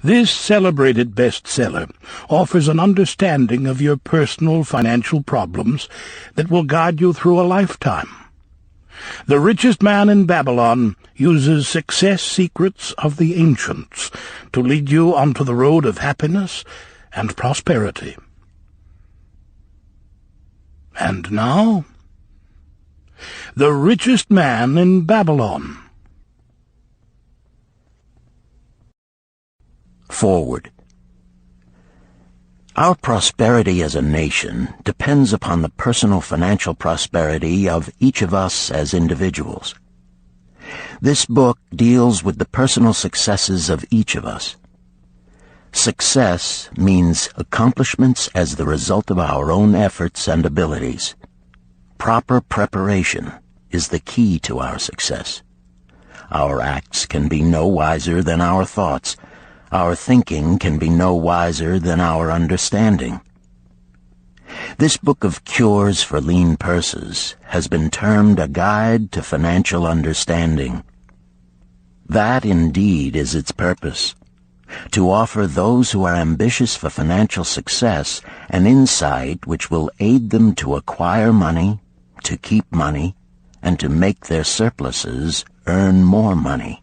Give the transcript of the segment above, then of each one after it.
This celebrated bestseller offers an understanding of your personal financial problems that will guide you through a lifetime. The Richest Man in Babylon uses success secrets of the ancients to lead you onto the road of happiness and prosperity. And now, The Richest Man in Babylon. Forward. Our prosperity as a nation depends upon the personal financial prosperity of each of us as individuals. This book deals with the personal successes of each of us. Success means accomplishments as the result of our own efforts and abilities. Proper preparation is the key to our success. Our acts can be no wiser than our thoughts. Our thinking can be no wiser than our understanding. This book of cures for lean purses has been termed a guide to financial understanding. That indeed is its purpose, to offer those who are ambitious for financial success an insight which will aid them to acquire money, to keep money, and to make their surpluses earn more money.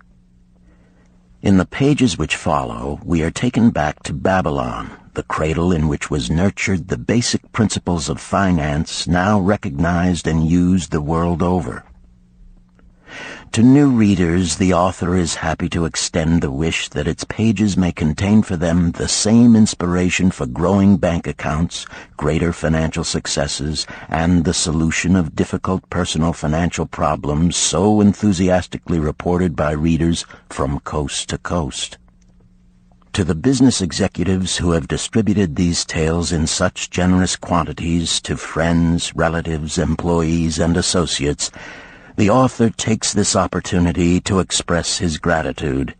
In the pages which follow, we are taken back to Babylon, the cradle in which was nurtured the basic principles of finance now recognized and used the world over. To new readers, the author is happy to extend the wish that its pages may contain for them the same inspiration for growing bank accounts, greater financial successes, and the solution of difficult personal financial problems so enthusiastically reported by readers from coast to coast. To the business executives who have distributed these tales in such generous quantities to friends, relatives, employees, and associates, the author takes this opportunity to express his gratitude.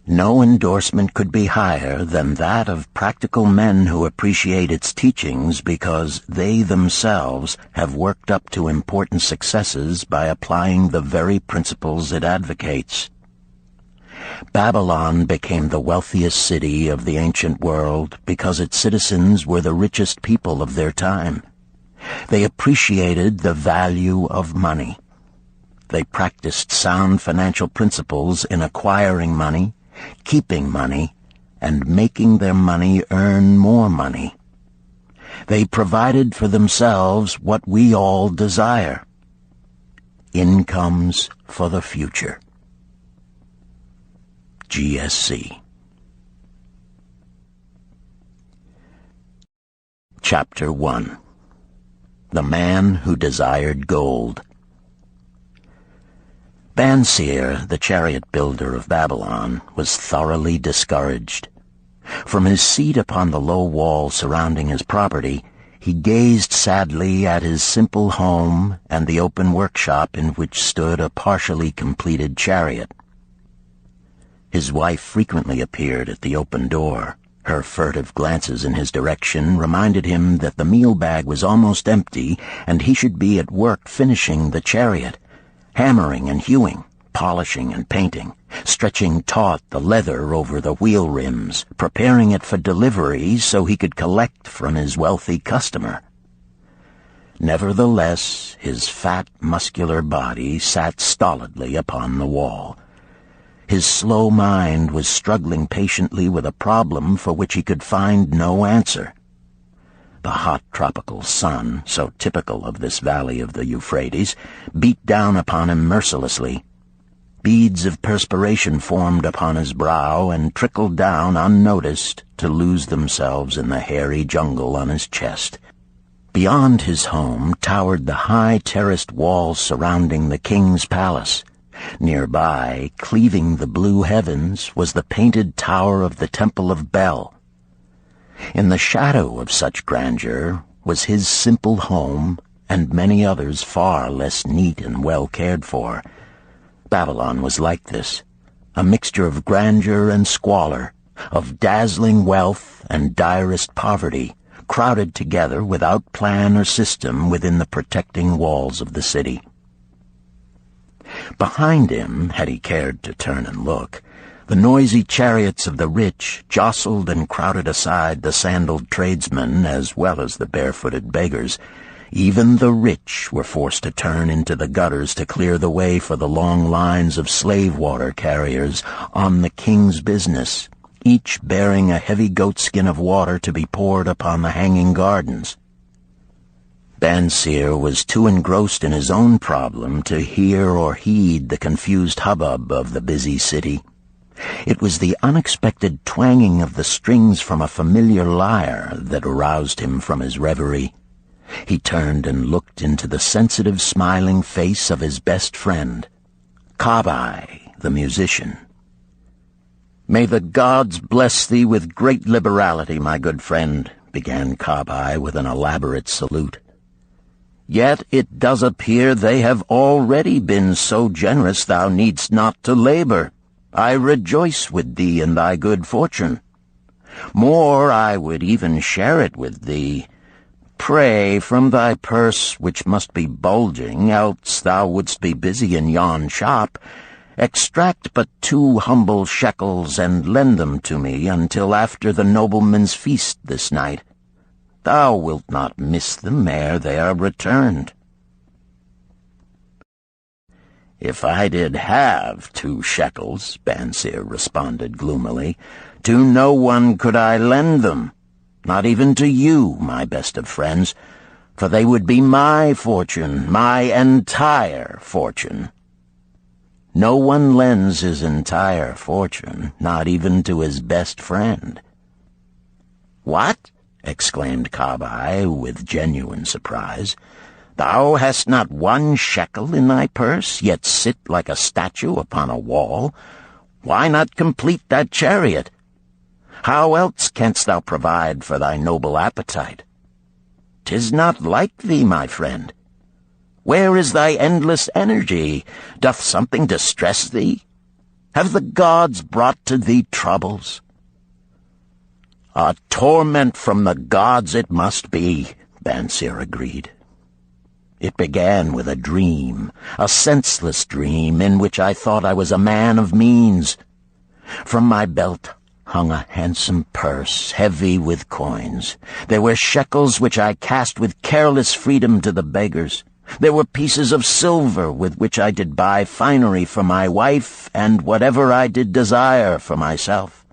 No endorsement could be higher than that of practical men who appreciate its teachings because they themselves have worked up to important successes by applying the very principles it advocates. Babylon became the wealthiest city of the ancient world because its citizens were the richest people of their time. They appreciated the value of money. They practiced sound financial principles in acquiring money, keeping money, and making their money earn more money. They provided for themselves what we all desire: incomes for the future. GSC. Chapter 1. The Man Who Desired Gold. Banseer, the chariot builder of Babylon, was thoroughly discouraged. From his seat upon the low wall surrounding his property, he gazed sadly at his simple home and the open workshop in which stood a partially completed chariot. His wife frequently appeared at the open door. Her furtive glances in his direction reminded him that the meal bag was almost empty and he should be at work finishing the chariot, hammering and hewing, polishing and painting, stretching taut the leather over the wheel rims, preparing it for delivery so he could collect from his wealthy customer. Nevertheless, his fat, muscular body sat stolidly upon the wall. His slow mind was struggling patiently with a problem for which he could find no answer. The hot tropical sun, so typical of this valley of the Euphrates, beat down upon him mercilessly. Beads of perspiration formed upon his brow and trickled down unnoticed to lose themselves in the hairy jungle on his chest. Beyond his home towered the high terraced walls surrounding the king's palace. Nearby, cleaving the blue heavens, was the painted tower of the Temple of Bel. In the shadow of such grandeur was his simple home and many others far less neat and well cared for. Babylon was like this, a mixture of grandeur and squalor, of dazzling wealth and direst poverty, crowded together without plan or system within the protecting walls of the city. Behind him, had he cared to turn and look, The noisy chariots of the rich jostled and crowded aside the sandaled tradesmen as well as the barefooted beggars. Even the rich were forced to turn into the gutters to clear the way for the long lines of slave water carriers on the king's business, each bearing a heavy goatskin of water to be poured upon the hanging gardens. Bansir was too engrossed in his own problem to hear or heed the confused hubbub of the busy city. It was the unexpected twanging of the strings from a familiar lyre that aroused him from his reverie. He turned and looked into the sensitive, smiling face of his best friend, Kabai, the musician. "May the gods bless thee with great liberality, my good friend," began Kabai with an elaborate salute. "Yet it does appear they have already been so generous thou needst not to labor. I rejoice with thee in thy good fortune. More, I would even share it with thee. Pray, from thy purse, which must be bulging, else thou wouldst be busy in yon shop, extract but 2 humble shekels and lend them to me until after the nobleman's feast this night. Thou wilt not miss them ere they are returned." "If I did have 2 shekels," Bansir responded gloomily, "to no one could I lend them, not even to you, my best of friends, for they would be my fortune, my entire fortune." No one lends his entire fortune, not even to his best friend. "What?" exclaimed Kabai with genuine surprise. "Thou hast not 1 shekel in thy purse, yet sit like a statue upon a wall. Why not complete that chariot? How else canst thou provide for thy noble appetite? 'Tis not like thee, my friend. Where is thy endless energy? Doth something distress thee? Have the gods brought to thee troubles?" "A torment from the gods it must be," Bansir agreed. "It began with a dream, a senseless dream in which I thought I was a man of means. From my belt hung a handsome purse, heavy with coins. There were shekels which I cast with careless freedom to the beggars. There were pieces of silver with which I did buy finery for my wife and whatever I did desire for myself.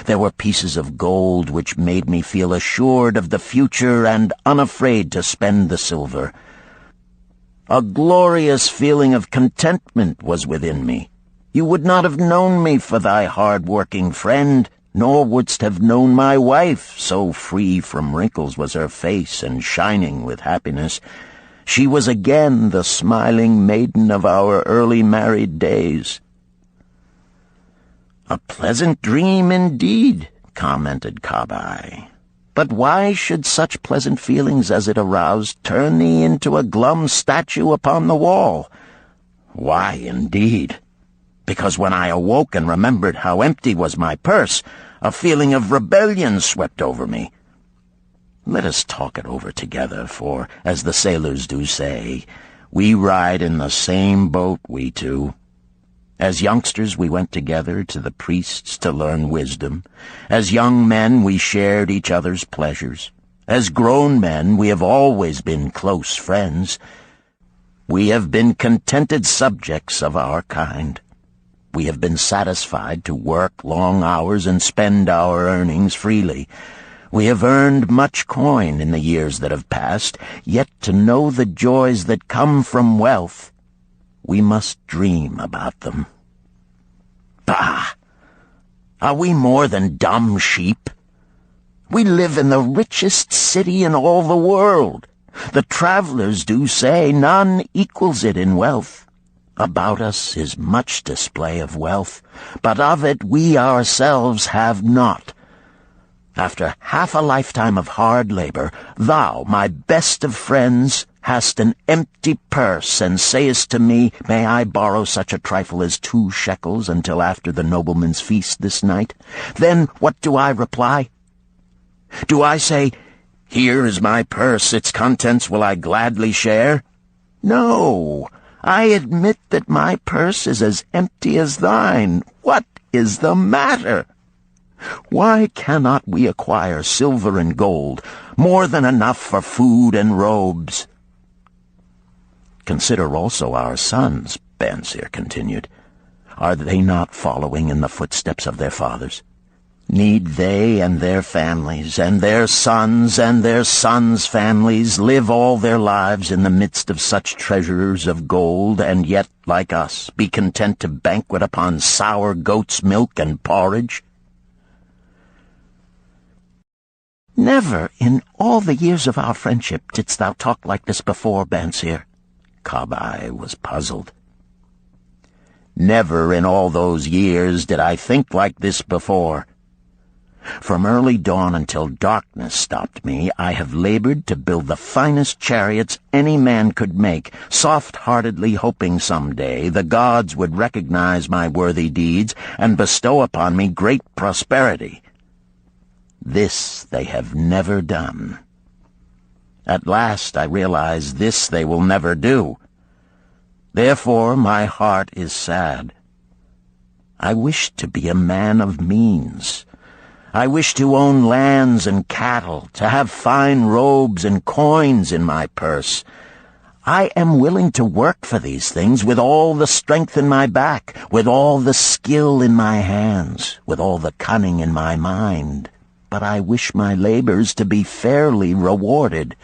There were pieces of gold which made me feel assured of the future and unafraid to spend the silver. A glorious feeling of contentment was within me. You would not have known me for thy hard-working friend, nor wouldst have known my wife, so free from wrinkles was her face and shining with happiness. She was again the smiling maiden of our early married days." "A pleasant dream indeed," commented Kabai. "But why should such pleasant feelings as it aroused turn thee into a glum statue upon the wall?" "Why, indeed? Because when I awoke and remembered how empty was my purse, a feeling of rebellion swept over me. Let us talk it over together, for, as the sailors do say, we ride in the same boat, we two. As youngsters we went together to the priests to learn wisdom. As young men we shared each other's pleasures. As grown men we have always been close friends. We have been contented subjects of our kind. We have been satisfied to work long hours and spend our earnings freely. We have earned much coin in the years that have passed, yet to know the joys that come from wealth, we must dream about them. Bah! Are we more than dumb sheep? We live in the richest city in all the world. The travelers do say none equals it in wealth. About us is much display of wealth, but of it we ourselves have not. After half a lifetime of hard labor, thou, my best of friends, hast an empty purse, and sayest to me, may I borrow such a trifle as 2 shekels until after the nobleman's feast this night? Then what do I reply? Do I say, here is my purse, its contents will I gladly share? No, I admit that my purse is as empty as thine. What is the matter? Why cannot we acquire silver and gold, more than enough for food and robes? Consider also our sons, Bansir continued. Are they not following in the footsteps of their fathers? Need they and their families, and their sons' families, live all their lives in the midst of such treasures of gold, and yet, like us, be content to banquet upon sour goat's milk and porridge? Never in all the years of our friendship didst thou talk like this before, Bansir. Kabai was puzzled. Never in all those years did I think like this before. From early dawn until darkness stopped me, I have labored to build the finest chariots any man could make, soft-heartedly hoping some day the gods would recognize my worthy deeds and bestow upon me great prosperity. This they have never done. At last I realize this they will never do. Therefore my heart is sad. I wish to be a man of means. I wish to own lands and cattle, to have fine robes and coins in my purse. I am willing to work for these things with all the strength in my back, with all the skill in my hands, with all the cunning in my mind. But I wish my labors to be fairly rewarded.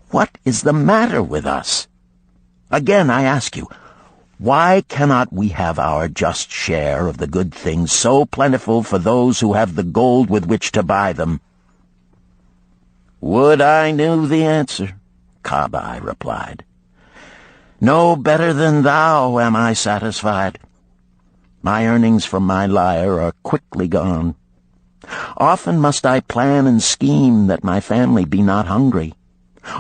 What is the matter with us? Again, I ask you, why cannot we have our just share of the good things so plentiful for those who have the gold with which to buy them? Would I knew the answer, Kabai replied. No better than thou am I satisfied. My earnings from my lyre are quickly gone. Often must I plan and scheme that my family be not hungry.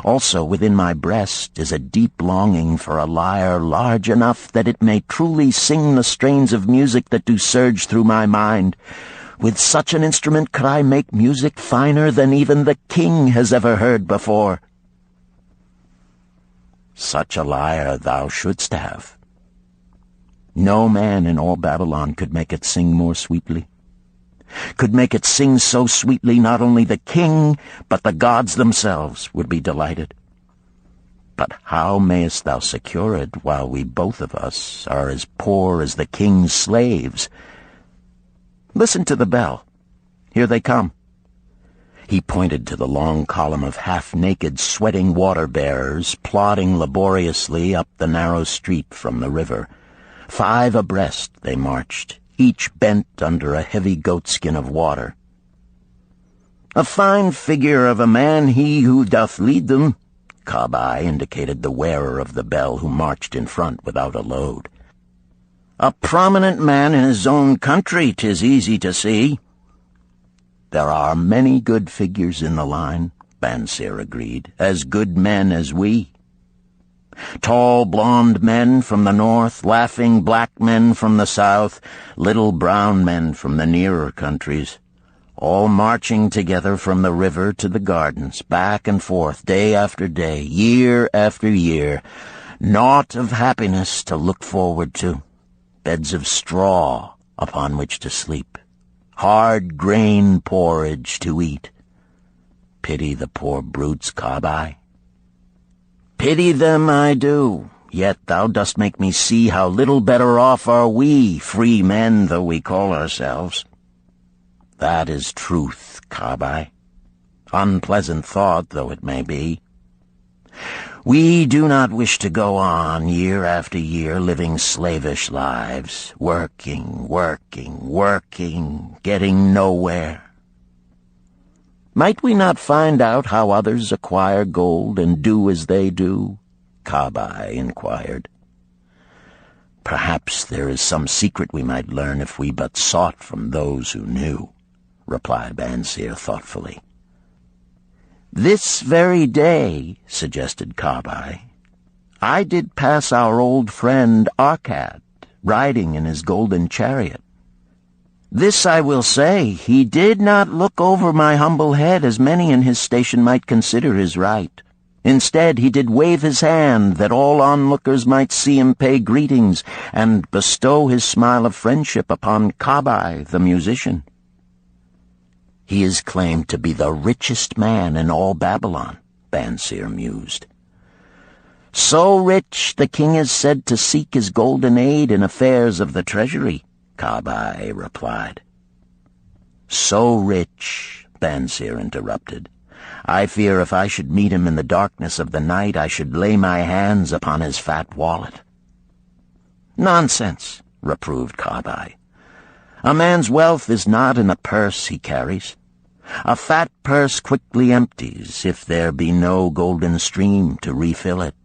Also within my breast is a deep longing for a lyre large enough that it may truly sing the strains of music that do surge through my mind. With such an instrument could I make music finer than even the king has ever heard before. Such a lyre thou shouldst have. No man in all Babylon could make it sing more sweetly. Could make it sing so sweetly not only the king, but the gods themselves would be delighted. But how mayest thou secure it while we both of us are as poor as the king's slaves? Listen to the bell. Here they come. He pointed to the long column of half-naked, sweating water-bearers plodding laboriously up the narrow street from the river. 5 abreast they marched, each bent under a heavy goatskin of water. A fine figure of a man he who doth lead them, Kabai indicated the wearer of the bell who marched in front without a load. A prominent man in his own country, 'tis easy to see. There are many good figures in the line, Bansir agreed, as good men as we. Tall blond men from the north, laughing black men from the south, little brown men from the nearer countries, all marching together from the river to the gardens, back and forth, day after day, year after year, naught of happiness to look forward to, beds of straw upon which to sleep, hard grain porridge to eat. Pity the poor brutes, Kabai. Pity them I do, yet thou dost make me see how little better off are we, free men though we call ourselves. That is truth, Kabai. Unpleasant thought though it may be. We do not wish to go on year after year living slavish lives, working, getting nowhere. Might we not find out how others acquire gold and do as they do? Kabai inquired. Perhaps there is some secret we might learn if we but sought from those who knew, replied Bansir thoughtfully. This very day, suggested Kabai, I did pass our old friend Arkad, riding in his golden chariot. This I will say, he did not look over my humble head as many in his station might consider his right. Instead, he did wave his hand that all onlookers might see him pay greetings and bestow his smile of friendship upon Kabai, the musician. He is claimed to be the richest man in all Babylon, Bansir mused. So rich, the king is said to seek his golden aid in affairs of the treasury, Kabai replied. So rich, Bansir interrupted. I fear if I should meet him in the darkness of the night, I should lay my hands upon his fat wallet. Nonsense, reproved Kabai. A man's wealth is not in the purse he carries. A fat purse quickly empties if there be no golden stream to refill it.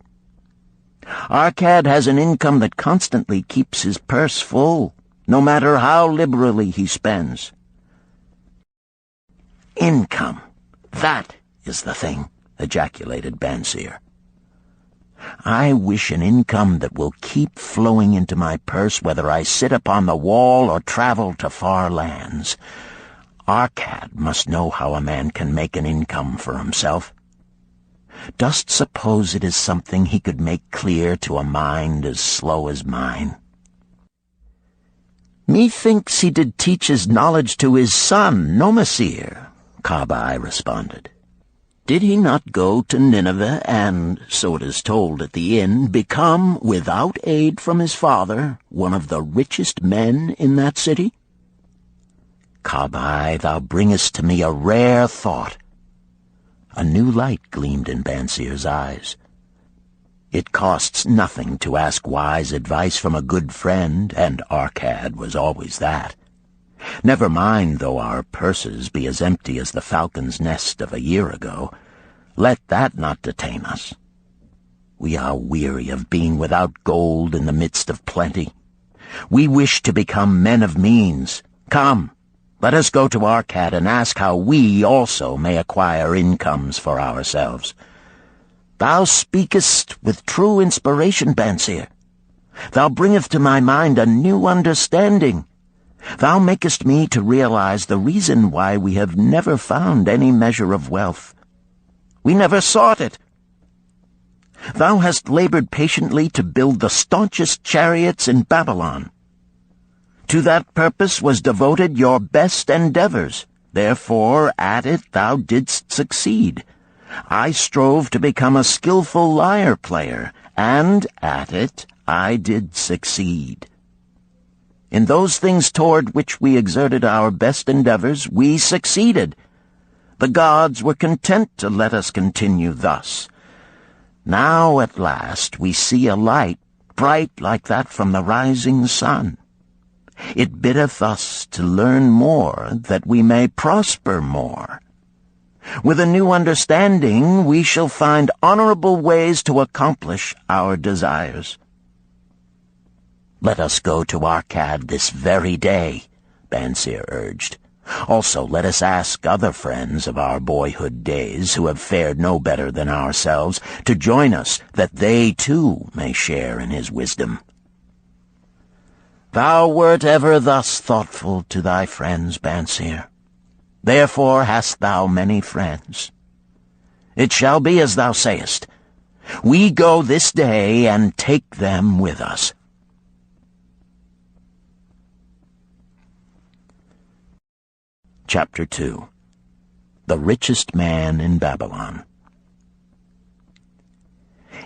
Arkad has an income that constantly keeps his purse full, no matter how liberally he spends. Income, that is the thing, ejaculated Bansir. I wish an income that will keep flowing into my purse whether I sit upon the wall or travel to far lands. Arkad must know how a man can make an income for himself. Dost suppose it is something he could make clear to a mind as slow as mine? Methinks he did teach his knowledge to his son, Nomasir, Kabai responded. Did he not go to Nineveh and, so it is told at the inn, become, without aid from his father, one of the richest men in that city? Kabai, thou bringest to me a rare thought. A new light gleamed in Bansir's eyes. It costs nothing to ask wise advice from a good friend, and Arkad was always that. Never mind though our purses be as empty as the falcon's nest of a year ago. Let that not detain us. We are weary of being without gold in the midst of plenty. We wish to become men of means. Come, let us go to Arkad and ask how we also may acquire incomes for ourselves. Thou speakest with true inspiration, Bansir. Thou bringest to my mind a new understanding. Thou makest me to realize the reason why we have never found any measure of wealth. We never sought it. Thou hast labored patiently to build the staunchest chariots in Babylon. To that purpose was devoted your best endeavors. Therefore, at it thou didst succeed. I strove to become a skillful lyre player, and at it I did succeed. In those things toward which we exerted our best endeavors, we succeeded. The gods were content to let us continue thus. Now at last we see a light, bright like that from the rising sun. It biddeth us to learn more, that we may prosper more. With a new understanding, we shall find honorable ways to accomplish our desires. Let us go to Arkad this very day, Bansir urged. Also, let us ask other friends of our boyhood days who have fared no better than ourselves to join us, that they too may share in his wisdom. Thou wert ever thus thoughtful to thy friends, Bansir. Therefore hast thou many friends. It shall be as thou sayest. We go this day and take them with us. Chapter 2. The Richest Man in Babylon.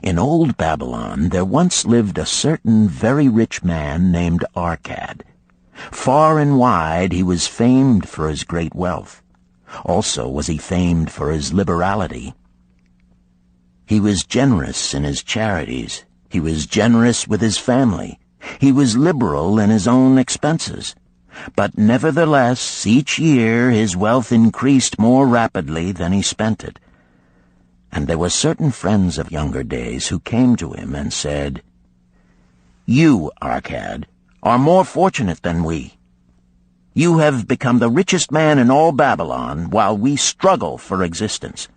In old Babylon there once lived a certain very rich man named Arkad. Far and wide he was famed for his great wealth. Also was he famed for his liberality. He was generous in his charities. He was generous with his family. He was liberal in his own expenses. But nevertheless, each year his wealth increased more rapidly than he spent it. And there were certain friends of younger days who came to him and said, You, Arkad, are more fortunate than we. You have become the richest man in all Babylon, while we struggle for existence.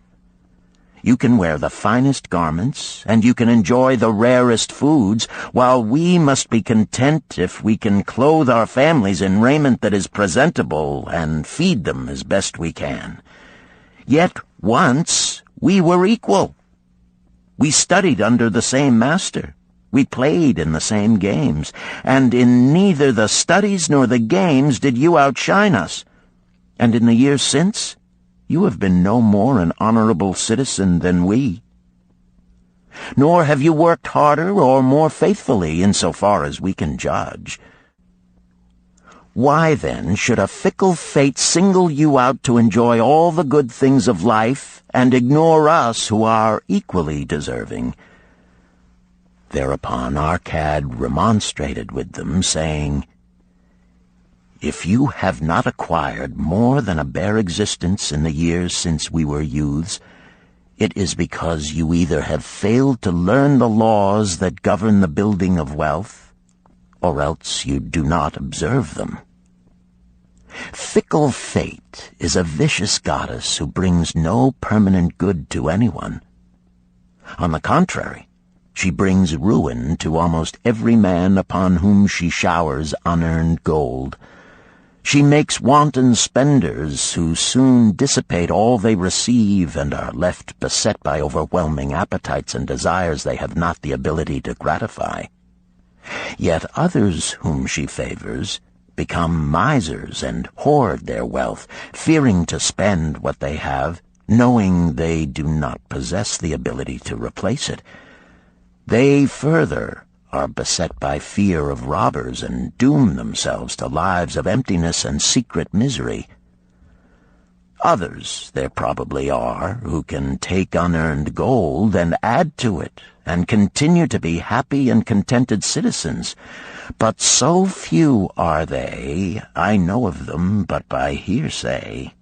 You can wear the finest garments, and you can enjoy the rarest foods, while we must be content if we can clothe our families in raiment that is presentable and feed them as best we can. Yet once we were equal. We studied under the same master. We played in the same games, and in neither the studies nor the games did you outshine us. And in the years since, you have been no more an honorable citizen than we. Nor have you worked harder or more faithfully in so far as we can judge. Why, then, should a fickle fate single you out to enjoy all the good things of life and ignore us who are equally deserving? Thereupon Arcad remonstrated with them, saying, If you have not acquired more than a bare existence in the years since we were youths, it is because you either have failed to learn the laws that govern the building of wealth, or else you do not observe them. Fickle fate is a vicious goddess who brings no permanent good to anyone. On the contrary, she brings ruin to almost every man upon whom she showers unearned gold. She makes wanton spenders who soon dissipate all they receive and are left beset by overwhelming appetites and desires they have not the ability to gratify. Yet others whom she favors become misers and hoard their wealth, fearing to spend what they have, knowing they do not possess the ability to replace it. They further are beset by fear of robbers and doom themselves to lives of emptiness and secret misery. Others there probably are who can take unearned gold and add to it and continue to be happy and contented citizens, but so few are they, I know of them but by hearsay.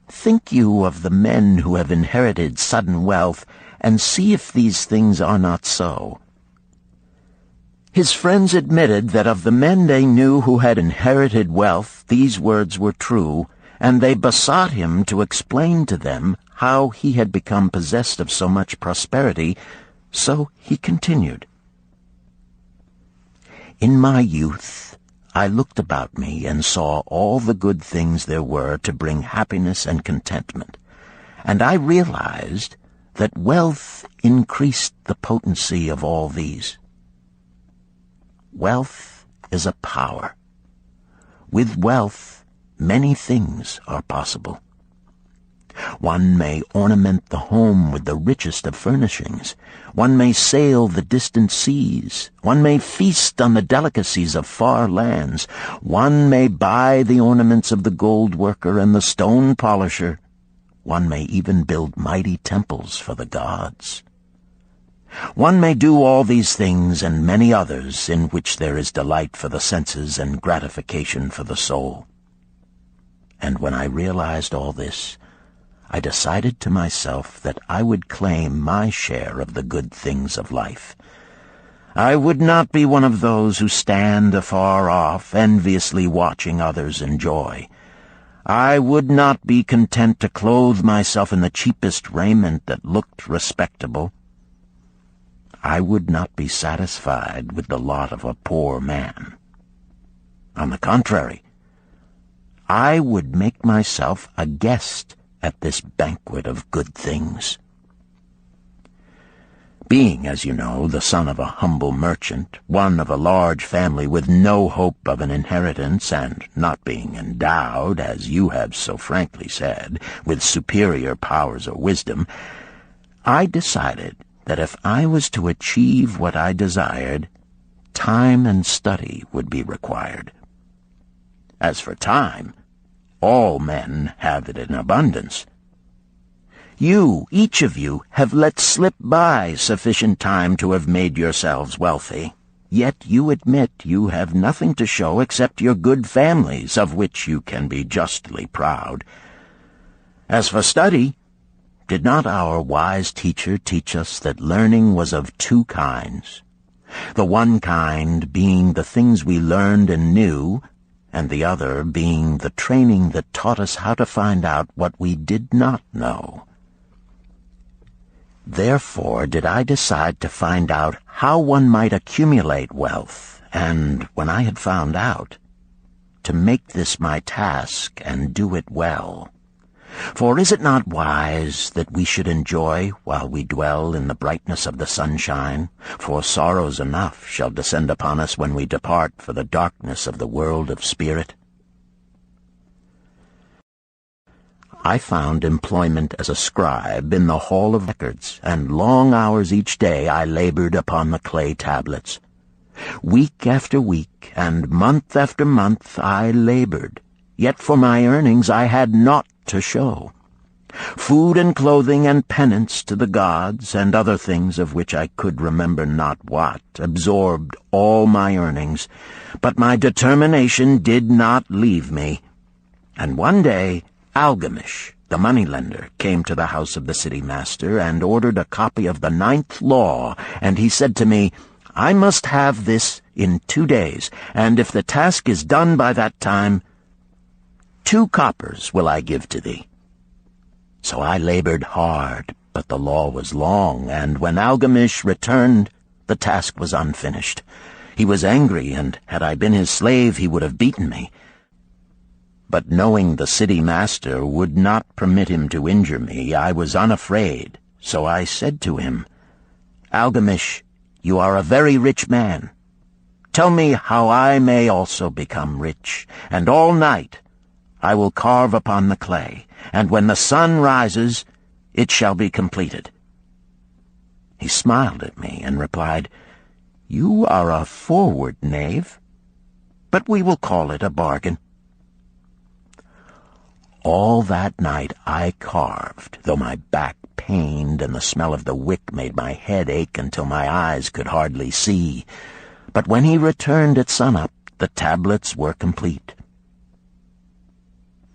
Think you of the men who have inherited sudden wealth, and see if these things are not so. His friends admitted that of the men they knew who had inherited wealth, these words were true, and they besought him to explain to them how he had become possessed of so much prosperity, so he continued. In my youth, I looked about me and saw all the good things there were to bring happiness and contentment, and I realized that wealth increased the potency of all these. Wealth is a power. With wealth, many things are possible. One may ornament the home with the richest of furnishings. One may sail the distant seas. One may feast on the delicacies of far lands. One may buy the ornaments of the gold worker and the stone polisher. One may even build mighty temples for the gods. One may do all these things and many others in which there is delight for the senses and gratification for the soul. And when I realized all this, I decided to myself that I would claim my share of the good things of life. I would not be one of those who stand afar off, enviously watching others enjoy. I would not be content to clothe myself in the cheapest raiment that looked respectable. I would not be satisfied with the lot of a poor man. On the contrary, I would make myself a guest at this banquet of good things. Being, as you know, the son of a humble merchant, one of a large family with no hope of an inheritance, and not being endowed, as you have so frankly said, with superior powers or wisdom, I decided that if I was to achieve what I desired, time and study would be required. As for time, all men have it in abundance. You, each of you, have let slip by sufficient time to have made yourselves wealthy. Yet you admit you have nothing to show except your good families, of which you can be justly proud. As for study, did not our wise teacher teach us that learning was of two kinds? The one kind being the things we learned and knew, and the other being the training that taught us how to find out what we did not know. Therefore did I decide to find out how one might accumulate wealth, and, when I had found out, to make this my task and do it well. For is it not wise that we should enjoy while we dwell in the brightness of the sunshine? For sorrows enough shall descend upon us when we depart for the darkness of the world of spirit. I found employment as a scribe in the hall of records, and long hours each day I labored upon the clay tablets. Week after week, and month after month I labored, yet for my earnings I had naught to show. Food and clothing and penance to the gods, and other things of which I could remember not what, absorbed all my earnings, but my determination did not leave me. And one day Algamish, the moneylender, came to the house of the city master and ordered a copy of the 9th law, and he said to me, I must have this in 2 days, and if the task is done by that time, 2 coppers will I give to thee. So I labored hard, but the law was long, and when Algamish returned, the task was unfinished. He was angry, and had I been his slave, he would have beaten me. But knowing the city master would not permit him to injure me, I was unafraid, so I said to him, Algamish, you are a very rich man. Tell me how I may also become rich, and all night I will carve upon the clay, and when the sun rises, it shall be completed. He smiled at me and replied, You are a forward knave, but we will call it a bargain. All that night I carved, though my back pained and the smell of the wick made my head ache until my eyes could hardly see. But when he returned at sunup, the tablets were complete.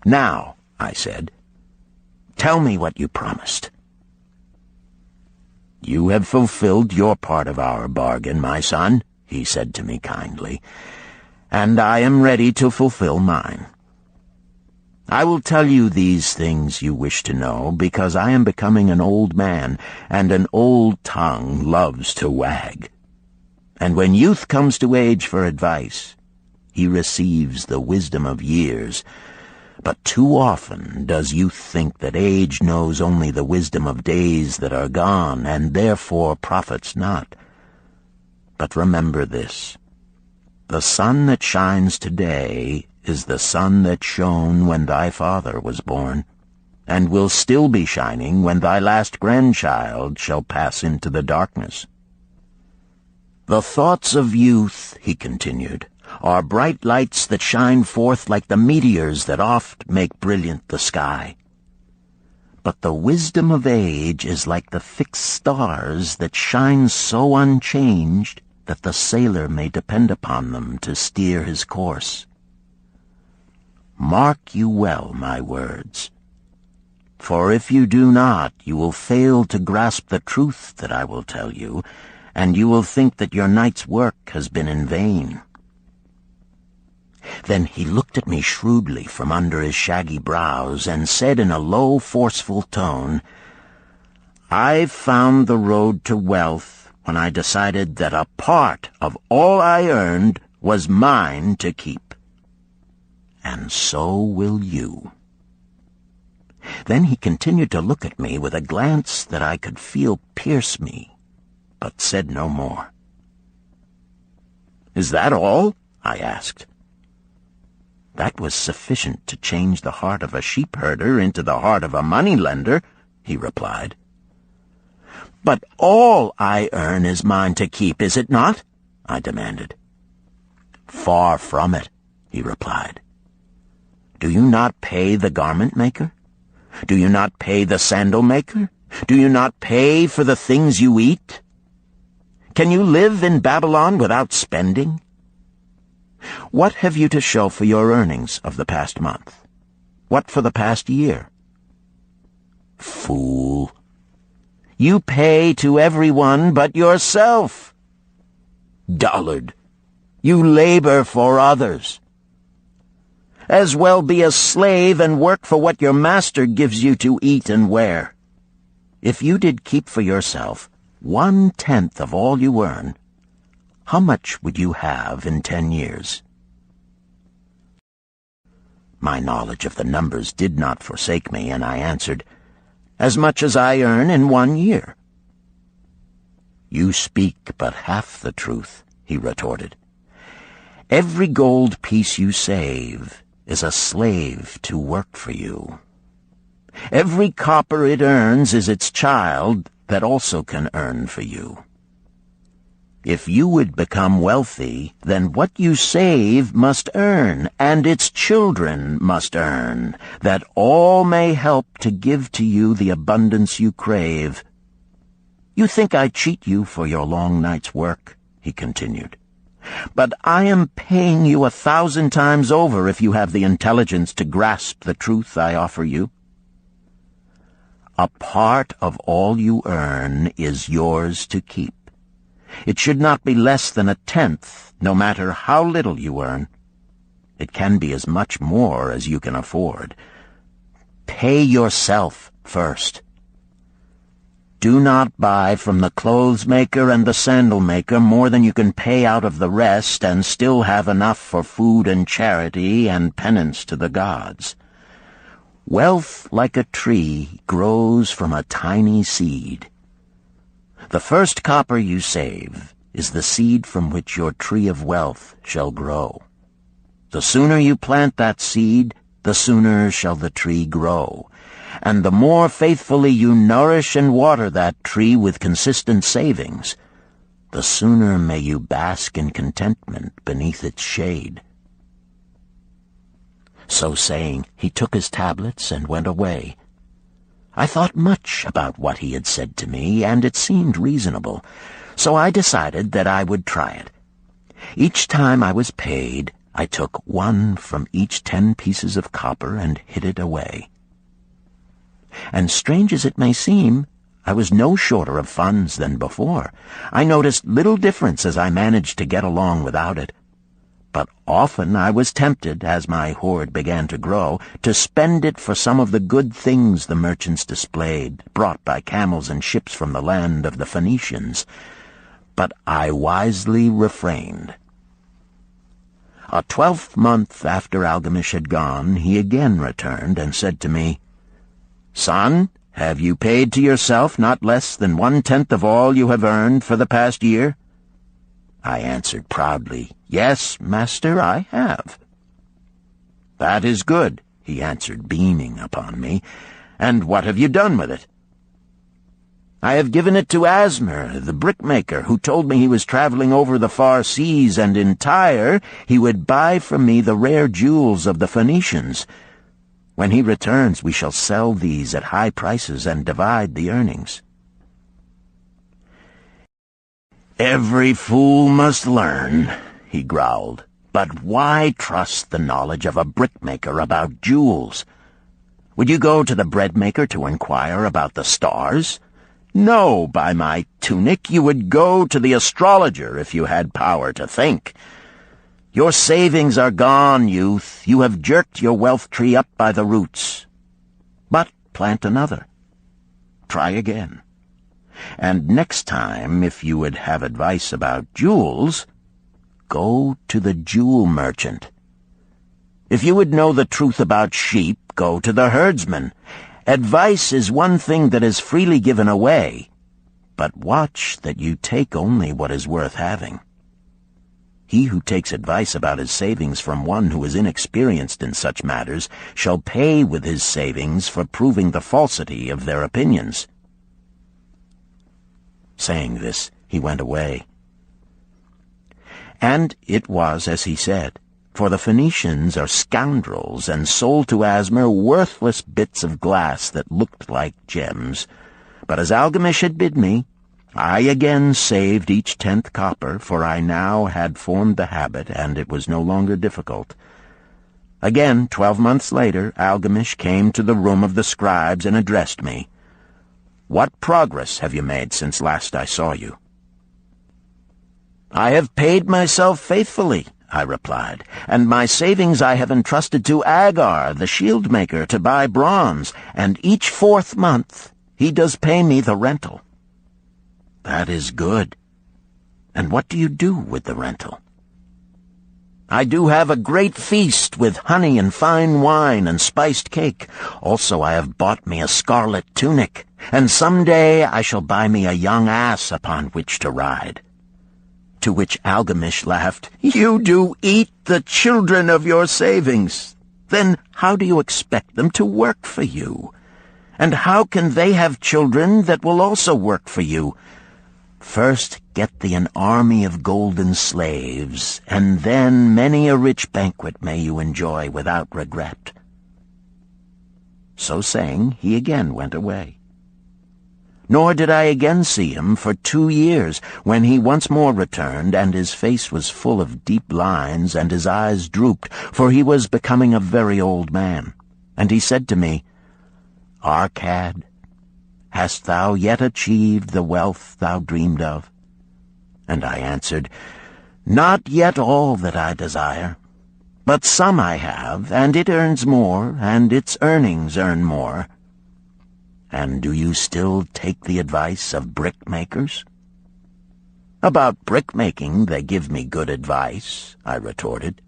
Now, I said, tell me what you promised. You have fulfilled your part of our bargain, my son, he said to me kindly, and I am ready to fulfill mine. I will tell you these things you wish to know, because I am becoming an old man, and an old tongue loves to wag. And when youth comes to age for advice, he receives the wisdom of years. But too often does youth think that age knows only the wisdom of days that are gone, and therefore profits not. But remember this, the sun that shines today is the sun that shone when thy father was born, and will still be shining when thy last grandchild shall pass into the darkness. The thoughts of youth, he continued, are bright lights that shine forth like the meteors that oft make brilliant the sky. But the wisdom of age is like the fixed stars that shine so unchanged that the sailor may depend upon them to steer his course. Mark you well my words, for if you do not, you will fail to grasp the truth that I will tell you, and you will think that your night's work has been in vain. Then he looked at me shrewdly from under his shaggy brows and said in a low, forceful tone, I found the road to wealth when I decided that a part of all I earned was mine to keep. And so will you. Then he continued to look at me with a glance that I could feel pierce me, but said no more. Is that all? I asked. That was sufficient to change the heart of a sheep-herder into the heart of a money-lender, he replied. But all I earn is mine to keep, is it not? I demanded. Far from it, he replied. Do you not pay the garment-maker? Do you not pay the sandal-maker? Do you not pay for the things you eat? Can you live in Babylon without spending? What have you to show for your earnings of the past month? What for the past year? Fool! You pay to everyone but yourself. Dullard! You labor for others. As well be a slave and work for what your master gives you to eat and wear. If you did keep for yourself 1/10 of all you earn, how much would you have in 10 years? My knowledge of the numbers did not forsake me, and I answered, "As much as I earn in 1 year." "You speak but half the truth," he retorted. "Every gold piece you save is a slave to work for you. Every copper it earns is its child that also can earn for you. If you would become wealthy, then what you save must earn, and its children must earn, that all may help to give to you the abundance you crave. You think I cheat you for your long night's work," he continued, "but I am paying you 1,000 times over if you have the intelligence to grasp the truth I offer you. A part of all you earn is yours to keep. It should not be less than 1/10, no matter how little you earn. It can be as much more as you can afford. Pay yourself first. Do not buy from the clothes maker and the sandal maker more than you can pay out of the rest and still have enough for food and charity and penance to the gods. Wealth, like a tree, grows from a tiny seed. The first copper you save is the seed from which your tree of wealth shall grow. The sooner you plant that seed, the sooner shall the tree grow. And the more faithfully you nourish and water that tree with consistent savings, the sooner may you bask in contentment beneath its shade." So saying, he took his tablets and went away. I thought much about what he had said to me, and it seemed reasonable, so I decided that I would try it. Each time I was paid, I took 1 from each 10 pieces of copper and hid it away. And strange as it may seem, I was no shorter of funds than before. I noticed little difference as I managed to get along without it. But often I was tempted, as my hoard began to grow, to spend it for some of the good things the merchants displayed, brought by camels and ships from the land of the Phoenicians. But I wisely refrained. A 12th month after Algamish had gone, he again returned and said to me, "Son, have you paid to yourself not less than 1/10 of all you have earned for the past year?" I answered proudly, "Yes, master, I have." "That is good," he answered, beaming upon me. "And what have you done with it?" "I have given it to Asmer, the brickmaker, who told me he was traveling over the far seas, and in Tyre he would buy from me the rare jewels of the Phoenicians. When he returns, we shall sell these at high prices and divide the earnings." "Every fool must learn," he growled. "But why trust the knowledge of a brickmaker about jewels? Would you go to the breadmaker to inquire about the stars? No, by my tunic, you would go to the astrologer if you had power to think. Your savings are gone, youth. You have jerked your wealth tree up by the roots. But plant another. Try again. And next time, if you would have advice about jewels, go to the jewel merchant. If you would know the truth about sheep, go to the herdsman. Advice is one thing that is freely given away, but watch that you take only what is worth having. He who takes advice about his savings from one who is inexperienced in such matters shall pay with his savings for proving the falsity of their opinions." Saying this, he went away. And it was as he said, for the Phoenicians are scoundrels and sold to Asmer worthless bits of glass that looked like gems. But as Algamish had bid me, I again saved each 10th copper, for I now had formed the habit, and it was no longer difficult. Again, 12 months later, Algamish came to the room of the scribes and addressed me. "What progress have you made since last I saw you?" "I have paid myself faithfully," I replied, "and my savings I have entrusted to Agar, the shield-maker, to buy bronze, and each 4th month he does pay me the rental." "That is good. And what do you do with the rental?" I do have a great feast with honey and fine wine and spiced cake. Also I have bought me a scarlet tunic, and some day I shall buy me a young ass upon which to ride." To which Algamish laughed, "You do eat the children of your savings. Then how do you expect them to work for you? And how can they have children that will also work for you? First get thee an army of golden slaves, and then many a rich banquet may you enjoy without regret." So saying, he again went away. Nor did I again see him for 2 years, when he once more returned, and his face was full of deep lines, and his eyes drooped, for he was becoming a very old man. And he said to me, "Arcad, hast thou yet achieved the wealth thou dreamed of?" And I answered, "Not yet all that I desire, but some I have, and it earns more, and its earnings earn more." "And do you still take the advice of brickmakers?" "About brickmaking they give me good advice," I retorted.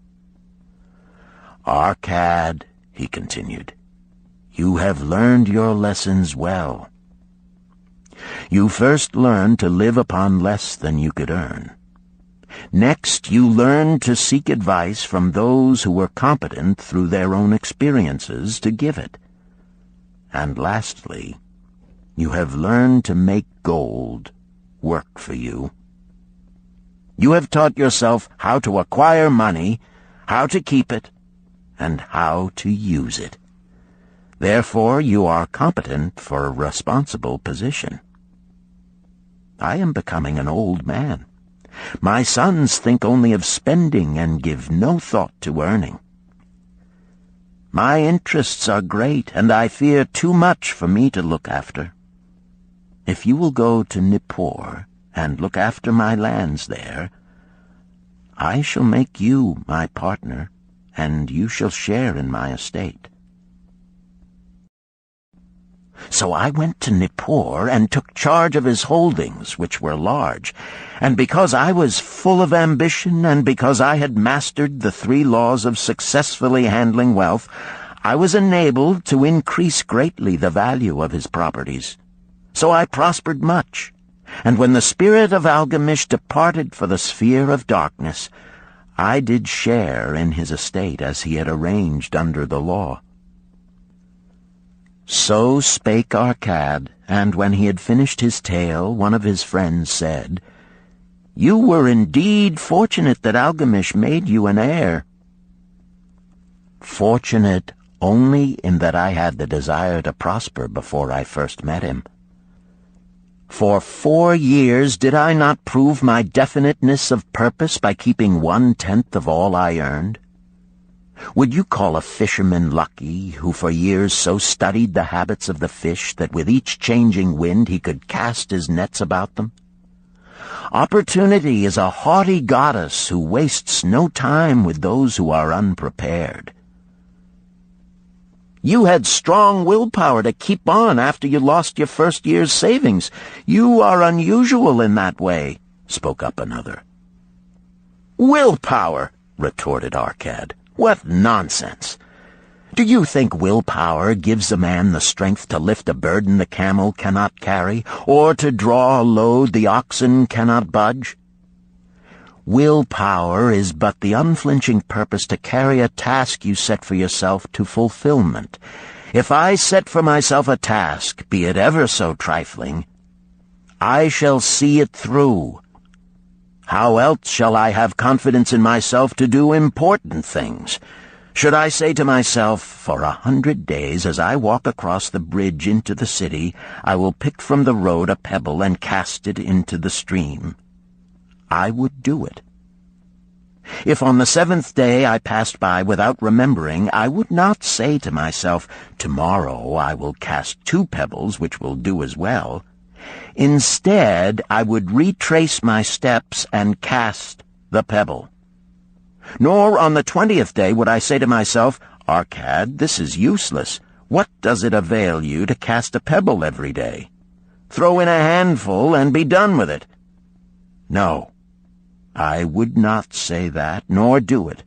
"Arcad," he continued, "you have learned your lessons well. You first learned to live upon less than you could earn. Next, you learned to seek advice from those who were competent through their own experiences to give it. And lastly, you have learned to make gold work for you. You have taught yourself how to acquire money, how to keep it, and how to use it. Therefore, you are competent for a responsible position. I am becoming an old man. My sons think only of spending and give no thought to earning. My interests are great, and I fear too much for me to look after. If you will go to Nippur and look after my lands there, I shall make you my partner, and you shall share in my estate." So I went to Nippur and took charge of his holdings, which were large, and because I was full of ambition and because I had mastered the 3 laws of successfully handling wealth, I was enabled to increase greatly the value of his properties. So I prospered much, and when the spirit of Algamish departed for the sphere of darkness, I did share in his estate as he had arranged under the law. So spake Arcad, and when he had finished his tale, one of his friends said, "You were indeed fortunate that Algamish made you an heir." "Fortunate only in that I had the desire to prosper before I first met him. For 4 years did I not prove my definiteness of purpose by keeping 1/10 of all I earned? Would you call a fisherman lucky who for years so studied the habits of the fish that with each changing wind he could cast his nets about them? Opportunity is a haughty goddess who wastes no time with those who are unprepared. You had strong willpower to keep on after you lost your first year's savings. You are unusual in that way," spoke up another. "Willpower," retorted Arcad. "What nonsense! Do you think willpower gives a man the strength to lift a burden the camel cannot carry, or to draw a load the oxen cannot budge? Willpower is but the unflinching purpose to carry a task you set for yourself to fulfillment. If I set for myself a task, be it ever so trifling, I shall see it through. How else shall I have confidence in myself to do important things? Should I say to myself, for 100 days as I walk across the bridge into the city, I will pick from the road a pebble and cast it into the stream? I would do it. If on the 7th day I passed by without remembering, I would not say to myself, tomorrow I will cast 2 pebbles, which will do as well. Instead, I would retrace my steps and cast the pebble. Nor on the 20th day would I say to myself, Arcad, this is useless. What does it avail you to cast a pebble every day? Throw in a handful and be done with it. No, I would not say that, nor do it.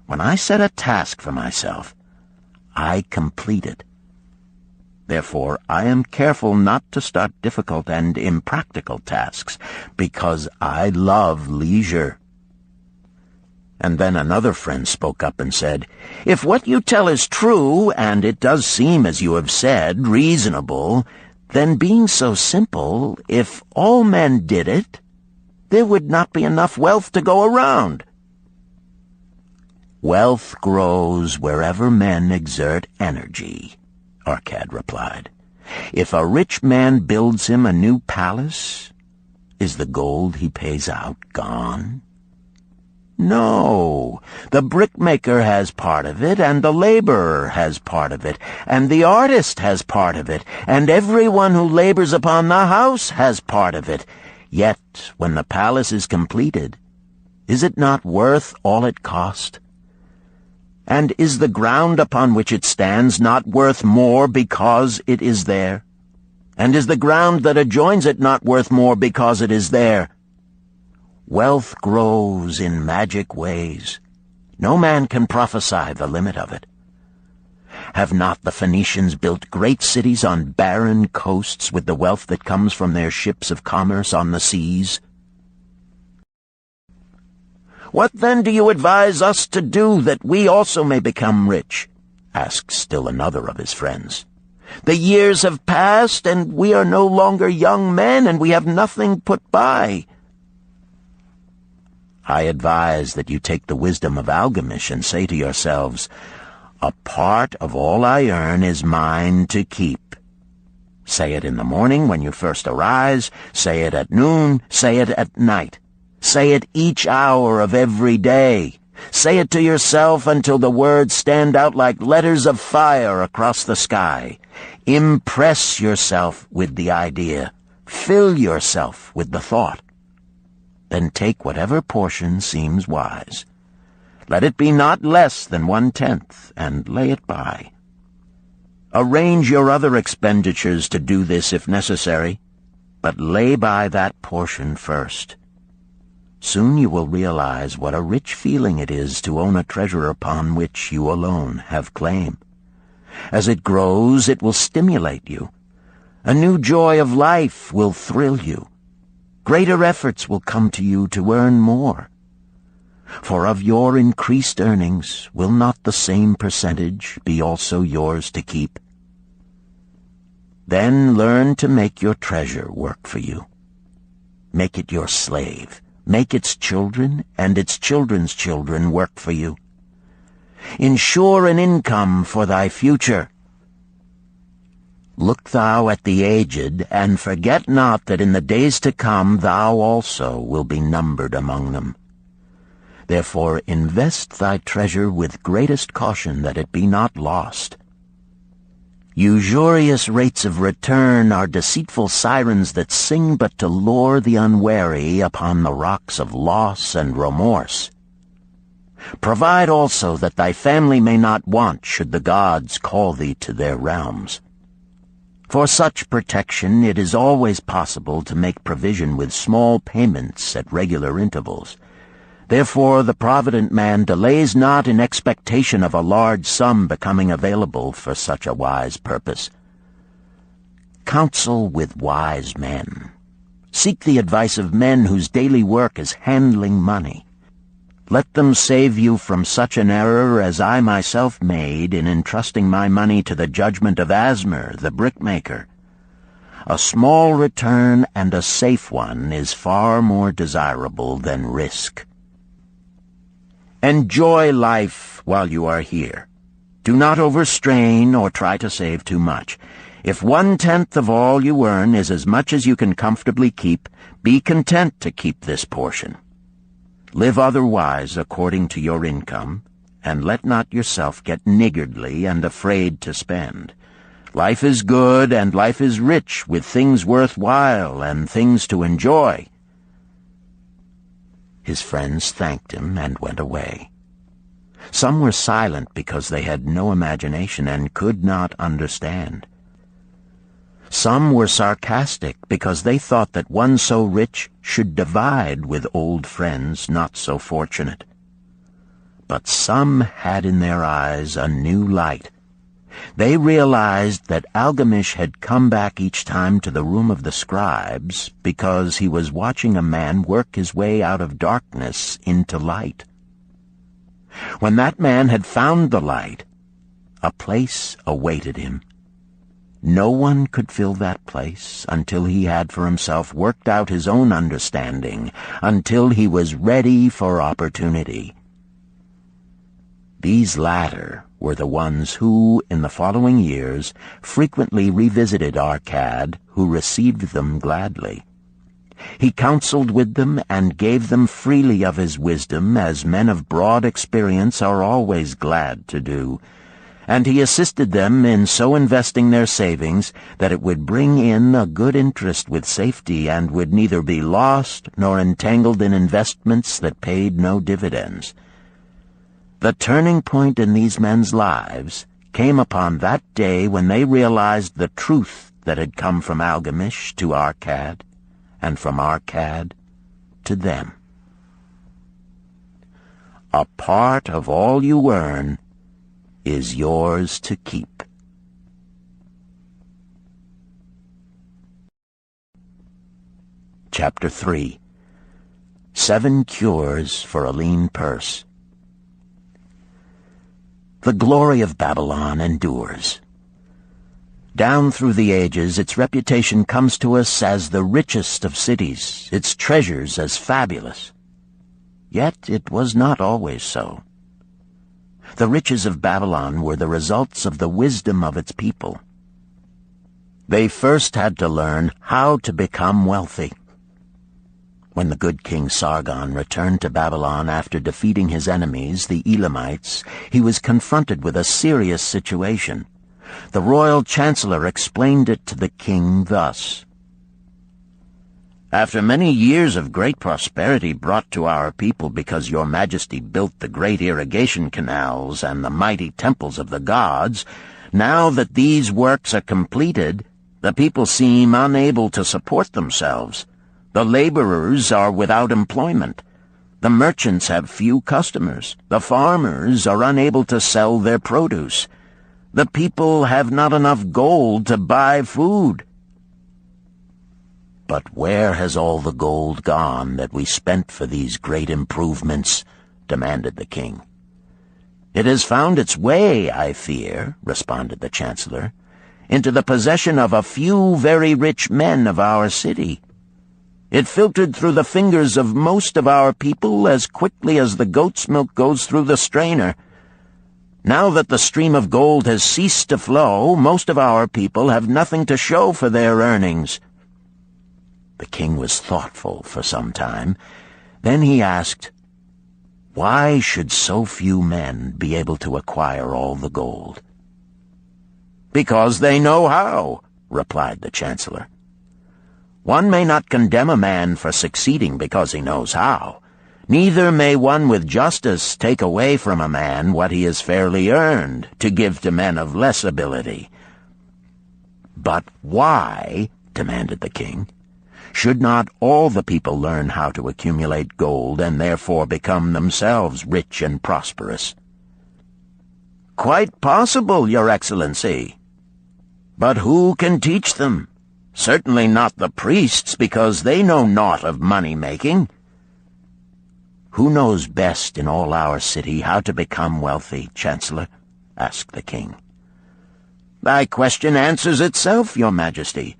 When I set a task for myself, I complete it. Therefore, I am careful not to start difficult and impractical tasks, because I love leisure. And then another friend spoke up and said, "If what you tell is true, and it does seem, as you have said, reasonable, then being so simple, if all men did it, there would not be enough wealth to go around." "Wealth grows wherever men exert energy," Arcad replied. "If a rich man builds him a new palace, is the gold he pays out gone? No, the brickmaker has part of it, and the laborer has part of it, and the artist has part of it, and everyone who labors upon the house has part of it. Yet, when the palace is completed, is it not worth all it cost? And is the ground upon which it stands not worth more because it is there? And is the ground that adjoins it not worth more because it is there? Wealth grows in magic ways. No man can prophesy the limit of it. Have not the Phoenicians built great cities on barren coasts with the wealth that comes from their ships of commerce on the seas? "What then do you advise us to do that we also may become rich?" asked still another of his friends. "The years have passed, and we are no longer young men, and we have nothing put by." "I advise that you take the wisdom of Algamish and say to yourselves, 'A part of all I earn is mine to keep.' Say it in the morning when you first arise, say it at noon, say it at night. Say it each hour of every day. Say it to yourself until the words stand out like letters of fire across the sky. Impress yourself with the idea. Fill yourself with the thought. Then take whatever portion seems wise. Let it be not less than 1/10, and lay it by. Arrange your other expenditures to do this if necessary, but lay by that portion first. Soon you will realize what a rich feeling it is to own a treasure upon which you alone have claim. As it grows, it will stimulate you. A new joy of life will thrill you. Greater efforts will come to you to earn more. For of your increased earnings, will not the same percentage be also yours to keep? Then learn to make your treasure work for you. Make it your slave. Make its children and its children's children work for you. Ensure an income for thy future. Look thou at the aged, and forget not that in the days to come thou also will be numbered among them. Therefore invest thy treasure with greatest caution that it be not lost. Usurious rates of return are deceitful sirens that sing but to lure the unwary upon the rocks of loss and remorse. Provide also that thy family may not want should the gods call thee to their realms. For such protection it is always possible to make provision with small payments at regular intervals. Therefore the provident man delays not in expectation of a large sum becoming available for such a wise purpose. Counsel with wise men. Seek the advice of men whose daily work is handling money. Let them save you from such an error as I myself made in entrusting my money to the judgment of Asmer, the brickmaker. A small return and a safe one is far more desirable than risk. Enjoy life while you are here. Do not overstrain or try to save too much. If 1/10 of all you earn is as much as you can comfortably keep, be content to keep this portion. Live otherwise according to your income, and let not yourself get niggardly and afraid to spend. Life is good, and life is rich with things worth while and things to enjoy. His friends thanked him and went away. Some were silent because they had no imagination and could not understand. Some were sarcastic because they thought that one so rich should divide with old friends not so fortunate. But some had in their eyes a new light. They realized that Algamish had come back each time to the room of the scribes because he was watching a man work his way out of darkness into light. When that man had found the light, a place awaited him. No one could fill that place until he had for himself worked out his own understanding, until he was ready for opportunity. These latter were the ones who, in the following years, frequently revisited Arcad, who received them gladly. He counseled with them and gave them freely of his wisdom, as men of broad experience are always glad to do, and he assisted them in so investing their savings that it would bring in a good interest with safety and would neither be lost nor entangled in investments that paid no dividends. The turning point in these men's lives came upon that day when they realized the truth that had come from Algamish to Arcad, and from Arcad to them. A part of all you earn is yours to keep. Chapter 3. 7 Cures for a Lean Purse. The glory of Babylon endures. Down through the ages, its reputation comes to us as the richest of cities, its treasures as fabulous. Yet it was not always so. The riches of Babylon were the results of the wisdom of its people. They first had to learn how to become wealthy. When the good King Sargon returned to Babylon after defeating his enemies, the Elamites, he was confronted with a serious situation. The royal chancellor explained it to the king thus: "After many years of great prosperity brought to our people because your majesty built the great irrigation canals and the mighty temples of the gods, now that these works are completed, the people seem unable to support themselves. The laborers are without employment. The merchants have few customers. The farmers are unable to sell their produce. The people have not enough gold to buy food." "But where has all the gold gone that we spent for these great improvements?" demanded the king. "It has found its way, I fear," responded the chancellor, "into the possession of a few very rich men of our city. It filtered through the fingers of most of our people as quickly as the goat's milk goes through the strainer. Now that the stream of gold has ceased to flow, most of our people have nothing to show for their earnings." The king was thoughtful for some time. Then he asked, "Why should so few men be able to acquire all the gold?" "Because they know how," replied the chancellor. "One may not condemn a man for succeeding because he knows how. Neither may one with justice take away from a man what he has fairly earned to give to men of less ability." "But why," demanded the king, "should not all the people learn how to accumulate gold and therefore become themselves rich and prosperous?" "Quite possible, Your Excellency. But who can teach them? Certainly not the priests, because they know naught of money-making." "Who knows best in all our city how to become wealthy, Chancellor?" asked the king. "Thy question answers itself, Your Majesty.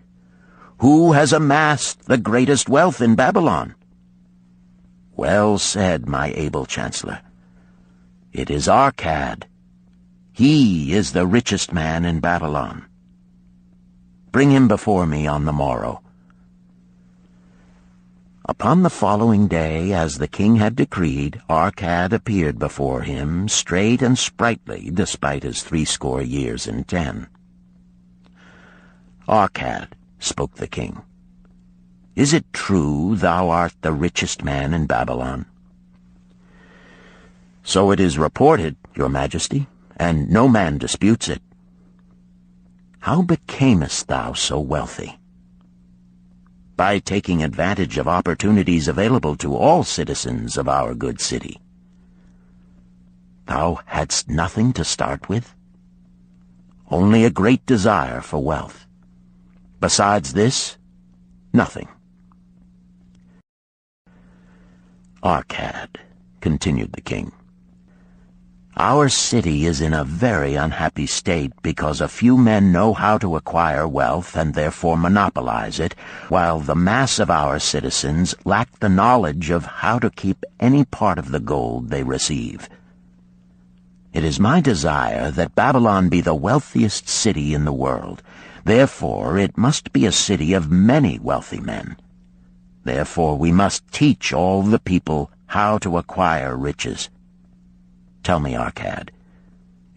Who has amassed the greatest wealth in Babylon?" "Well said, my able Chancellor. It is Arcad. He is the richest man in Babylon. Bring him before me on the morrow." Upon the following day, as the king had decreed, Arcad appeared before him, straight and sprightly, despite his 80 years and 10. "Arcad," spoke the king, "is it true thou art the richest man in Babylon?" "So it is reported, Your Majesty, and no man disputes it." How becamest thou so wealthy? By taking advantage of opportunities available to all citizens of our good city. Thou hadst nothing to start with? Only a great desire for wealth. Besides this, nothing. Arcad, continued the king, our city is in a very unhappy state because a few men know how to acquire wealth and therefore monopolize it, while the mass of our citizens lack the knowledge of how to keep any part of the gold they receive. It is my desire that Babylon be the wealthiest city in the world. Therefore, it must be a city of many wealthy men. Therefore, we must teach all the people how to acquire riches. Tell me, Arcad,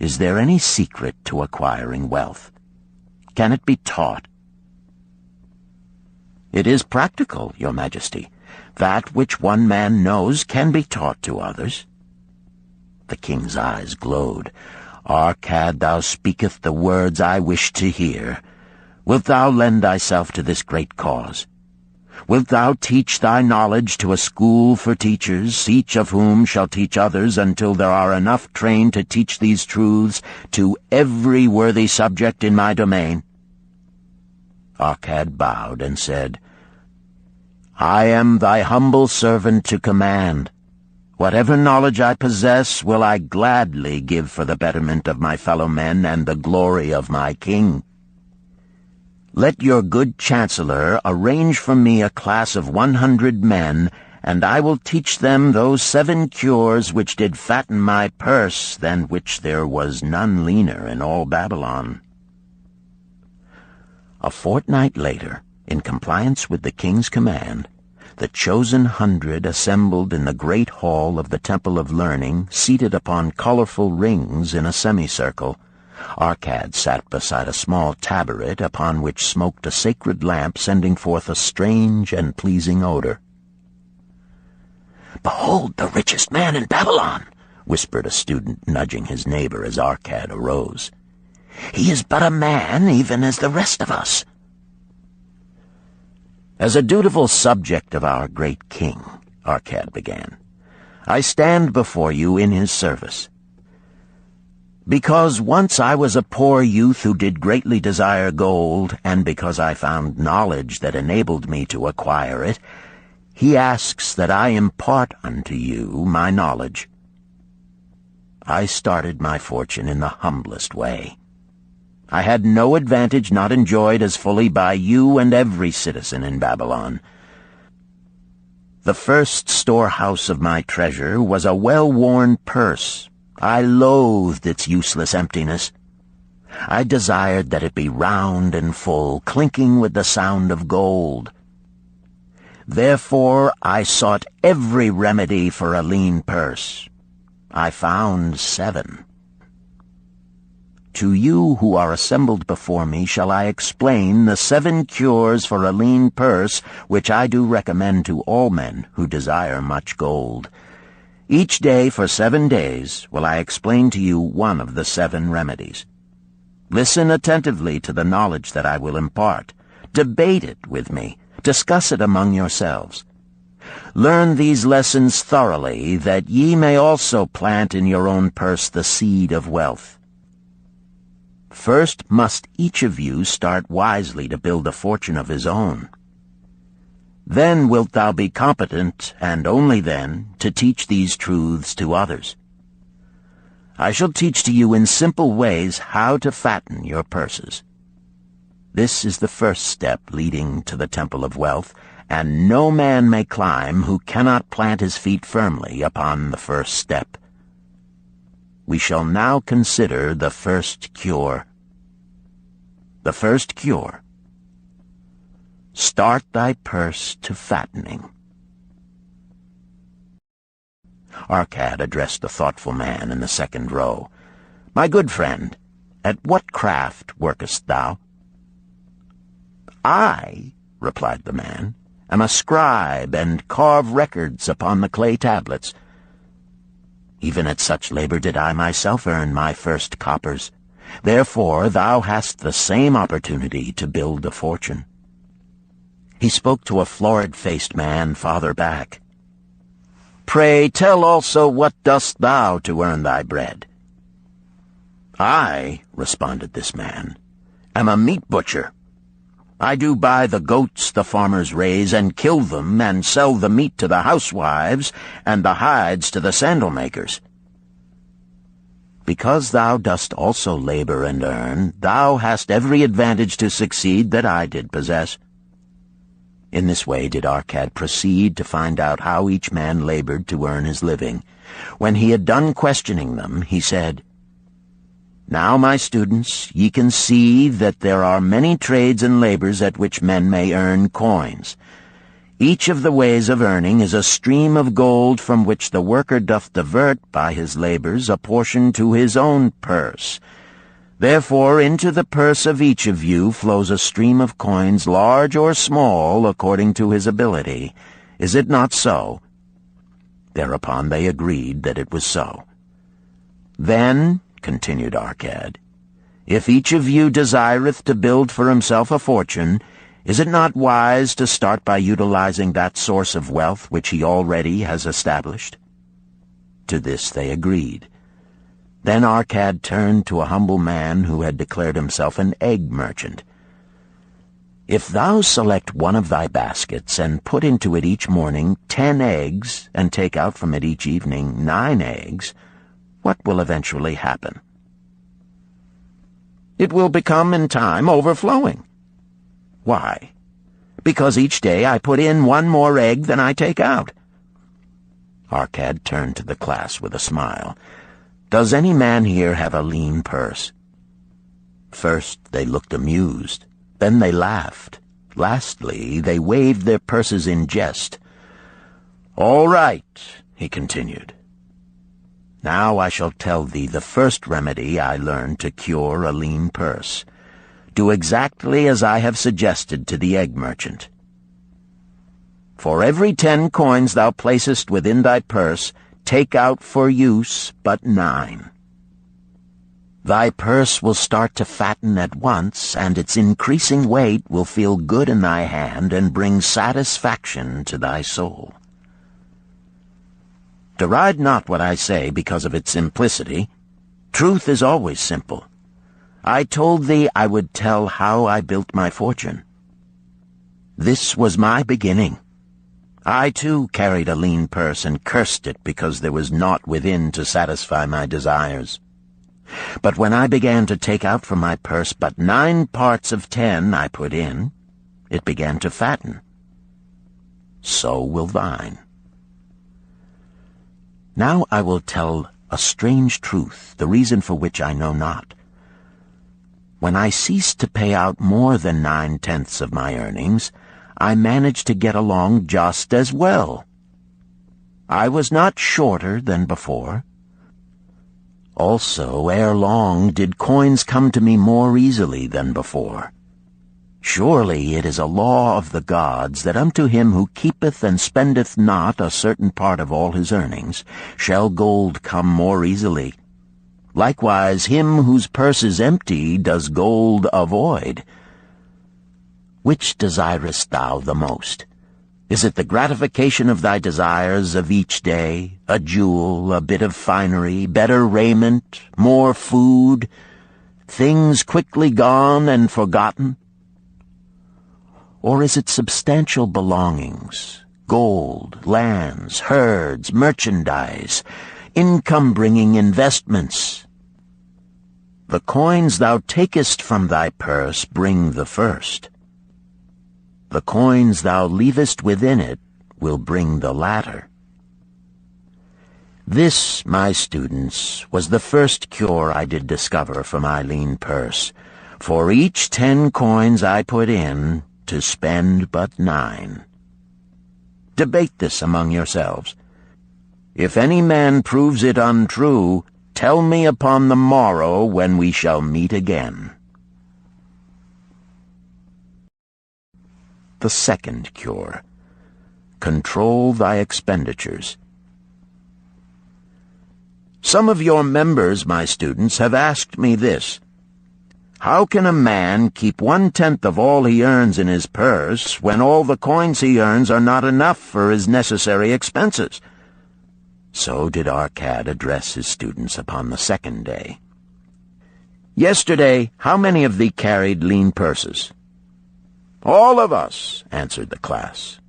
is there any secret to acquiring wealth? Can it be taught? It is practical, Your Majesty. That which one man knows can be taught to others. The king's eyes glowed. Arcad, thou speakest the words I wish to hear. Wilt thou lend thyself to this great cause? Wilt thou teach thy knowledge to a school for teachers, each of whom shall teach others until there are enough trained to teach these truths to every worthy subject in my domain? Arcad bowed and said, I am thy humble servant to command. Whatever knowledge I possess will I gladly give for the betterment of my fellow men and the glory of my king. Let your good chancellor arrange for me a class of 100 men, and I will teach them those 7 cures which did fatten my purse, than which there was none leaner in all Babylon. A fortnight later, in compliance with the king's command, the chosen 100 assembled in the great hall of the Temple of Learning, seated upon colorful rings in a semicircle. Arcad sat beside a small tabaret upon which smoked a sacred lamp sending forth a strange and pleasing odor. "Behold the richest man in Babylon," whispered a student, nudging his neighbor as Arcad arose. "He is but a man, even as the rest of us." "As a dutiful subject of our great king," Arcad began, "I stand before you in his service. Because once I was a poor youth who did greatly desire gold, and because I found knowledge that enabled me to acquire it, he asks that I impart unto you my knowledge. I started my fortune in the humblest way. I had no advantage not enjoyed as fully by you and every citizen in Babylon. The first storehouse of my treasure was a well-worn purse. I loathed its useless emptiness. I desired that it be round and full, clinking with the sound of gold. Therefore I sought every remedy for a lean purse. I found 7. To you who are assembled before me shall I explain the 7 cures for a lean purse which I do recommend to all men who desire much gold. Each day for 7 days will I explain to you one of the 7 remedies. Listen attentively to the knowledge that I will impart. Debate it with me. Discuss it among yourselves. Learn these lessons thoroughly, that ye may also plant in your own purse the seed of wealth. First must each of you start wisely to build a fortune of his own. Then wilt thou be competent, and only then, to teach these truths to others. I shall teach to you in simple ways how to fatten your purses. This is the first step leading to the Temple of Wealth, and no man may climb who cannot plant his feet firmly upon the first step. We shall now consider the first cure. The first cure. Start thy purse to fattening. Arcad addressed the thoughtful man in the second row. My good friend, at what craft workest thou? I, replied the man, am a scribe and carve records upon the clay tablets. Even at such labor did I myself earn my first coppers. Therefore thou hast the same opportunity to build a fortune." He spoke to a florid-faced man farther back. "Pray tell also, what dost thou to earn thy bread?" "I," responded this man, "am a meat butcher. I do buy the goats the farmers raise and kill them and sell the meat to the housewives and the hides to the sandal-makers. Because thou dost also labor and earn, thou hast every advantage to succeed that I did possess." In this way did Arcad proceed to find out how each man labored to earn his living. When he had done questioning them, he said, "Now, my students, ye can see that there are many trades and labors at which men may earn coins. Each of the ways of earning is a stream of gold from which the worker doth divert by his labors a portion to his own purse. Therefore into the purse of each of you flows a stream of coins, large or small, according to his ability. Is it not so?" Thereupon they agreed that it was so. "Then," continued Arcad, "if each of you desireth to build for himself a fortune, is it not wise to start by utilizing that source of wealth which he already has established?" To this they agreed. Then Arcad turned to a humble man who had declared himself an egg merchant. "If thou select one of thy baskets and put into it each morning 10 eggs, and take out from it each evening 9 eggs, what will eventually happen?" "It will become in time overflowing." "Why?" "Because each day I put in 1 more egg than I take out." Arcad turned to the class with a smile. "Does any man here have a lean purse?" First they looked amused, then they laughed. Lastly, they waved their purses in jest. "All right," he continued. "Now I shall tell thee the first remedy I learned to cure a lean purse. Do exactly as I have suggested to the egg merchant. For every 10 coins thou placest within thy purse, take out for use but 9. Thy purse will start to fatten at once, and its increasing weight will feel good in thy hand and bring satisfaction to thy soul. Deride not what I say because of its simplicity. Truth is always simple. I told thee I would tell how I built my fortune. This was my beginning. I, too, carried a lean purse and cursed it because there was naught within to satisfy my desires. But when I began to take out from my purse but 9 parts of 10 I put in, it began to fatten. So will thine. Now I will tell a strange truth, the reason for which I know not. When I ceased to pay out more than 9/10 of my earnings, I managed to get along just as well. I was not shorter than before. Also, ere long did coins come to me more easily than before. Surely it is a law of the gods that unto him who keepeth and spendeth not a certain part of all his earnings shall gold come more easily. Likewise him whose purse is empty does gold avoid. Which desirest thou the most? Is it the gratification of thy desires of each day, a jewel, a bit of finery, better raiment, more food, things quickly gone and forgotten? Or is it substantial belongings, gold, lands, herds, merchandise, income-bringing investments? The coins thou takest from thy purse bring the first. The coins thou leavest within it will bring the latter. This, my students, was the first cure I did discover for my lean purse. For each 10 coins I put in, to spend but 9. Debate this among yourselves. If any man proves it untrue, tell me upon the morrow when we shall meet again. The second cure. Control thy expenditures. Some of your members, my students, have asked me this: How can a man keep 1/10 of all he earns in his purse when all the coins he earns are not enough for his necessary expenses? So did Arcad address his students upon the second day. Yesterday, how many of thee carried lean purses? All of us, answered the class.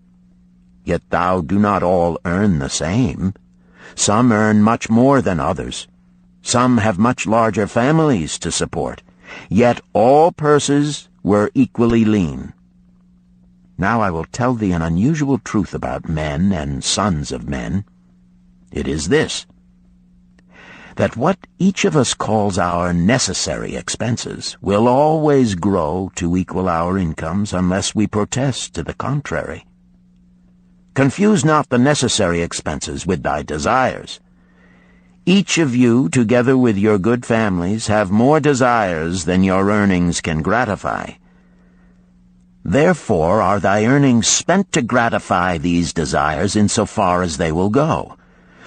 Yet thou do not all earn the same. Some earn much more than others. Some have much larger families to support. Yet all purses were equally lean. Now I will tell thee an unusual truth about men and sons of men. It is this, that what each of us calls our necessary expenses will always grow to equal our incomes unless we protest to the contrary. Confuse not the necessary expenses with thy desires. Each of you, together with your good families, have more desires than your earnings can gratify. Therefore are thy earnings spent to gratify these desires in so far as they will go.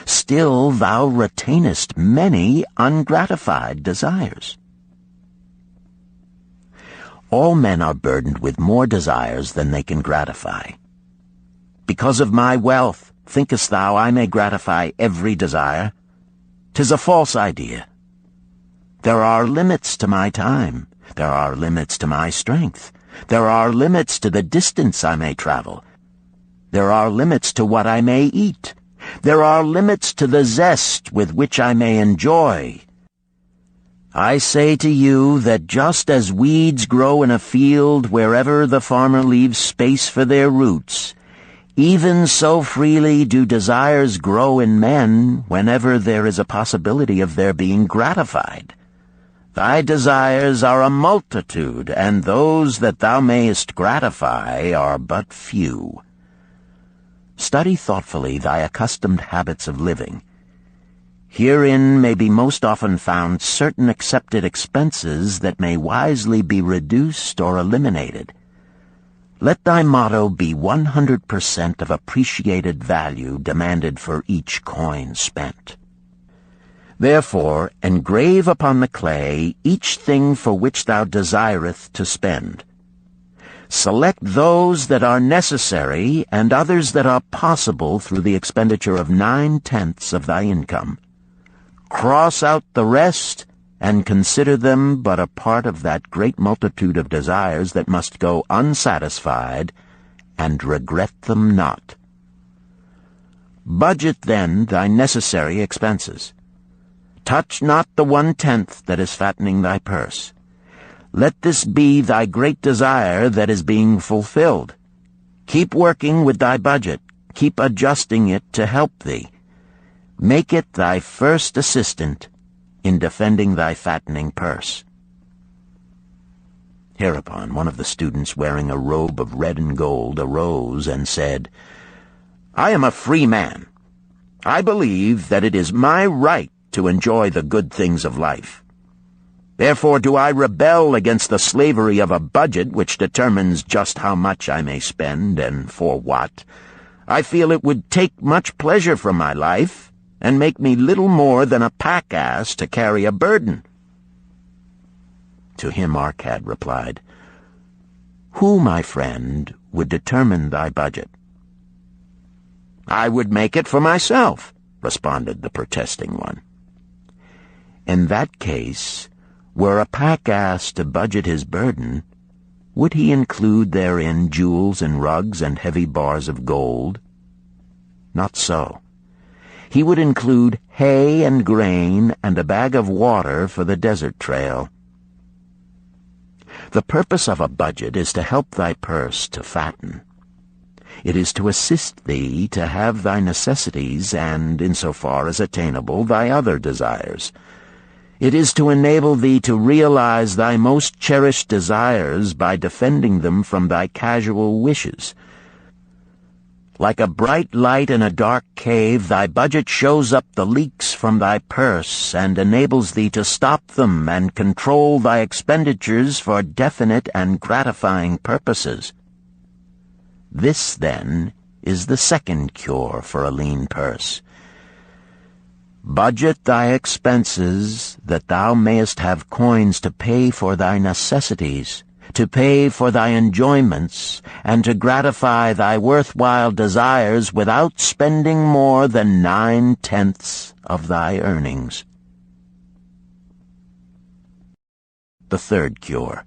Still thou retainest many ungratified desires. All men are burdened with more desires than they can gratify. Because of my wealth, thinkest thou I may gratify every desire? 'Tis a false idea. There are limits to my time. There are limits to my strength. There are limits to the distance I may travel. There are limits to what I may eat. There are limits to the zest with which I may enjoy. I say to you that just as weeds grow in a field wherever the farmer leaves space for their roots, even so freely do desires grow in men whenever there is a possibility of their being gratified. Thy desires are a multitude, and those that thou mayest gratify are but few. Study thoughtfully thy accustomed habits of living. Herein may be most often found certain accepted expenses that may wisely be reduced or eliminated. Let thy motto be 100% of appreciated value demanded for each coin spent. Therefore, engrave upon the clay each thing for which thou desireth to spend. Select those that are necessary and others that are possible through the expenditure of 9/10 of thy income. Cross out the rest and consider them but a part of that great multitude of desires that must go unsatisfied, and regret them not. Budget then thy necessary expenses. Touch not the 1/10 that is fattening thy purse. Let this be thy great desire that is being fulfilled. Keep working with thy budget. Keep adjusting it to help thee. Make it thy first assistant in defending thy fattening purse. Hereupon one of the students, wearing a robe of red and gold, arose and said, I am a free man. I believe that it is my right to enjoy the good things of life. Therefore do I rebel against the slavery of a budget which determines just how much I may spend and for what. I feel it would take much pleasure from my life and make me little more than a pack-ass to carry a burden. To him Arcad replied, Who, my friend, would determine thy budget? I would make it for myself, responded the protesting one. In that case, were a pack-ass to budget his burden, would he include therein jewels and rugs and heavy bars of gold? Not so. He would include hay and grain and a bag of water for the desert trail. The purpose of a budget is to help thy purse to fatten. It is to assist thee to have thy necessities and, insofar as attainable, thy other desires. It is to enable thee to realize thy most cherished desires by defending them from thy casual wishes. Like a bright light in a dark cave, thy budget shows up the leaks from thy purse and enables thee to stop them and control thy expenditures for definite and gratifying purposes. This, then, is the second cure for a lean purse. Budget thy expenses that thou mayest have coins to pay for thy necessities, to pay for thy enjoyments, and to gratify thy worthwhile desires without spending more than 9/10 of thy earnings. The third cure.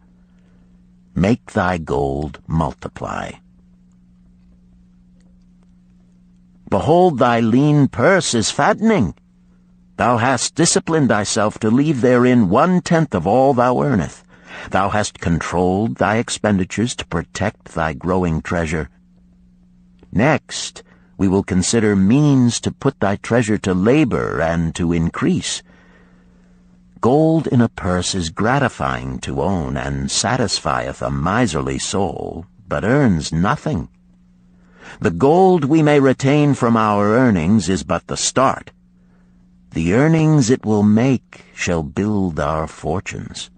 Make thy gold multiply. Behold, thy lean purse is fattening. Thou hast disciplined thyself to leave therein 1/10 of all thou earnest. Thou hast controlled thy expenditures to protect thy growing treasure. Next, we will consider means to put thy treasure to labor and to increase. Gold in a purse is gratifying to own, and satisfieth a miserly soul, but earns nothing. The gold we may retain from our earnings is but the start. The earnings it will make shall build our fortunes.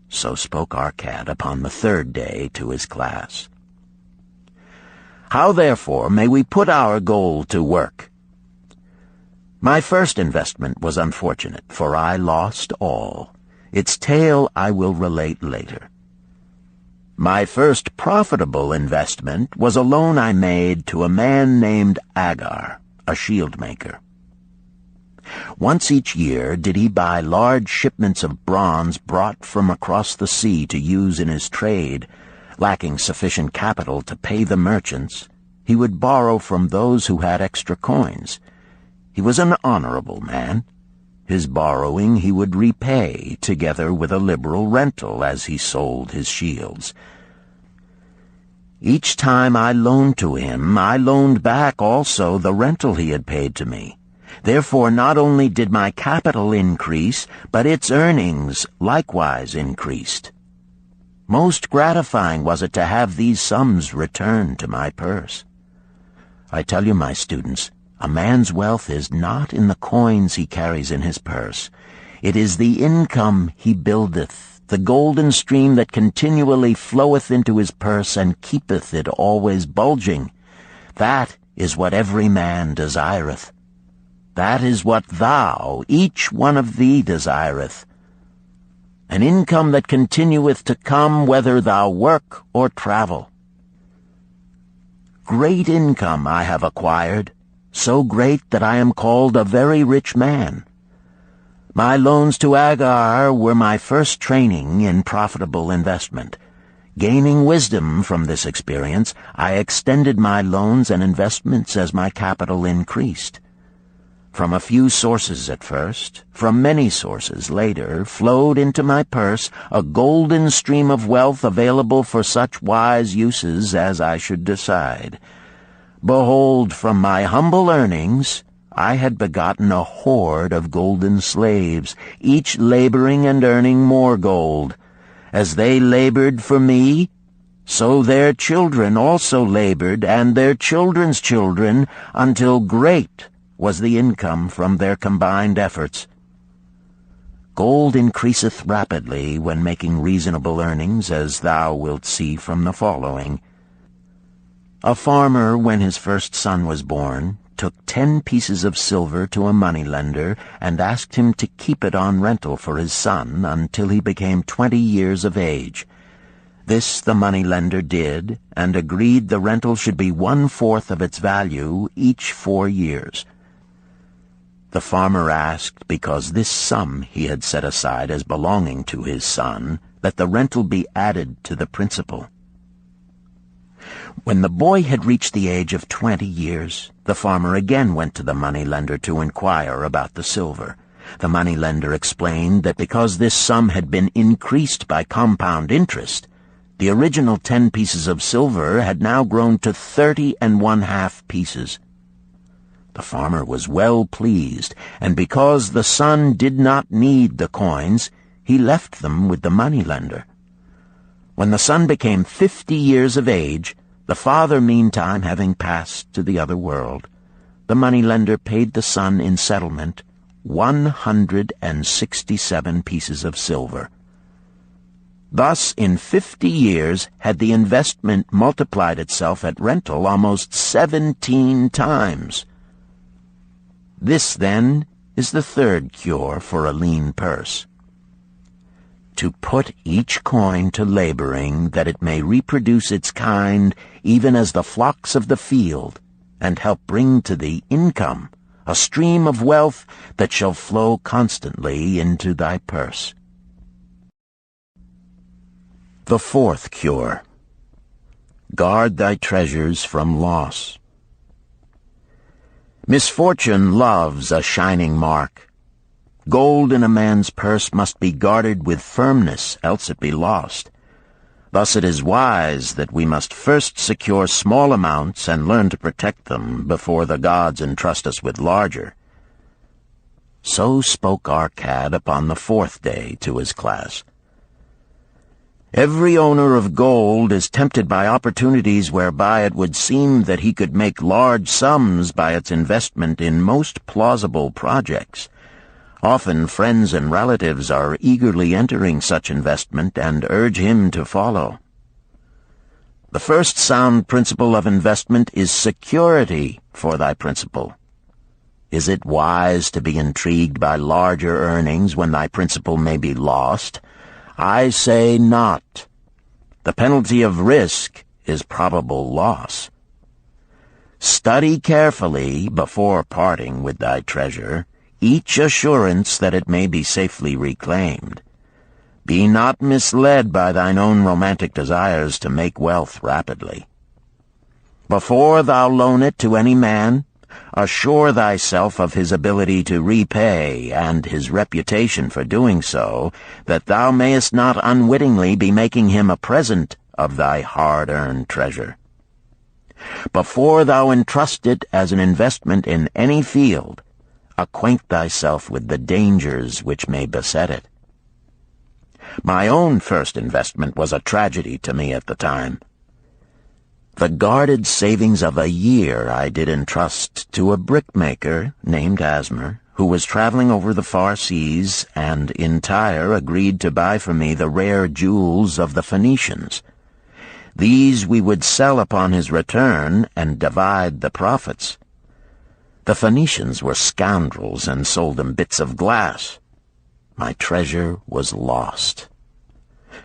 So spoke Arcad upon the third day to his class. How, therefore, may we put our gold to work? My first investment was unfortunate, for I lost all. Its tale I will relate later. My first profitable investment was a loan I made to a man named Agar, a shield maker. Once each year did he buy large shipments of bronze brought from across the sea to use in his trade. Lacking sufficient capital to pay the merchants, he would borrow from those who had extra coins. He was an honorable man. His borrowing he would repay, together with a liberal rental as he sold his shields. Each time I loaned to him, I loaned back also the rental he had paid to me. Therefore not only did my capital increase, but its earnings likewise increased. Most gratifying was it to have these sums returned to my purse. I tell you, my students, a man's wealth is not in the coins he carries in his purse. It is the income he buildeth, the golden stream that continually floweth into his purse and keepeth it always bulging. That is what every man desireth. That is what thou, each one of thee, desireth. An income that continueth to come whether thou work or travel. Great income I have acquired, so great that I am called a very rich man. My loans to Agar were my first training in profitable investment. Gaining wisdom from this experience, I extended my loans and investments as my capital increased. From a few sources at first, from many sources later, flowed into my purse a golden stream of wealth available for such wise uses as I should decide. Behold, from my humble earnings, I had begotten a horde of golden slaves, each laboring and earning more gold. As they labored for me, so their children also labored, and their children's children, until great was the income from their combined efforts. Gold increaseth rapidly when making reasonable earnings, as thou wilt see from the following. A farmer, when his first son was born, took 10 pieces of silver to a moneylender and asked him to keep it on rental for his son until he became 20 years of age. This the moneylender did, and agreed the rental should be 1/4 of its value each 4 years. The farmer asked, because this sum he had set aside as belonging to his son, that the rental be added to the principal. When the boy had reached the age of 20 years, the farmer again went to the moneylender to inquire about the silver. The moneylender explained that because this sum had been increased by compound interest, the original 10 pieces of silver had now grown to 30 1/2 pieces. The farmer was well pleased, and because the son did not need the coins, he left them with the moneylender. When the son became 50 years of age, the father meantime having passed to the other world, the moneylender paid the son in settlement 167 pieces of silver. Thus, in 50 years, had the investment multiplied itself at rental almost 17 times. This, then, is the third cure for a lean purse. To put each coin to laboring, that it may reproduce its kind, even as the flocks of the field, and help bring to thee income, a stream of wealth that shall flow constantly into thy purse. The fourth cure. Guard thy treasures from loss. Misfortune loves a shining mark. Gold in a man's purse must be guarded with firmness, else it be lost. Thus it is wise that we must first secure small amounts and learn to protect them before the gods entrust us with larger. So spoke our cad upon the fourth day to his class. Every owner of gold is tempted by opportunities whereby it would seem that he could make large sums by its investment in most plausible projects. Often friends and relatives are eagerly entering such investment and urge him to follow. The first sound principle of investment is security for thy principal. Is it wise to be intrigued by larger earnings when thy principal may be lost? I say not. The penalty of risk is probable loss. Study carefully, before parting with thy treasure, each assurance that it may be safely reclaimed. Be not misled by thine own romantic desires to make wealth rapidly. Before thou loan it to any man, assure thyself of his ability to repay and his reputation for doing so, that thou mayest not unwittingly be making him a present of thy hard-earned treasure. Before thou entrust it as an investment in any field, acquaint thyself with the dangers which may beset it. My own first investment was a tragedy to me at the time. The guarded savings of a year I did entrust to a brickmaker named Asmer, who was traveling over the far seas, and in Tyre agreed to buy for me the rare jewels of the Phoenicians. These we would sell upon his return and divide the profits. The Phoenicians were scoundrels and sold him bits of glass. My treasure was lost.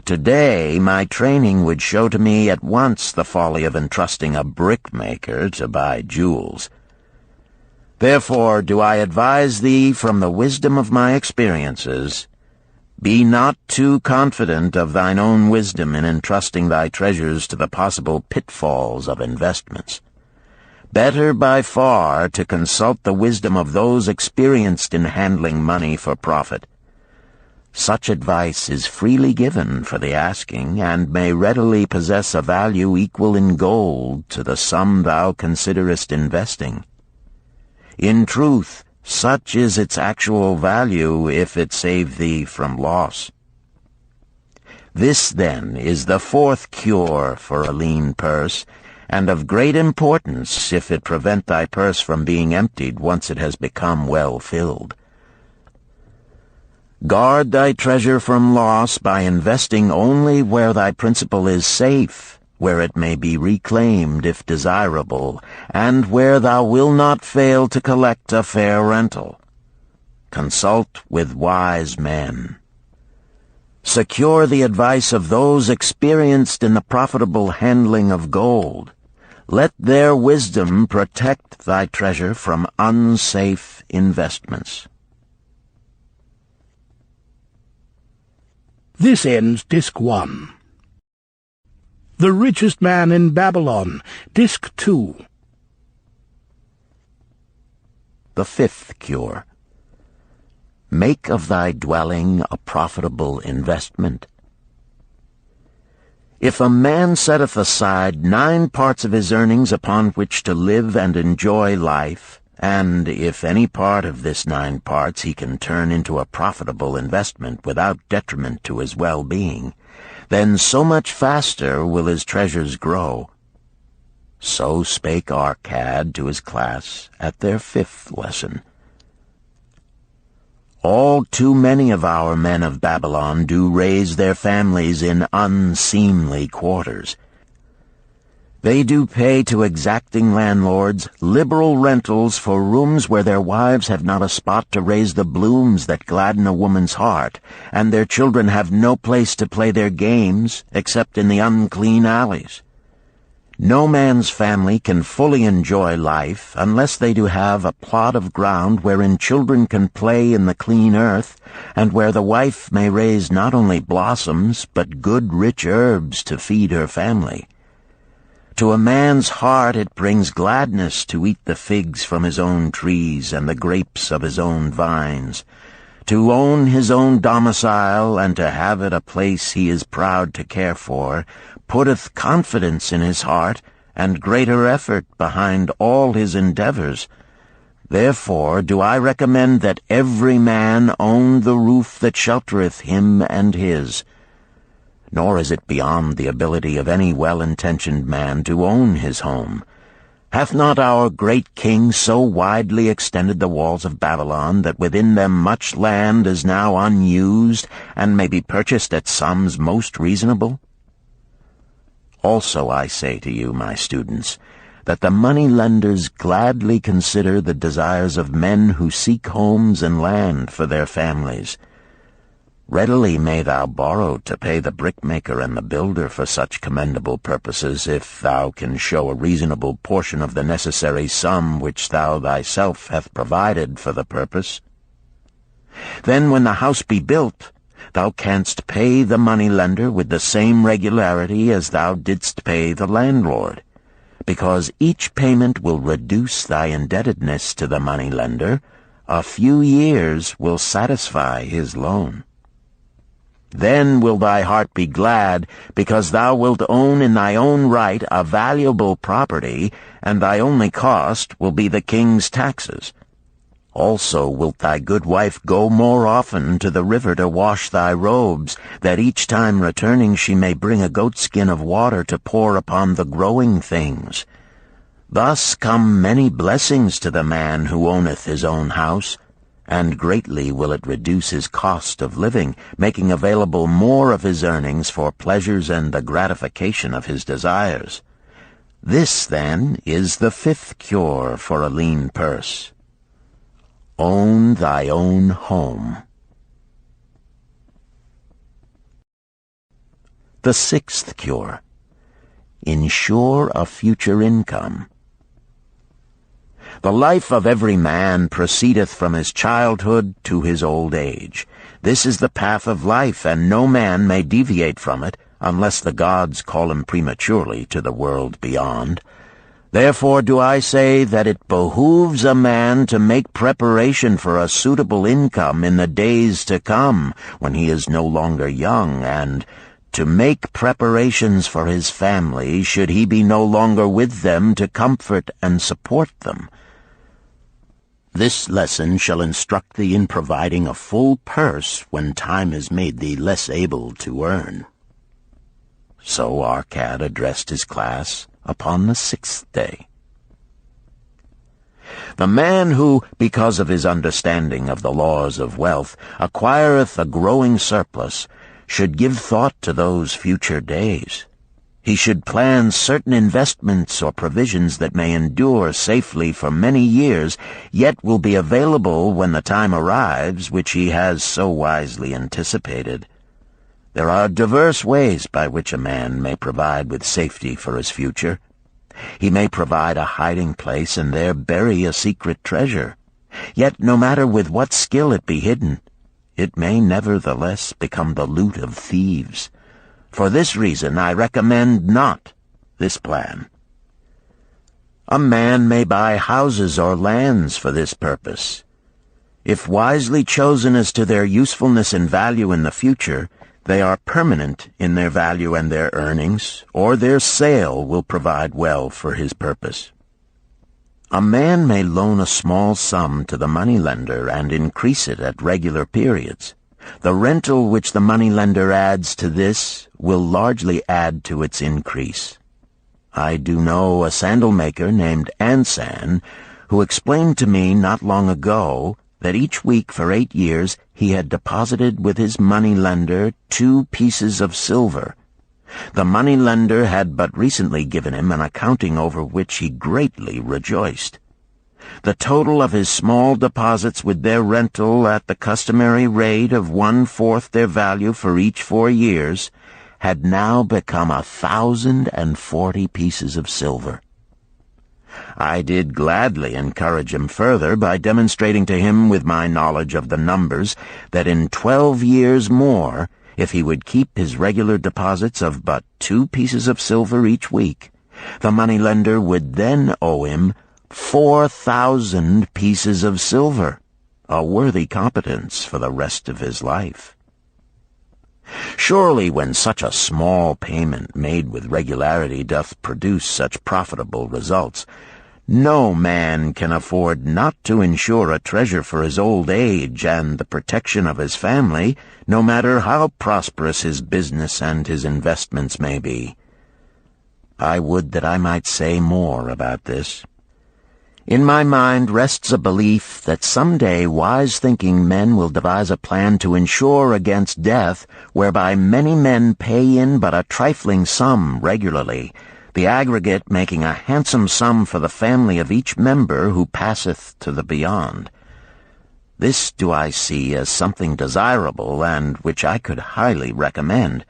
Today, my training would show to me at once the folly of entrusting a brickmaker to buy jewels. Therefore do I advise thee from the wisdom of my experiences, be not too confident of thine own wisdom in entrusting thy treasures to the possible pitfalls of investments. Better by far to consult the wisdom of those experienced in handling money for profit. Such advice is freely given for the asking, and may readily possess a value equal in gold to the sum thou considerest investing. In truth, such is its actual value if it save thee from loss. This, then, is the fourth cure for a lean purse, and of great importance if it prevent thy purse from being emptied once it has become well filled. Guard thy treasure from loss by investing only where thy principal is safe, where it may be reclaimed if desirable, and where thou wilt not fail to collect a fair rental. Consult with wise men. Secure the advice of those experienced in the profitable handling of gold. Let their wisdom protect thy treasure from unsafe investments. This ends Disc 1. The Richest Man in Babylon, Disc 2. The fifth cure. Make of thy dwelling a profitable investment. If a man setteth aside 9 parts of his earnings upon which to live and enjoy life, and if any part of this 9 parts he can turn into a profitable investment without detriment to his well-being, then so much faster will his treasures grow. So spake our cad to his class at their 5th lesson. All too many of our men of Babylon do raise their families in unseemly quarters. They do pay to exacting landlords liberal rentals for rooms where their wives have not a spot to raise the blooms that gladden a woman's heart, and their children have no place to play their games except in the unclean alleys. No man's family can fully enjoy life unless they do have a plot of ground wherein children can play in the clean earth, and where the wife may raise not only blossoms but good rich herbs to feed her family. To a man's heart it brings gladness to eat the figs from his own trees and the grapes of his own vines, to own his own domicile and to have it a place he is proud to care for, putteth confidence in his heart and greater effort behind all his endeavors. Therefore do I recommend that every man own the roof that sheltereth him and his. Nor is it beyond the ability of any well-intentioned man to own his home. Hath not our great king so widely extended the walls of Babylon that within them much land is now unused, and may be purchased at sums most reasonable? Also I say to you, my students, that the money-lenders gladly consider the desires of men who seek homes and land for their families. Readily may thou borrow to pay the brickmaker and the builder for such commendable purposes, if thou can show a reasonable portion of the necessary sum which thou thyself hast provided for the purpose. Then when the house be built, thou canst pay the money-lender with the same regularity as thou didst pay the landlord, because each payment will reduce thy indebtedness to the money-lender. A few years will satisfy his loan. Then will thy heart be glad, because thou wilt own in thy own right a valuable property, and thy only cost will be the king's taxes. Also wilt thy good wife go more often to the river to wash thy robes, that each time returning she may bring a goatskin of water to pour upon the growing things. Thus come many blessings to the man who owneth his own house, and greatly will it reduce his cost of living, making available more of his earnings for pleasures and the gratification of his desires. This, then, is the fifth cure for a lean purse. Own thy own home. The sixth cure. Ensure a future income. The life of every man proceedeth from his childhood to his old age. This is the path of life, and no man may deviate from it, unless the gods call him prematurely to the world beyond. Therefore do I say that it behooves a man to make preparation for a suitable income in the days to come, when he is no longer young, and to make preparations for his family, should he be no longer with them to comfort and support them. This lesson shall instruct thee in providing a full purse when time has made thee less able to earn. So Arcad addressed his class upon the sixth day. The man who, because of his understanding of the laws of wealth, acquireth a growing surplus, should give thought to those future days. He should plan certain investments or provisions that may endure safely for many years, yet will be available when the time arrives which he has so wisely anticipated. There are diverse ways by which a man may provide with safety for his future. He may provide a hiding place and there bury a secret treasure. Yet no matter with what skill it be hidden, it may nevertheless become the loot of thieves. For this reason I recommend not this plan. A man may buy houses or lands for this purpose. If wisely chosen as to their usefulness and value in the future, they are permanent in their value and their earnings, or their sale will provide well for his purpose. A man may loan a small sum to the moneylender and increase it at regular periods. The rental which the moneylender adds to this will largely add to its increase. I do know a sandal-maker named Ansan, who explained to me not long ago that each week for 8 years he had deposited with his moneylender 2 pieces of silver. The moneylender had but recently given him an accounting over which he greatly rejoiced. The total of his small deposits with their rental at the customary rate of 1/4 their value for each 4 years had now become 1,040 pieces of silver. I did gladly encourage him further by demonstrating to him with my knowledge of the numbers that in 12 years more, if he would keep his regular deposits of but 2 pieces of silver each week, the moneylender would then owe him 4,000 pieces of silver, a worthy competence for the rest of his life. Surely when such a small payment made with regularity doth produce such profitable results, no man can afford not to insure a treasure for his old age and the protection of his family, no matter how prosperous his business and his investments may be. I would that I might say more about this. In my mind rests a belief that someday wise-thinking men will devise a plan to insure against death, whereby many men pay in but a trifling sum regularly, the aggregate making a handsome sum for the family of each member who passeth to the beyond. This do I see as something desirable and which I could highly recommend.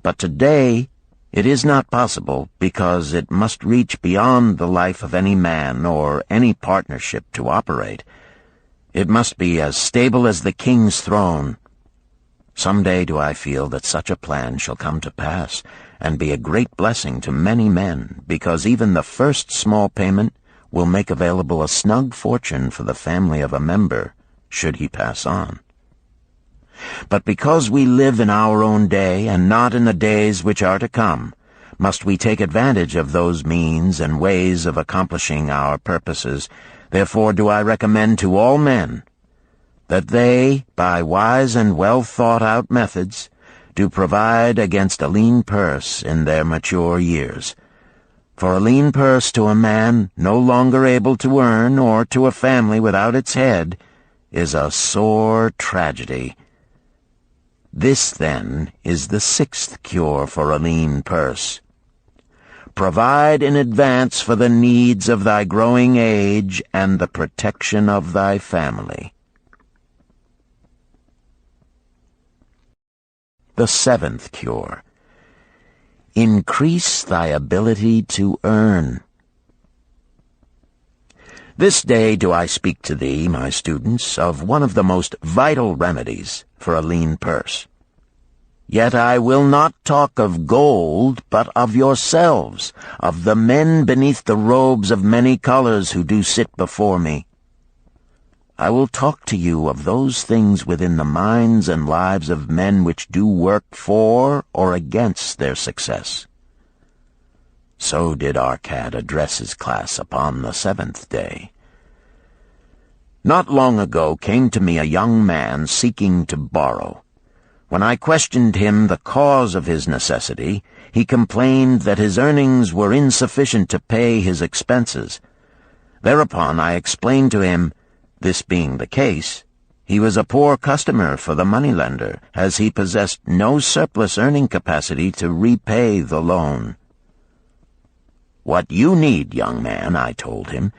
But today it is not possible, because it must reach beyond the life of any man or any partnership to operate. It must be as stable as the king's throne. Some day do I feel that such a plan shall come to pass, and be a great blessing to many men, because even the first small payment will make available a snug fortune for the family of a member, should he pass on. But because we live in our own day, and not in the days which are to come, must we take advantage of those means and ways of accomplishing our purposes. Therefore do I recommend to all men that they, by wise and well-thought-out methods, do provide against a lean purse in their mature years. For a lean purse to a man no longer able to earn, or to a family without its head, is a sore tragedy. This, then, is the 6th cure for a lean purse. Provide in advance for the needs of thy growing age and the protection of thy family. The 7th cure. Increase thy ability to earn. This day do I speak to thee, my students, of one of the most vital remedies for a lean purse. Yet I will not talk of gold, but of yourselves, of the men beneath the robes of many colors who do sit before me. I will talk to you of those things within the minds and lives of men which do work for or against their success. So did Arcad address his class upon the 7th day. Not long ago came to me a young man seeking to borrow. When I questioned him the cause of his necessity, he complained that his earnings were insufficient to pay his expenses. Thereupon I explained to him, this being the case, he was a poor customer for the moneylender, as he possessed no surplus earning capacity to repay the loan. What you need, young man, I told him,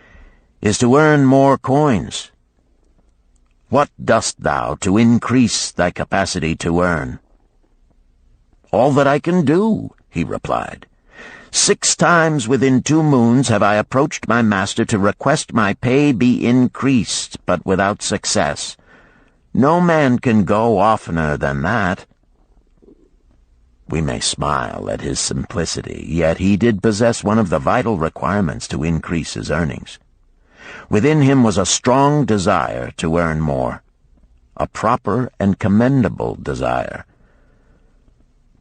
is to earn more coins. What dost thou to increase thy capacity to earn? All that I can do, he replied. 6 times within 2 moons have I approached my master to request my pay be increased, but without success. No man can go oftener than that. We may smile at his simplicity, yet he did possess one of the vital requirements to increase his earnings. Within him was a strong desire to earn more, a proper and commendable desire.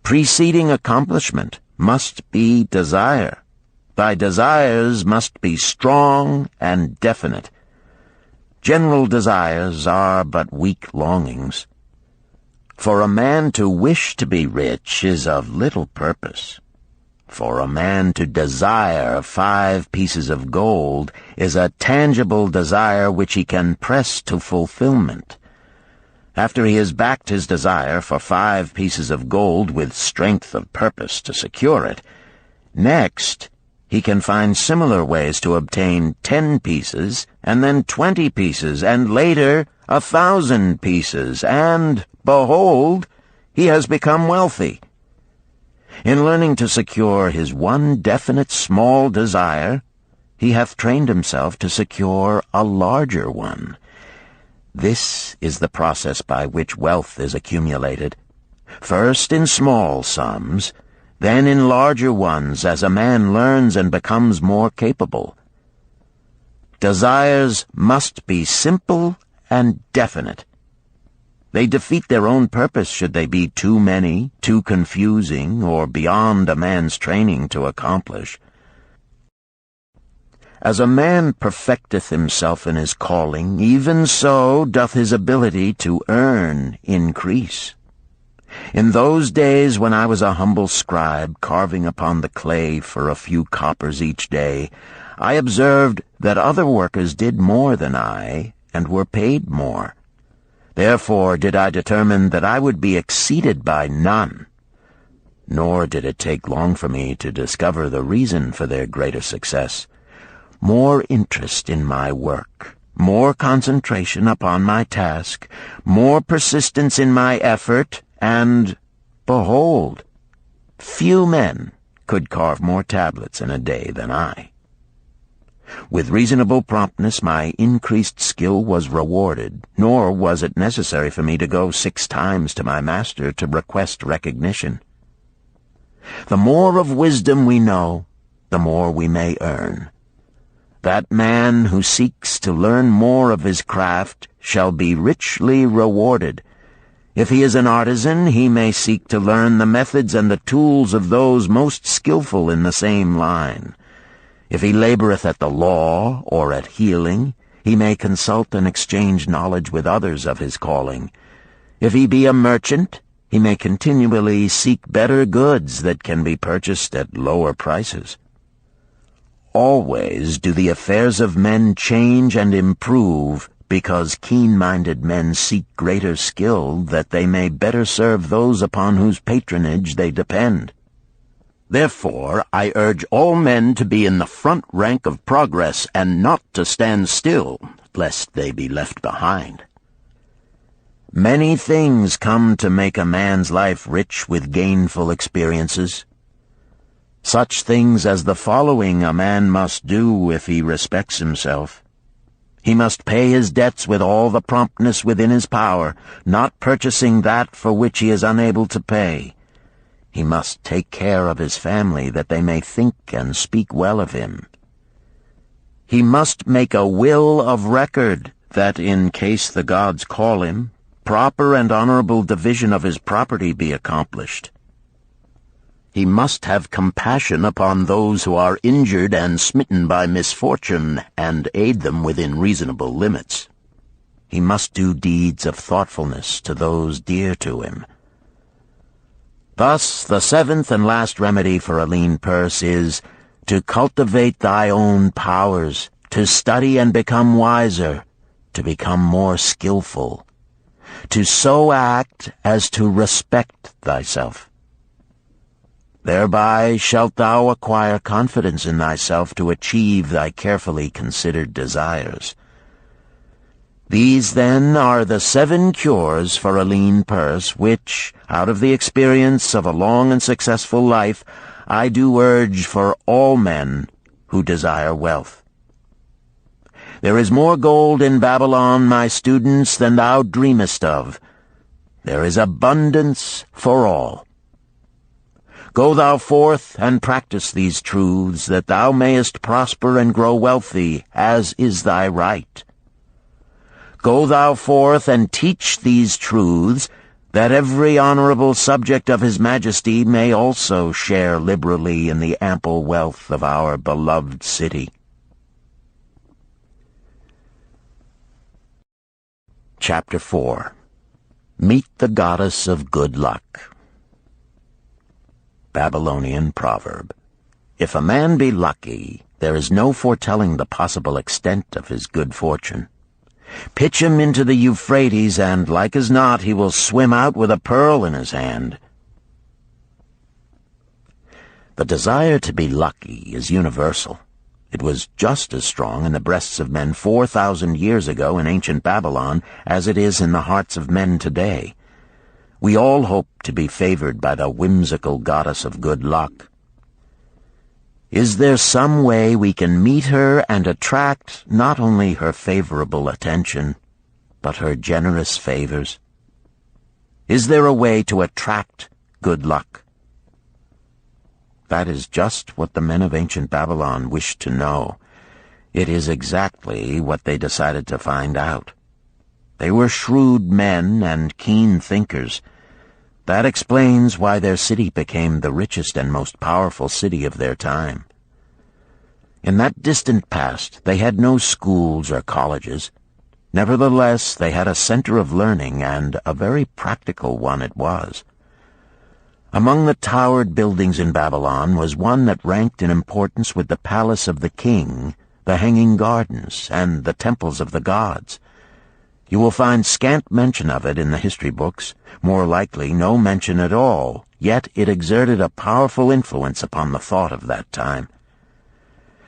Preceding accomplishment must be desire. Thy desires must be strong and definite. General desires are but weak longings. For a man to wish to be rich is of little purpose. For a man to desire 5 pieces of gold is a tangible desire which he can press to fulfillment. After he has backed his desire for 5 pieces of gold with strength of purpose to secure it, next he can find similar ways to obtain 10 pieces, and then 20 pieces, and later 1,000 pieces, and, behold, he has become wealthy. In learning to secure his one definite small desire, he hath trained himself to secure a larger one. This is the process by which wealth is accumulated, first in small sums, then in larger ones as a man learns and becomes more capable. Desires must be simple and definite. They defeat their own purpose should they be too many, too confusing, or beyond a man's training to accomplish. As a man perfecteth himself in his calling, even so doth his ability to earn increase. In those days when I was a humble scribe carving upon the clay for a few coppers each day, I observed that other workers did more than I, and were paid more. Therefore did I determine that I would be exceeded by none. Nor did it take long for me to discover the reason for their greater success. More interest in my work, more concentration upon my task, more persistence in my effort, and, behold, few men could carve more tablets in a day than I. With reasonable promptness my increased skill was rewarded, nor was it necessary for me to go 6 times to my master to request recognition. The more of wisdom we know, the more we may earn. That man who seeks to learn more of his craft shall be richly rewarded. If he is an artisan, he may seek to learn the methods and the tools of those most skillful in the same line. If he laboreth at the law or at healing, he may consult and exchange knowledge with others of his calling. If he be a merchant, he may continually seek better goods that can be purchased at lower prices. Always do the affairs of men change and improve, because keen-minded men seek greater skill that they may better serve those upon whose patronage they depend. Therefore, I urge all men to be in the front rank of progress and not to stand still, lest they be left behind. Many things come to make a man's life rich with gainful experiences. Such things as the following a man must do if he respects himself. He must pay his debts with all the promptness within his power, not purchasing that for which he is unable to pay. He must take care of his family that they may think and speak well of him. He must make a will of record that, in case the gods call him, proper and honorable division of his property be accomplished. He must have compassion upon those who are injured and smitten by misfortune, and aid them within reasonable limits. He must do deeds of thoughtfulness to those dear to him. Thus, the 7th and last remedy for a lean purse is to cultivate thy own powers, to study and become wiser, to become more skillful, to so act as to respect thyself. Thereby shalt thou acquire confidence in thyself to achieve thy carefully considered desires. These, then, are the 7 cures for a lean purse, which, out of the experience of a long and successful life, I do urge for all men who desire wealth. There is more gold in Babylon, my students, than thou dreamest of. There is abundance for all. Go thou forth and practice these truths, that thou mayest prosper and grow wealthy, as is thy right. Go thou forth and teach these truths, that every honorable subject of his majesty may also share liberally in the ample wealth of our beloved city. Chapter 4. Meet the Goddess of Good Luck. Babylonian Proverb. If a man be lucky, there is no foretelling the possible extent of his good fortune. Pitch him into the Euphrates, and like as not he will swim out with a pearl in his hand. The desire to be lucky is universal. It was just as strong in the breasts of men 4,000 years ago in ancient Babylon as it is in the hearts of men today. We all hope to be favored by the whimsical goddess of good luck. Is there some way we can meet her and attract not only her favorable attention, but her generous favors? Is there a way to attract good luck? That is just what the men of ancient Babylon wished to know. It is exactly what they decided to find out. They were shrewd men and keen thinkers. That explains why their city became the richest and most powerful city of their time. In that distant past, they had no schools or colleges. Nevertheless, they had a center of learning, and a very practical one it was. Among the towered buildings in Babylon was one that ranked in importance with the palace of the king, the hanging gardens, and the temples of the gods. You will find scant mention of it in the history books, more likely no mention at all, yet it exerted a powerful influence upon the thought of that time.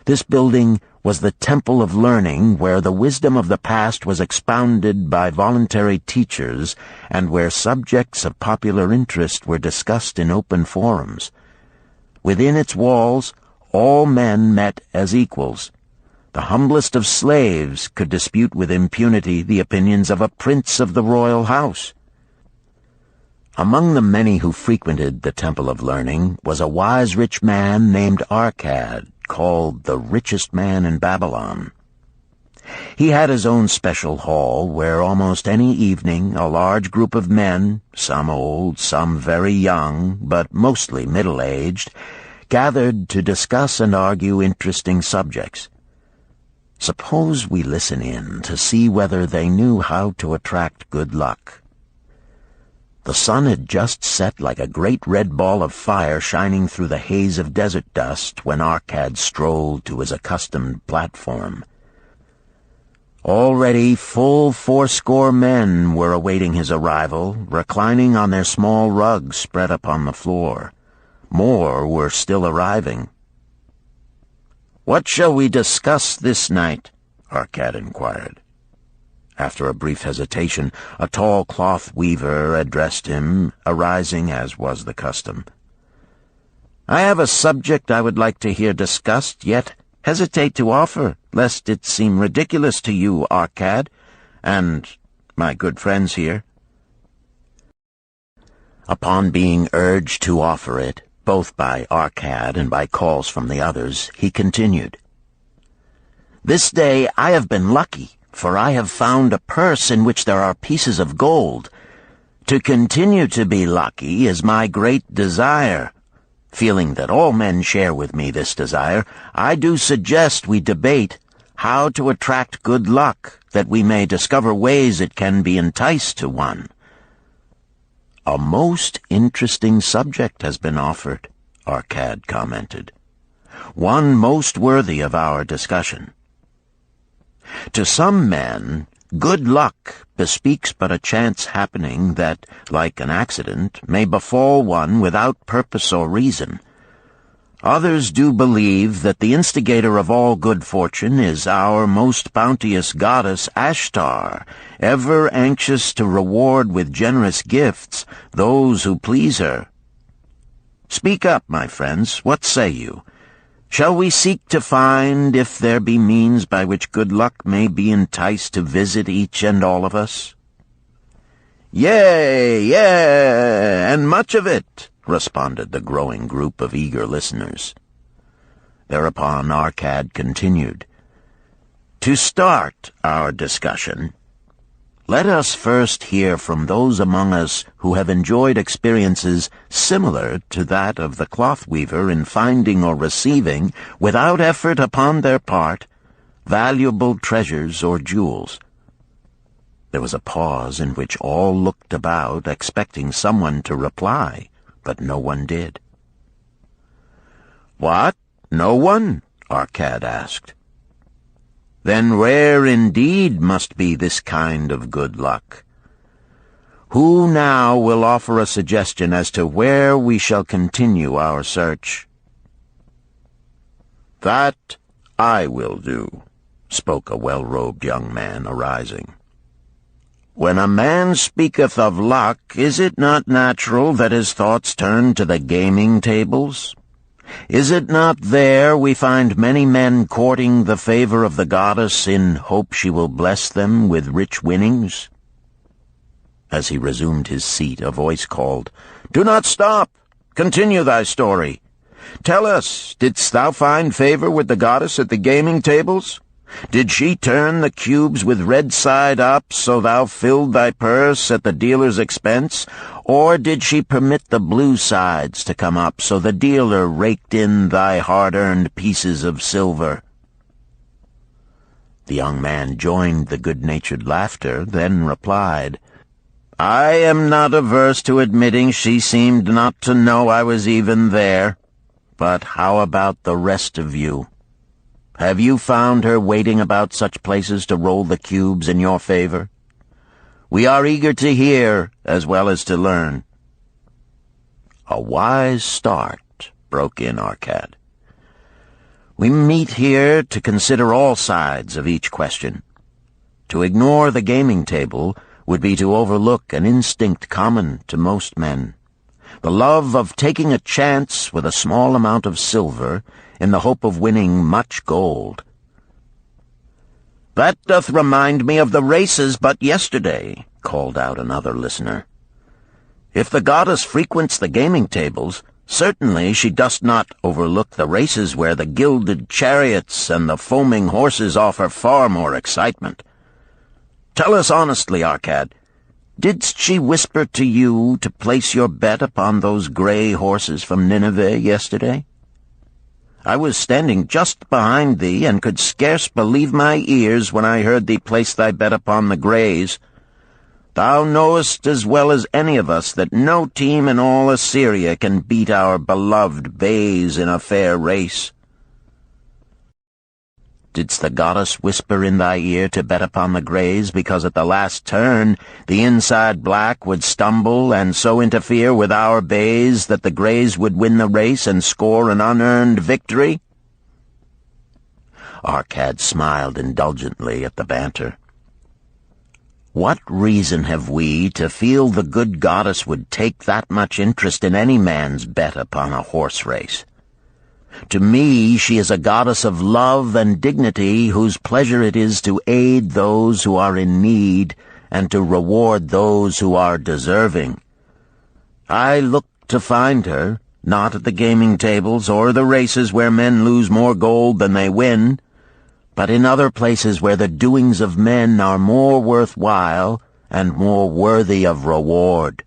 This building was the temple of learning, where the wisdom of the past was expounded by voluntary teachers, and where subjects of popular interest were discussed in open forums. Within its walls, all men met as equals. The humblest of slaves could dispute with impunity the opinions of a prince of the royal house. Among the many who frequented the Temple of Learning was a wise rich man named Arcad, called the Richest Man in Babylon. He had his own special hall where almost any evening a large group of men, some old, some very young, but mostly middle-aged, gathered to discuss and argue interesting subjects. Suppose we listen in to see whether they knew how to attract good luck. The sun had just set like a great red ball of fire shining through the haze of desert dust when Arcad strolled to his accustomed platform. Already full 80 men were awaiting his arrival, reclining on their small rugs spread upon the floor. More were still arriving. "What shall we discuss this night?" Arcad inquired. After a brief hesitation, a tall cloth weaver addressed him, arising as was the custom. "I have a subject I would like to hear discussed, yet hesitate to offer, lest it seem ridiculous to you, Arcad, and my good friends here." Upon being urged to offer it, both by Arcad and by calls from the others, he continued, "This day I have been lucky, for I have found a purse in which there are pieces of gold. To continue to be lucky is my great desire. Feeling that all men share with me this desire, I do suggest we debate how to attract good luck, that we may discover ways it can be enticed to one." "A most interesting subject has been offered," Arcad commented. "One most worthy of our discussion. To some men, good luck bespeaks but a chance happening that, like an accident, may befall one without purpose or reason. Others do believe that the instigator of all good fortune is our most bounteous goddess Ashtar, ever anxious to reward with generous gifts those who please her. Speak up, my friends, what say you? Shall we seek to find if there be means by which good luck may be enticed to visit each and all of us?" "Yea, yea, and much of it," responded the growing group of eager listeners. Thereupon Arcad continued, "To start our discussion, let us first hear from those among us who have enjoyed experiences similar to that of the cloth weaver in finding or receiving, without effort upon their part, valuable treasures or jewels." There was a pause in which all looked about, expecting someone to reply, but no one did. "What? No one?" Arcad asked. then rare indeed must be this kind of good luck. Who now will offer a suggestion as to where we shall continue our search?" "That I will do," spoke a well-robed young man, arising. "When a man speaketh of luck, is it not natural that his thoughts turn to the gaming tables? Is it not there we find many men courting the favor of the goddess in hope she will bless them with rich winnings?" As he resumed his seat, a voice called, "Do not stop! Continue thy story. Tell us, didst thou find favor with the goddess at the gaming tables? Did she turn the cubes with red side up, so thou filled thy purse at the dealer's expense? Or did she permit the blue sides to come up, so the dealer raked in thy hard-earned pieces of silver?" The young man joined the good-natured laughter, then replied, "I am not averse to admitting she seemed not to know I was even there. But how about the rest of you? Have you found her waiting about such places to roll the cubes in your favor? We are eager to hear as well as to learn." "A wise start," broke in Arcad. "We meet here to consider all sides of each question. To ignore the gaming table would be to overlook an instinct common to most men, the love of taking a chance with a small amount of silver in the hope of winning much gold." "That doth remind me of the races but yesterday," called out another listener. "If the goddess frequents the gaming tables, certainly she doth not overlook the races where the gilded chariots and the foaming horses offer far more excitement. Tell us honestly, Arcad, didst she whisper to you to place your bet upon those gray horses from Nineveh yesterday? I was standing just behind thee, and could scarce believe my ears when I heard thee place thy bet upon the grays. Thou knowest as well as any of us that no team in all Assyria can beat our beloved bays in a fair race. Didst the goddess whisper in thy ear to bet upon the grays, because at the last turn the inside black would stumble and so interfere with our bays that the grays would win the race and score an unearned victory?" Arcad smiled indulgently at the banter. "What reason have we to feel the good goddess would take that much interest in any man's bet upon a horse race? To me she is a goddess of love and dignity, whose pleasure it is to aid those who are in need and to reward those who are deserving. I look to find her, not at the gaming tables or the races where men lose more gold than they win, but in other places where the doings of men are more worthwhile and more worthy of reward.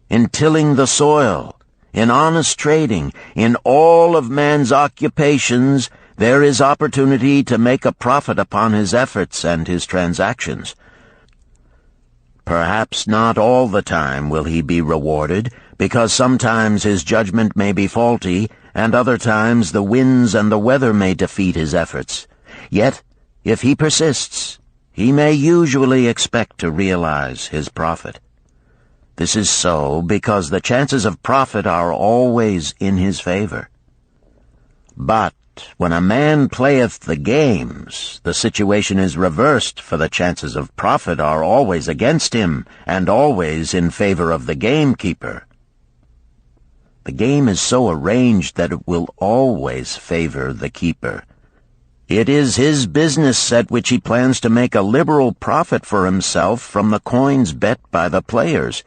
In tilling the soil, in honest trading, in all of man's occupations, there is opportunity to make a profit upon his efforts and his transactions. Perhaps not all the time will he be rewarded, because sometimes his judgment may be faulty, and other times the winds and the weather may defeat his efforts. Yet, if he persists, he may usually expect to realize his profit. This is so because the chances of profit are always in his favor. But when a man playeth the games, the situation is reversed, for the chances of profit are always against him, and always in favor of the gamekeeper. The game is so arranged that it will always favor the keeper. It is his business at which he plans to make a liberal profit for himself from the coins bet by the players.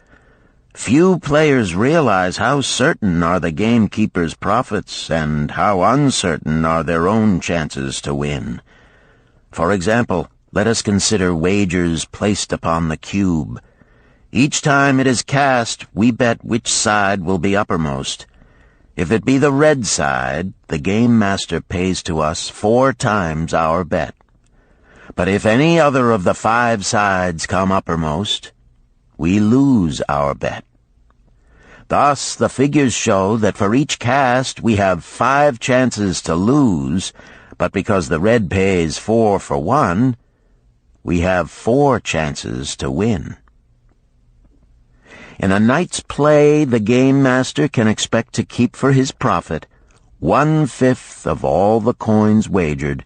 Few players realize how certain are the gamekeeper's profits and how uncertain are their own chances to win. For example, let us consider wagers placed upon the cube. Each time it is cast, we bet which side will be uppermost. If it be the red side, the game master pays to us 4 times our bet. But if any other of the 5 sides come uppermost, we lose our bet. Thus, the figures show that for each cast we have 5 chances to lose, But because the red pays 4 for 1, we have 4 chances to win. In a night's play, the game master can expect to keep for his profit 1/5 of all the coins wagered.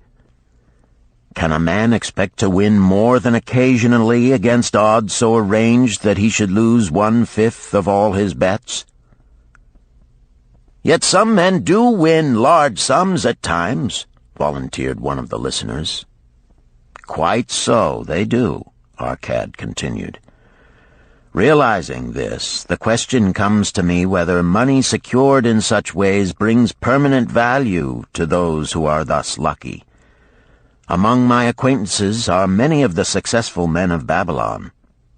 Can a man expect to win more than occasionally against odds so arranged that he should lose 1/5 of all his bets? Yet some men do win large sums at times, volunteered one of the listeners. Quite so, they do, Arcad continued. Realizing this, the question comes to me whether money secured in such ways brings permanent value to those who are thus lucky. Among my acquaintances are many of the successful men of Babylon,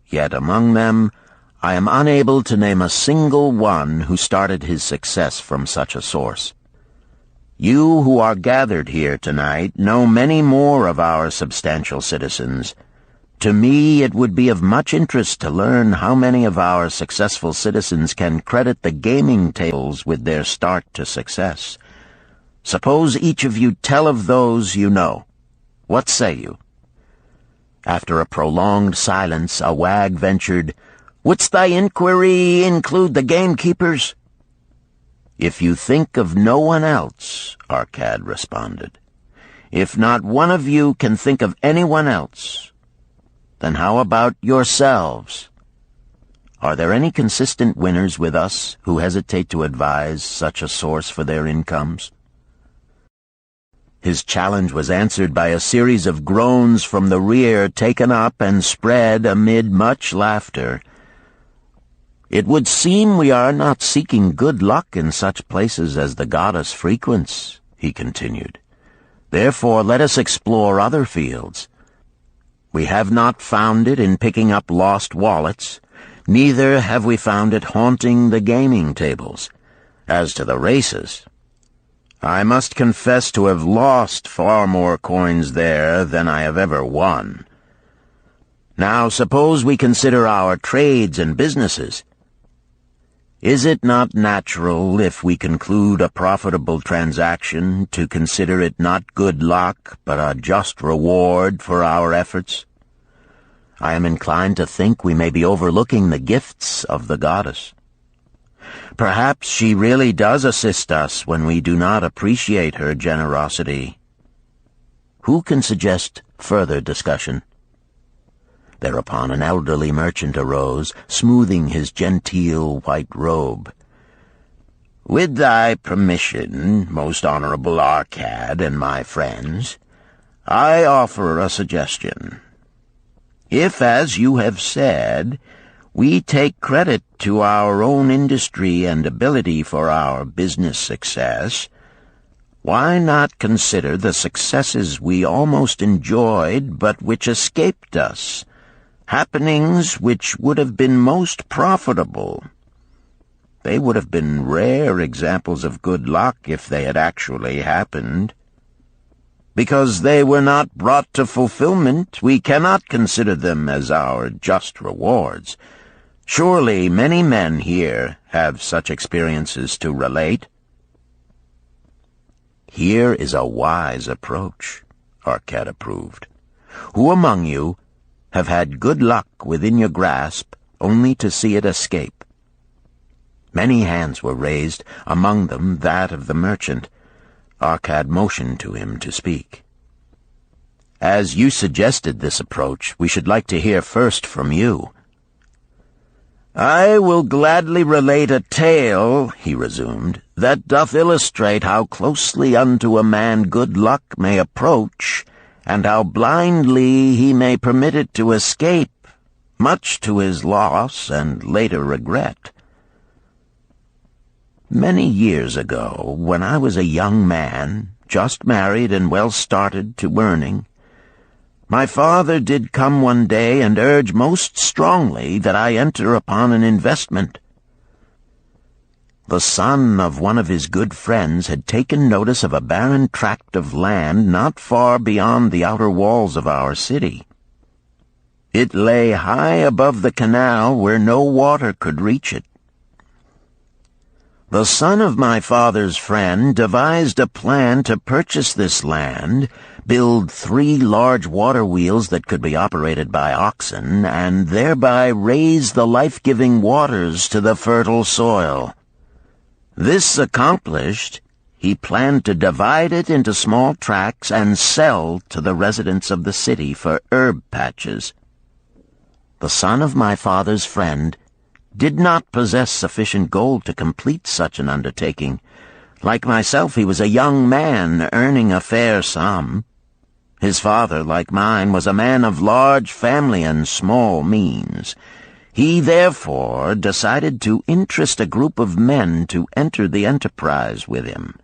yet among them I am unable to name a single one who started his success from such a source. You who are gathered here tonight know many more of our substantial citizens. To me, it would be of much interest to learn how many of our successful citizens can credit the gaming tables with their start to success. Suppose each of you tell of those you know. What say you? After a prolonged silence, a wag ventured, "Wouldst thy inquiry include the gamekeepers?" "If you think of no one else," Arcad responded. "If not one of you can think of anyone else, then how about yourselves? Are there any consistent winners with us who hesitate to advise such a source for their incomes?" His challenge was answered by a series of groans from the rear, taken up and spread amid much laughter. "It would seem we are not seeking good luck in such places as the goddess frequents," he continued. "Therefore let us explore other fields. We have not found it in picking up lost wallets, neither have we found it haunting the gaming tables. As to the races, I must confess to have lost far more coins there than I have ever won. Now suppose we consider our trades and businesses. Is it not natural, if we conclude a profitable transaction, to consider it not good luck, but a just reward for our efforts? I am inclined to think we may be overlooking the gifts of the goddess. Perhaps she really does assist us when we do not appreciate her generosity. Who can suggest further discussion? Thereupon an elderly merchant arose, smoothing his genteel white robe. "With thy permission, most honorable Arcad and my friends, I offer a suggestion. If, as you have said, we take credit to our own industry and ability for our business success, why not consider the successes we almost enjoyed but which escaped us, happenings which would have been most profitable? They would have been rare examples of good luck if they had actually happened. Because they were not brought to fulfillment, we cannot consider them as our just rewards. Surely many men here have such experiences to relate." "Here is a wise approach," Arcad approved. "Who among you have had good luck within your grasp only to see it escape?" Many hands were raised, among them that of the merchant. Arcad motioned to him to speak. "As you suggested this approach, we should like to hear first from you." "I will gladly relate a tale," he resumed, "that doth illustrate how closely unto a man good luck may approach, and how blindly he may permit it to escape, much to his loss and later regret. Many years ago, when I was a young man, just married and well started to earning, my father did come one day and urge most strongly that I enter upon an investment. The son of one of his good friends had taken notice of a barren tract of land not far beyond the outer walls of our city. It lay high above the canal where no water could reach it. The son of my father's friend devised a plan to purchase this land, build 3 large water wheels that could be operated by oxen, and thereby raise the life-giving waters to the fertile soil. This accomplished, he planned to divide it into small tracts and sell to the residents of the city for herb patches. The son of my father's friend did not possess sufficient gold to complete such an undertaking. Like myself, he was a young man earning a fair sum. His father, like mine, was a man of large family and small means. He therefore decided to interest a group of men to enter the enterprise with him.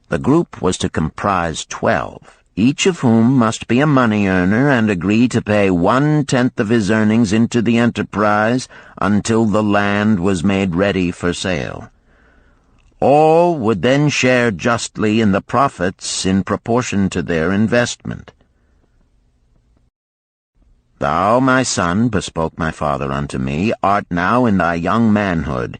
The group was to comprise 12. Each of whom must be a money earner and agree to pay 1/10 of his earnings into the enterprise until the land was made ready for sale. All would then share justly in the profits in proportion to their investment. "Thou, my son," bespoke my father unto me, "art now in thy young manhood.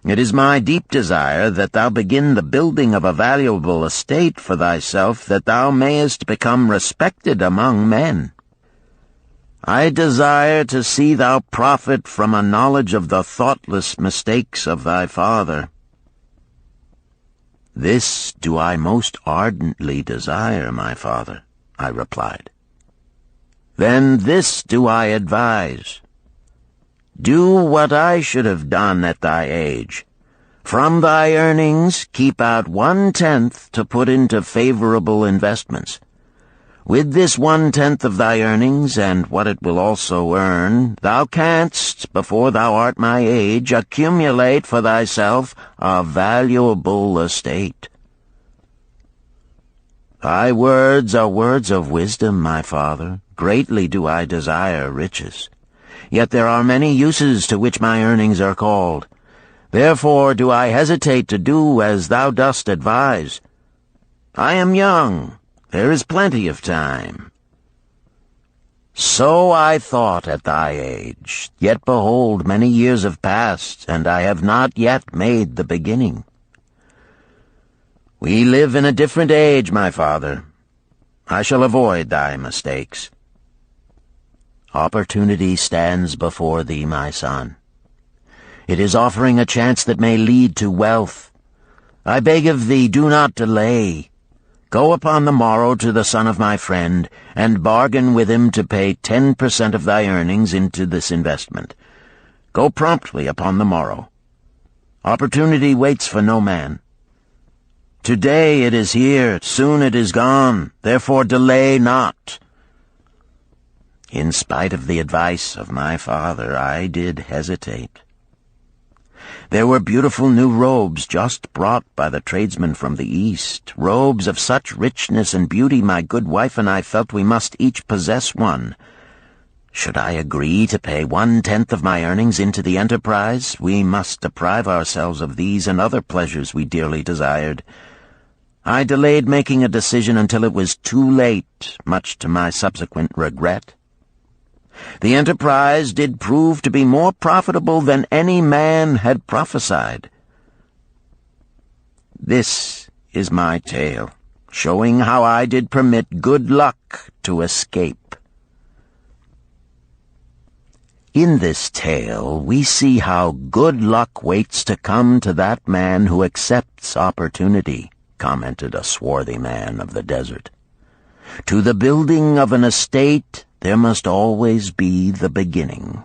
It is my deep desire that thou begin the building of a valuable estate for thyself, that thou mayest become respected among men. I desire to see thou profit from a knowledge of the thoughtless mistakes of thy father." "This do I most ardently desire, my father," I replied. "Then this do I advise. Do what I should have done at thy age. From thy earnings, keep out 1/10 to put into favorable investments. With this 1/10 of thy earnings, and what it will also earn, thou canst, before thou art my age, accumulate for thyself a valuable estate." "Thy words are words of wisdom, my father. Greatly do I desire riches. Yet there are many uses to which my earnings are called. Therefore do I hesitate to do as thou dost advise. I am young. There is plenty of time." "So I thought at thy age. Yet behold, many years have passed, and I have not yet made the beginning." "We live in a different age, my father. I shall avoid thy mistakes." "Opportunity stands before thee, my son. It is offering a chance that may lead to wealth. I beg of thee, do not delay. Go upon the morrow to the son of my friend, and bargain with him to pay 10% of thy earnings into this investment. Go promptly upon the morrow. Opportunity waits for no man. Today it is here, soon it is gone, therefore delay not." In spite of the advice of my father, I did hesitate. There were beautiful new robes just brought by the tradesmen from the east, robes of such richness and beauty my good wife and I felt we must each possess one. Should I agree to pay 1/10 of my earnings into the enterprise, we must deprive ourselves of these and other pleasures we dearly desired. I delayed making a decision until it was too late, much to my subsequent regret. The enterprise did prove to be more profitable than any man had prophesied. This is my tale, showing how I did permit good luck to escape. In this tale, we see how good luck waits to come to that man who accepts opportunity, commented a swarthy man of the desert. To the building of an estate, there must always be the beginning.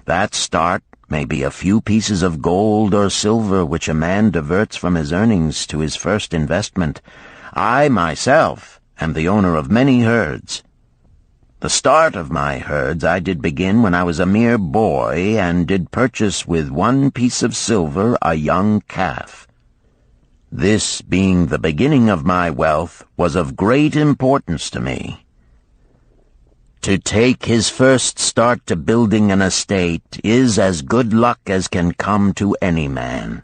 That start may be a few pieces of gold or silver which a man diverts from his earnings to his first investment. I, myself, am the owner of many herds. The start of my herds I did begin when I was a mere boy, and did purchase with 1 piece of silver a young calf. This, being the beginning of my wealth, was of great importance to me. To take his first start to building an estate is as good luck as can come to any man.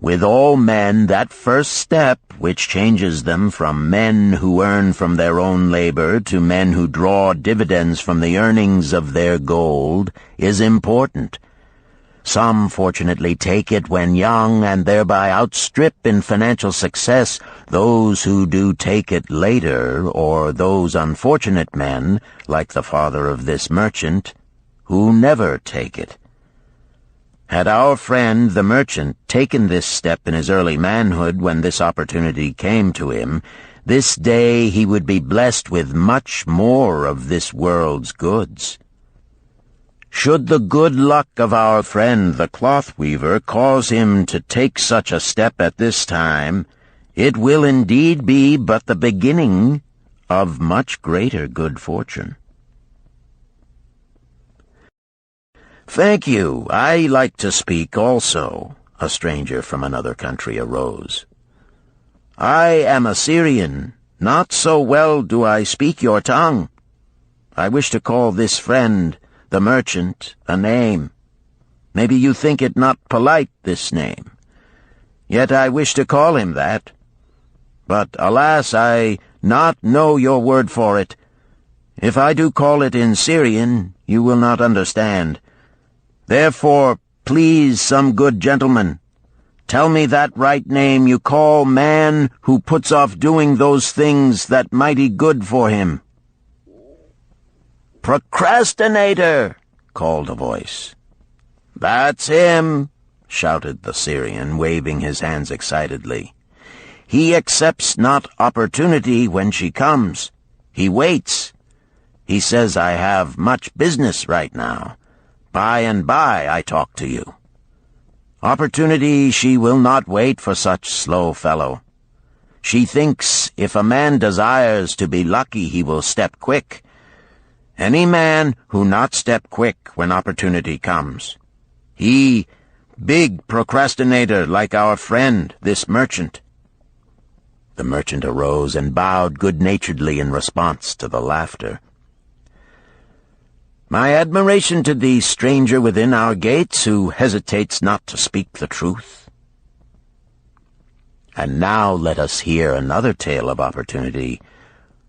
With all men, that first step, which changes them from men who earn from their own labor to men who draw dividends from the earnings of their gold, is important. Some fortunately take it when young and thereby outstrip in financial success those who do take it later, or those unfortunate men, like the father of this merchant, who never take it. Had our friend the merchant taken this step in his early manhood when this opportunity came to him, this day he would be blessed with much more of this world's goods. Should the good luck of our friend the cloth weaver cause him to take such a step at this time, it will indeed be but the beginning of much greater good fortune. "Thank you. I like to speak also," a stranger from another country arose. "I am a Syrian. Not so well do I speak your tongue. I wish to call this friend, the merchant, a name. Maybe you think it not polite, this name. Yet I wish to call him that. But, alas, I not know your word for it. If I do call it in Syrian, you will not understand. Therefore, please, some good gentleman, tell me that right name you call man who puts off doing those things that mighty good for him." "Procrastinator!" called a voice. "That's him!" shouted the Syrian, waving his hands excitedly. "He accepts not opportunity when she comes. He waits. He says, I have much business right now. By and by I talk to you. Opportunity she will not wait for such slow fellow. She thinks if a man desires to be lucky he will step quick. Any man who not step quick when opportunity comes. He, big procrastinator like our friend, this merchant." The merchant arose and bowed good-naturedly in response to the laughter. "My admiration to thee, stranger within our gates, who hesitates not to speak the truth." And now let us hear another tale of opportunity.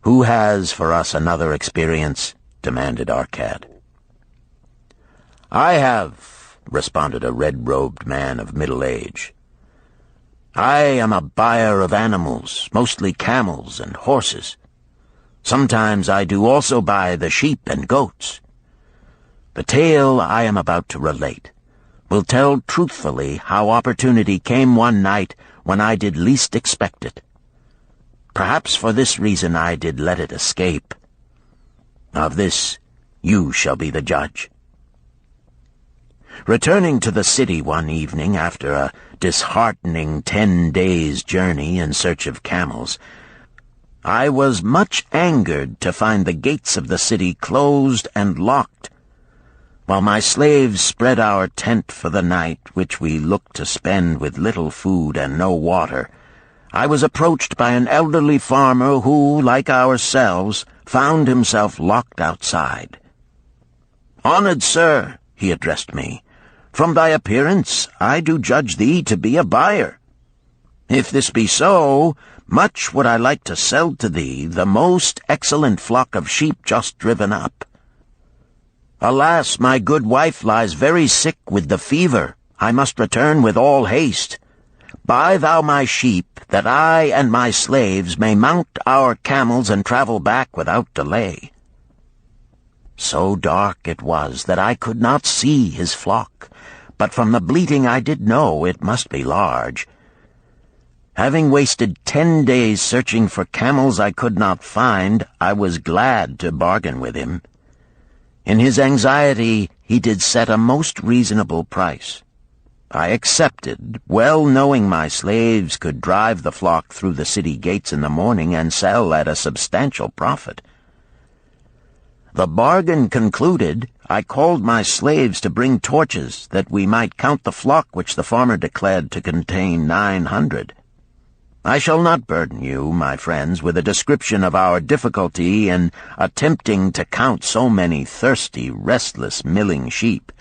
"Who has for us another experience?" demanded Arcad. "I have," responded a red-robed man of middle age. "I am a buyer of animals, mostly camels and horses. Sometimes I do also buy the sheep and goats. The tale I am about to relate will tell truthfully how opportunity came one night when I did least expect it. Perhaps for this reason I did let it escape. Of this you shall be the judge. Returning to the city one evening after a disheartening 10 days' journey in search of camels, I was much angered to find the gates of the city closed and locked. While my slaves spread our tent for the night, which we looked to spend with little food and no water, I was approached by an elderly farmer who, like ourselves, found himself locked outside. "Honored sir," he addressed me, "from thy appearance I do judge thee to be a buyer. If this be so, much would I like to sell to thee the most excellent flock of sheep just driven up. Alas, my good wife lies very sick with the fever. I must return with all haste. Buy thou my sheep, that I and my slaves may mount our camels and travel back without delay." So dark it was that I could not see his flock, but from the bleating I did know it must be large. Having wasted 10 days searching for camels I could not find, I was glad to bargain with him. In his anxiety he did set a most reasonable price. I accepted, well knowing my slaves could drive the flock through the city gates in the morning and sell at a substantial profit. The bargain concluded, I called my slaves to bring torches that we might count the flock which the farmer declared to contain 900. I shall not burden you, my friends, with a description of our difficulty in attempting to count so many thirsty, restless, milling sheep.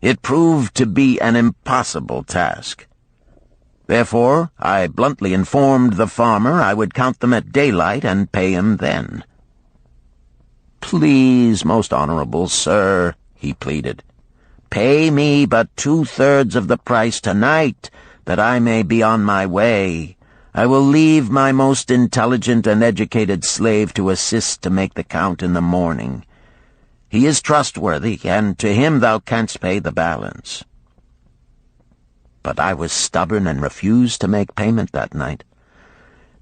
It proved to be an impossible task. Therefore, I bluntly informed the farmer I would count them at daylight and pay him then. "Please, most honorable sir," he pleaded, Pay me but 2/3 of the price tonight, that I may be on my way. I will leave my most intelligent and educated slave to assist to make the count in the morning. He is trustworthy, and to him thou canst pay the balance." But I was stubborn and refused to make payment that night.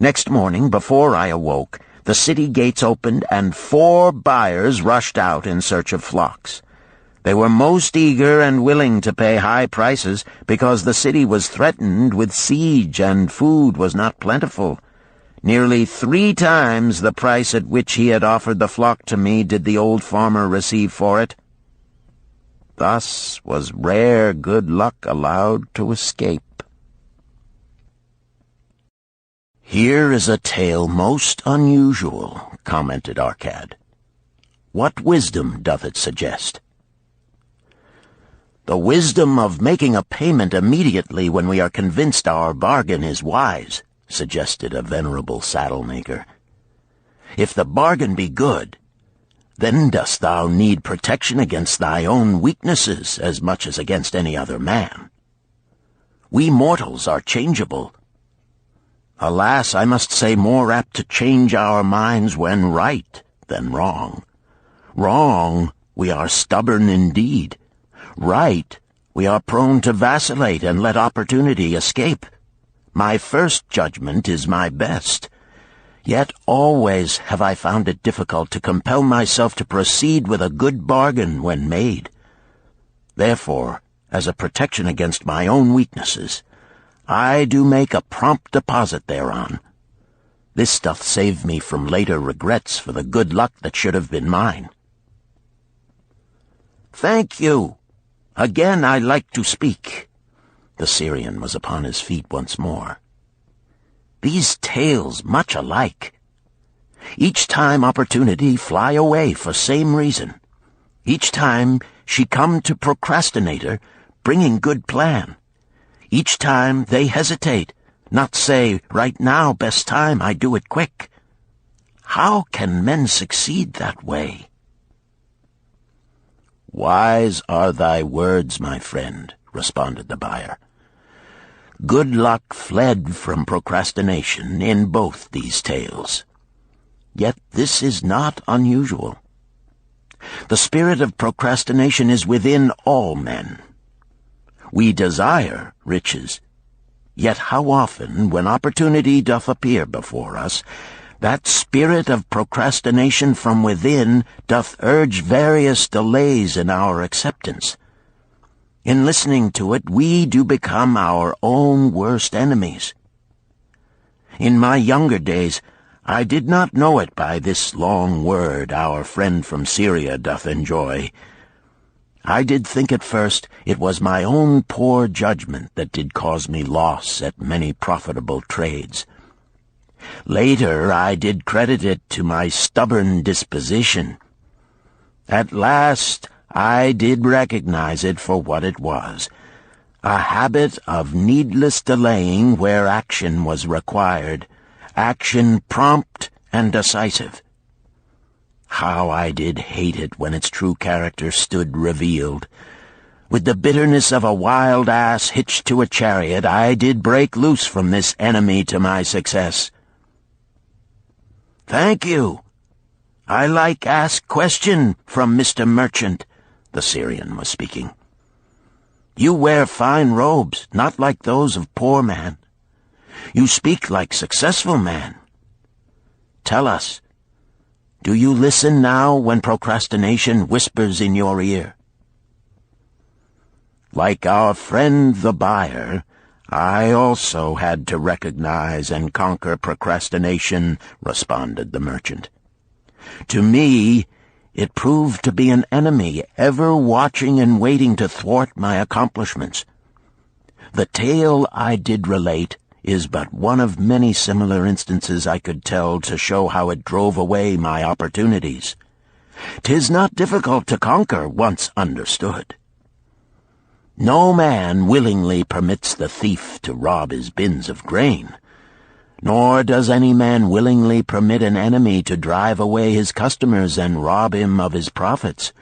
Next morning, before I awoke, the city gates opened, and 4 buyers rushed out in search of flocks. They were most eager and willing to pay high prices because the city was threatened with siege and food was not plentiful. Nearly 3 times the price at which he had offered the flock to me did the old farmer receive for it. Thus was rare good luck allowed to escape. "Here is a tale most unusual," commented Arcad. "What wisdom doth it suggest?" "The wisdom of making a payment immediately when we are convinced our bargain is wise," suggested a venerable saddle-maker. "If the bargain be good, then dost thou need protection against thy own weaknesses as much as against any other man. We mortals are changeable. Alas, I must say more apt to change our minds when right than wrong. Wrong, we are stubborn indeed. Right, we are prone to vacillate and let opportunity escape. My first judgment is my best. Yet always have I found it difficult to compel myself to proceed with a good bargain when made. Therefore, as a protection against my own weaknesses, I do make a prompt deposit thereon. This doth save me from later regrets for the good luck that should have been mine." "Thank you. Again I like to speak." The Syrian was upon his feet once more. "These tales much alike. Each time opportunity fly away for same reason. Each time she come to procrastinator, bringing good plan. Each time they hesitate, not say, right now, best time, I do it quick. How can men succeed that way?" "Wise are thy words, my friend," responded the buyer. "Good luck fled from procrastination in both these tales. Yet this is not unusual. The spirit of procrastination is within all men. We desire riches, yet how often, when opportunity doth appear before us, that spirit of procrastination from within doth urge various delays in our acceptance. In listening to it, we do become our own worst enemies. In my younger days, I did not know it by this long word our friend from Syria doth enjoy. I did think at first it was my own poor judgment that did cause me loss at many profitable trades. Later I did credit it to my stubborn disposition. At last I did recognize it for what it was, a habit of needless delaying where action was required, action prompt and decisive. How I did hate it when its true character stood revealed. With the bitterness of a wild ass hitched to a chariot, I did break loose from this enemy to my success. "Thank you. I like ask question from Mr. Merchant," the Syrian was speaking. "You wear fine robes, not like those of poor man. You speak like successful man. Tell us, do you listen now when procrastination whispers in your ear?" "Like our friend the buyer, I also had to recognize and conquer procrastination," responded the merchant. "To me, it proved to be an enemy ever watching and waiting to thwart my accomplishments. The tale I did relate is but one of many similar instances I could tell to show how it drove away my opportunities. 'Tis not difficult to conquer once understood. No man willingly permits the thief to rob his bins of grain, nor does any man willingly permit an enemy to drive away his customers and rob him of his profits.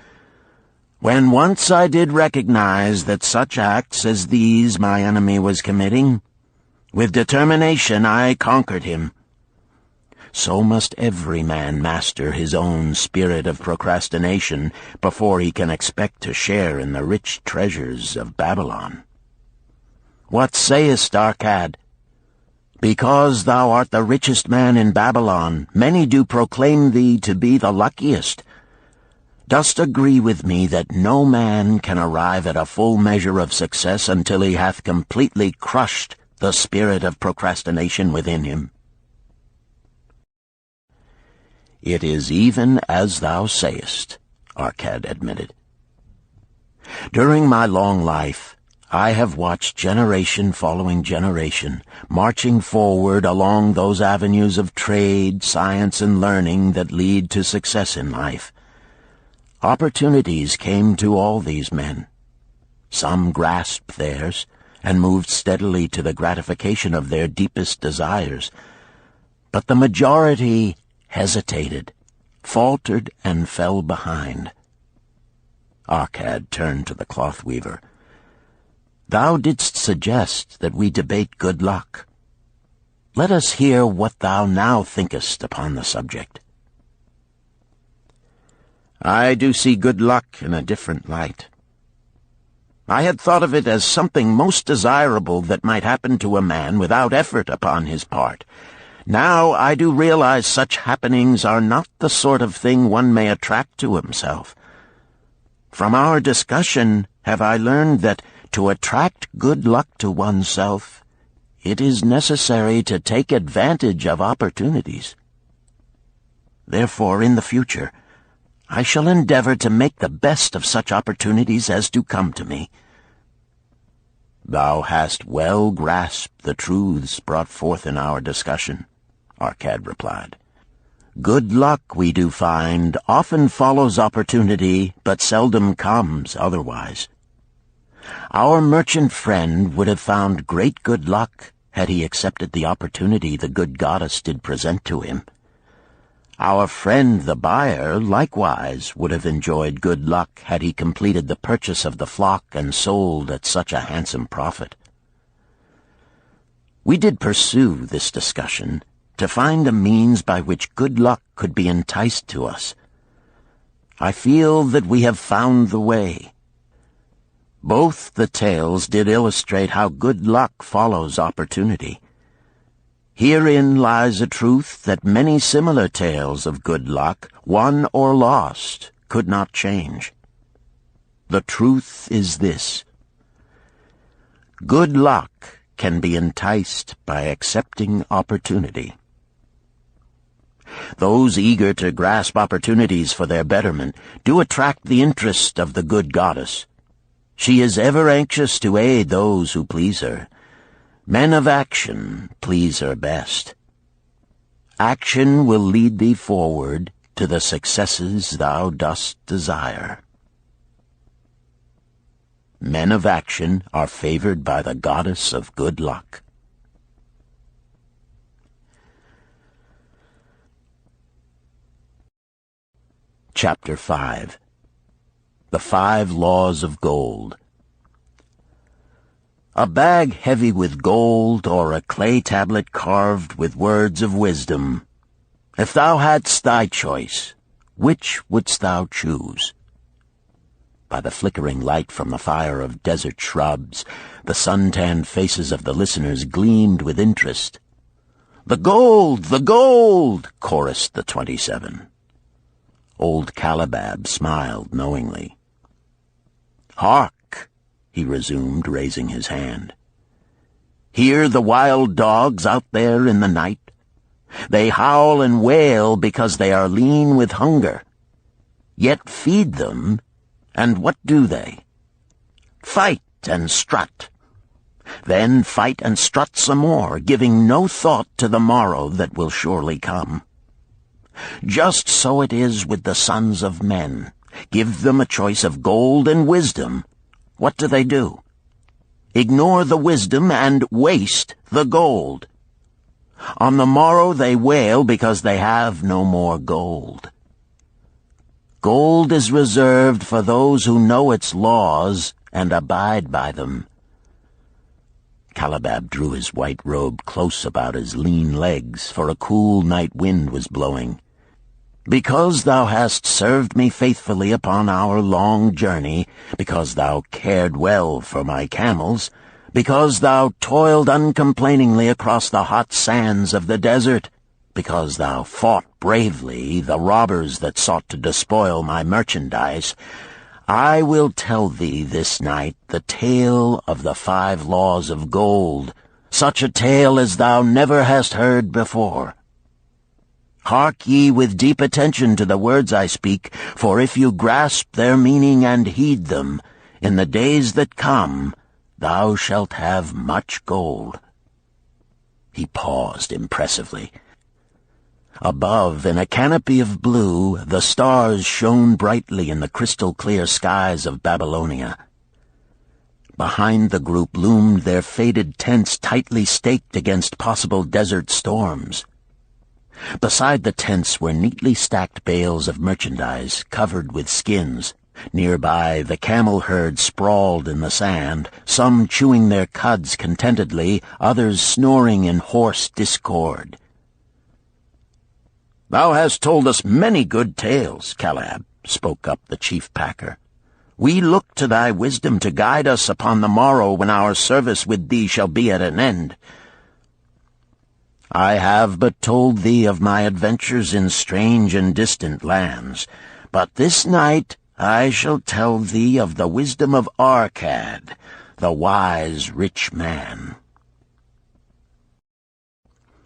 When once I did recognize that such acts as these my enemy was committing, with determination I conquered him. So must every man master his own spirit of procrastination before he can expect to share in the rich treasures of Babylon. What sayest, Arcad? Because thou art the richest man in Babylon, many do proclaim thee to be the luckiest. Dost agree with me that no man can arrive at a full measure of success until he hath completely crushed the spirit of procrastination within him? It is even as thou sayest, Arcad admitted. During my long life, I have watched generation following generation, marching forward along those avenues of trade, science, and learning that lead to success in life. Opportunities came to all these men. Some grasped theirs and moved steadily to the gratification of their deepest desires, but the majority hesitated, faltered, and fell behind. Arcad turned to the cloth-weaver. Thou didst suggest that we debate good luck. Let us hear what thou now thinkest upon the subject. I do see good luck in a different light. I had thought of it as something most desirable that might happen to a man without effort upon his part. Now I do realize such happenings are not the sort of thing one may attract to himself. From our discussion have I learned that to attract good luck to oneself, it is necessary to take advantage of opportunities. Therefore, in the future, I shall endeavor to make the best of such opportunities as do come to me. Thou hast well grasped the truths brought forth in our discussion, Arcad replied. Good luck, we do find, often follows opportunity, but seldom comes otherwise. Our merchant friend would have found great good luck had he accepted the opportunity the good goddess did present to him. Our friend the buyer likewise would have enjoyed good luck had he completed the purchase of the flock and sold at such a handsome profit. We did pursue this discussion to find a means by which good luck could be enticed to us. I feel that we have found the way. Both the tales did illustrate how good luck follows opportunity. Herein lies a truth that many similar tales of good luck, won or lost, could not change. The truth is this: good luck can be enticed by accepting opportunity. Those eager to grasp opportunities for their betterment do attract the interest of the good goddess. She is ever anxious to aid those who please her. Men of action please her best. Action will lead thee forward to the successes thou dost desire. Men of action are favored by the goddess of good luck. Chapter 5. The 5 Laws of Gold. A bag heavy with gold, or a clay tablet carved with words of wisdom. If thou hadst thy choice, which wouldst thou choose? By the flickering light from the fire of desert shrubs, the sun-tanned faces of the listeners gleamed with interest. "The gold! The gold!" chorused the 27. Old Calibab smiled knowingly. "Hark!" he resumed, raising his hand. "Hear the wild dogs out there in the night? They howl and wail because they are lean with hunger. Yet feed them, and what do they? Fight and strut. Then fight and strut some more, giving no thought to the morrow that will surely come. Just so it is with the sons of men. Give them a choice of gold and wisdom. What do? Ignore the wisdom and waste the gold. On the morrow they wail because they have no more gold. Gold is reserved for those who know its laws and abide by them." Calabab drew his white robe close about his lean legs, for a cool night wind was blowing. "Because thou hast served me faithfully upon our long journey, because thou cared well for my camels, because thou toiled uncomplainingly across the hot sands of the desert, because thou fought bravely the robbers that sought to despoil my merchandise, I will tell thee this night the tale of the 5 laws of gold, such a tale as thou never hast heard before. Hark ye with deep attention to the words I speak, for if you grasp their meaning and heed them, in the days that come thou shalt have much gold." He paused impressively. Above, in a canopy of blue, the stars shone brightly in the crystal-clear skies of Babylonia. Behind the group loomed their faded tents tightly staked against possible desert storms. Beside the tents were neatly stacked bales of merchandise covered with skins. Nearby, the camel herd sprawled in the sand, some chewing their cuds contentedly, others snoring in hoarse discord. "Thou hast told us many good tales, Calab," spoke up the chief packer. "We look to thy wisdom to guide us upon the morrow when our service with thee shall be at an end. I have but told thee of my adventures in strange and distant lands, but this night I shall tell thee of the wisdom of Arkad, the wise rich man."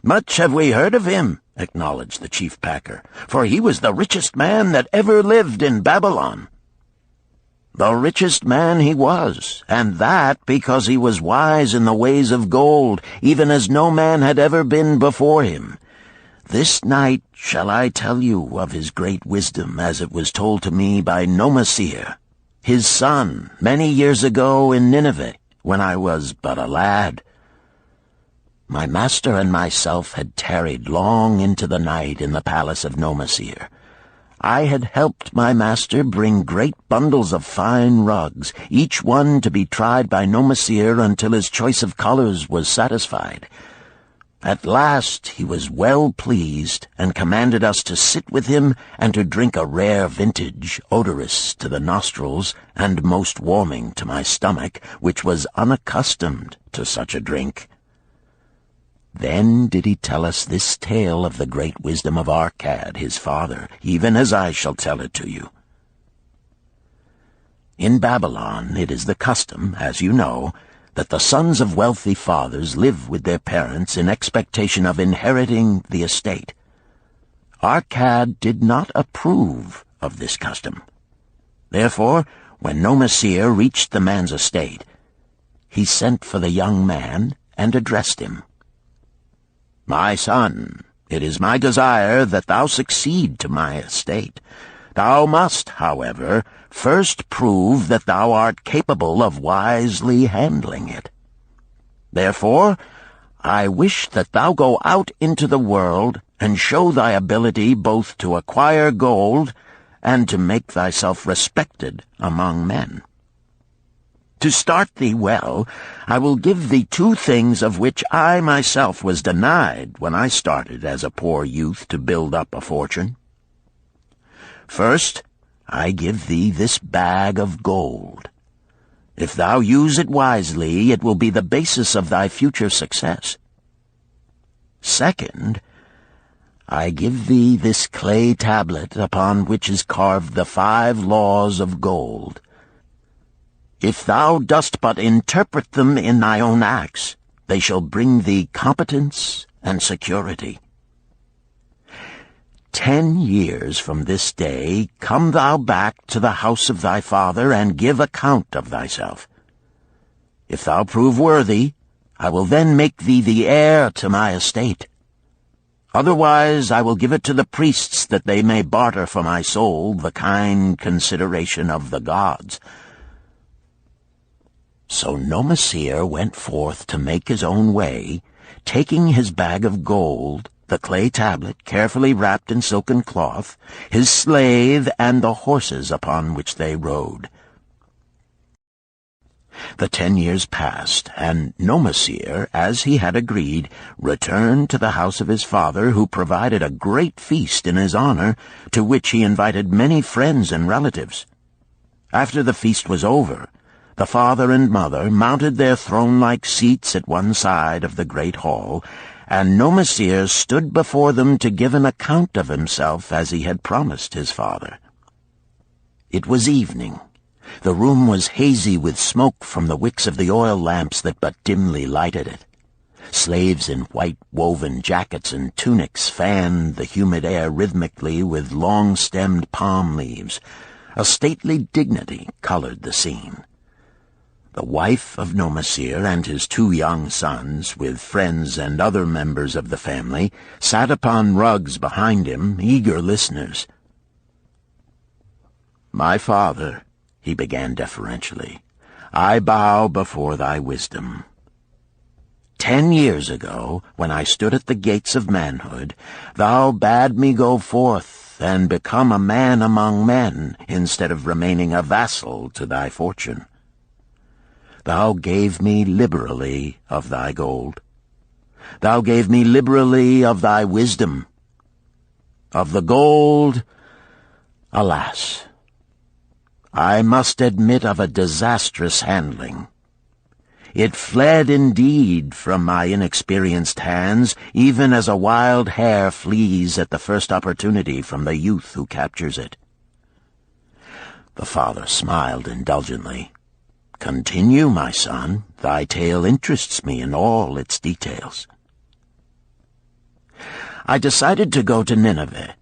"Much have we heard of him," acknowledged the chief packer, "for he was the richest man that ever lived in Babylon." "The richest man he was, and that because he was wise in the ways of gold, even as no man had ever been before him. This night shall I tell you of his great wisdom as it was told to me by Nomasir, his son, many years ago in Nineveh, when I was but a lad. My master and myself had tarried long into the night in the palace of Nomasir. I had helped my master bring great bundles of fine rugs, each one to be tried by Nomasir until his choice of colors was satisfied. At last he was well pleased, and commanded us to sit with him and to drink a rare vintage, odorous to the nostrils and most warming to my stomach, which was unaccustomed to such a drink. Then did he tell us this tale of the great wisdom of Arkad, his father, even as I shall tell it to you. In Babylon it is the custom, as you know, that the sons of wealthy fathers live with their parents in expectation of inheriting the estate. Arkad did not approve of this custom. Therefore, when Nomasir reached the man's estate, he sent for the young man and addressed him. "My son, it is my desire that thou succeed to my estate. Thou must, however, first prove that thou art capable of wisely handling it. Therefore, I wish that thou go out into the world and show thy ability both to acquire gold and to make thyself respected among men. To start thee well, I will give thee 2 things of which I myself was denied when I started as a poor youth to build up a fortune. First, I give thee this bag of gold. If thou use it wisely, it will be the basis of thy future success. Second, I give thee this clay tablet upon which is carved the 5 laws of gold. If thou dost but interpret them in thy own acts, they shall bring thee competence and security. 10 years from this day come thou back to the house of thy father and give account of thyself. If thou prove worthy, I will then make thee the heir to my estate. Otherwise I will give it to the priests that they may barter for my soul the kind consideration of the gods." So Nomasir went forth to make his own way, taking his bag of gold the clay tablet carefully wrapped in silken cloth, his slave, and the horses upon which they rode. The 10 years passed, and Nomasir, as he had agreed, returned to the house of his father, who provided a great feast in his honor, to which he invited many friends and relatives. After the feast was over, the father and mother mounted their throne-like seats at one side of the great hall, and Nomasir stood before them to give an account of himself as he had promised his father. It was evening. The room was hazy with smoke from the wicks of the oil lamps that but dimly lighted it. Slaves in white woven jackets and tunics fanned the humid air rhythmically with long-stemmed palm leaves. A stately dignity colored the scene. The wife of Nomasir and his 2 young sons, with friends and other members of the family, sat upon rugs behind him, eager listeners. "My father," he began deferentially, "I bow before thy wisdom. 10 years ago, when I stood at the gates of manhood, thou bade me go forth and become a man among men, instead of remaining a vassal to thy fortune. Thou gave me liberally of thy gold. Thou gave me liberally of thy wisdom. Of the gold, alas, I must admit of a disastrous handling. It fled indeed from my inexperienced hands, even as a wild hare flees at the first opportunity from the youth who captures it." The father smiled indulgently. "Continue, my son. Thy tale interests me in all its details." I decided to go to Nineveh,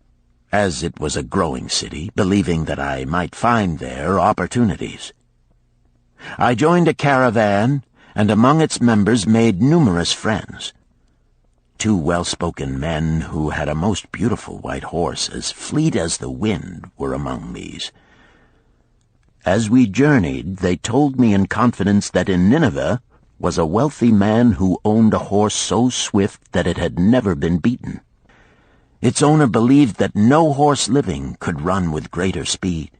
as it was a growing city, believing that I might find there opportunities. I joined a caravan, and among its members made numerous friends. 2 well-spoken men who had a most beautiful white horse, as fleet as the wind, were among these. As we journeyed, they told me in confidence that in Nineveh was a wealthy man who owned a horse so swift that it had never been beaten. Its owner believed that no horse living could run with greater speed.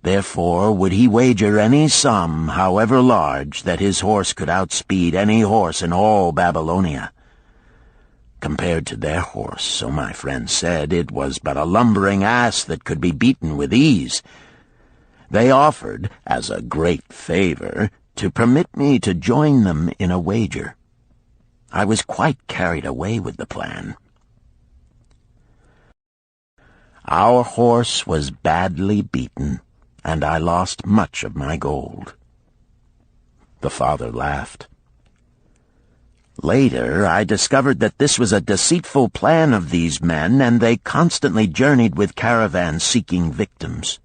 Therefore would he wager any sum, however large, that his horse could outspeed any horse in all Babylonia. Compared to their horse, so my friend said, it was but a lumbering ass that could be beaten with ease. They offered, as a great favor, to permit me to join them in a wager. I was quite carried away with the plan. Our horse was badly beaten, and I lost much of my gold. The father laughed. Later, I discovered that this was a deceitful plan of these men, and they constantly journeyed with caravans seeking victims.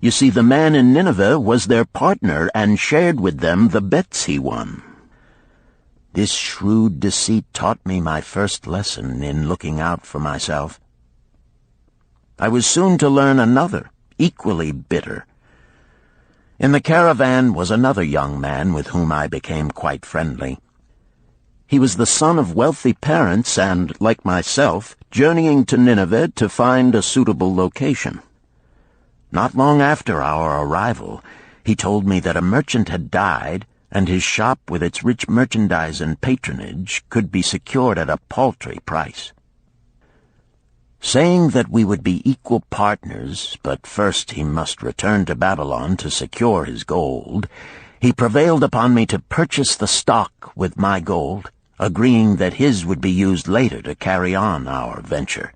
You see, the man in Nineveh was their partner and shared with them the bets he won. This shrewd deceit taught me my first lesson in looking out for myself. I was soon to learn another, equally bitter. In the caravan was another young man with whom I became quite friendly. He was the son of wealthy parents and, like myself, journeying to Nineveh to find a suitable location. Not long after our arrival, he told me that a merchant had died, and his shop with its rich merchandise and patronage could be secured at a paltry price. Saying that we would be equal partners, but first he must return to Babylon to secure his gold, he prevailed upon me to purchase the stock with my gold, agreeing that his would be used later to carry on our venture.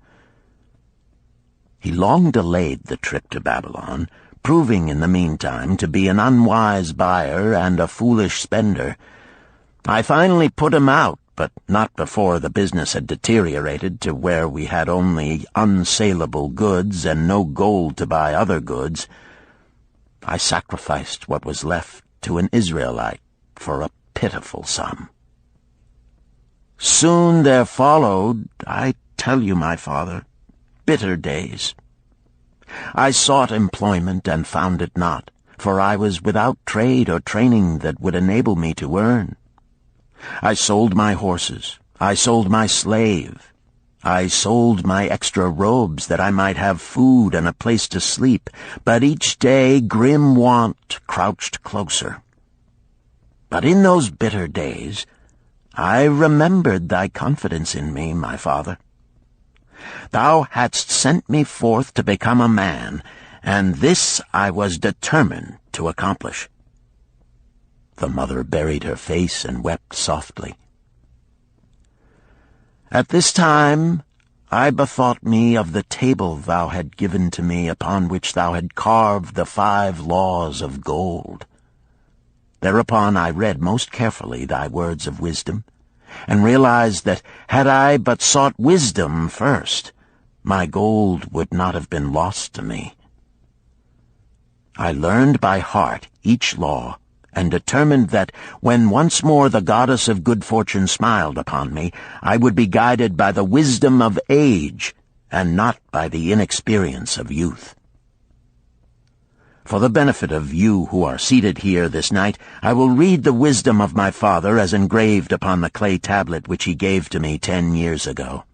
He long delayed the trip to Babylon, proving in the meantime to be an unwise buyer and a foolish spender. I finally put him out, but not before the business had deteriorated to where we had only unsaleable goods and no gold to buy other goods. I sacrificed what was left to an Israelite for a pitiful sum. Soon there followed, I tell you, my father, bitter days. I sought employment and found it not, for I was without trade or training that would enable me to earn. I sold my horses, I sold my slave. I sold my extra robes that I might have food and a place to sleep, but each day grim want crouched closer. But in those bitter days, I remembered thy confidence in me, my father. Thou hadst sent me forth to become a man, and this I was determined to accomplish. The mother buried her face and wept softly. At this time I bethought me of the table thou had given to me, upon which thou had carved the 5 laws of gold. Thereupon I read most carefully thy words of wisdom, and realized that had I but sought wisdom first, my gold would not have been lost to me. I learned by heart each law, and determined that when once more the goddess of good fortune smiled upon me, I would be guided by the wisdom of age, and not by the inexperience of youth. For the benefit of you who are seated here this night, I will read the wisdom of my father as engraved upon the clay tablet which he gave to me 10 years ago.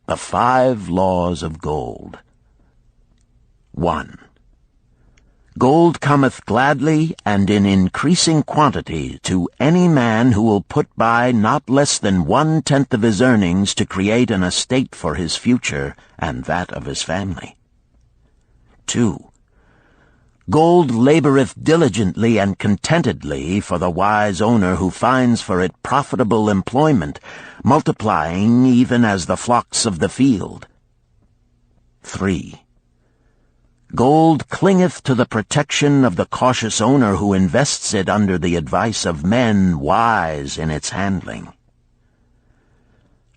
The 5 laws of gold. 1. Gold cometh gladly and in increasing quantity to any man who will put by not less than 1/10 of his earnings to create an estate for his future and that of his family. 2. Gold laboreth diligently and contentedly for the wise owner who finds for it profitable employment, multiplying even as the flocks of the field. 3. Gold clingeth to the protection of the cautious owner who invests it under the advice of men wise in its handling.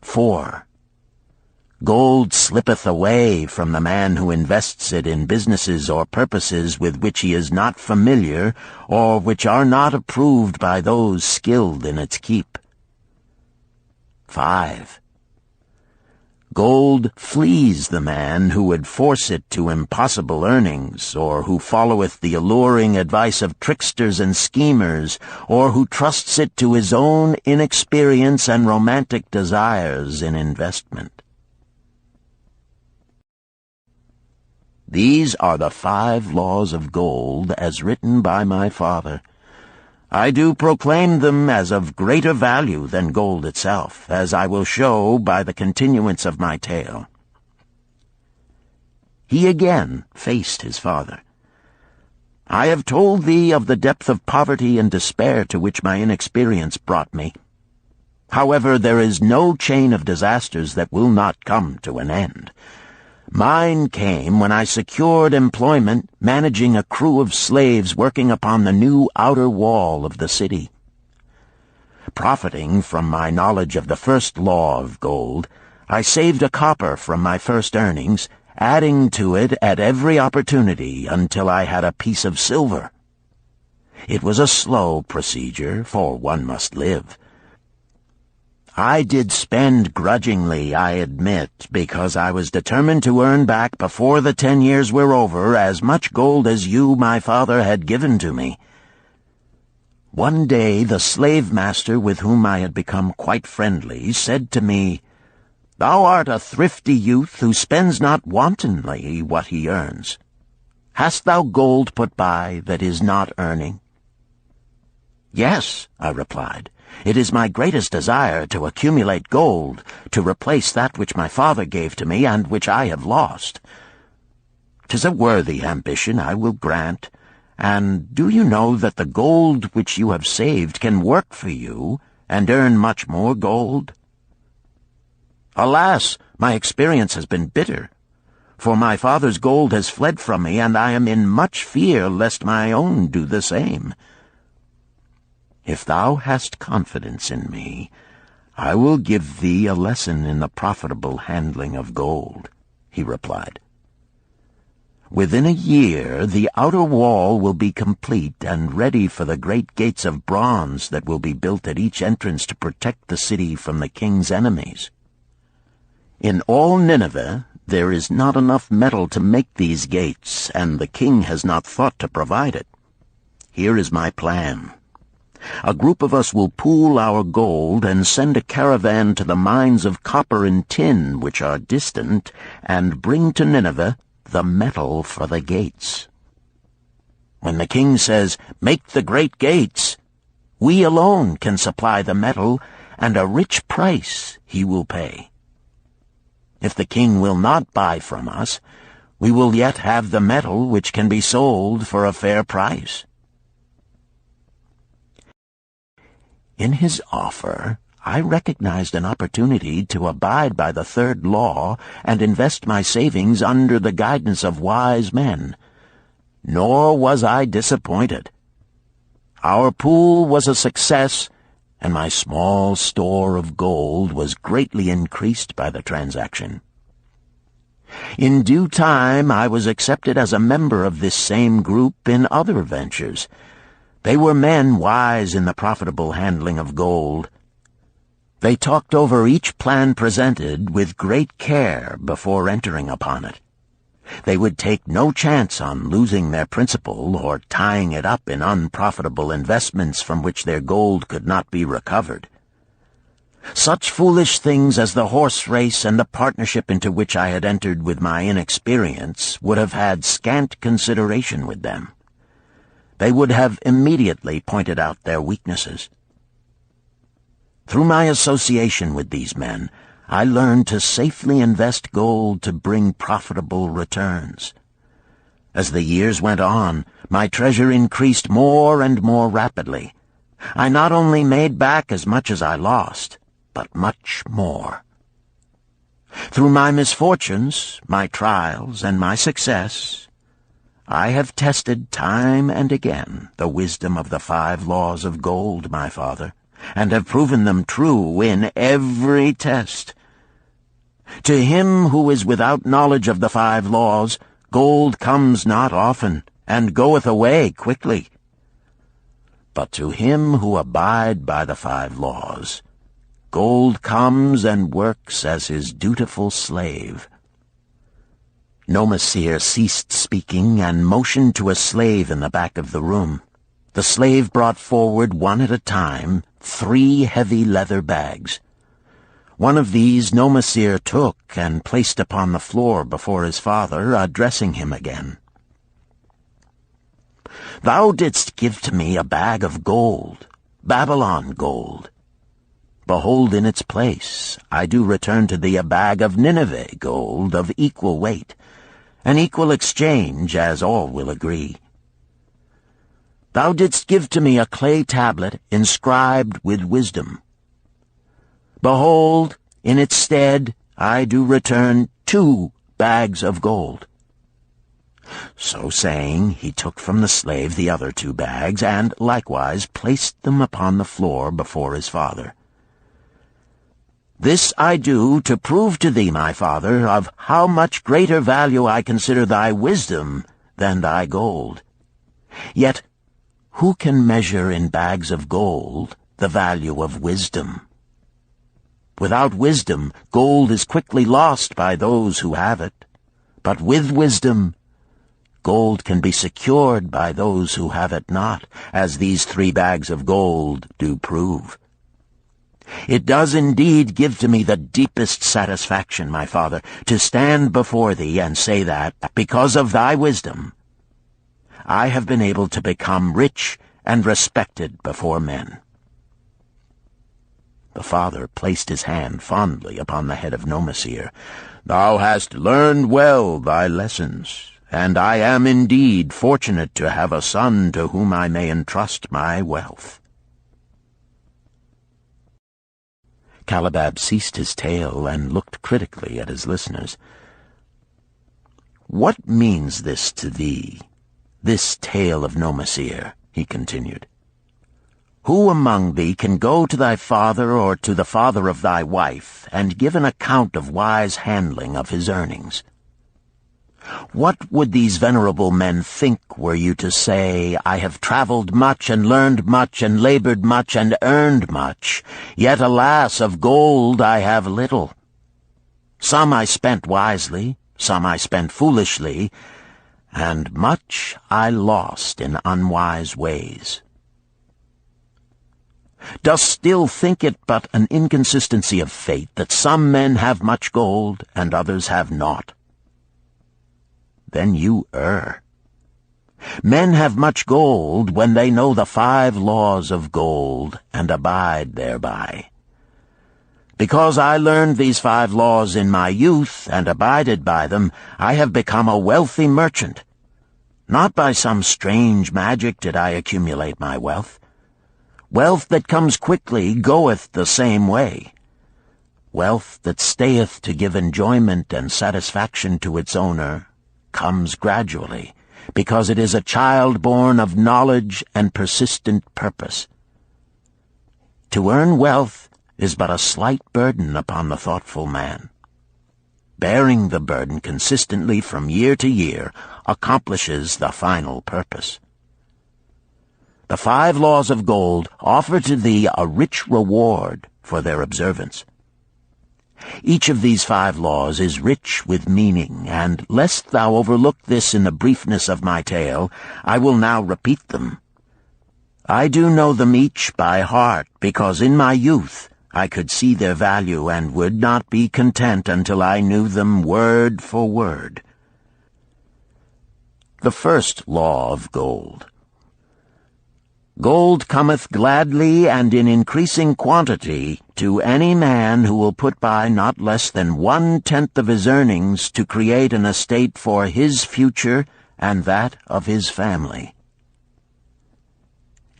4. Gold slippeth away from the man who invests it in businesses or purposes with which he is not familiar, or which are not approved by those skilled in its keep. 5. Gold flees the man who would force it to impossible earnings, or who followeth the alluring advice of tricksters and schemers, or who trusts it to his own inexperience and romantic desires in investment. These are the 5 laws of gold as written by my father. I do proclaim them as of greater value than gold itself, as I will show by the continuance of my tale. He again faced his father. I have told thee of the depth of poverty and despair to which my inexperience brought me. However, there is no chain of disasters that will not come to an end. Mine came when I secured employment managing a crew of slaves working upon the new outer wall of the city. Profiting from my knowledge of the first law of gold, I saved a copper from my first earnings, adding to it at every opportunity until I had a piece of silver. It was a slow procedure, for one must live. I did spend grudgingly, I admit, because I was determined to earn back before the 10 years were over as much gold as you, my father, had given to me. One day the slave-master with whom I had become quite friendly said to me, "Thou art a thrifty youth who spends not wantonly what he earns. Hast thou gold put by that is not earning?" "Yes," I replied. "It is my greatest desire to accumulate gold, to replace that which my father gave to me and which I have lost. 'Tis a worthy ambition, I will grant. And do you know that the gold which you have saved can work for you and earn much more gold?" "Alas, my experience has been bitter, for my father's gold has fled from me, and I am in much fear lest my own do the same." "If thou hast confidence in me, I will give thee a lesson in the profitable handling of gold," he replied. "Within a year the outer wall will be complete and ready for the great gates of bronze that will be built at each entrance to protect the city from the king's enemies. In all Nineveh there is not enough metal to make these gates, and the king has not thought to provide it. Here is my plan. A group of us will pool our gold and send a caravan to the mines of copper and tin which are distant, and bring to Nineveh the metal for the gates. When the king says, 'Make the great gates,' we alone can supply the metal, and a rich price he will pay. If the king will not buy from us, we will yet have the metal which can be sold for a fair price." In his offer, I recognized an opportunity to abide by the third law and invest my savings under the guidance of wise men. Nor was I disappointed. Our pool was a success, and my small store of gold was greatly increased by the transaction. In due time, I was accepted as a member of this same group in other ventures. They were men wise in the profitable handling of gold. They talked over each plan presented with great care before entering upon it. They would take no chance on losing their principal or tying it up in unprofitable investments from which their gold could not be recovered. Such foolish things as the horse race and the partnership into which I had entered with my inexperience would have had scant consideration with them. They would have immediately pointed out their weaknesses. Through my association with these men, I learned to safely invest gold to bring profitable returns. As the years went on, my treasure increased more and more rapidly. I not only made back as much as I lost, but much more. Through my misfortunes, my trials, and my success, I have tested time and again the wisdom of the 5 laws of gold, my father, and have proven them true in every test. To him who is without knowledge of the 5 laws, gold comes not often, and goeth away quickly. But to him who abide by the 5 laws, gold comes and works as his dutiful slave." Nomasir ceased speaking and motioned to a slave in the back of the room. The slave brought forward one at a time 3 heavy leather bags. One of these Nomasir took and placed upon the floor before his father, addressing him again. "Thou didst give to me a bag of gold, Babylon gold. Behold, in its place I do return to thee a bag of Nineveh gold of equal weight, an equal exchange, as all will agree. Thou didst give to me a clay tablet inscribed with wisdom. Behold, in its stead I do return 2 bags of gold." So saying, he took from the slave the other 2 bags, and likewise placed them upon the floor before his father. "This I do to prove to thee, my father, of how much greater value I consider thy wisdom than thy gold. Yet who can measure in bags of gold the value of wisdom? Without wisdom, gold is quickly lost by those who have it. But with wisdom, gold can be secured by those who have it not, as these 3 bags of gold do prove. It does indeed give to me the deepest satisfaction, my father, to stand before thee and say that, because of thy wisdom, I have been able to become rich and respected before men." The father placed his hand fondly upon the head of Nomasir. "Thou hast learned well thy lessons, and I am indeed fortunate to have a son to whom I may entrust my wealth." Calibab ceased his tale and looked critically at his listeners. "What means this to thee, this tale of Nomasir?" he continued. "Who among thee can go to thy father or to the father of thy wife and give an account of wise handling of his earnings? What would these venerable men think were you to say, 'I have traveled much and learned much and labored much and earned much, yet alas, of gold I have little. Some I spent wisely, some I spent foolishly, and much I lost in unwise ways.' Dost still think it but an inconsistency of fate that some men have much gold and others have naught? Then you err. Men have much gold when they know the 5 laws of gold and abide thereby. Because I learned these 5 laws in my youth and abided by them, I have become a wealthy merchant. Not by some strange magic did I accumulate my wealth. Wealth that comes quickly goeth the same way. Wealth that stayeth to give enjoyment and satisfaction to its owner comes gradually, because it is a child born of knowledge and persistent purpose. To earn wealth is but a slight burden upon the thoughtful man. Bearing the burden consistently from year to year accomplishes the final purpose. The 5 laws of gold offer to thee a rich reward for their observance. Each of these 5 laws is rich with meaning, and lest thou overlook this in the briefness of my tale, I will now repeat them. I do know them each by heart, because in my youth I could see their value and would not be content until I knew them word for word. The first law of gold. Gold cometh gladly and in increasing quantity to any man who will put by not less than 1/10 of his earnings to create an estate for his future and that of his family.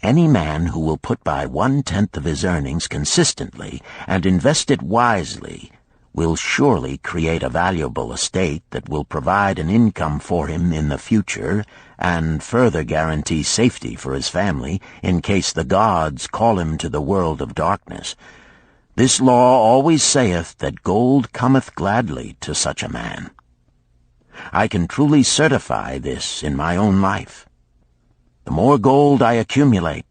Any man who will put by 1/10 of his earnings consistently and invest it wisely will surely create a valuable estate that will provide an income for him in the future and further guarantee safety for his family in case the gods call him to the world of darkness. This law always saith that gold cometh gladly to such a man. I can truly certify this in my own life. The more gold I accumulate,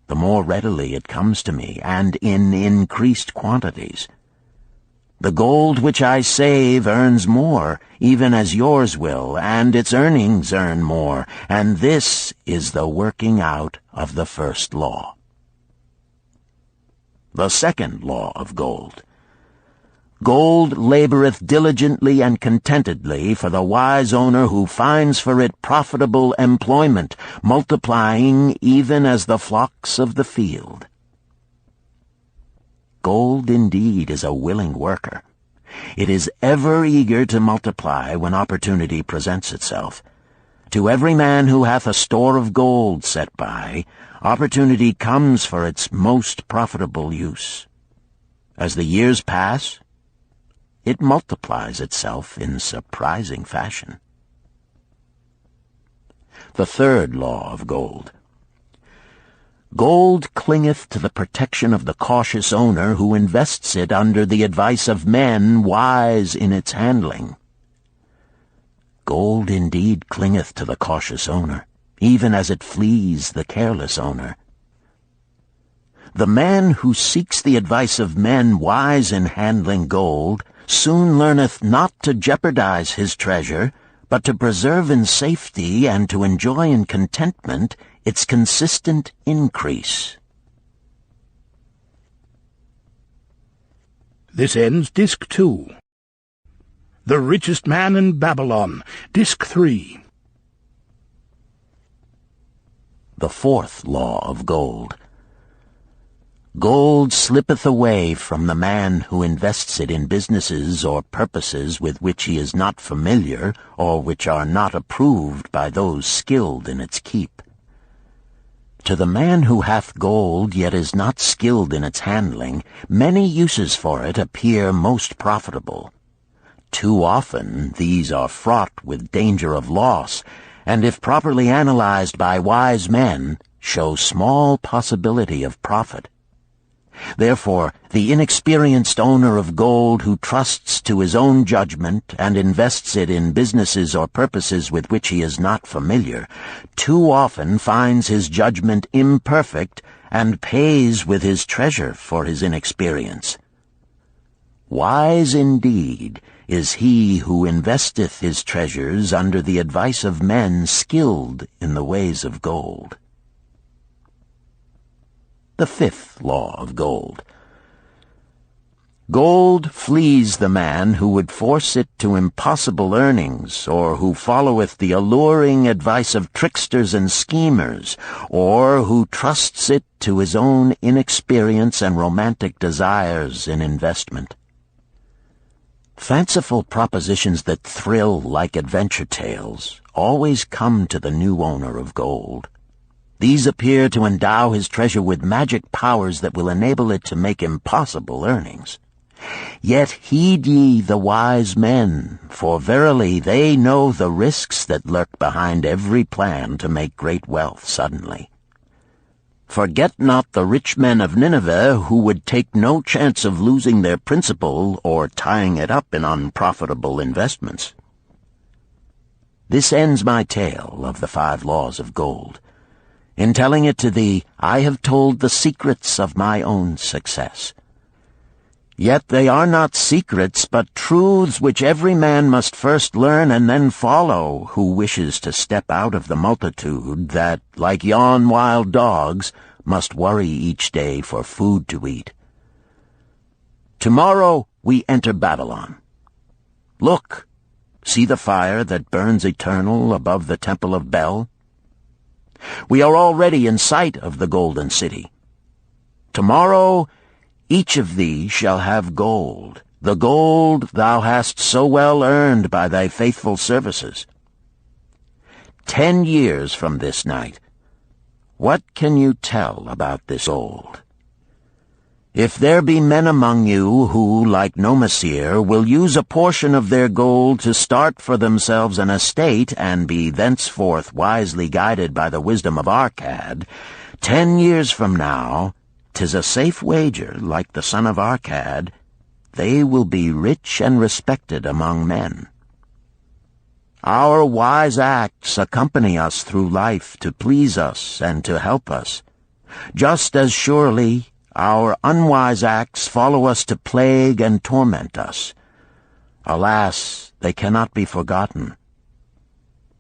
the more readily it comes to me, and in increased quantities. The gold which I save earns more, even as yours will, and its earnings earn more, and this is the working out of the first law. The second law of gold. Gold laboreth diligently and contentedly for the wise owner who finds for it profitable employment, multiplying even as the flocks of the field. Gold indeed is a willing worker. It is ever eager to multiply when opportunity presents itself. To every man who hath a store of gold set by, opportunity comes for its most profitable use. As the years pass, it multiplies itself in surprising fashion. The third law of gold. Gold clingeth to the protection of the cautious owner who invests it under the advice of men wise in its handling. Gold indeed clingeth to the cautious owner, even as it flees the careless owner. The man who seeks the advice of men wise in handling gold soon learneth not to jeopardize his treasure, but to preserve in safety and to enjoy in contentment its consistent increase. This ends Disc 2. The Richest Man in Babylon, Disc 3. The fourth law of gold. Gold slippeth away from the man who invests it in businesses or purposes with which he is not familiar or which are not approved by those skilled in its keep. To the man who hath gold yet is not skilled in its handling, many uses for it appear most profitable. Too often these are fraught with danger of loss, and if properly analyzed by wise men, show small possibility of profit. Therefore, the inexperienced owner of gold who trusts to his own judgment and invests it in businesses or purposes with which he is not familiar, too often finds his judgment imperfect and pays with his treasure for his inexperience. Wise indeed is he who investeth his treasures under the advice of men skilled in the ways of gold. the 5th law of gold. Gold flees the man who would force it to impossible earnings, or who followeth the alluring advice of tricksters and schemers, or who trusts it to his own inexperience and romantic desires in investment. Fanciful propositions that thrill like adventure tales always come to the new owner of gold. These appear to endow his treasure with magic powers that will enable it to make impossible earnings. Yet heed ye the wise men, for verily they know the risks that lurk behind every plan to make great wealth suddenly. Forget not the rich men of Nineveh, who would take no chance of losing their principal or tying it up in unprofitable investments. This ends my tale of the 5 laws of gold. In telling it to thee, I have told the secrets of my own success. Yet they are not secrets, but truths which every man must first learn and then follow who wishes to step out of the multitude that, like yon wild dogs, must worry each day for food to eat. Tomorrow we enter Babylon. Look, see the fire that burns eternal above the temple of Bel? We are already in sight of the golden city. Tomorrow each of thee shall have gold, the gold thou hast so well earned by thy faithful services. 10 years from this night, what can you tell about this gold? If there be men among you who, like Nomasir, will use a portion of their gold to start for themselves an estate and be thenceforth wisely guided by the wisdom of Arkad, 10 years from now, 'tis a safe wager, like the son of Arkad, they will be rich and respected among men. Our wise acts accompany us through life to please us and to help us. Just as surely our unwise acts follow us to plague and torment us. Alas, they cannot be forgotten.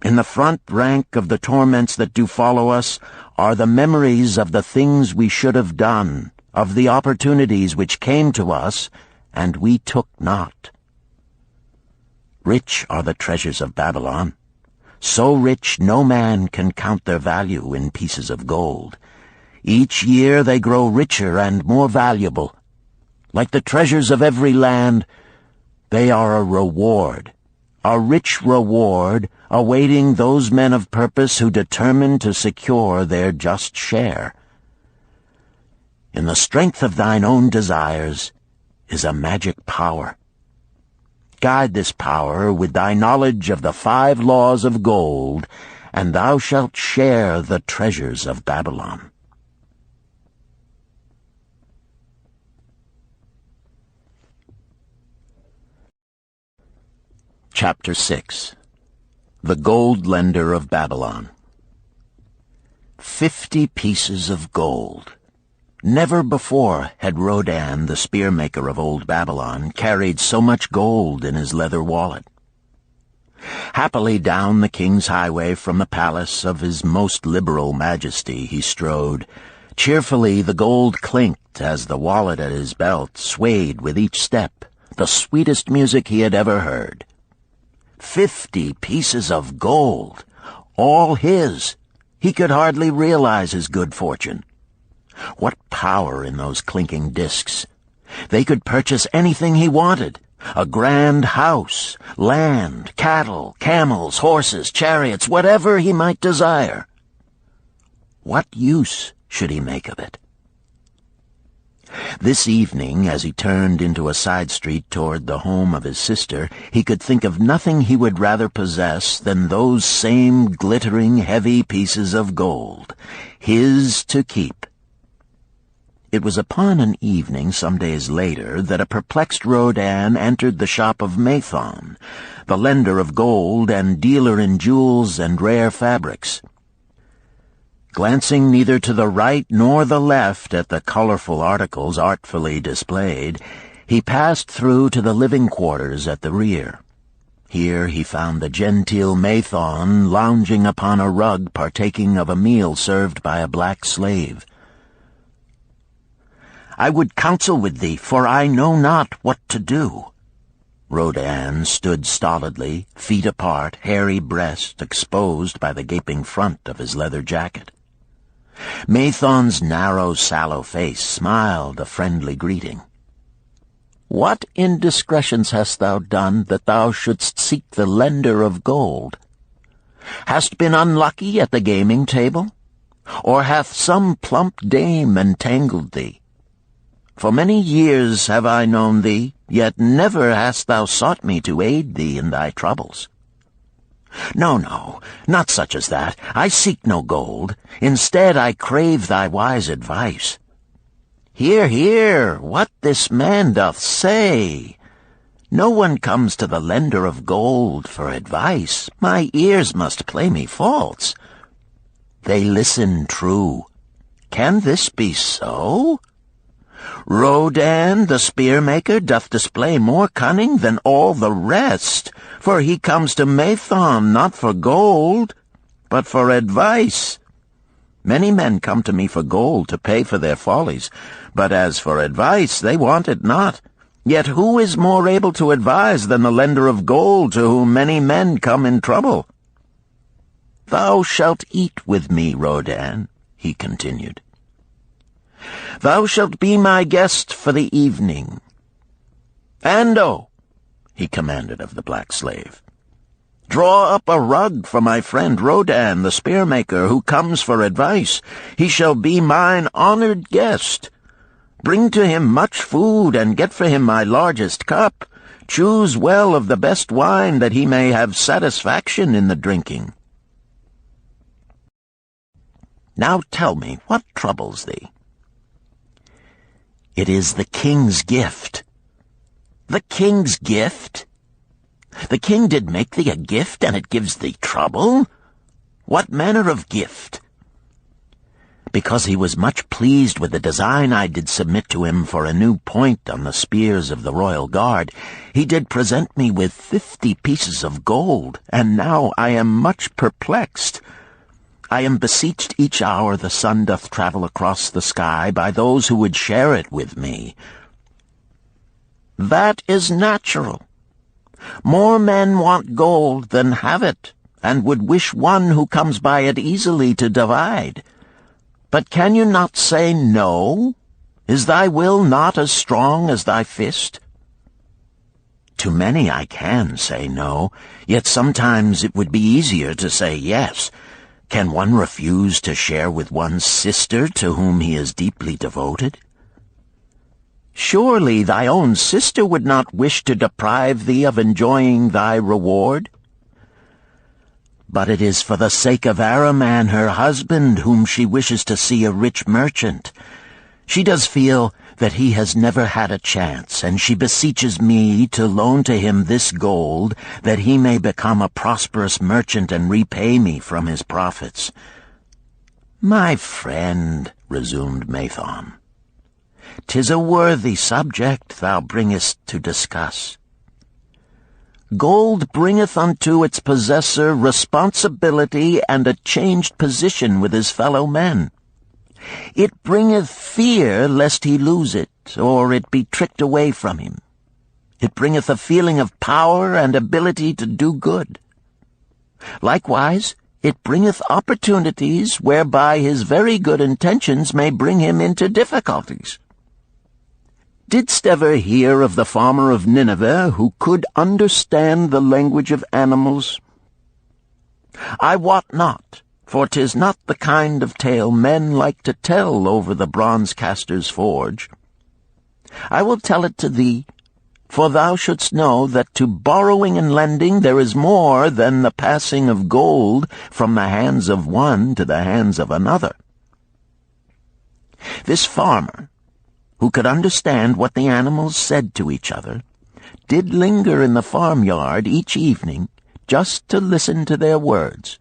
In the front rank of the torments that do follow us are the memories of the things we should have done, of the opportunities which came to us, and we took not. Rich are the treasures of Babylon. So rich no man can count their value in pieces of gold. Each year they grow richer and more valuable. Like the treasures of every land, they are a reward, a rich reward awaiting those men of purpose who determine to secure their just share. In the strength of thine own desires is a magic power. Guide this power with thy knowledge of the 5 laws of gold, and thou shalt share the treasures of Babylon. Chapter 6. The Gold Lender of Babylon. 50 pieces of gold. Never before had Rodan, the spearmaker of old Babylon, carried so much gold in his leather wallet. Happily down the king's highway from the palace of his most liberal majesty he strode. Cheerfully the gold clinked as the wallet at his belt swayed with each step, the sweetest music he had ever heard. 50 pieces of gold, all his. He could hardly realize his good fortune. What power in those clinking discs! They could purchase anything he wanted. A grand house, land, cattle, camels, horses, chariots, whatever he might desire. What use should he make of it? This evening, as he turned into a side street toward the home of his sister, he could think of nothing he would rather possess than those same glittering, heavy pieces of gold, his to keep. It was upon an evening some days later that a perplexed Rodan entered the shop of Mathon, the lender of gold and dealer in jewels and rare fabrics. Glancing neither to the right nor the left at the colorful articles artfully displayed, he passed through to the living quarters at the rear. Here he found the genteel Mathon lounging upon a rug partaking of a meal served by a black slave. I would counsel with thee, for I know not what to do." Rodan stood stolidly, feet apart, hairy breast exposed by the gaping front of his leather jacket. Mathon's narrow, sallow face smiled a friendly greeting. "What indiscretions hast thou done that thou shouldst seek the lender of gold? Hast been unlucky at the gaming table? Or hath some plump dame entangled thee? For many years have I known thee, yet never hast thou sought me to aid thee in thy troubles. No, not such as that. I seek no gold. Instead I crave thy wise advice. Hear, what this man doth say. No one comes to the lender of gold for advice. My ears must play me false. They listen true. Can this be so? Rodan, the spear-maker, doth display more cunning than all the rest, for he comes to Mathon not for gold, but for advice. Many men come to me for gold to pay for their follies, but as for advice, they want it not. Yet who is more able to advise than the lender of gold to whom many men come in trouble? Thou shalt eat with me, Rodan," he continued. "Thou shalt be my guest for the evening. Ando," he commanded of the black slave, "draw up a rug for my friend Rodan, the spear-maker, who comes for advice. He shall be mine honored guest. Bring to him much food, and get for him my largest cup. Choose well of the best wine, that he may have satisfaction in the drinking. Now tell me, what troubles thee?" "It is the king's gift." "The king's gift? The king did make thee a gift, and it gives thee trouble? What manner of gift?" "Because he was much pleased with the design I did submit to him for a new point on the spears of the royal guard, he did present me with 50 pieces of gold, and now I am much perplexed. I am beseeched each hour the sun doth travel across the sky by those who would share it with me." "That is natural. More men want gold than have it, and would wish one who comes by it easily to divide. But can you not say no? Is thy will not as strong as thy fist?" "To many I can say no, yet sometimes it would be easier to say yes. Can one refuse to share with one's sister to whom he is deeply devoted?" "Surely thy own sister would not wish to deprive thee of enjoying thy reward?" "But it is for the sake of Araman, her husband, whom she wishes to see a rich merchant. She does feel that he has never had a chance, and she beseeches me to loan to him this gold, that he may become a prosperous merchant and repay me from his profits." "My friend," resumed Mathon, "'tis a worthy subject thou bringest to discuss. Gold bringeth unto its possessor responsibility and a changed position with his fellow men. It bringeth fear lest he lose it, or it be tricked away from him. It bringeth a feeling of power and ability to do good. Likewise, it bringeth opportunities whereby his very good intentions may bring him into difficulties. Didst ever hear of the farmer of Nineveh who could understand the language of animals? I wot not, for 'tis not the kind of tale men like to tell over the bronze-caster's forge. I will tell it to thee, for thou shouldst know that to borrowing and lending there is more than the passing of gold from the hands of one to the hands of another. This farmer, who could understand what the animals said to each other, did linger in the farmyard each evening just to listen to their words.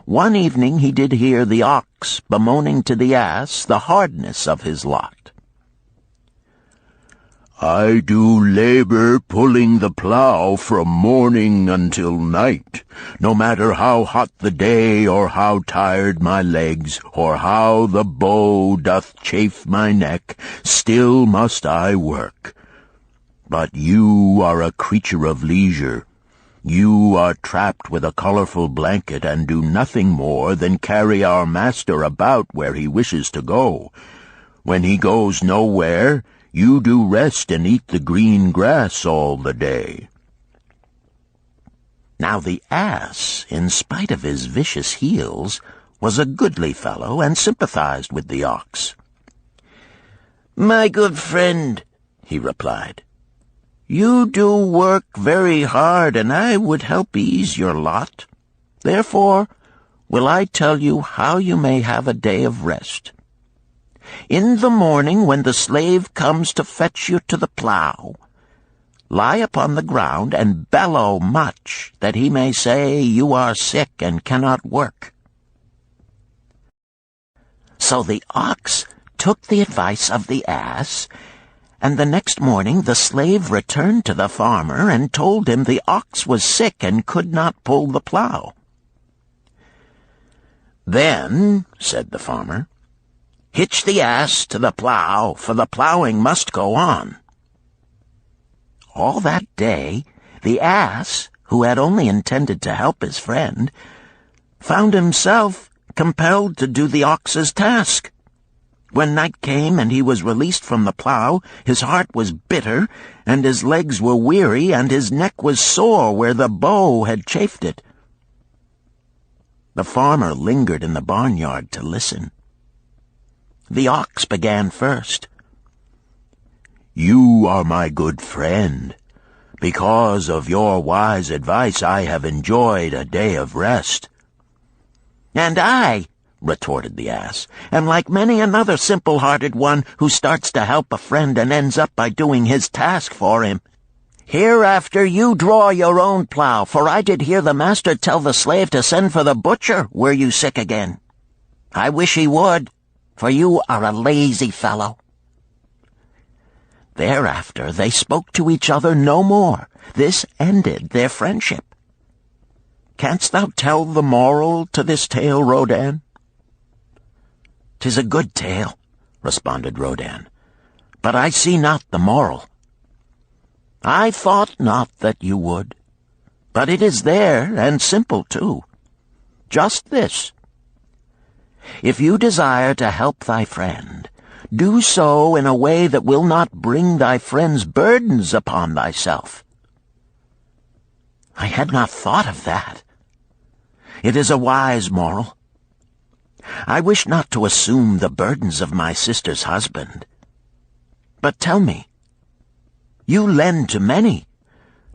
One evening he did hear the ox bemoaning to the ass the hardness of his lot. I do labor pulling the plow from morning until night, no matter how hot the day, or how tired my legs, or how the bow doth chafe my neck, still must I work. But you are a creature of leisure. You are trapped with a colorful blanket and do nothing more than carry our master about where he wishes to go. When he goes nowhere, you do rest and eat the green grass all the day." Now the ass, in spite of his vicious heels, was a goodly fellow and sympathized with the ox. "My good friend," he replied, "you do work very hard, and I would help ease your lot. Therefore will I tell you how you may have a day of rest. In the morning, when the slave comes to fetch you to the plow, lie upon the ground and bellow much, that he may say you are sick and cannot work." So the ox took the advice of the ass, and the next morning the slave returned to the farmer and told him the ox was sick and could not pull the plow. "Then," said the farmer, "hitch the ass to the plow, for the plowing must go on." All that day, the ass, who had only intended to help his friend, found himself compelled to do the ox's task. When night came and he was released from the plow, his heart was bitter, and his legs were weary, and his neck was sore where the bow had chafed it. The farmer lingered in the barnyard to listen. The ox began first. "You are my good friend. Because of your wise advice, I have enjoyed a day of rest." "And I," retorted the ass, "am like many another simple-hearted one who starts to help a friend and ends up by doing his task for him. Hereafter you draw your own plow, for I did hear the master tell the slave to send for the butcher were you sick again. I wish he would, for you are a lazy fellow." Thereafter they spoke to each other no more. This ended their friendship. "Canst thou tell the moral to this tale, Rodan?" "'Tis a good tale," responded Rodan, "but I see not the moral." "I thought not that you would, but it is there, and simple too. Just this: if you desire to help thy friend, do so in a way that will not bring thy friend's burdens upon thyself." "I had not thought of that. It is a wise moral. I wish not to assume the burdens of my sister's husband. But tell me, you lend to many.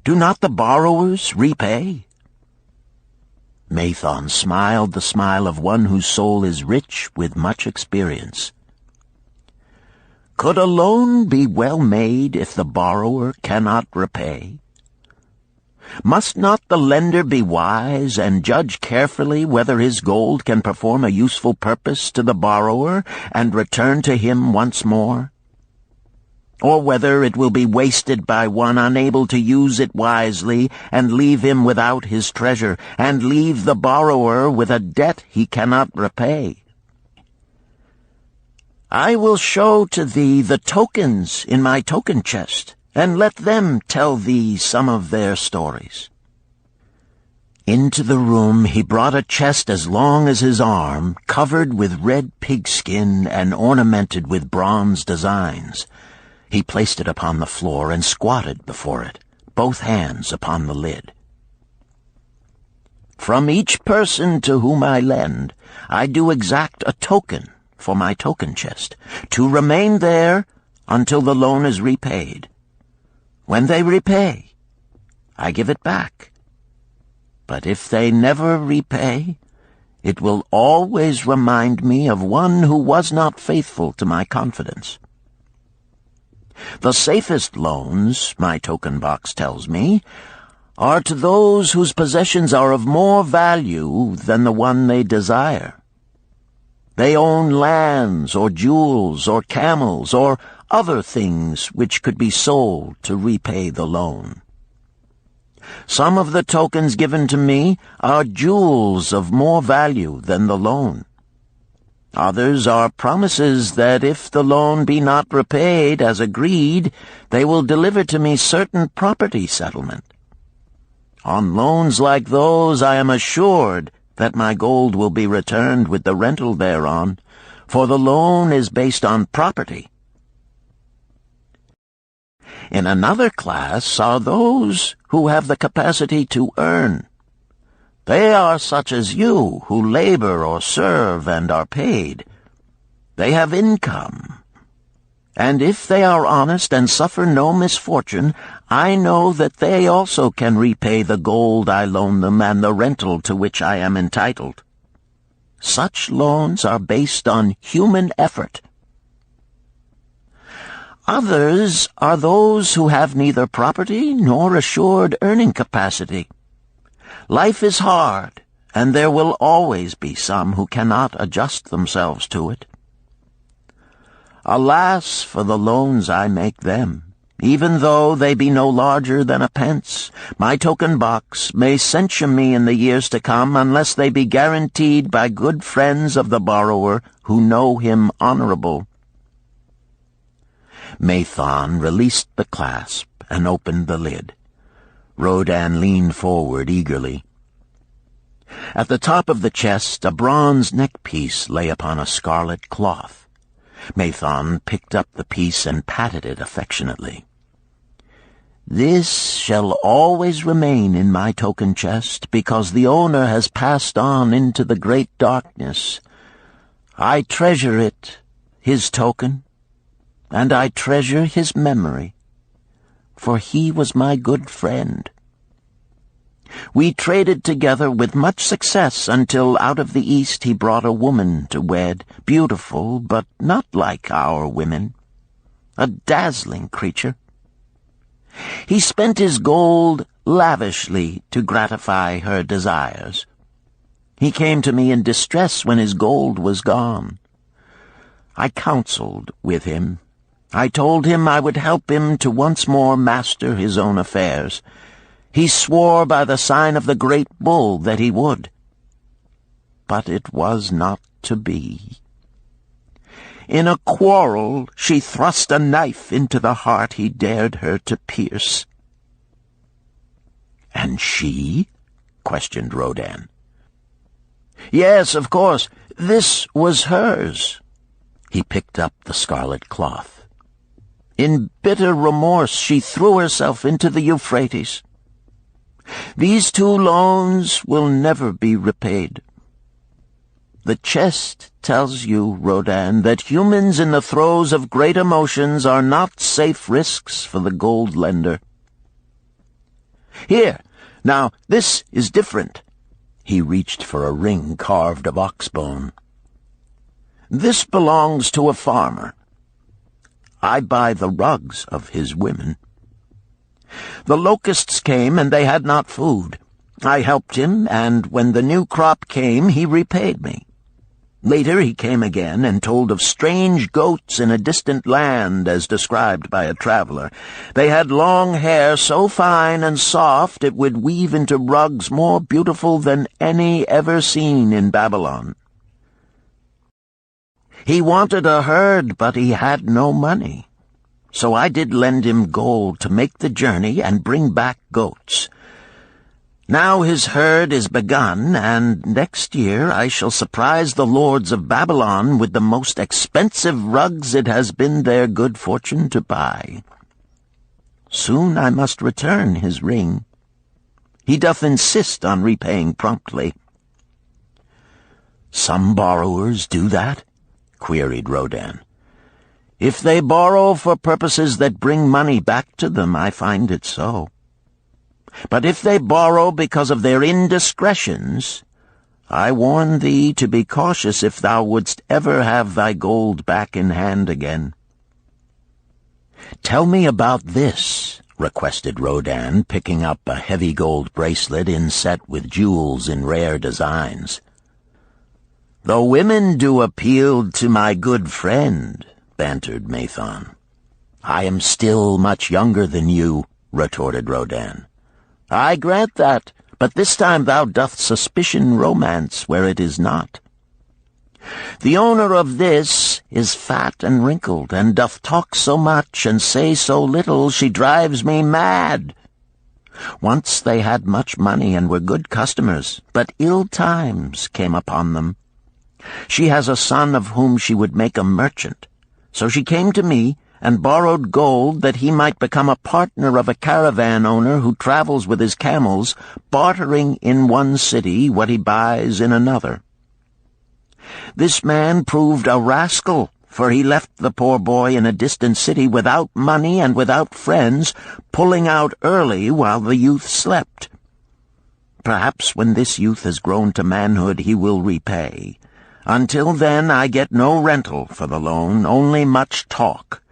Do not the borrowers repay?" Mathon smiled the smile of one whose soul is rich with much experience. "Could a loan be well made if the borrower cannot repay? Must not the lender be wise and judge carefully whether his gold can perform a useful purpose to the borrower and return to him once more? Or whether it will be wasted by one unable to use it wisely and leave him without his treasure, and leave the borrower with a debt he cannot repay? I will show to thee the tokens in my token chest, and let them tell thee some of their stories." Into the room he brought a chest as long as his arm, covered with red pigskin and ornamented with bronze designs. He placed it upon the floor and squatted before it, both hands upon the lid. "From each person to whom I lend, I do exact a token for my token chest, to remain there until the loan is repaid. When they repay, I give it back. But if they never repay, it will always remind me of one who was not faithful to my confidence. The safest loans, my token box tells me, are to those whose possessions are of more value than the one they desire. They own lands or jewels or camels or other things which could be sold to repay the loan. Some of the tokens given to me are jewels of more value than the loan. Others are promises that if the loan be not repaid as agreed, they will deliver to me certain property settlement. On loans like those I am assured that my gold will be returned with the rental thereon, for the loan is based on property. In another class are those who have the capacity to earn. They are such as you, who labor or serve and are paid. They have income. And if they are honest and suffer no misfortune, I know that they also can repay the gold I loan them and the rental to which I am entitled. Such loans are based on human effort. Others are those who have neither property nor assured earning capacity. Life is hard, and there will always be some who cannot adjust themselves to it. Alas for the loans I make them! Even though they be no larger than a pence, my token box may censure me in the years to come unless they be guaranteed by good friends of the borrower who know him honorable. Mathon released the clasp and opened the lid. Rodan leaned forward eagerly. At the top of the chest a bronze neckpiece lay upon a scarlet cloth. Mathon picked up the piece and patted it affectionately. "This shall always remain in my token chest, because the owner has passed on into the great darkness. I treasure it, his token, and I treasure his memory, for he was my good friend. We traded together with much success until out of the East he brought a woman to wed, beautiful, but not like our women, a dazzling creature. He spent his gold lavishly to gratify her desires. He came to me in distress when his gold was gone. I counseled with him. I told him I would help him to once more master his own affairs. He swore by the sign of the great bull that he would. But it was not to be. In a quarrel she thrust a knife into the heart he dared her to pierce." "And she?" questioned Rodan. "Yes, of course. This was hers." He picked up the scarlet cloth. "In bitter remorse she threw herself into the Euphrates. These 2 loans will never be repaid. The chest tells you, Rodan, that humans in the throes of great emotions are not safe risks for the gold lender. Here, now, this is different." He reached for a ring carved of ox bone. "This belongs to a farmer. I buy the rugs of his women. The locusts came, and they had not food. I helped him, and when the new crop came, he repaid me. Later he came again and told of strange goats in a distant land, as described by a traveler. They had long hair so fine and soft it would weave into rugs more beautiful than any ever seen in Babylon. He wanted a herd, but he had no money. So I did lend him gold to make the journey and bring back goats. Now his herd is begun, and next year I shall surprise the lords of Babylon with the most expensive rugs it has been their good fortune to buy. Soon I must return his ring. He doth insist on repaying promptly." "Some borrowers do that?" queried Rodan. "If they borrow for purposes that bring money back to them, I find it so. But if they borrow because of their indiscretions, I warn thee to be cautious if thou wouldst ever have thy gold back in hand again." "Tell me about this," requested Rodan, picking up a heavy gold bracelet inset with jewels in rare designs. "The women do appeal to my good friend," bantered Mathon. "I am still much younger than you," retorted Rodin. "I grant that, but this time thou doth suspicion romance where it is not. The owner of this is fat and wrinkled, and doth talk so much and say so little, she drives me mad. Once they had much money and were good customers, but ill times came upon them. She has a son of whom she would make a merchant. So she came to me and borrowed gold that he might become a partner of a caravan owner who travels with his camels, bartering in one city what he buys in another. This man proved a rascal, for he left the poor boy in a distant city without money and without friends, pulling out early while the youth slept. Perhaps when this youth has grown to manhood he will repay. Until then I get no rental for the loan, only much talk.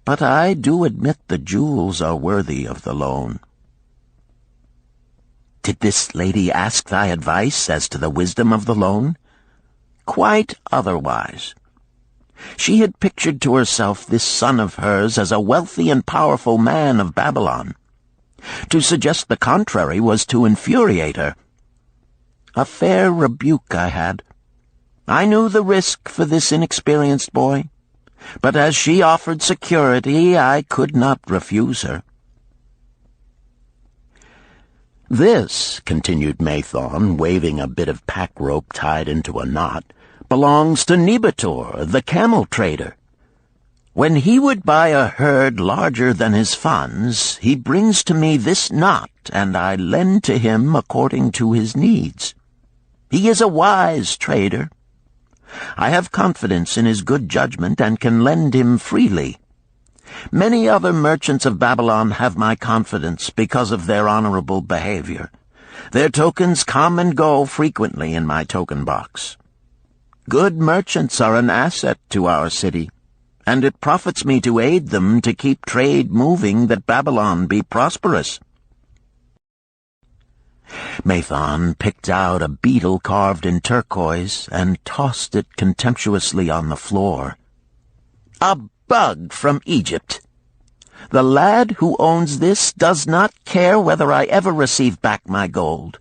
But I do admit the jewels are worthy of the loan." "Did this lady ask thy advice as to the wisdom of the loan?" "Quite otherwise. She had pictured to herself this son of hers as a wealthy and powerful man of Babylon. To suggest the contrary was to infuriate her. A fair rebuke I had. I knew the risk for this inexperienced boy, but as she offered security, I could not refuse her." "This," continued Mathon, waving a bit of pack rope tied into a knot, "belongs to Nebator, the camel trader. When he would buy a herd larger than his funds, he brings to me this knot, and I lend to him according to his needs. He is a wise trader. I have confidence in his good judgment and can lend him freely. Many other merchants of Babylon have my confidence because of their honorable behavior. Their tokens come and go frequently in my token box. Good merchants are an asset to our city, and it profits me to aid them to keep trade moving that Babylon be prosperous." Mathon picked out a beetle carved in turquoise and tossed it contemptuously on the floor. "A bug from Egypt. The lad who owns this does not care whether I ever receive back my gold.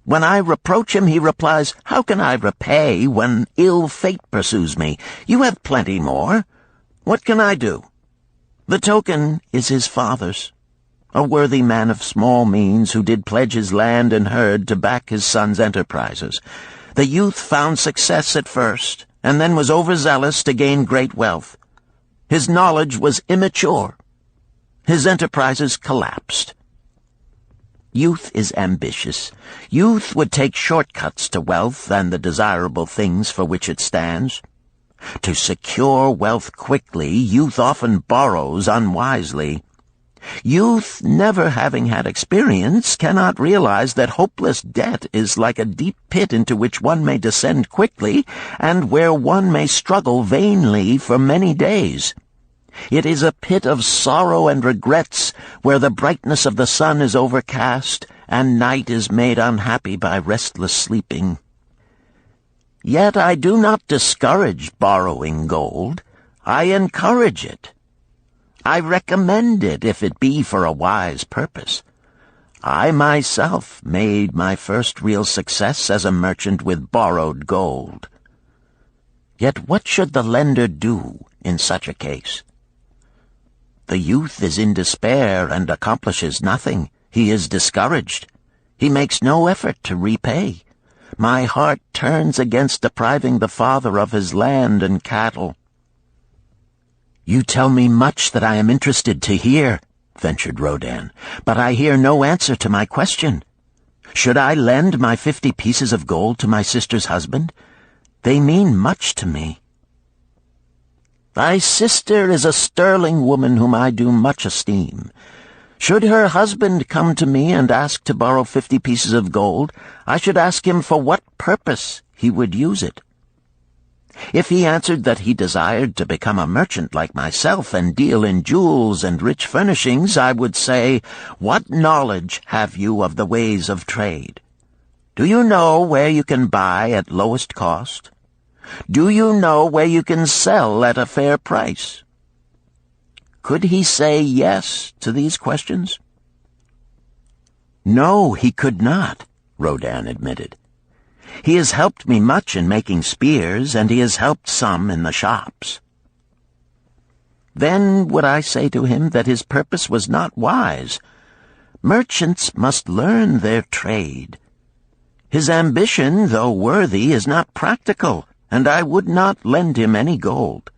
When I reproach him, he replies, 'How can I repay when ill fate pursues me? You have plenty more. What can I do?' The token is his father's, a worthy man of small means who did pledge his land and herd to back his son's enterprises. The youth found success at first, and then was overzealous to gain great wealth. His knowledge was immature. His enterprises collapsed. Youth is ambitious. Youth would take shortcuts to wealth and the desirable things for which it stands. To secure wealth quickly, youth often borrows unwisely. Youth, never having had experience, cannot realize that hopeless debt is like a deep pit into which one may descend quickly, and where one may struggle vainly for many days. It is a pit of sorrow and regrets, where the brightness of the sun is overcast, and night is made unhappy by restless sleeping. Yet I do not discourage borrowing gold. I encourage it. I recommend it if it be for a wise purpose. I myself made my first real success as a merchant with borrowed gold. Yet what should the lender do in such a case? The youth is in despair and accomplishes nothing. He is discouraged. He makes no effort to repay. My heart turns against depriving the father of his land and cattle." "You tell me much that I am interested to hear," ventured Rodin, "but I hear no answer to my question. Should I lend my 50 pieces of gold to my sister's husband? They mean much to me." "Thy sister is a sterling woman whom I do much esteem. Should her husband come to me and ask to borrow 50 pieces of gold, I should ask him for what purpose he would use it. If he answered that he desired to become a merchant like myself and deal in jewels and rich furnishings, I would say, 'What knowledge have you of the ways of trade? Do you know where you can buy at lowest cost? Do you know where you can sell at a fair price? Could he say yes to these questions? No, he could not, Rodin admitted. He has helped me much in making spears, and he has helped some in the shops. Then would I say to him that his purpose was not wise. Merchants must learn their trade. His ambition, though worthy, is not practical, and I would not lend him any gold.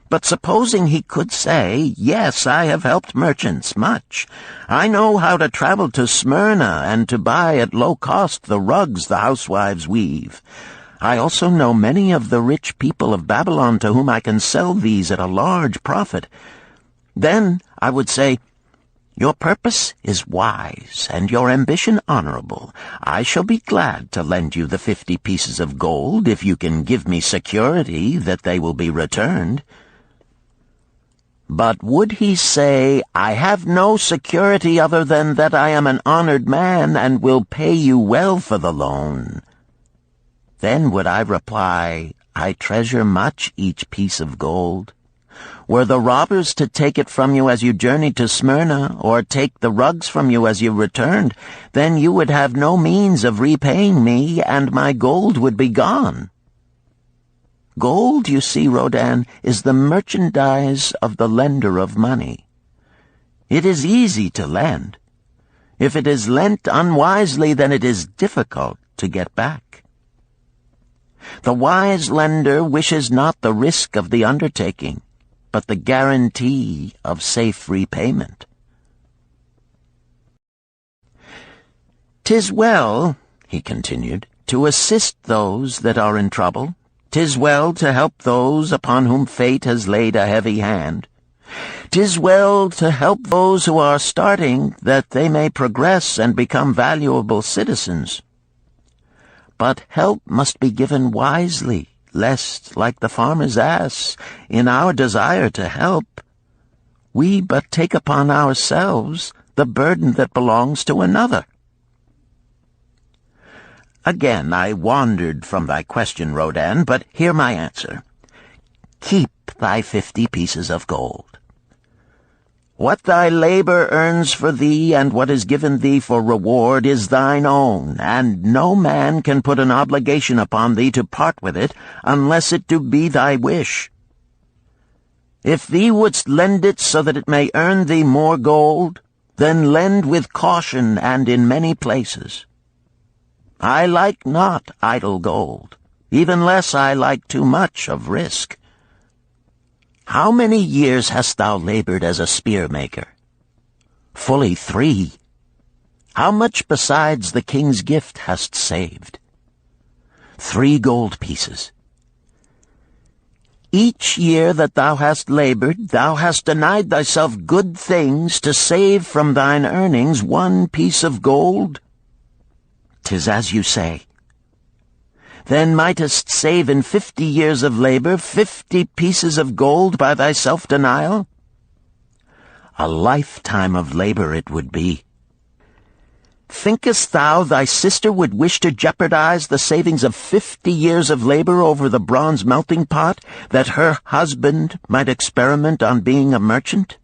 But supposing he could say, yes, I have helped merchants much. I know how to travel to Smyrna and to buy at low cost the rugs the housewives weave. I also know many of the rich people of Babylon to whom I can sell these at a large profit. Then I would say, your purpose is wise, and your ambition honorable. I shall be glad to lend you the 50 pieces of gold if you can give me security that they will be returned. But would he say, I have no security other than that I am an honored man and will pay you well for the loan? Then would I reply, I treasure much each piece of gold. Were the robbers to take it from you as you journeyed to Smyrna, or take the rugs from you as you returned, then you would have no means of repaying me, and my gold would be gone. Gold, you see, Rodin, is the merchandise of the lender of money. It is easy to lend. If it is lent unwisely, then it is difficult to get back. The wise lender wishes not the risk of the undertaking, but the guarantee of safe repayment. "'Tis well," he continued, "to assist those that are in trouble. 'Tis well to help those upon whom fate has laid a heavy hand. 'Tis well to help those who are starting, that they may progress and become valuable citizens. But help must be given wisely, lest, like the farmer's ass, in our desire to help, we but take upon ourselves the burden that belongs to another." Again I wandered from thy question, Rodin, but hear my answer. Keep thy 50 pieces of gold. What thy labor earns for thee and what is given thee for reward is thine own, and no man can put an obligation upon thee to part with it unless it do be thy wish. If thee wouldst lend it so that it may earn thee more gold, then lend with caution and in many places. I like not idle gold, even less I like too much of risk. How many years hast thou labored as a spear-maker? Fully 3. How much besides the king's gift hast saved? 3 gold pieces. Each year that thou hast labored, thou hast denied thyself good things to save from thine earnings 1 piece of gold? 'Tis as you say. Then mightest save in 50 years of labor 50 pieces of gold by thy self-denial? A lifetime of labor it would be. Thinkest thou thy sister would wish to jeopardize the savings of 50 years of labor over the bronze melting pot, that her husband might experiment on being a merchant?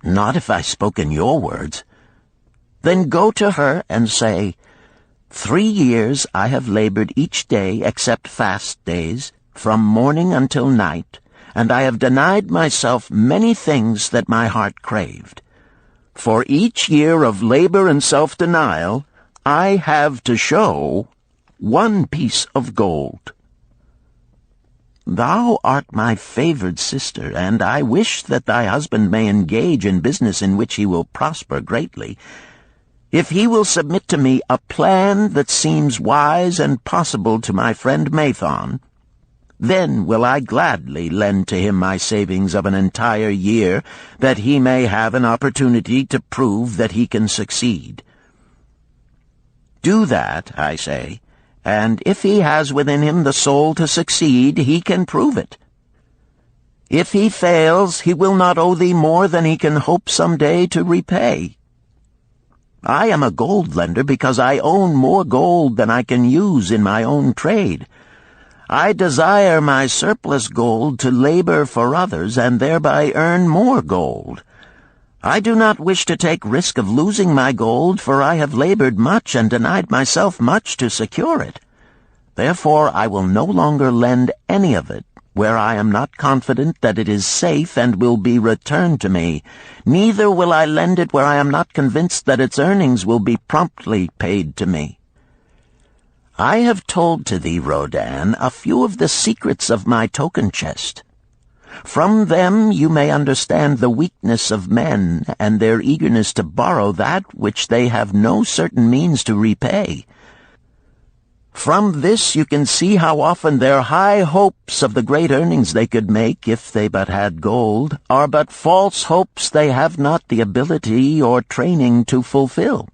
Not if I spoke in your words. Then go to her and say, 3 years I have labored each day except fast days, from morning until night, and I have denied myself many things that my heart craved. For each year of labor and self-denial, I have to show 1 piece of gold. Thou art my favored sister, and I wish that thy husband may engage in business in which he will prosper greatly. If he will submit to me a plan that seems wise and possible to my friend Mathon, then will I gladly lend to him my savings of an entire year, that he may have an opportunity to prove that he can succeed. Do that, I say, and if he has within him the soul to succeed, he can prove it. If he fails, he will not owe thee more than he can hope some day to repay. I am a gold lender because I own more gold than I can use in my own trade. I desire my surplus gold to labor for others and thereby earn more gold. I do not wish to take risk of losing my gold, for I have labored much and denied myself much to secure it. Therefore I will no longer lend any of it where I am not confident that it is safe and will be returned to me. Neither will I lend it where I am not convinced that its earnings will be promptly paid to me. I have told to thee, Rodan, a few of the secrets of my token chest. From them you may understand the weakness of men and their eagerness to borrow that which they have no certain means to repay. From this you can see how often their high hopes of the great earnings they could make if they but had gold are but false hopes they have not the ability or training to fulfill.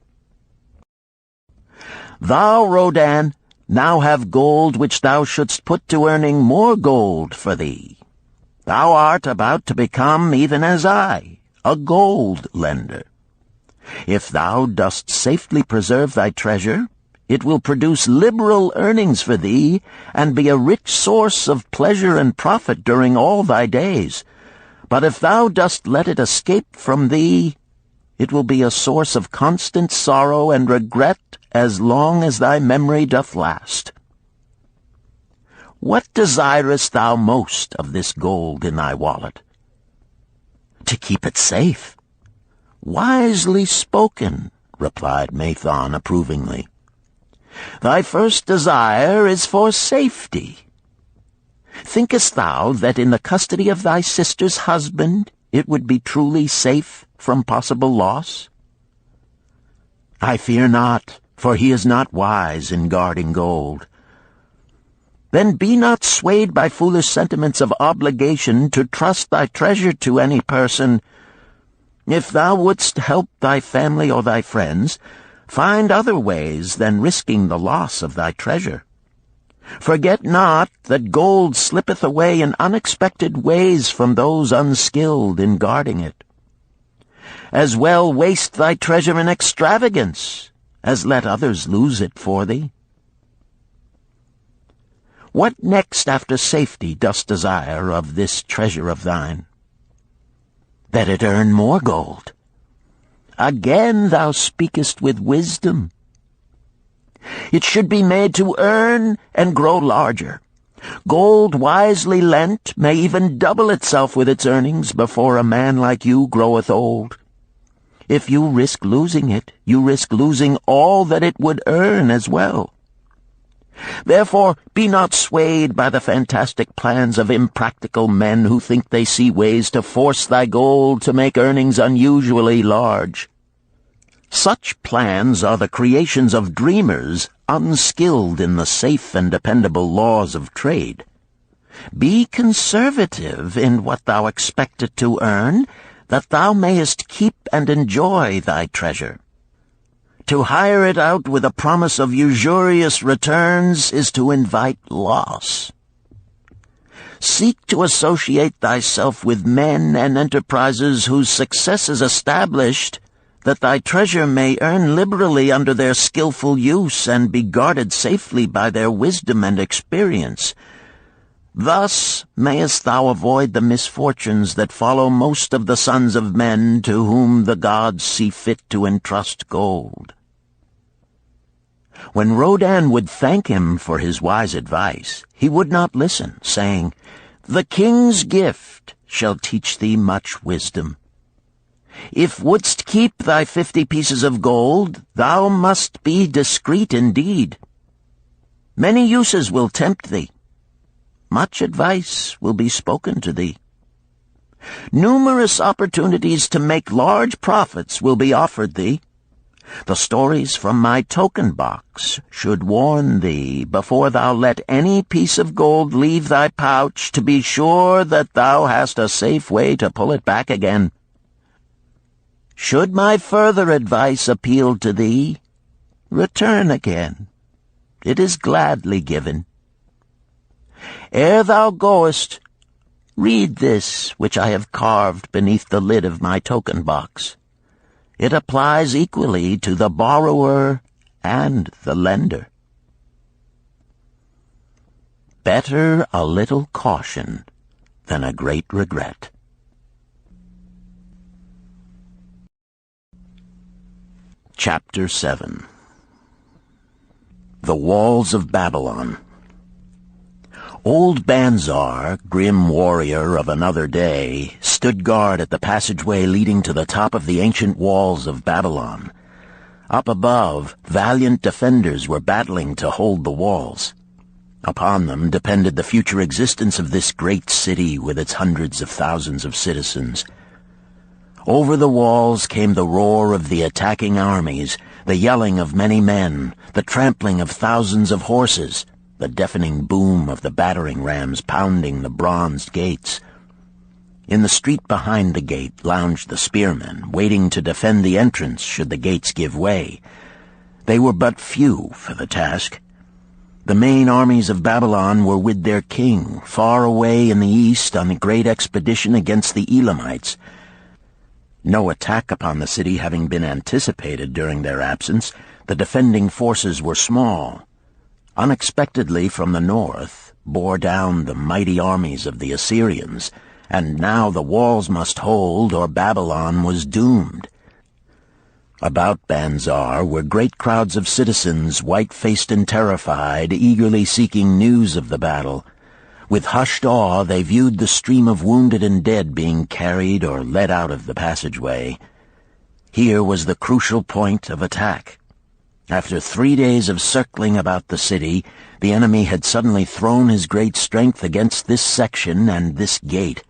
Thou, Rodan, now have gold which thou shouldst put to earning more gold for thee. Thou art about to become, even as I, a gold lender. If thou dost safely preserve thy treasure, it will produce liberal earnings for thee, and be a rich source of pleasure and profit during all thy days. But if thou dost let it escape from thee, it will be a source of constant sorrow and regret as long as thy memory doth last. What desirest thou most of this gold in thy wallet? To keep it safe. Wisely spoken, replied Mathon approvingly. Thy first desire is for safety. Thinkest thou that in the custody of thy sister's husband it would be truly safe from possible loss? I fear not, for he is not wise in guarding gold. Then be not swayed by foolish sentiments of obligation to trust thy treasure to any person. If thou wouldst help thy family or thy friends, find other ways than risking the loss of thy treasure. Forget not that gold slippeth away in unexpected ways from those unskilled in guarding it. As well waste thy treasure in extravagance as let others lose it for thee. What next after safety dost desire of this treasure of thine? That it earn more gold. Again thou speakest with wisdom. It should be made to earn and grow larger. Gold wisely lent may even double itself with its earnings before a man like you groweth old. If you risk losing it, you risk losing all that it would earn as well. Therefore, be not swayed by the fantastic plans of impractical men who think they see ways to force thy gold to make earnings unusually large. Such plans are the creations of dreamers unskilled in the safe and dependable laws of trade. Be conservative in what thou expectest to earn, that thou mayest keep and enjoy thy treasure. To hire it out with a promise of usurious returns is to invite loss. Seek to associate thyself with men and enterprises whose success is established, that thy treasure may earn liberally under their skillful use and be guarded safely by their wisdom and experience. Thus mayest thou avoid the misfortunes that follow most of the sons of men to whom the gods see fit to entrust gold. When Rodan would thank him for his wise advice, he would not listen, saying, "The king's gift shall teach thee much wisdom. If wouldst keep thy 50 pieces of gold, thou must be discreet indeed. Many uses will tempt thee. Much advice will be spoken to thee. Numerous opportunities to make large profits will be offered thee. The stories from my token box should warn thee, before thou let any piece of gold leave thy pouch, to be sure that thou hast a safe way to pull it back again. Should my further advice appeal to thee, return again. It is gladly given. Ere thou goest, read this which I have carved beneath the lid of my token box. It applies equally to the borrower and the lender." Better a little caution than a great regret. Chapter 7. The Walls of Babylon. Old Banzar, grim warrior of another day, stood guard at the passageway leading to the top of the ancient walls of Babylon. Up above, valiant defenders were battling to hold the walls. Upon them depended the future existence of this great city with its hundreds of thousands of citizens. Over the walls came the roar of the attacking armies, the yelling of many men, the trampling of thousands of horses, the deafening boom of the battering rams pounding the bronzed gates. In the street behind the gate lounged the spearmen, waiting to defend the entrance should the gates give way. They were but few for the task. The main armies of Babylon were with their king, far away in the east on a great expedition against the Elamites. No attack upon the city having been anticipated during their absence, the defending forces were small. Unexpectedly from the north bore down the mighty armies of the Assyrians, and now the walls must hold or Babylon was doomed. About Banzar were great crowds of citizens, white-faced and terrified, eagerly seeking news of the battle. With hushed awe they viewed the stream of wounded and dead being carried or led out of the passageway. Here was the crucial point of attack. After 3 days of circling about the city, the enemy had suddenly thrown his great strength against this section and this gate.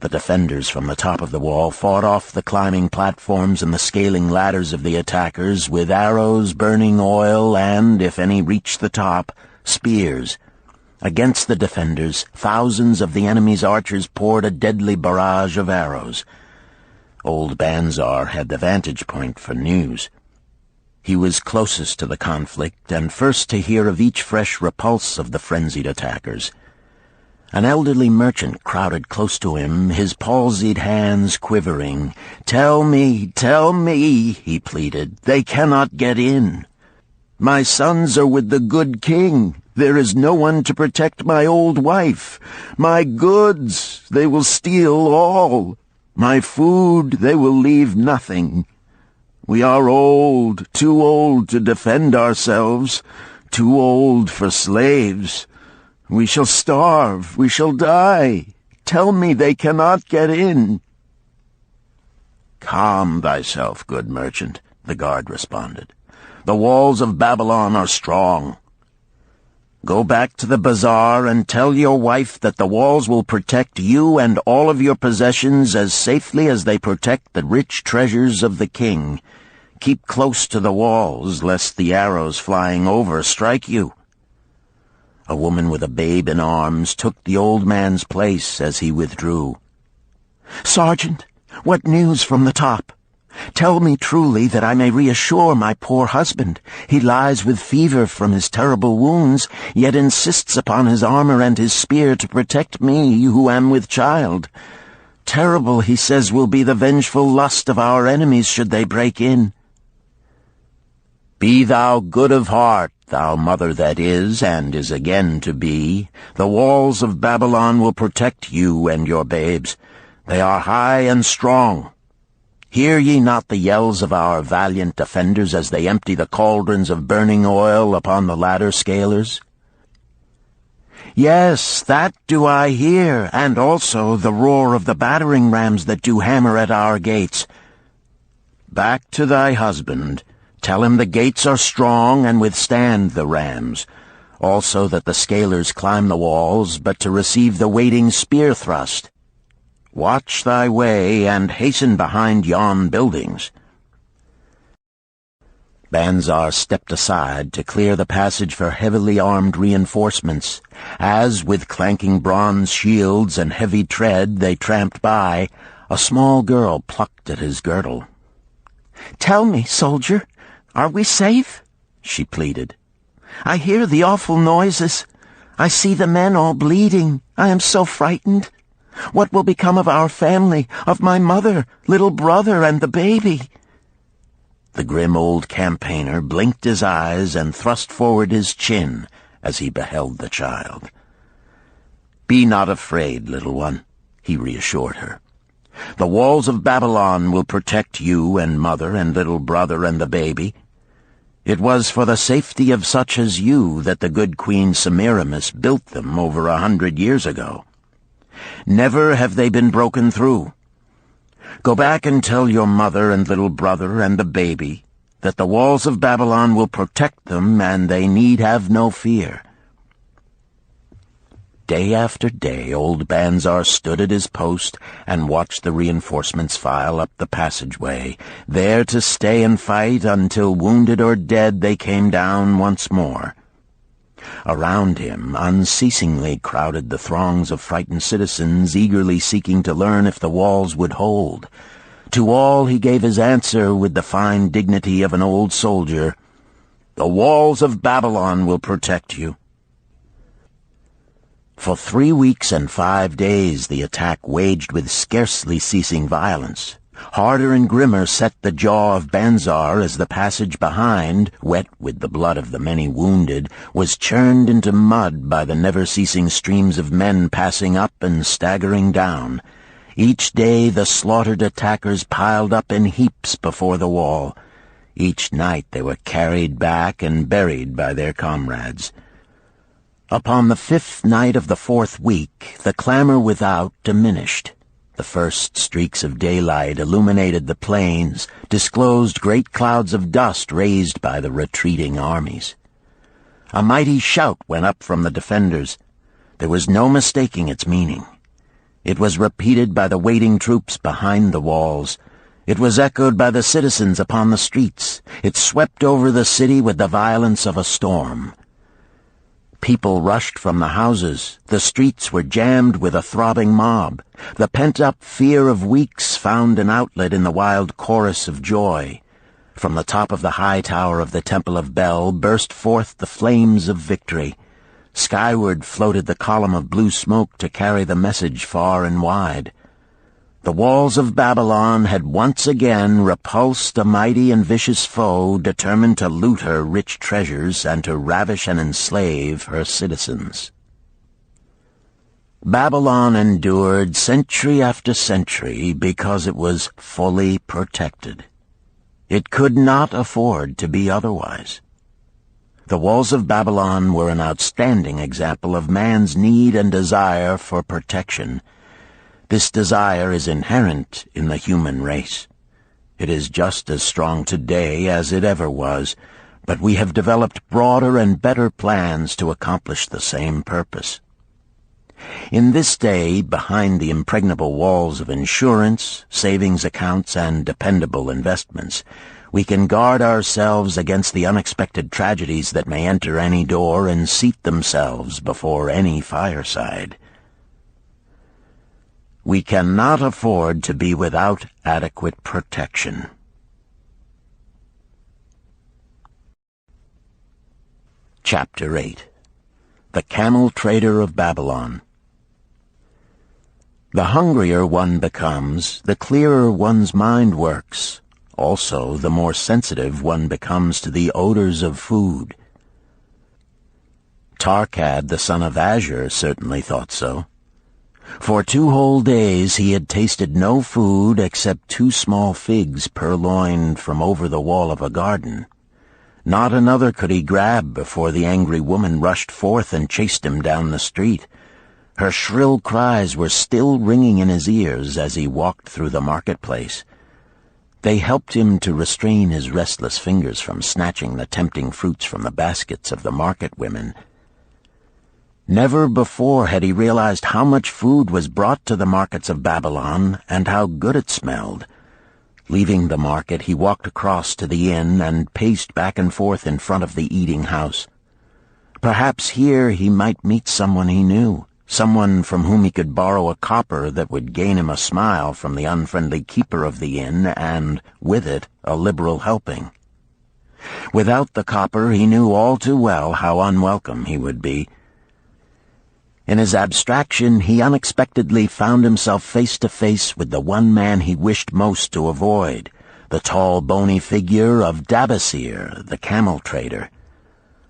The defenders from the top of the wall fought off the climbing platforms and the scaling ladders of the attackers with arrows, burning oil, and, if any reached the top, spears. Against the defenders, thousands of the enemy's archers poured a deadly barrage of arrows. Old Banzar had the vantage point for news. He was closest to the conflict and first to hear of each fresh repulse of the frenzied attackers. An elderly merchant crowded close to him, his palsied hands quivering. "Tell me, he pleaded. "They cannot get in. My sons are with the good king. There is no one to protect my old wife. My goods, they will steal all. My food, they will leave nothing. We are old, too old to defend ourselves, too old for slaves. We shall starve, we shall die. Tell me they cannot get in." "Calm thyself, good merchant," the guard responded. "The walls of Babylon are strong. Go back to the bazaar and tell your wife that the walls will protect you and all of your possessions as safely as they protect the rich treasures of the king. Keep close to the walls, lest the arrows flying over strike you." A woman with a babe in arms took the old man's place as he withdrew. "Sergeant, what news from the top? Tell me truly that I may reassure my poor husband. He lies with fever from his terrible wounds, yet insists upon his armor and his spear to protect me who am with child. Terrible, he says, will be the vengeful lust of our enemies should they break in." "Be thou good of heart, thou mother that is and is again to be. The walls of Babylon will protect you and your babes. They are high and strong. Hear ye not the yells of our valiant defenders as they empty the cauldrons of burning oil upon the ladder scalers?" "Yes, that do I hear, and also the roar of the battering rams that do hammer at our gates." "Back to thy husband. Tell him the gates are strong and withstand the rams. Also that the scalers climb the walls, but to receive the waiting spear thrust. Watch thy way and hasten behind yon buildings." Banzar stepped aside to clear the passage for heavily armed reinforcements. As, with clanking bronze shields and heavy tread, they tramped by, a small girl plucked at his girdle. "Tell me, soldier, are we safe?" she pleaded. "I hear the awful noises. I see the men all bleeding. I am so frightened. What will become of our family, of my mother, little brother, and the baby?" The grim old campaigner blinked his eyes and thrust forward his chin as he beheld the child. "Be not afraid, little one," he reassured her. "The walls of Babylon will protect you and mother and little brother and the baby. It was for the safety of such as you that the good Queen Semiramis built them over 100 years ago. Never have they been broken through. Go back and tell your mother and little brother and the baby that the walls of Babylon will protect them and they need have no fear." Day after day, old Banzar stood at his post and watched the reinforcements file up the passageway, there to stay and fight until, wounded or dead, they came down once more. Around him unceasingly crowded the throngs of frightened citizens, eagerly seeking to learn if the walls would hold. To all he gave his answer with the fine dignity of an old soldier: "The walls of Babylon will protect you." For 3 weeks and 5 days the attack waged with scarcely ceasing violence. Harder and grimmer set the jaw of Banzar as the passage behind, wet with the blood of the many wounded, was churned into mud by the never-ceasing streams of men passing up and staggering down. Each day the slaughtered attackers piled up in heaps before the wall. Each night they were carried back and buried by their comrades. Upon the 5th night of the 4th week, the clamor without diminished. The first streaks of daylight illuminated the plains, disclosed great clouds of dust raised by the retreating armies. A mighty shout went up from the defenders. There was no mistaking its meaning. It was repeated by the waiting troops behind the walls. It was echoed by the citizens upon the streets. It swept over the city with the violence of a storm. People rushed from the houses. The streets were jammed with a throbbing mob. The pent-up fear of weeks found an outlet in the wild chorus of joy. From the top of the high tower of the Temple of Bel burst forth the flames of victory. Skyward floated the column of blue smoke to carry the message far and wide. The walls of Babylon had once again repulsed a mighty and vicious foe determined to loot her rich treasures and to ravish and enslave her citizens. Babylon endured century after century because it was fully protected. It could not afford to be otherwise. The walls of Babylon were an outstanding example of man's need and desire for protection. This desire is inherent in the human race. It is just as strong today as it ever was, but we have developed broader and better plans to accomplish the same purpose. In this day, behind the impregnable walls of insurance, savings accounts, and dependable investments, we can guard ourselves against the unexpected tragedies that may enter any door and seat themselves before any fireside. We cannot afford to be without adequate protection. Chapter 8. The Camel Trader of Babylon. The hungrier one becomes, the clearer one's mind works. Also, the more sensitive one becomes to the odors of food. Tarkad, the son of Azure, certainly thought so. For 2 whole days he had tasted no food except 2 small figs purloined from over the wall of a garden. Not another could he grab before the angry woman rushed forth and chased him down the street. Her shrill cries were still ringing in his ears as he walked through the marketplace. They helped him to restrain his restless fingers from snatching the tempting fruits from the baskets of the market women. Never before had he realized how much food was brought to the markets of Babylon and how good it smelled. Leaving the market, he walked across to the inn and paced back and forth in front of the eating house. Perhaps here he might meet someone he knew, someone from whom he could borrow a copper that would gain him a smile from the unfriendly keeper of the inn and, with it, a liberal helping. Without the copper, he knew all too well how unwelcome he would be. In his abstraction, he unexpectedly found himself face to face with the one man he wished most to avoid, the tall, bony figure of Dabasir, the camel trader.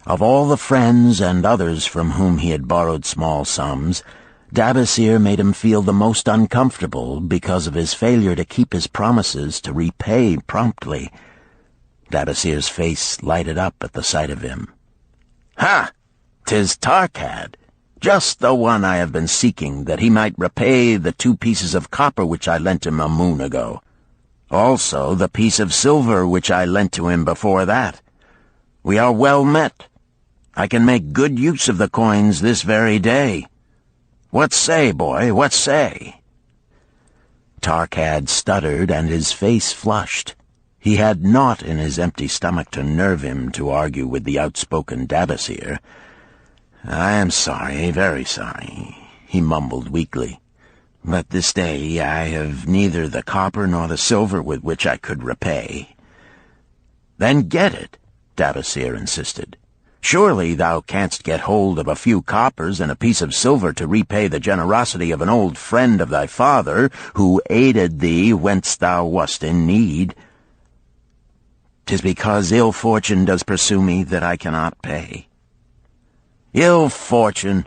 Of all the friends and others from whom he had borrowed small sums, Dabasir made him feel the most uncomfortable because of his failure to keep his promises to repay promptly. Dabasir's face lighted up at the sight of him. "Ha! 'Tis Tarkad, just the one I have been seeking, that he might repay the 2 pieces of copper which I lent him a moon ago. Also the piece of silver which I lent to him before that. We are well met. I can make good use of the coins this very day. What say, boy, what say?" Tarkad stuttered, and his face flushed. He had naught in his empty stomach to nerve him to argue with the outspoken Dabasir. "I am sorry, very sorry," he mumbled weakly. "But this day I have neither the copper nor the silver with which I could repay." "Then get it," Dabasir insisted. "Surely thou canst get hold of a few coppers and a piece of silver to repay the generosity of an old friend of thy father, who aided thee whence thou wast in need." "'Tis because ill fortune does pursue me that I cannot pay." "Ill fortune?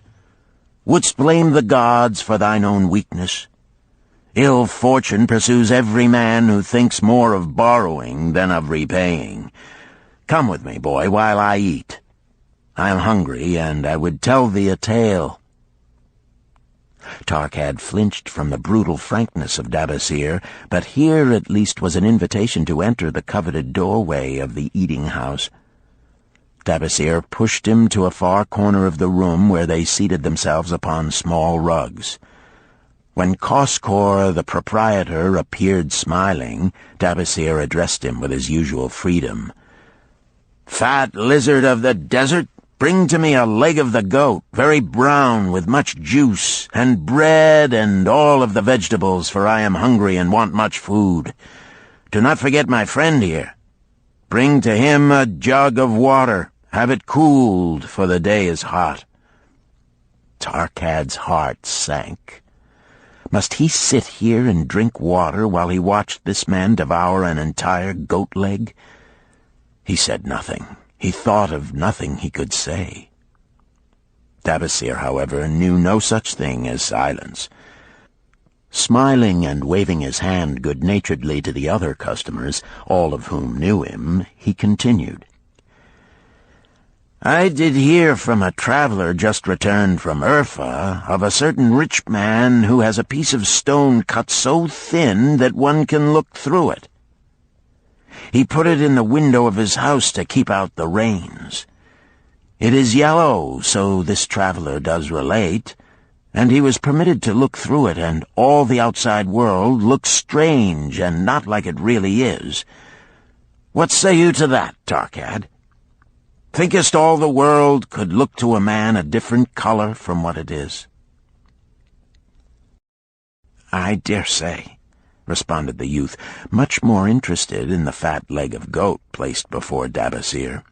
Wouldst blame the gods for thine own weakness? Ill fortune pursues every man who thinks more of borrowing than of repaying. Come with me, boy, while I eat. I am hungry, and I would tell thee a tale." Tarkad flinched from the brutal frankness of Dabasir, but here at least was an invitation to enter the coveted doorway of the eating-house. Dabasir pushed him to a far corner of the room where they seated themselves upon small rugs. When Koskor, the proprietor, appeared smiling, Dabasir addressed him with his usual freedom. "Fat lizard of the desert, bring to me a leg of the goat, very brown, with much juice, and bread and all of the vegetables, for I am hungry and want much food. Do not forget my friend here. Bring to him a jug of water. Have it cooled, for the day is hot." Tarkad's heart sank. Must he sit here and drink water while he watched this man devour an entire goat leg? He said nothing. He thought of nothing he could say. Dabasir, however, knew no such thing as silence. Smiling and waving his hand good-naturedly to the other customers, all of whom knew him, he continued. "I did hear from a traveler just returned from Urfa of a certain rich man who has a piece of stone cut so thin that one can look through it. He put it in the window of his house to keep out the rains. It is yellow, so this traveler does relate, and he was permitted to look through it, and all the outside world looks strange and not like it really is. What say you to that, Tarkad? Thinkest all the world could look to a man a different color from what it is?" "I dare say," responded the youth, much more interested in the fat leg of goat placed before Dabasir.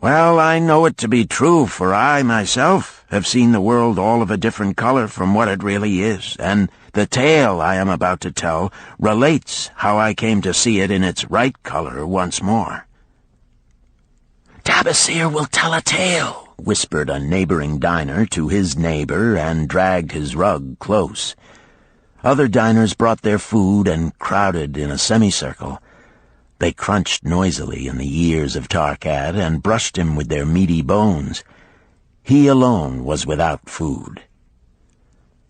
"Well, I know it to be true, for I, myself, have seen the world all of a different color from what it really is, and the tale I am about to tell relates how I came to see it in its right color once more." "Dabasir will tell a tale," whispered a neighboring diner to his neighbor, and dragged his rug close. Other diners brought their food and crowded in a semicircle. They crunched noisily in the ears of Tarkad and brushed him with their meaty bones. He alone was without food.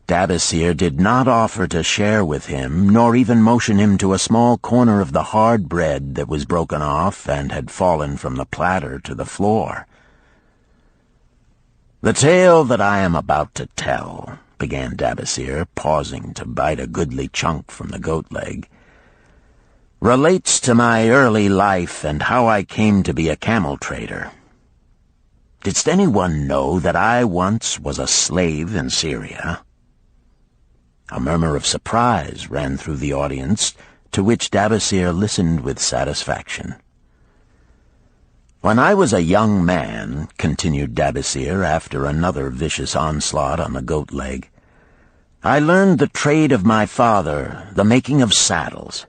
Dabasir did not offer to share with him, nor even motion him to a small corner of the hard bread that was broken off and had fallen from the platter to the floor. "The tale that I am about to tell," began Dabasir, pausing to bite a goodly chunk from the goat leg, "relates to my early life and how I came to be a camel trader. Didst anyone know that I once was a slave in Syria?" A murmur of surprise ran through the audience, to which Dabasir listened with satisfaction. "When I was a young man," continued Dabasir after another vicious onslaught on the goat leg, "I learned the trade of my father, the making of saddles.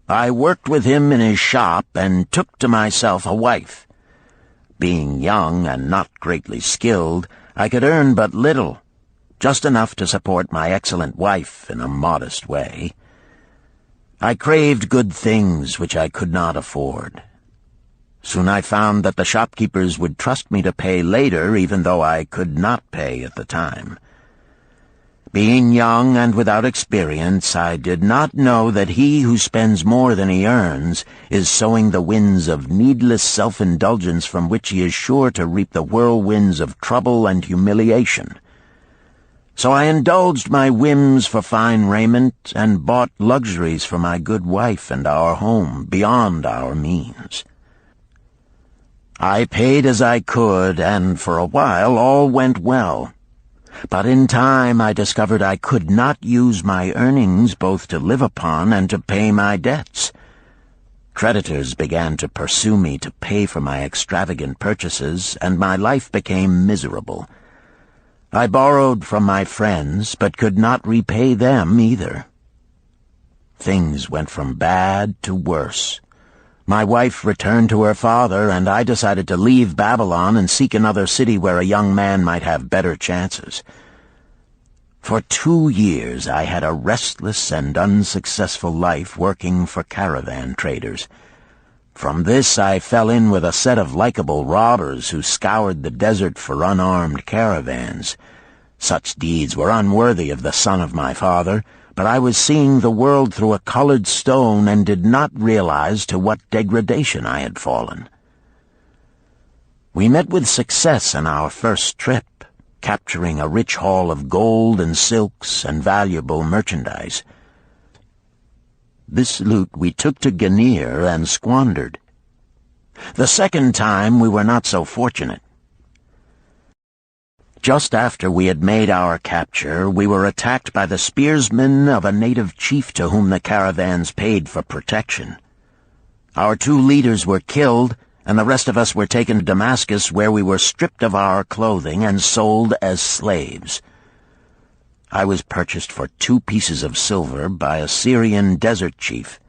I worked with him in his shop and took to myself a wife. Being young and not greatly skilled, I could earn but little, just enough to support my excellent wife in a modest way. I craved good things which I could not afford. Soon I found that the shopkeepers would trust me to pay later, even though I could not pay at the time. Being young and without experience, I did not know that he who spends more than he earns is sowing the winds of needless self-indulgence from which he is sure to reap the whirlwinds of trouble and humiliation. So I indulged my whims for fine raiment and bought luxuries for my good wife and our home beyond our means. I paid as I could, and for a while all went well. But in time I discovered I could not use my earnings both to live upon and to pay my debts. Creditors began to pursue me to pay for my extravagant purchases, and my life became miserable. I borrowed from my friends, but could not repay them either. Things went from bad to worse. My wife returned to her father, and I decided to leave Babylon and seek another city where a young man might have better chances. For 2 years I had a restless and unsuccessful life working for caravan traders. From this I fell in with a set of likable robbers who scoured the desert for unarmed caravans. Such deeds were unworthy of the son of my father, but I was seeing the world through a colored stone and did not realize to what degradation I had fallen. We met with success on our first trip, capturing a rich haul of gold and silks and valuable merchandise. This loot we took to Ganir and squandered. The second time we were not so fortunate. Just after we had made our capture, we were attacked by the spearsmen of a native chief to whom the caravans paid for protection. Our 2 leaders were killed, and the rest of us were taken to Damascus, where we were stripped of our clothing and sold as slaves. I was purchased for 2 pieces of silver by a Syrian desert chief.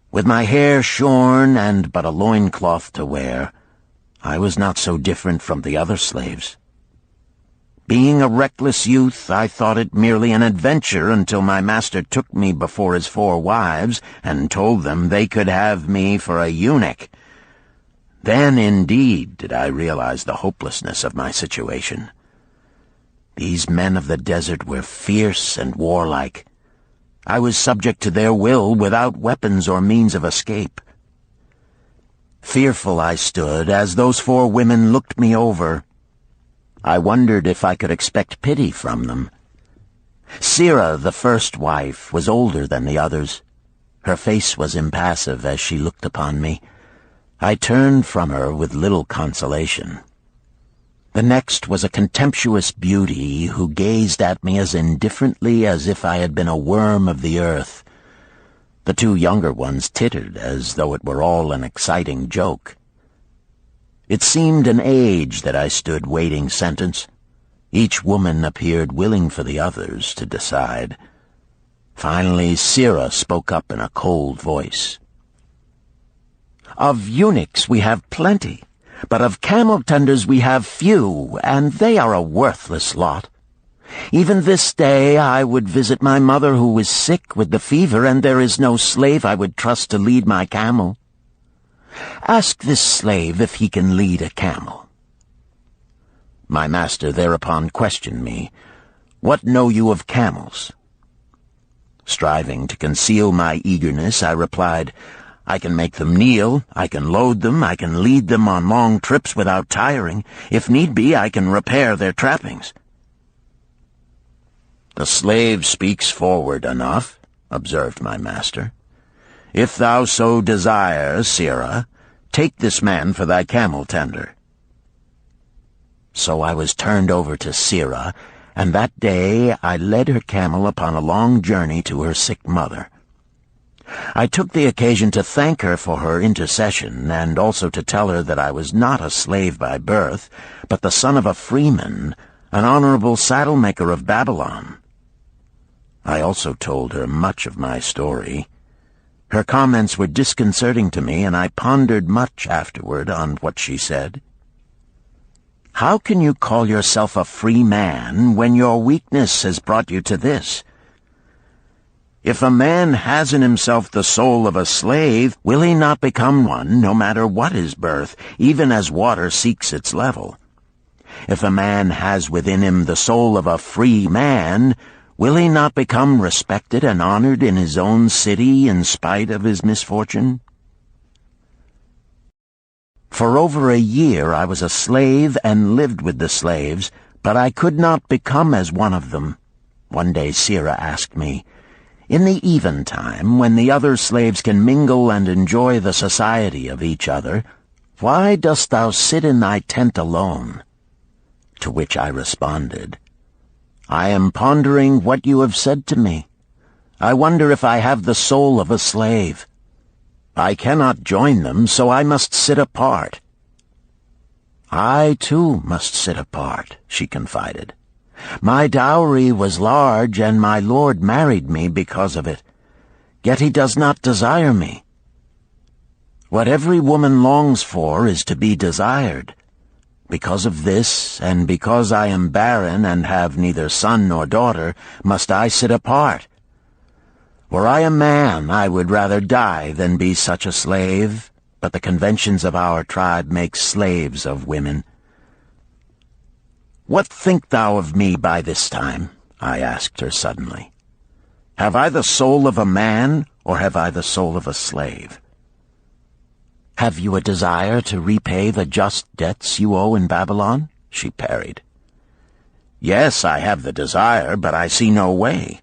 With my hair shorn and but a loincloth to wear, I was not so different from the other slaves. Being a reckless youth, I thought it merely an adventure until my master took me before his 4 wives and told them they could have me for a eunuch. Then, indeed, did I realize the hopelessness of my situation. These men of the desert were fierce and warlike. I was subject to their will without weapons or means of escape. Fearful I stood as those 4 women looked me over. I wondered if I could expect pity from them. Sirah, the first wife, was older than the others. Her face was impassive as she looked upon me. I turned from her with little consolation. The next was a contemptuous beauty who gazed at me as indifferently as if I had been a worm of the earth. The 2 younger ones tittered as though it were all an exciting joke. It seemed an age that I stood waiting sentence. Each woman appeared willing for the others to decide. Finally, Sirah spoke up in a cold voice. "Of eunuchs we have plenty, but of camel tenders we have few, and they are a worthless lot. Even this day I would visit my mother who is sick with the fever, and there is no slave I would trust to lead my camel. Ask this slave if he can lead a camel." My master thereupon questioned me, "What know you of camels?" Striving to conceal my eagerness, I replied, "I can make them kneel, I can load them, I can lead them on long trips without tiring. If need be, I can repair their trappings." "The slave speaks forward enough," observed my master. "If thou so desire, Sirah, take this man for thy camel tender." So I was turned over to Sirah, and that day I led her camel upon a long journey to her sick mother. I took the occasion to thank her for her intercession, and also to tell her that I was not a slave by birth, but the son of a freeman, an honorable saddle-maker of Babylon. I also told her much of my story. Her comments were disconcerting to me, and I pondered much afterward on what she said. How can you call yourself a free man when your weakness has brought you to this? If a man has in himself the soul of a slave, will he not become one, no matter what his birth, even as water seeks its level? If a man has within him the soul of a free man, will he not become respected and honored in his own city in spite of his misfortune? For over a year I was a slave and lived with the slaves, but I could not become as one of them. One day Sira asked me, "In the eventime, when the other slaves can mingle and enjoy the society of each other, why dost thou sit in thy tent alone?" To which I responded, "I am pondering what you have said to me. I wonder if I have the soul of a slave. I cannot join them, so I must sit apart." "I, too, must sit apart," she confided. "My dowry was large, and my lord married me because of it. Yet he does not desire me. What every woman longs for is to be desired. Because of this, and because I am barren and have neither son nor daughter, must I sit apart. Were I a man, I would rather die than be such a slave, but the conventions of our tribe make slaves of women." "What think thou of me by this time?" I asked her suddenly. "Have I the soul of a man, or have I the soul of a slave?" "Have you a desire to repay the just debts you owe in Babylon?" she parried. "Yes, I have the desire, but I see no way."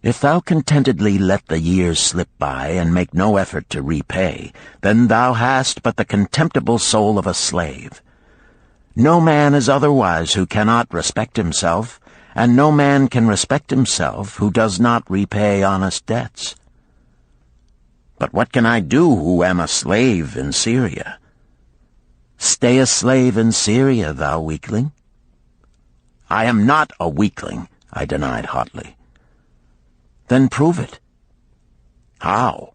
"If thou contentedly let the years slip by and make no effort to repay, then thou hast but the contemptible soul of a slave. No man is otherwise who cannot respect himself, and no man can respect himself who does not repay honest debts." "But what can I do who am a slave in Syria?" "Stay a slave in Syria, thou weakling." "I am not a weakling," I denied hotly. "Then prove it." "How?"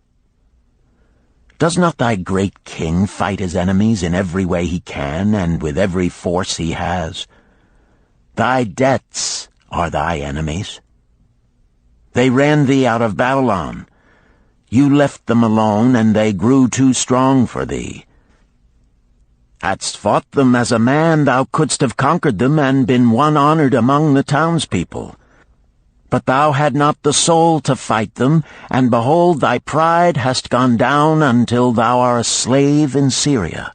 "Does not thy great king fight his enemies in every way he can and with every force he has? Thy debts are thy enemies. They ran thee out of Babylon. You left them alone, and they grew too strong for thee. Hadst fought them as a man, thou couldst have conquered them and been one honored among the townspeople. But thou had not the soul to fight them, and behold, thy pride hast gone down until thou art a slave in Syria."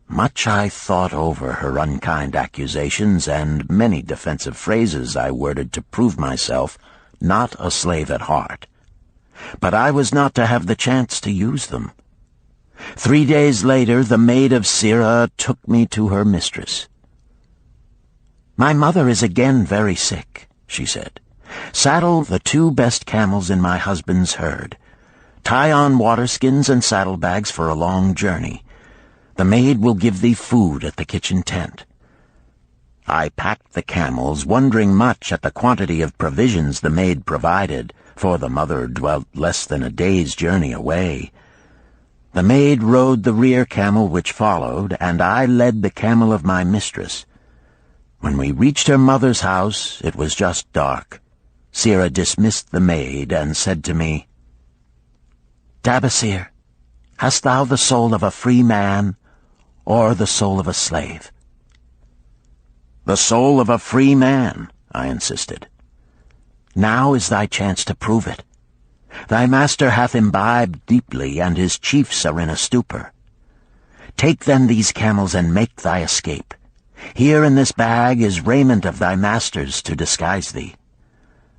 Much I thought over her unkind accusations, and many defensive phrases I worded to prove myself not a slave at heart. But I was not to have the chance to use them. 3 days later, the maid of Sira took me to her mistress. "My mother is again very sick," she said. "Saddle the 2 best camels in my husband's herd. Tie on waterskins and saddlebags for a long journey. The maid will give thee food at the kitchen tent." I packed the camels, wondering much at the quantity of provisions the maid provided, for the mother dwelt less than a day's journey away. The maid rode the rear camel which followed, and I led the camel of my mistress. When we reached her mother's house, it was just dark. Sira dismissed the maid and said to me, "Dabasir, hast thou the soul of a free man, or the soul of a slave?" "The soul of a free man," I insisted. "Now is thy chance to prove it. Thy master hath imbibed deeply, and his chiefs are in a stupor. Take then these camels and make thy escape. Here in this bag is raiment of thy master's to disguise thee.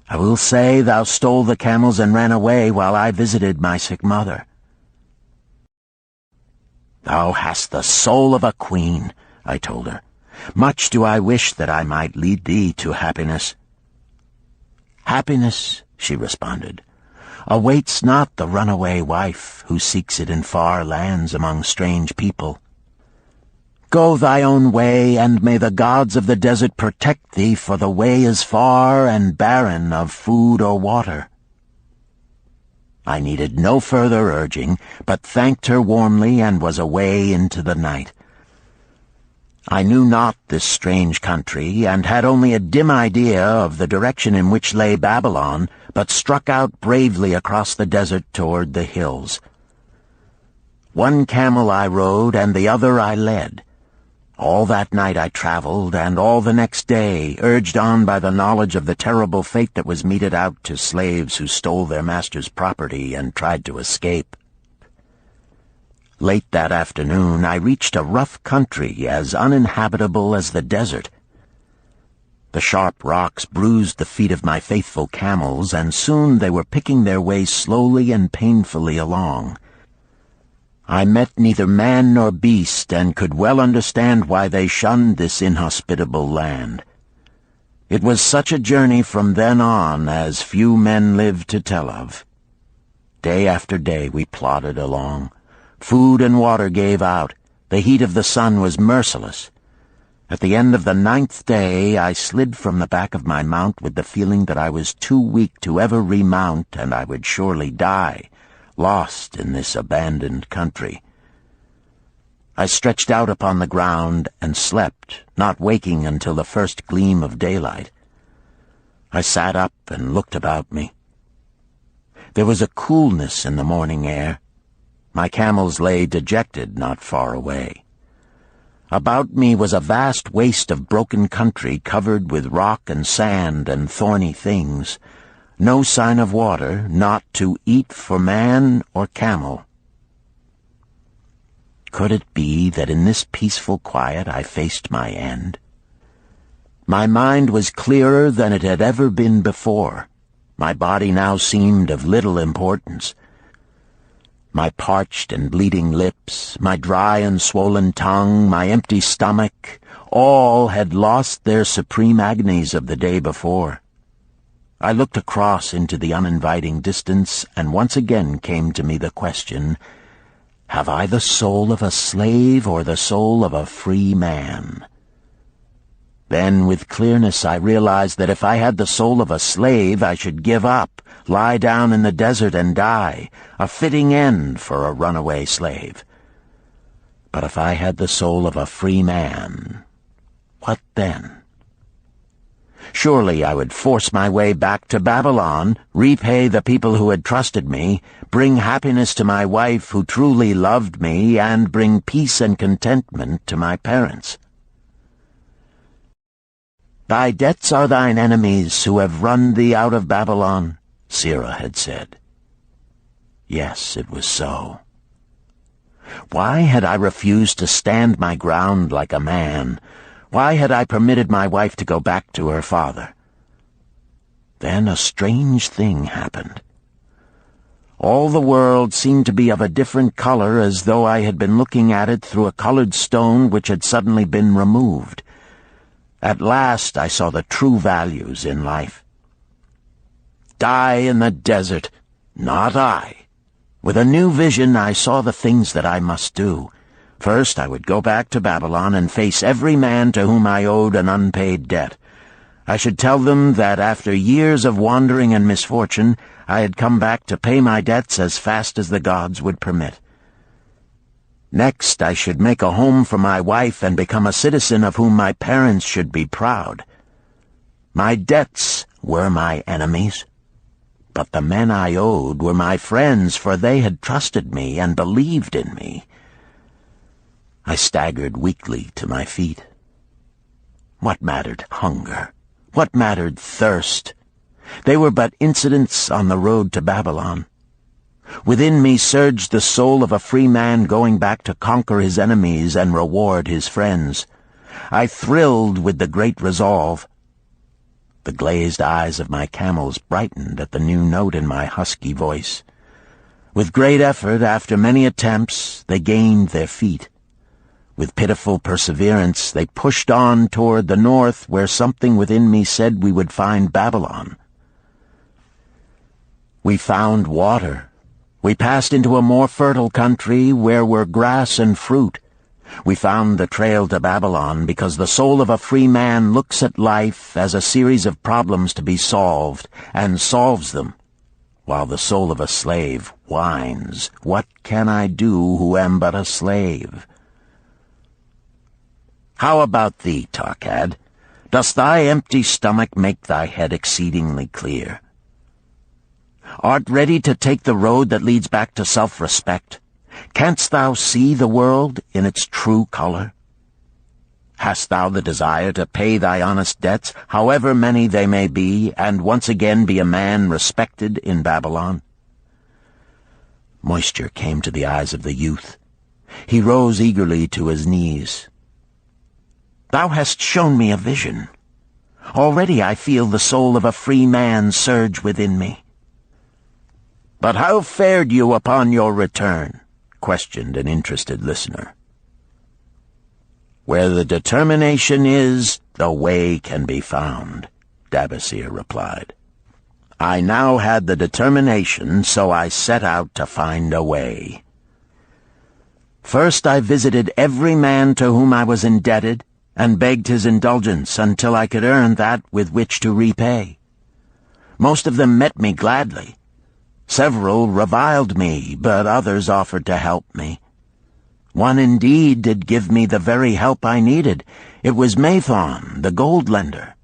I will say thou stole the camels and ran away while I visited my sick mother." "Thou hast the soul of a queen," I told her. "Much do I wish that I might lead thee to happiness." "Happiness," she responded, "awaits not the runaway wife who seeks it in far lands among strange people. Go thy own way, and may the gods of the desert protect thee, for the way is far and barren of food or water." I needed no further urging, but thanked her warmly and was away into the night. I knew not this strange country, and had only a dim idea of the direction in which lay Babylon, but struck out bravely across the desert toward the hills. One camel I rode, and the other I led. All that night I traveled, and all the next day, urged on by the knowledge of the terrible fate that was meted out to slaves who stole their master's property and tried to escape. Late that afternoon I reached a rough country as uninhabitable as the desert. The sharp rocks bruised the feet of my faithful camels, and soon they were picking their way slowly and painfully along. I met neither man nor beast, and could well understand why they shunned this inhospitable land. It was such a journey from then on as few men live to tell of. Day after day we plodded along. Food and water gave out. The heat of the sun was merciless. At the end of the 9th day, I slid from the back of my mount with the feeling that I was too weak to ever remount, and I would surely die, lost in this abandoned country. I stretched out upon the ground and slept, not waking until the first gleam of daylight. I sat up and looked about me. There was a coolness in the morning air. My camels lay dejected not far away. About me was a vast waste of broken country covered with rock and sand and thorny things. No sign of water, not to eat for man or camel. Could it be that in this peaceful quiet I faced my end? My mind was clearer than it had ever been before. My body now seemed of little importance. My parched and bleeding lips, my dry and swollen tongue, my empty stomach, all had lost their supreme agonies of the day before. I looked across into the uninviting distance, and once again came to me the question, have I the soul of a slave or the soul of a free man? Then, with clearness, I realized that if I had the soul of a slave, I should give up, lie down in the desert and die, a fitting end for a runaway slave. But if I had the soul of a free man, what then? Surely I would force my way back to Babylon, repay the people who had trusted me, bring happiness to my wife who truly loved me, and bring peace and contentment to my parents. Thy debts are thine enemies who have run thee out of Babylon, Sirrah had said. Yes, it was so. Why had I refused to stand my ground like a man? Why had I permitted my wife to go back to her father? Then a strange thing happened. All the world seemed to be of a different color, as though I had been looking at it through a colored stone which had suddenly been removed. At last I saw the true values in life. Die in the desert, not I. With a new vision I saw the things that I must do. First I would go back to Babylon and face every man to whom I owed an unpaid debt. I should tell them that after years of wandering and misfortune, I had come back to pay my debts as fast as the gods would permit. Next, I should make a home for my wife and become a citizen of whom my parents should be proud. My debts were my enemies, but the men I owed were my friends, for they had trusted me and believed in me. I staggered weakly to my feet. What mattered hunger? What mattered thirst? They were but incidents on the road to Babylon. Within me surged the soul of a free man going back to conquer his enemies and reward his friends. I thrilled with the great resolve. The glazed eyes of my camels brightened at the new note in my husky voice. With great effort, after many attempts, they gained their feet. With pitiful perseverance, they pushed on toward the north, where something within me said we would find Babylon. We found water. We passed into a more fertile country where were grass and fruit. We found the trail to Babylon because the soul of a free man looks at life as a series of problems to be solved, and solves them, while the soul of a slave whines, "What can I do who am but a slave?" How about thee, Tarkad? Does thy empty stomach make thy head exceedingly clear? Art ready to take the road that leads back to self-respect? Canst thou see the world in its true color? Hast thou the desire to pay thy honest debts, however many they may be, and once again be a man respected in Babylon? Moisture came to the eyes of the youth. He rose eagerly to his knees. "Thou hast shown me a vision. Already I feel the soul of a free man surge within me." "But how fared you upon your return?" questioned an interested listener. "Where the determination is, the way can be found," Dabasir replied. "I now had the determination, so I set out to find a way. First I visited every man to whom I was indebted, and begged his indulgence until I could earn that with which to repay. Most of them met me gladly. Several reviled me, but others offered to help me. One indeed did give me the very help I needed. It was Mathon, the gold lender.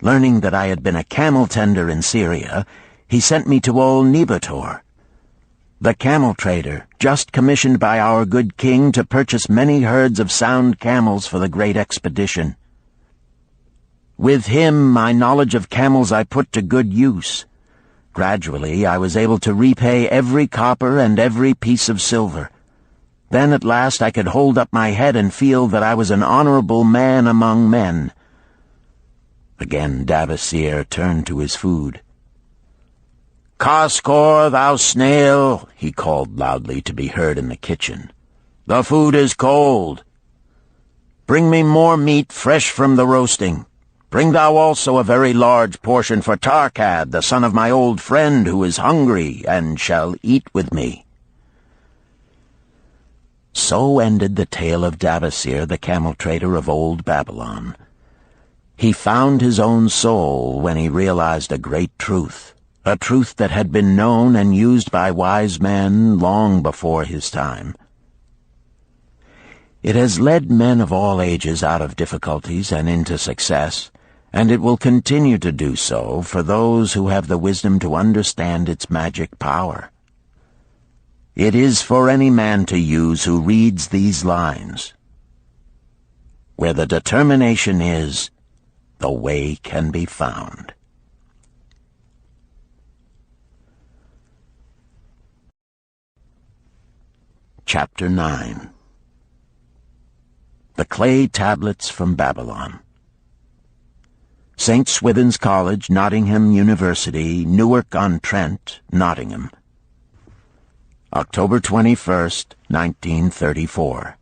Learning that I had been a camel tender in Syria, he sent me to old Nebator, the camel trader, just commissioned by our good king to purchase many herds of sound camels for the great expedition. With him, my knowledge of camels I put to good use. Gradually, I was able to repay every copper and every piece of silver. Then at last I could hold up my head and feel that I was an honorable man among men." Again Dabasir turned to his food. "Kaskor, thou snail," he called loudly to be heard in the kitchen. "The food is cold. Bring me more meat fresh from the roasting. Bring thou also a very large portion for Tarkad, the son of my old friend, who is hungry and shall eat with me." So ended the tale of Dabasir, the camel trader of old Babylon. He found his own soul when he realized a great truth, a truth that had been known and used by wise men long before his time. It has led men of all ages out of difficulties and into success, and it will continue to do so for those who have the wisdom to understand its magic power. It is for any man to use who reads these lines. Where the determination is, the way can be found. Chapter 9. The Clay Tablets from Babylon. St. Swithin's College, Nottingham University, Newark-on-Trent, Nottingham. October 21st, 1934.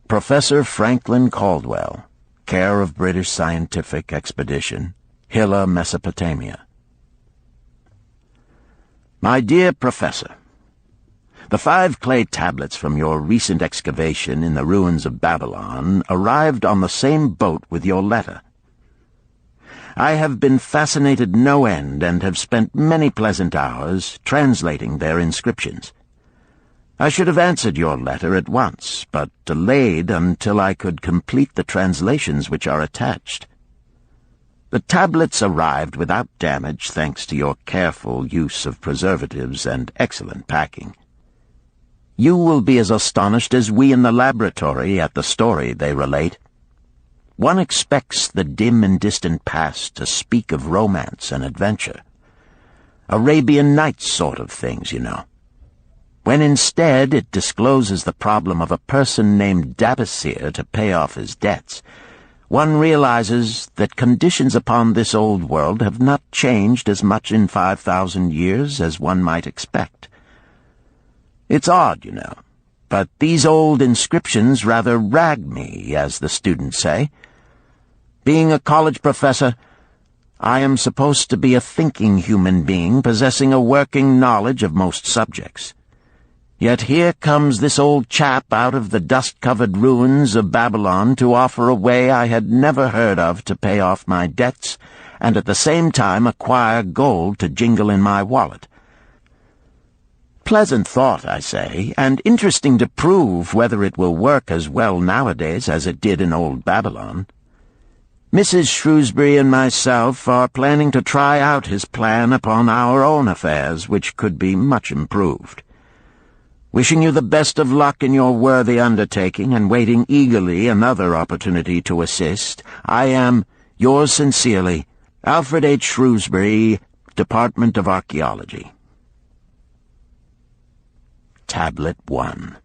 Professor Franklin Caldwell, care of British Scientific Expedition, Hilla, Mesopotamia. My dear Professor, the 5 clay tablets from your recent excavation in the ruins of Babylon arrived on the same boat with your letter. I have been fascinated no end and have spent many pleasant hours translating their inscriptions. I should have answered your letter at once, but delayed until I could complete the translations which are attached. The tablets arrived without damage thanks to your careful use of preservatives and excellent packing. You will be as astonished as we in the laboratory at the story they relate. One expects the dim and distant past to speak of romance and adventure. Arabian Nights sort of things, you know. When instead it discloses the problem of a person named Dabasir to pay off his debts, one realizes that conditions upon this old world have not changed as much in 5,000 years as one might expect. It's odd, you know, but these old inscriptions rather rag me, as the students say. Being a college professor, I am supposed to be a thinking human being possessing a working knowledge of most subjects. Yet here comes this old chap out of the dust-covered ruins of Babylon to offer a way I had never heard of to pay off my debts, and at the same time acquire gold to jingle in my wallet. Pleasant thought, I say, and interesting to prove whether it will work as well nowadays as it did in old Babylon. Mrs. Shrewsbury and myself are planning to try out his plan upon our own affairs, which could be much improved. Wishing you the best of luck in your worthy undertaking, and waiting eagerly another opportunity to assist, I am, yours sincerely, Alfred H. Shrewsbury, Department of Archaeology. Tablet 1.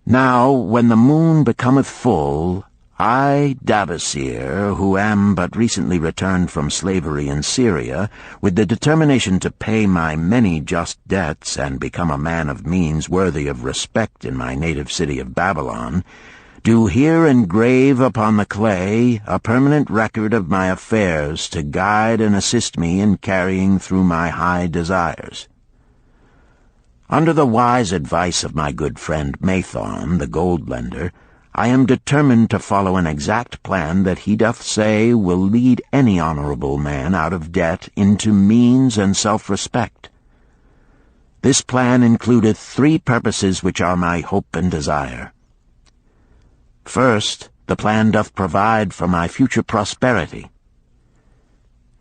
Now, when the moon becometh full, I, Davasir, who am but recently returned from slavery in Syria, with the determination to pay my many just debts and become a man of means worthy of respect in my native city of Babylon, do here engrave upon the clay a permanent record of my affairs to guide and assist me in carrying through my high desires. Under the wise advice of my good friend Mathon, the gold lender, I am determined to follow an exact plan that he doth say will lead any honorable man out of debt into means and self-respect. This plan includeth 3 purposes which are my hope and desire. First, the plan doth provide for my future prosperity.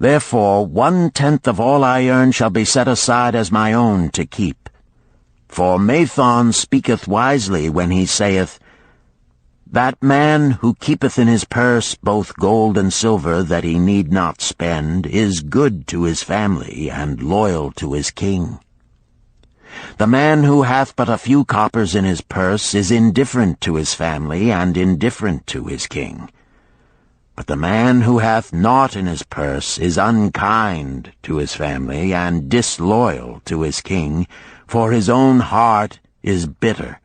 Therefore 1/10 of all I earn shall be set aside as my own to keep. For Mathon speaketh wisely when he saith, That man who keepeth in his purse both gold and silver that he need not spend is good to his family and loyal to his king. The man who hath but a few coppers in his purse is indifferent to his family and indifferent to his king. But the man who hath naught in his purse is unkind to his family and disloyal to his king, for his own heart is bitter.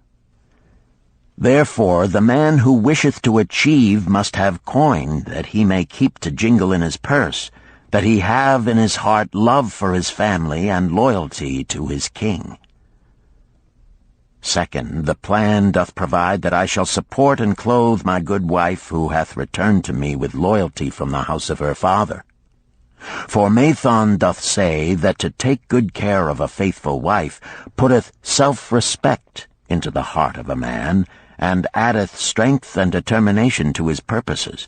Therefore the man who wisheth to achieve must have coin that he may keep to jingle in his purse, that he have in his heart love for his family and loyalty to his king. Second, the plan doth provide that I shall support and clothe my good wife who hath returned to me with loyalty from the house of her father. For Mathon doth say that to take good care of a faithful wife putteth self-respect into the heart of a man, and addeth strength and determination to his purposes.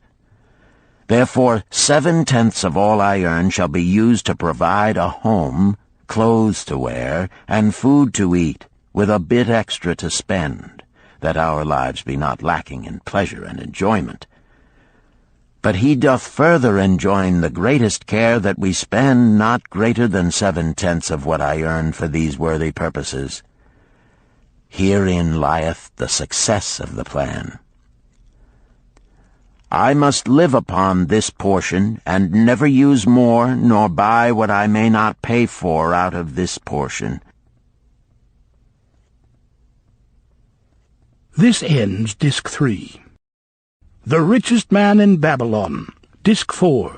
Therefore 7/10 of all I earn shall be used to provide a home, clothes to wear, and food to eat, with a bit extra to spend, that our lives be not lacking in pleasure and enjoyment. But he doth further enjoin the greatest care that we spend not greater than 7/10 of what I earn for these worthy purposes. Herein lieth the success of the plan. I must live upon this portion, and never use more, nor buy what I may not pay for out of this portion. This ends Disc 3. The Richest Man in Babylon, Disc 4.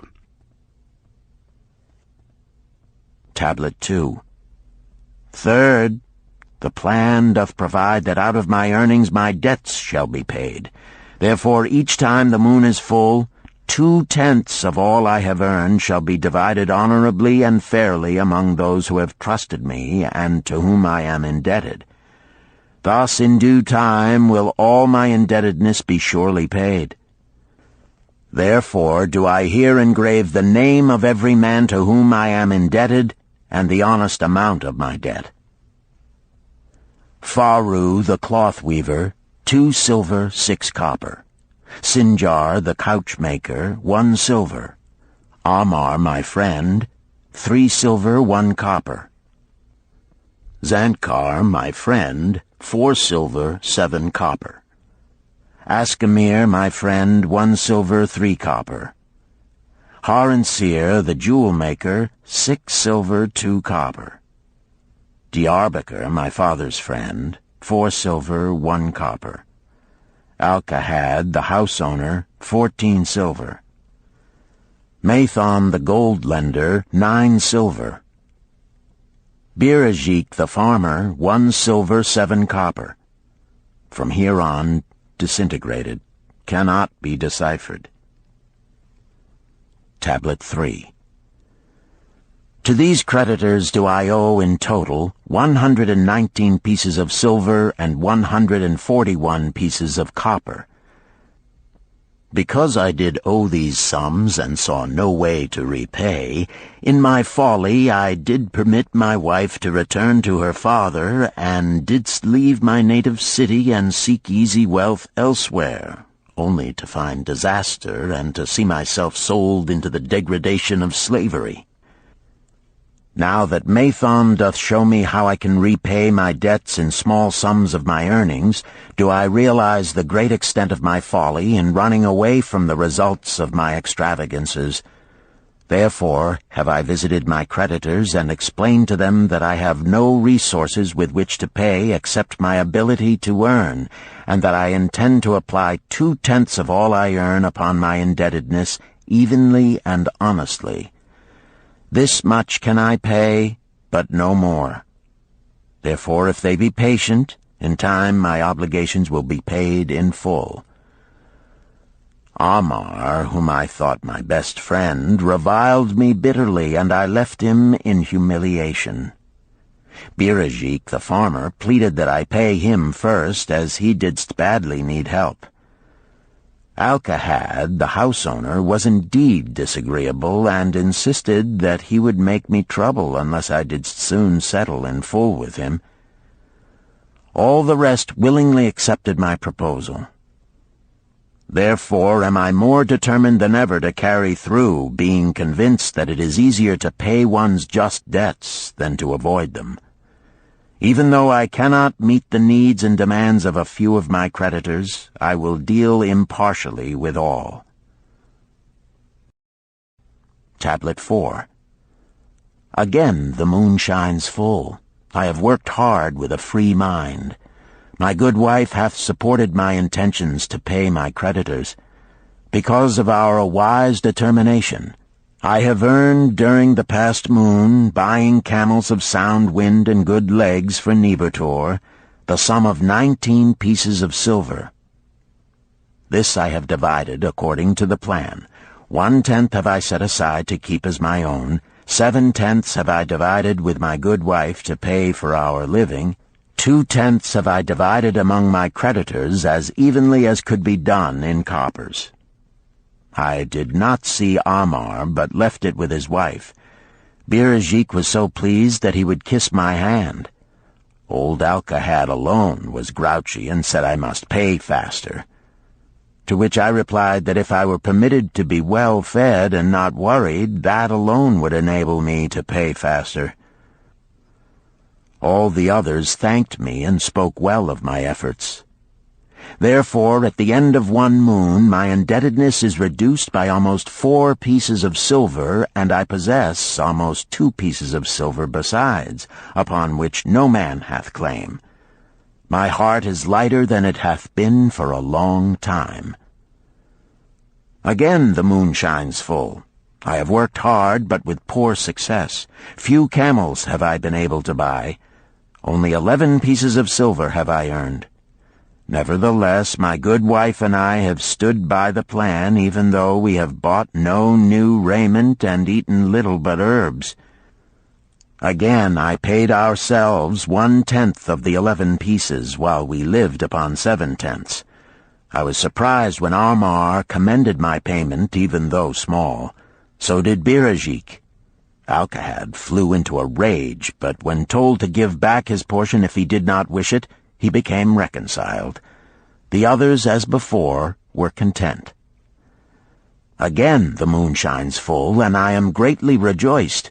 Tablet 2. Third, the plan doth provide that out of my earnings my debts shall be paid. Therefore each time the moon is full, 2/10 of all I have earned shall be divided honorably and fairly among those who have trusted me and to whom I am indebted. Thus in due time will all my indebtedness be surely paid. Therefore do I here engrave the name of every man to whom I am indebted, and the honest amount of my debt. Faru the cloth-weaver, 2 silver, 6 copper. Sinjar the couch-maker, 1 silver. Amar my friend, 3 silver, 1 copper. Zantkar my friend, 4 silver, 7 copper. Askamir my friend, 1 silver, 3 copper. Haransir the jewel-maker, 6 silver, 2 copper. Diarbekir, my father's friend, 4 silver, 1 copper. Alkahad, the house-owner, 14 silver. Mathon, the gold-lender, 9 silver. Birajik, the farmer, 1 silver, 7 copper. From here on, disintegrated, cannot be deciphered. Tablet 3. To these creditors do I owe in total 119 pieces of silver and 141 pieces of copper. Because I did owe these sums and saw no way to repay, in my folly I did permit my wife to return to her father, and didst leave my native city and seek easy wealth elsewhere, only to find disaster and to see myself sold into the degradation of slavery. Now that Mathon doth show me how I can repay my debts in small sums of my earnings, do I realize the great extent of my folly in running away from the results of my extravagances. Therefore have I visited my creditors and explained to them that I have no resources with which to pay except my ability to earn, and that I intend to apply 2/10 of all I earn upon my indebtedness evenly and honestly. This much can I pay, but no more. Therefore, if they be patient, in time my obligations will be paid in full. Amar, whom I thought my best friend, reviled me bitterly, and I left him in humiliation. Birajik, the farmer, pleaded that I pay him first, as he didst badly need help. Alcahad, the house owner, was indeed disagreeable, and insisted that he would make me trouble unless I did soon settle in full with him. All the rest willingly accepted my proposal. Therefore am I more determined than ever to carry through, being convinced that it is easier to pay one's just debts than to avoid them. Even though I cannot meet the needs and demands of a few of my creditors, I will deal impartially with all. Tablet 4. Again the moon shines full. I have worked hard with a free mind. My good wife hath supported my intentions to pay my creditors. Because of our wise determination, I have earned during the past moon, buying camels of sound wind and good legs for Nebertor, the sum of 19 pieces of silver. This I have divided according to the plan. 1/10 have I set aside to keep as my own, 7/10 have I divided with my good wife to pay for our living, 2/10 have I divided among my creditors as evenly as could be done in coppers. I did not see Amar, but left it with his wife. Birajik was so pleased that he would kiss my hand. Old Alcahad alone was grouchy and said I must pay faster. To which I replied that if I were permitted to be well fed and not worried, that alone would enable me to pay faster. All the others thanked me and spoke well of my efforts. Therefore, at the end of one moon, my indebtedness is reduced by almost 4 pieces of silver, and I possess almost 2 pieces of silver besides, upon which no man hath claim. My heart is lighter than it hath been for a long time. Again the moon shines full. I have worked hard, but with poor success. Few camels have I been able to buy. Only 11 pieces of silver have I earned. Nevertheless, my good wife and I have stood by the plan, even though we have bought no new raiment and eaten little but herbs. Again I paid ourselves 1/10 of the 11 pieces, while we lived upon 7/10. I was surprised when Amar commended my payment, even though small. So did Birajik. Alcahad flew into a rage, but when told to give back his portion if he did not wish it, he became reconciled. The others, as before, were content. Again the moon shines full, and I am greatly rejoiced.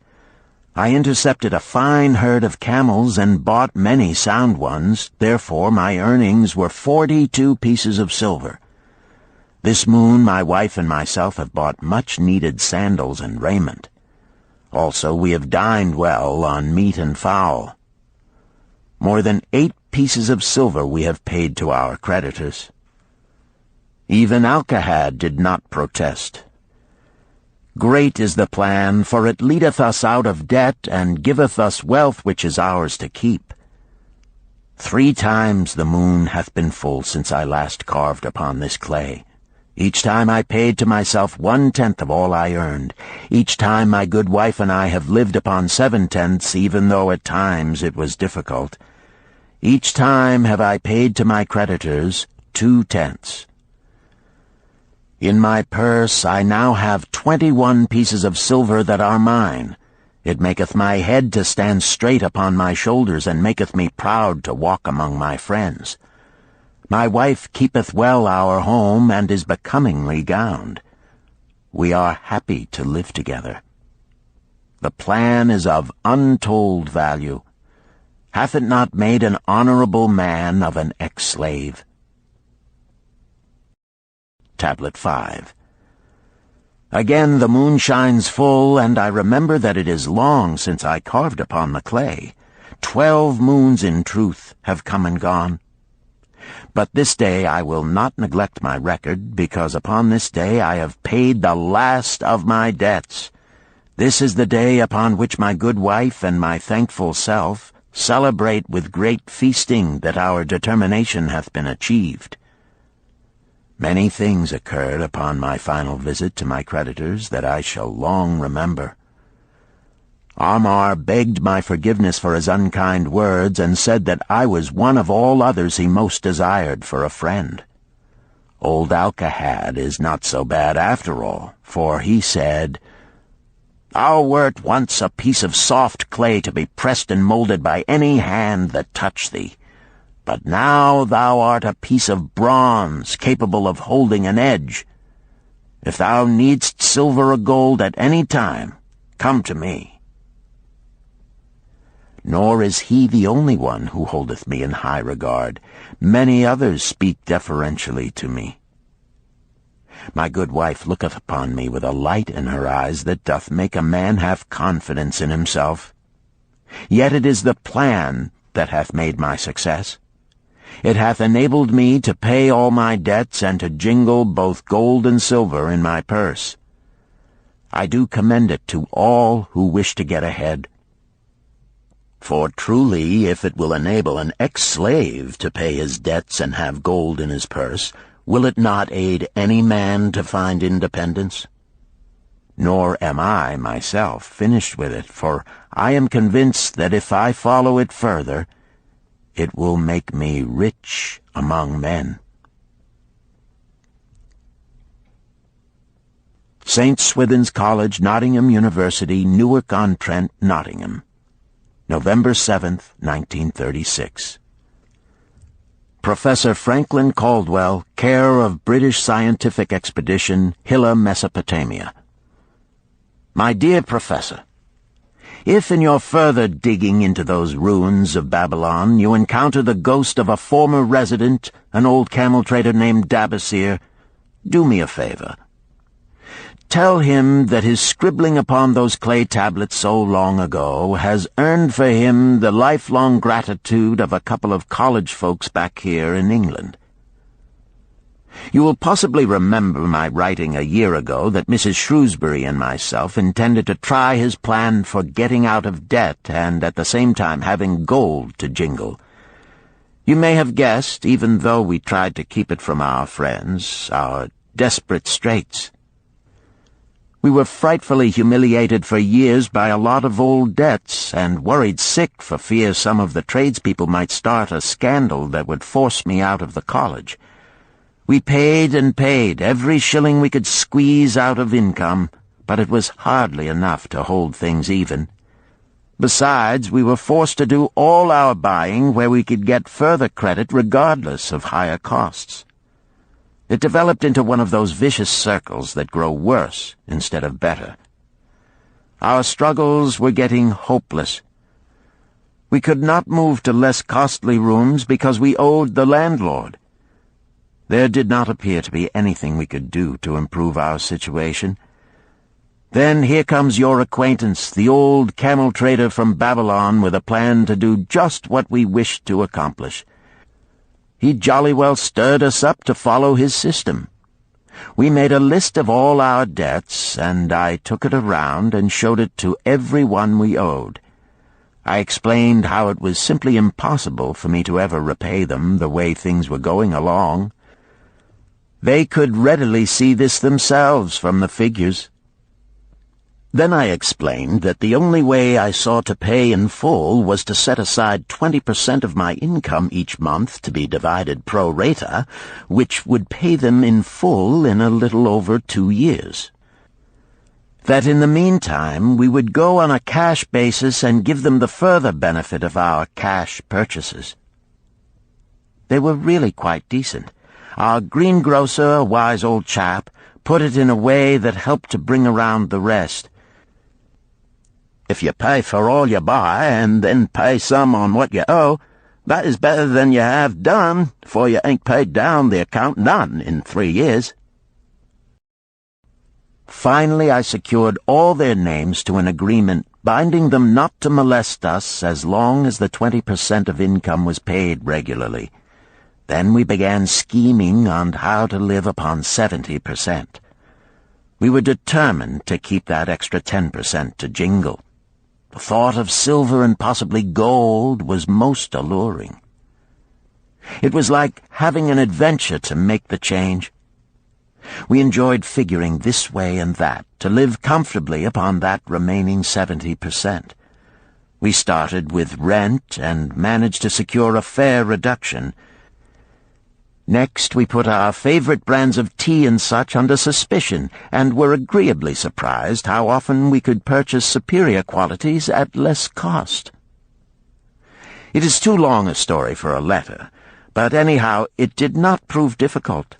I intercepted a fine herd of camels and bought many sound ones, therefore my earnings were 42 pieces of silver. This moon my wife and myself have bought much-needed sandals and raiment. Also we have dined well on meat and fowl. More than 8 pieces of silver we have paid to our creditors. Even Alcahad did not protest. Great is the plan, for it leadeth us out of debt, and giveth us wealth which is ours to keep. 3 times the moon hath been full since I last carved upon this clay. Each time I paid to myself 1/10 of all I earned. Each time my good wife and I have lived upon 7/10, even though at times it was difficult. Each time have I paid to my creditors 2/10. In my purse I now have 21 pieces of silver that are mine. It maketh my head to stand straight upon my shoulders, and maketh me proud to walk among my friends. My wife keepeth well our home, and is becomingly gowned. We are happy to live together. The plan is of untold value. Hath it not made an honorable man of an ex-slave? Tablet 5. Again the moon shines full, and I remember that it is long since I carved upon the clay. 12 moons in truth have come and gone. But this day I will not neglect my record, because upon this day I have paid the last of my debts. This is the day upon which my good wife and my thankful self celebrate with great feasting that our determination hath been achieved. Many things occurred upon my final visit to my creditors that I shall long remember. Amar begged my forgiveness for his unkind words, and said that I was one of all others he most desired for a friend. Old Alcahad is not so bad after all, for he said, "Thou wert once a piece of soft clay to be pressed and molded by any hand that touched thee. But now thou art a piece of bronze capable of holding an edge. If thou needst silver or gold at any time, come to me." Nor is he the only one who holdeth me in high regard. Many others speak deferentially to me. My good wife looketh upon me with a light in her eyes that doth make a man have confidence in himself. Yet it is the plan that hath made my success. It hath enabled me to pay all my debts, and to jingle both gold and silver in my purse. I do commend it to all who wish to get ahead. For truly, if it will enable an ex-slave to pay his debts and have gold in his purse, will it not aid any man to find independence? Nor am I, myself, finished with it, for I am convinced that if I follow it further, it will make me rich among men. St. Swithin's College, Nottingham University, Newark-on-Trent, Nottingham, November 7th, 1936. Professor Franklin Caldwell, care of British Scientific Expedition, Hilla, Mesopotamia. My dear Professor, if in your further digging into those ruins of Babylon you encounter the ghost of a former resident, an old camel trader named Dabasir, do me a favor. Tell him that his scribbling upon those clay tablets so long ago has earned for him the lifelong gratitude of a couple of college folks back here in England. You will possibly remember my writing a year ago that Mrs. Shrewsbury and myself intended to try his plan for getting out of debt and at the same time having gold to jingle. You may have guessed, even though we tried to keep it from our friends, our desperate straits. We were frightfully humiliated for years by a lot of old debts, and worried sick for fear some of the tradespeople might start a scandal that would force me out of the college. We paid and paid, every shilling we could squeeze out of income, but it was hardly enough to hold things even. Besides, we were forced to do all our buying where we could get further credit regardless of higher costs. It developed into one of those vicious circles that grow worse instead of better. Our struggles were getting hopeless. We could not move to less costly rooms because we owed the landlord. There did not appear to be anything we could do to improve our situation. Then here comes your acquaintance, the old camel trader from Babylon, with a plan to do just what we wished to accomplish. He jolly well stirred us up to follow his system. We made a list of all our debts, and I took it around and showed it to every one we owed. I explained how it was simply impossible for me to ever repay them the way things were going along. They could readily see this themselves from the figures. Then I explained that the only way I saw to pay in full was to set aside 20% of my income each month to be divided pro rata, which would pay them in full in a little over 2 years. That in the meantime we would go on a cash basis and give them the further benefit of our cash purchases. They were really quite decent. Our greengrocer, a wise old chap, put it in a way that helped to bring around the rest. If you pay for all you buy and then pay some on what you owe, that is better than you have done, for you ain't paid down the account none in 3 years. Finally, I secured all their names to an agreement binding them not to molest us as long as the 20% of income was paid regularly. Then we began scheming on how to live upon 70%. We were determined to keep that extra 10% to jingle. The thought of silver and possibly gold was most alluring. It was like having an adventure to make the change. We enjoyed figuring this way and that to live comfortably upon that remaining 70%. We started with rent and managed to secure a fair reduction. Next, we put our favorite brands of tea and such under suspicion, and were agreeably surprised how often we could purchase superior qualities at less cost. It is too long a story for a letter, but anyhow it did not prove difficult.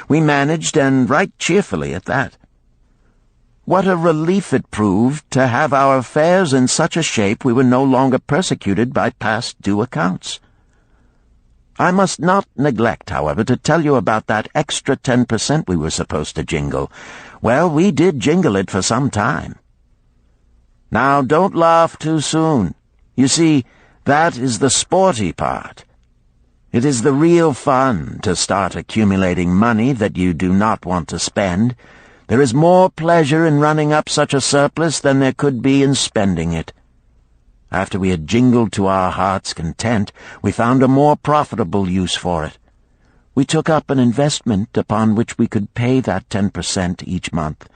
We managed, and right cheerfully at that. What a relief it proved to have our affairs in such a shape we were no longer persecuted by past due accounts. I must not neglect, however, to tell you about that extra 10% we were supposed to jingle. Well, we did jingle it for some time. Now, don't laugh too soon. You see, that is the sporty part. It is the real fun to start accumulating money that you do not want to spend. There is more pleasure in running up such a surplus than there could be in spending it. After we had jingled to our heart's content, we found a more profitable use for it. We took up an investment upon which we could pay that 10% each month.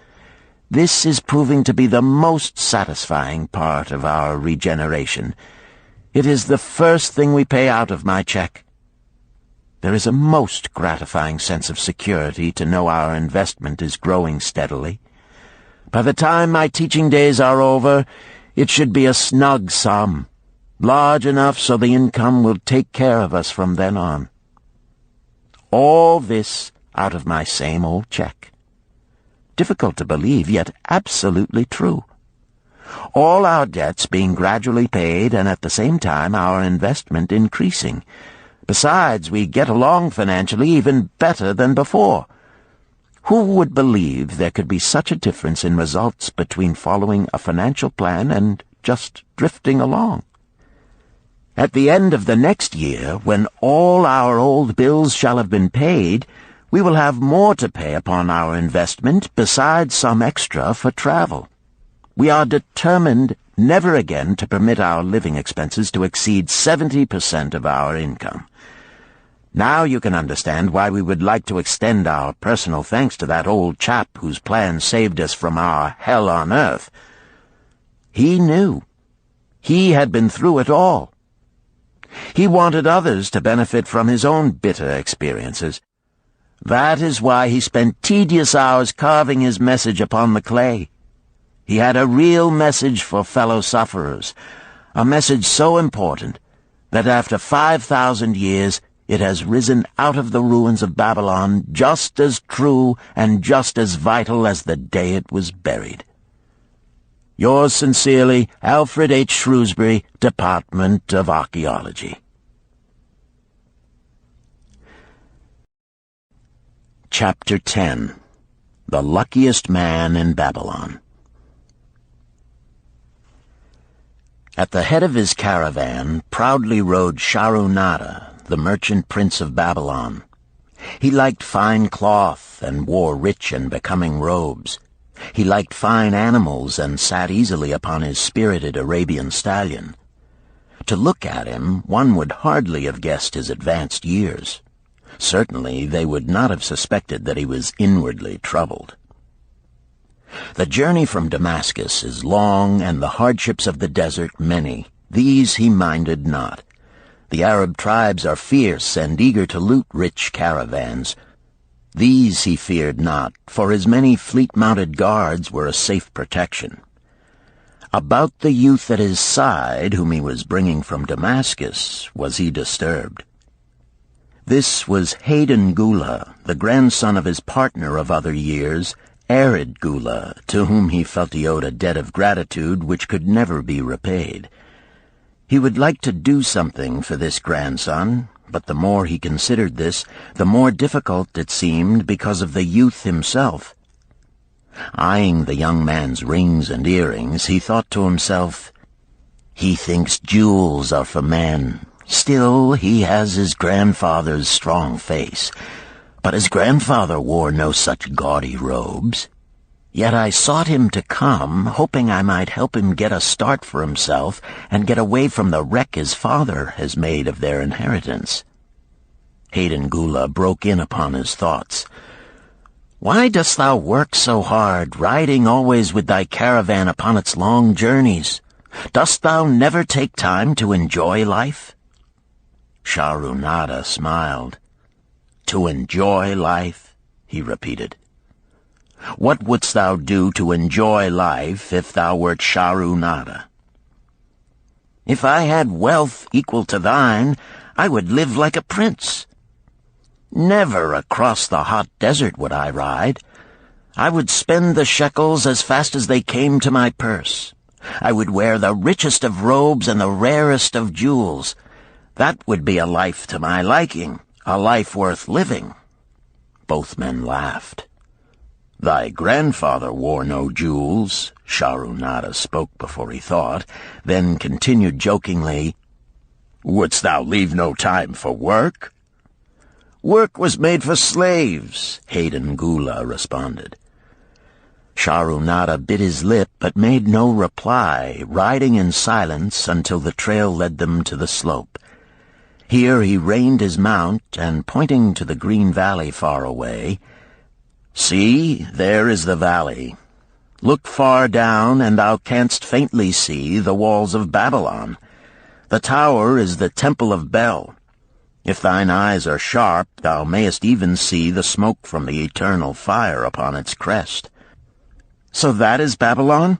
This is proving to be the most satisfying part of our regeneration. It is the first thing we pay out of my check. There is a most gratifying sense of security to know our investment is growing steadily. By the time my teaching days are over, it should be a snug sum, large enough so the income will take care of us from then on. All this out of my same old check. Difficult to believe, yet absolutely true. All our debts being gradually paid, and at the same time our investment increasing. Besides, we get along financially even better than before. Who would believe there could be such a difference in results between following a financial plan and just drifting along? At the end of the next year, when all our old bills shall have been paid, we will have more to pay upon our investment besides some extra for travel. We are determined never again to permit our living expenses to exceed 70% of our income. Now you can understand why we would like to extend our personal thanks to that old chap whose plan saved us from our hell on earth. He knew. He had been through it all. He wanted others to benefit from his own bitter experiences. That is why he spent tedious hours carving his message upon the clay. He had a real message for fellow sufferers, a message so important that after 5,000 years it has risen out of the ruins of Babylon just as true and just as vital as the day it was buried. Yours sincerely, Alfred H. Shrewsbury, Department of Archaeology. Chapter 10. The Luckiest Man in Babylon. At the head of his caravan proudly rode Shahrunada, the merchant prince of Babylon. He liked fine cloth and wore rich and becoming robes. He liked fine animals and sat easily upon his spirited Arabian stallion. To look at him, one would hardly have guessed his advanced years. Certainly they would not have suspected that he was inwardly troubled. The journey from Damascus is long, and the hardships of the desert many. These he minded not. The Arab tribes are fierce and eager to loot rich caravans. These he feared not, for his many fleet-mounted guards were a safe protection. About the youth at his side, whom he was bringing from Damascus, was he disturbed. This was Hayden Gula, the grandson of his partner of other years, Arid Gula, to whom he felt he owed a debt of gratitude which could never be repaid. He would like to do something for this grandson, but the more he considered this, the more difficult it seemed because of the youth himself. Eyeing the young man's rings and earrings, he thought to himself, "He thinks jewels are for men. Still, he has his grandfather's strong face. But his grandfather wore no such gaudy robes. Yet I sought him to come, hoping I might help him get a start for himself and get away from the wreck his father has made of their inheritance." Hayden Gula broke in upon his thoughts. "Why dost thou work so hard, riding always with thy caravan upon its long journeys? Dost thou never take time to enjoy life?" Shahrunada smiled. "To enjoy life?" he repeated. "What wouldst thou do to enjoy life if thou wert Shahrunada?" "If I had wealth equal to thine, I would live like a prince. Never across the hot desert would I ride. I would spend the shekels as fast as they came to my purse. I would wear the richest of robes and the rarest of jewels. That would be a life to my liking, a life worth living." Both men laughed. "Thy grandfather wore no jewels," Shahrunada spoke before he thought, then continued jokingly, "Wouldst thou leave no time for work?" "Work was made for slaves," Hayden Gula responded. Shahrunada bit his lip but made no reply, riding in silence until the trail led them to the slope. Here he reined his mount, and pointing to the green valley far away, "See, there is the valley. Look far down, and thou canst faintly see the walls of Babylon. The tower is the temple of Bel. If thine eyes are sharp, thou mayest even see the smoke from the eternal fire upon its crest." "So that is Babylon?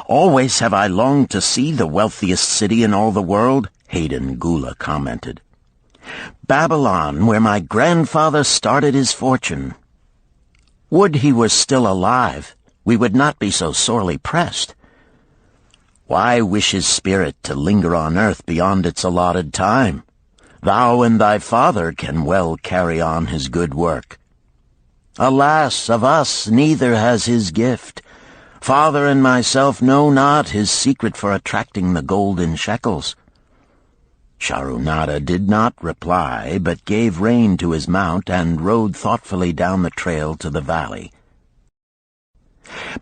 Always have I longed to see the wealthiest city in all the world," Hayden Gula commented. "Babylon, where my grandfather started his fortune. Would he were still alive, we would not be so sorely pressed. Why wish his spirit to linger on earth beyond its allotted time? Thou and thy father can well carry on his good work. Alas, of us neither has his gift. Father and myself know not his secret for attracting the golden shekels." Shahrunada did not reply, but gave rein to his mount and rode thoughtfully down the trail to the valley.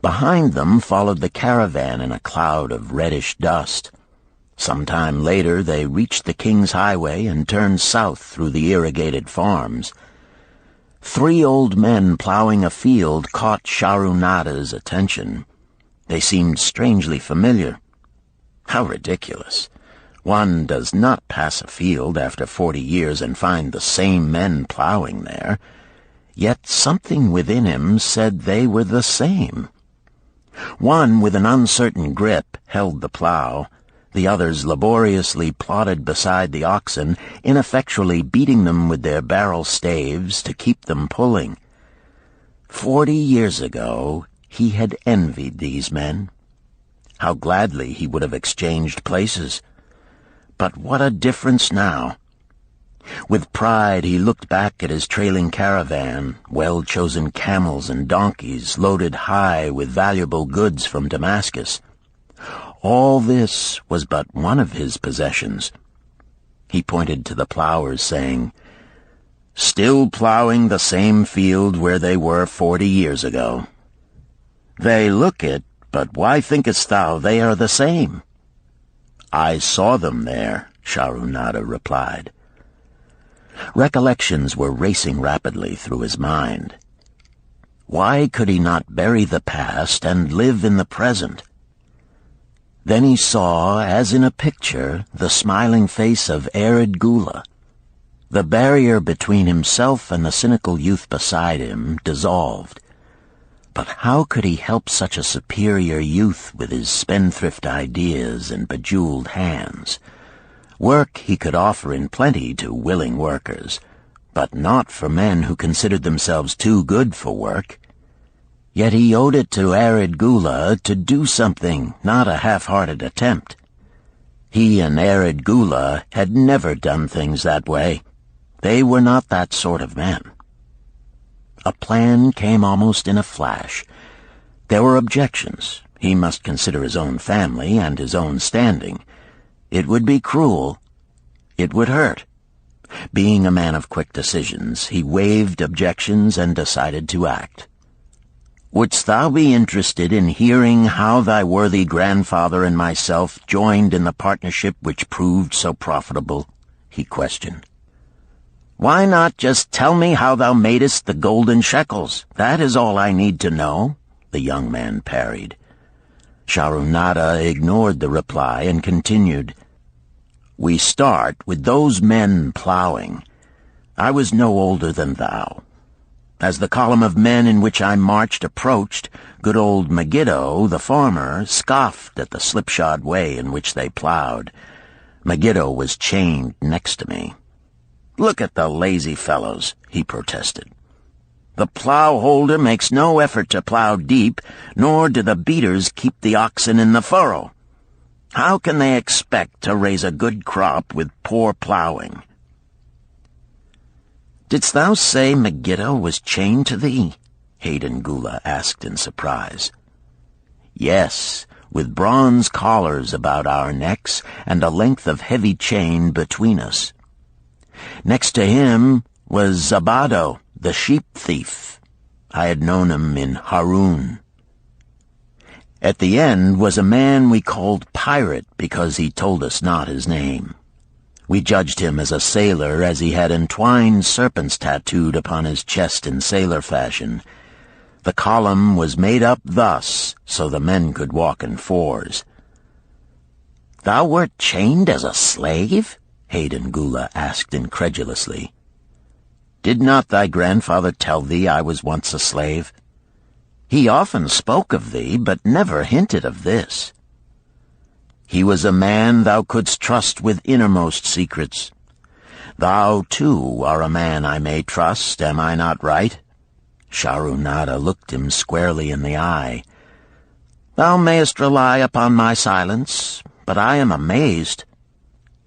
Behind them followed the caravan in a cloud of reddish dust. Some time later they reached the King's Highway and turned south through the irrigated farms. 3 old men plowing a field caught Shahrunada's attention. They seemed strangely familiar. How ridiculous! One does not pass a field after 40 years and find the same men plowing there. Yet something within him said they were the same. One, with an uncertain grip, held the plow. The others laboriously plodded beside the oxen, ineffectually beating them with their barrel staves to keep them pulling. 40 years ago, he had envied these men. How gladly he would have exchanged places. But what a difference now! With pride he looked back at his trailing caravan, well-chosen camels and donkeys loaded high with valuable goods from Damascus. All this was but one of his possessions. He pointed to the plowers, saying, "Still plowing the same field where they were 40 years ago. They look it, but why thinkest thou they are the same?" "I saw them there," Shahrunada replied. Recollections were racing rapidly through his mind. Why could he not bury the past and live in the present? Then he saw, as in a picture, the smiling face of Arid Gula. The barrier between himself and the cynical youth beside him dissolved. But how could he help such a superior youth with his spendthrift ideas and bejeweled hands? Work he could offer in plenty to willing workers, but not for men who considered themselves too good for work. Yet he owed it to Arid Gula to do something, not a half-hearted attempt. He and Arid Gula had never done things that way. They were not that sort of men. A plan came almost in a flash. There were objections. He must consider his own family and his own standing. It would be cruel. It would hurt. Being a man of quick decisions, he waived objections and decided to act. "Wouldst thou be interested in hearing how thy worthy grandfather and myself joined in the partnership which proved so profitable?" he questioned. "Why not just tell me how thou madest the golden shekels? That is all I need to know," the young man parried. Sharunada ignored the reply and continued, "We start with those men plowing. I was no older than thou. As the column of men in which I marched approached, good old Megiddo, the farmer, scoffed at the slipshod way in which they plowed. Megiddo was chained next to me. 'Look at the lazy fellows,' he protested. 'The plow-holder makes no effort to plow deep, nor do the beaters keep the oxen in the furrow. How can they expect to raise a good crop with poor plowing?' "'Didst thou say Megiddo was chained to thee?' Hayden Gula asked in surprise. "'Yes, with bronze collars about our necks and a length of heavy chain between us. Next to him was Zabado, the sheep thief. I had known him in Harun. At the end was a man we called Pirate because he told us not his name. We judged him as a sailor as he had entwined serpents tattooed upon his chest in sailor fashion. The column was made up thus, so the men could walk in fours." "Thou wert chained as a slave?" Hayden Gula asked incredulously. "Did not thy grandfather tell thee I was once a slave? He often spoke of thee, but never hinted of this. He was a man thou couldst trust with innermost secrets. Thou, too, are a man I may trust, am I not right?" Sharunada looked him squarely in the eye. "Thou mayest rely upon my silence, but I am amazed.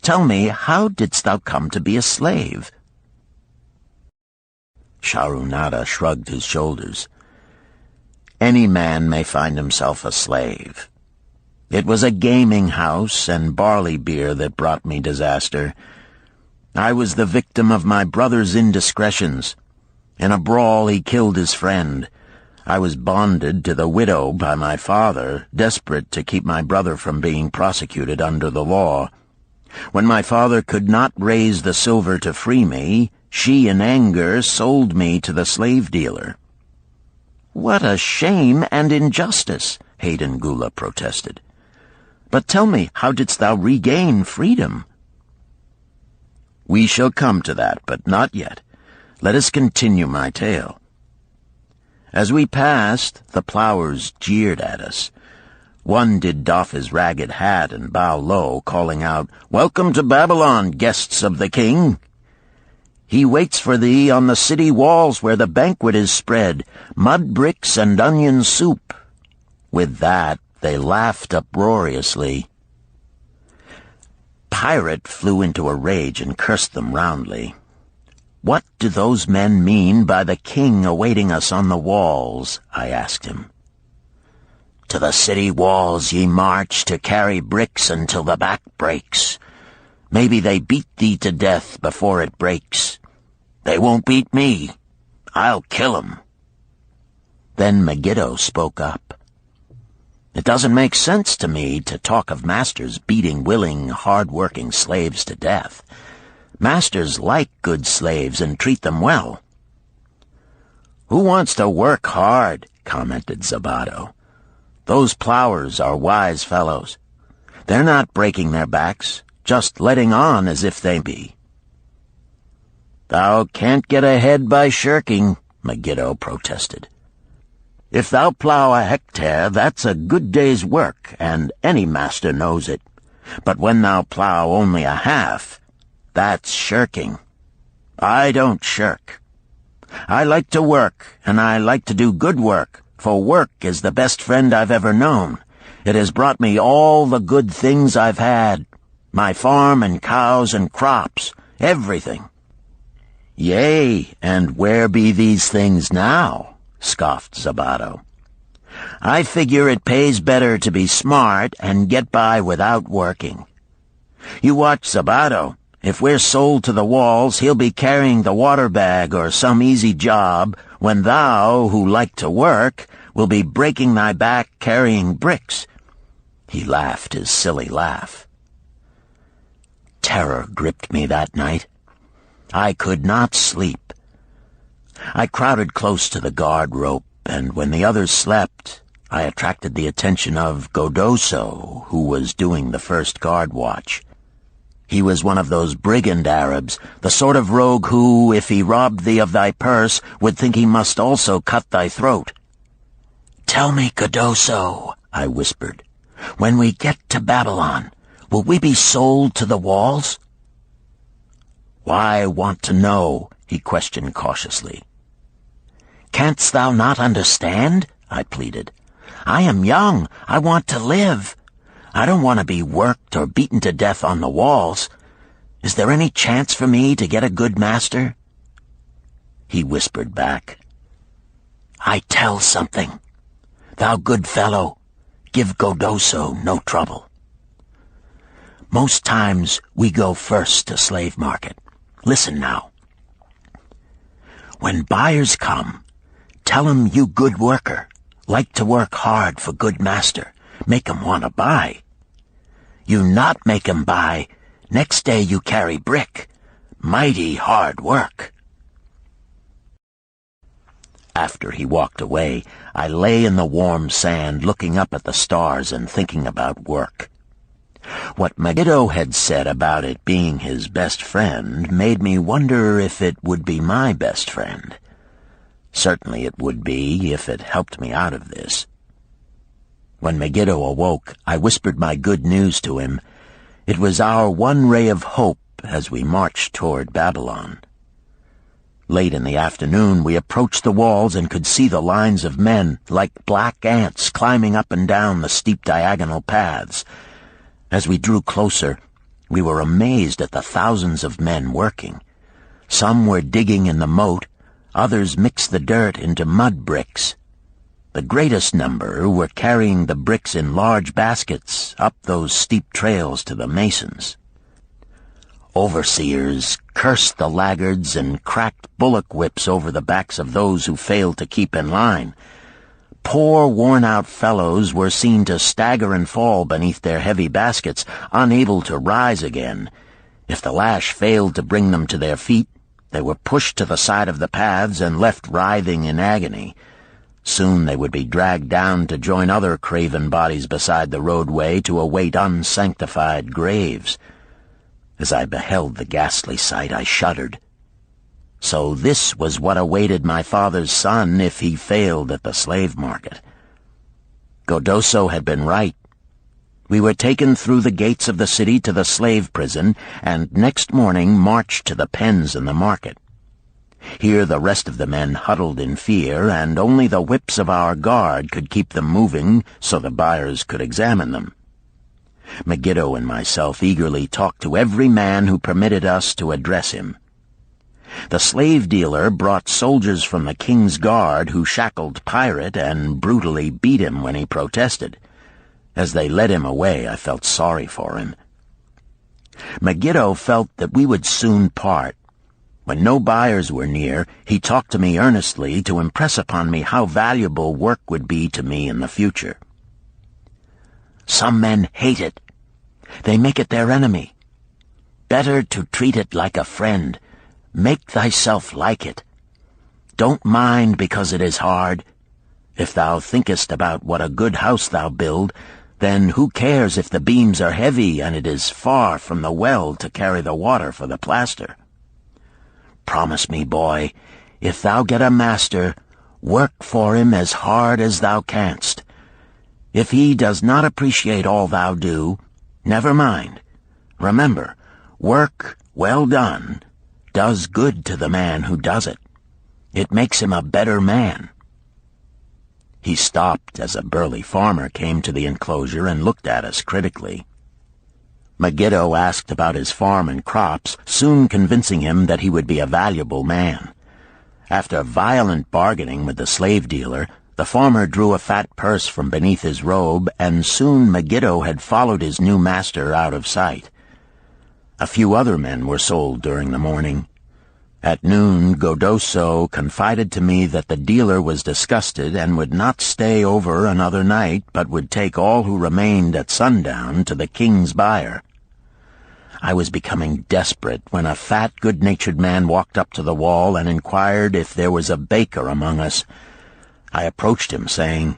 Tell me, how didst thou come to be a slave?" Sharunada shrugged his shoulders. "Any man may find himself a slave. It was a gaming house and barley beer that brought me disaster. I was the victim of my brother's indiscretions. In a brawl he killed his friend. I was bonded to the widow by my father, desperate to keep my brother from being prosecuted under the law. When my father could not raise the silver to free me, she in anger sold me to the slave dealer." "What a shame and injustice," Hayden Gula protested. "But tell me, how didst thou regain freedom?" "We shall come to that, but not yet. Let us continue my tale. As we passed, the plowers jeered at us. One did doff his ragged hat and bow low, calling out, 'Welcome to Babylon, guests of the king! He waits for thee on the city walls where the banquet is spread, mud bricks and onion soup.' With that, they laughed uproariously. Pirate flew into a rage and cursed them roundly. 'What do those men mean by the king awaiting us on the walls?' I asked him. 'To the city walls ye march to carry bricks until the back breaks. Maybe they beat thee to death before it breaks. They won't beat me. I'll kill 'em.' Then Megiddo spoke up. 'It doesn't make sense to me to talk of masters beating willing, hard-working slaves to death. Masters like good slaves and treat them well." "Who wants to work hard?" commented Zabato. "Those plowers are wise fellows. They're not breaking their backs, just letting on as if they be." "Thou can't get ahead by shirking," Megiddo protested. "If thou plow a hectare, that's a good day's work, and any master knows it. But when thou plow only a half, that's shirking. I don't shirk. I like to work, and I like to do good work, for work is the best friend I've ever known. It has brought me all the good things I've had, my farm and cows and crops, everything." "Yea, and where be these things now?" scoffed Zabato. "I figure it pays better to be smart and get by without working. You watch Zabato. If we're sold to the walls, he'll be carrying the water bag or some easy job, when thou, who like to work, will be breaking thy back carrying bricks." He laughed his silly laugh. Terror gripped me that night. I could not sleep. I crowded close to the guard rope, and when the others slept, I attracted the attention of Godoso, who was doing the first guard watch. He was one of those brigand Arabs, the sort of rogue who, if he robbed thee of thy purse, would think he must also cut thy throat. "Tell me, Godoso," I whispered, "when we get to Babylon, will we be sold to the walls?" "Why want to know?" he questioned cautiously. "Canst thou not understand?" I pleaded. "I am young. I want to live. I don't want to be worked or beaten to death on the walls. Is there any chance for me to get a good master?" He whispered back, "I tell something. Thou good fellow, give Godoso no trouble. Most times we go first to slave market. Listen now. When buyers come, tell 'em you good worker, like to work hard for good master, make 'em want to buy. You not make 'em buy, next day you carry brick. Mighty hard work." After he walked away, I lay in the warm sand looking up at the stars and thinking about work. What Megiddo had said about it being his best friend made me wonder if it would be my best friend. Certainly it would be if it helped me out of this. When Megiddo awoke, I whispered my good news to him. It was our one ray of hope as we marched toward Babylon. Late in the afternoon, we approached the walls and could see the lines of men, like black ants, climbing up and down the steep diagonal paths. As we drew closer, we were amazed at the thousands of men working. Some were digging in the moat, others mixed the dirt into mud bricks. The greatest number were carrying the bricks in large baskets up those steep trails to the masons. Overseers cursed the laggards and cracked bullock whips over the backs of those who failed to keep in line. Poor, worn-out fellows were seen to stagger and fall beneath their heavy baskets, unable to rise again. If the lash failed to bring them to their feet, they were pushed to the side of the paths and left writhing in agony. Soon they would be dragged down to join other craven bodies beside the roadway to await unsanctified graves. As I beheld the ghastly sight, I shuddered. So this was what awaited my father's son if he failed at the slave market. Godoso had been right. We were taken through the gates of the city to the slave prison, and next morning marched to the pens in the market. Here the rest of the men huddled in fear, and only the whips of our guard could keep them moving so the buyers could examine them. Megiddo and myself eagerly talked to every man who permitted us to address him. The slave dealer brought soldiers from the king's guard who shackled Pirate and brutally beat him when he protested. As they led him away, I felt sorry for him. Megiddo felt that we would soon part. When no buyers were near, he talked to me earnestly to impress upon me how valuable work would be to me in the future. Some men hate it. They make it their enemy. better to treat it like a friend. Make thyself like it. Don't mind because it is hard. If thou thinkest about what a good house thou build, then who cares if the beams are heavy and it is far from the well to carry the water for the plaster? Promise me, boy, if thou get a master, work for him as hard as thou canst. If he does not appreciate all thou do, never mind. Remember, work well done does good to the man who does it. It makes him a better man. He stopped as a burly farmer came to the enclosure and looked at us critically. Megiddo asked about his farm and crops, soon convincing him that he would be a valuable man. After violent bargaining with the slave dealer, the farmer drew a fat purse from beneath his robe, and soon Megiddo had followed his new master out of sight. A few other men were sold during the morning. At noon, Godoso confided to me that the dealer was disgusted and would not stay over another night, but would take all who remained at sundown to the king's buyer. I was becoming desperate when a fat, good-natured man walked up to the wall and inquired if there was a baker among us. I approached him, saying,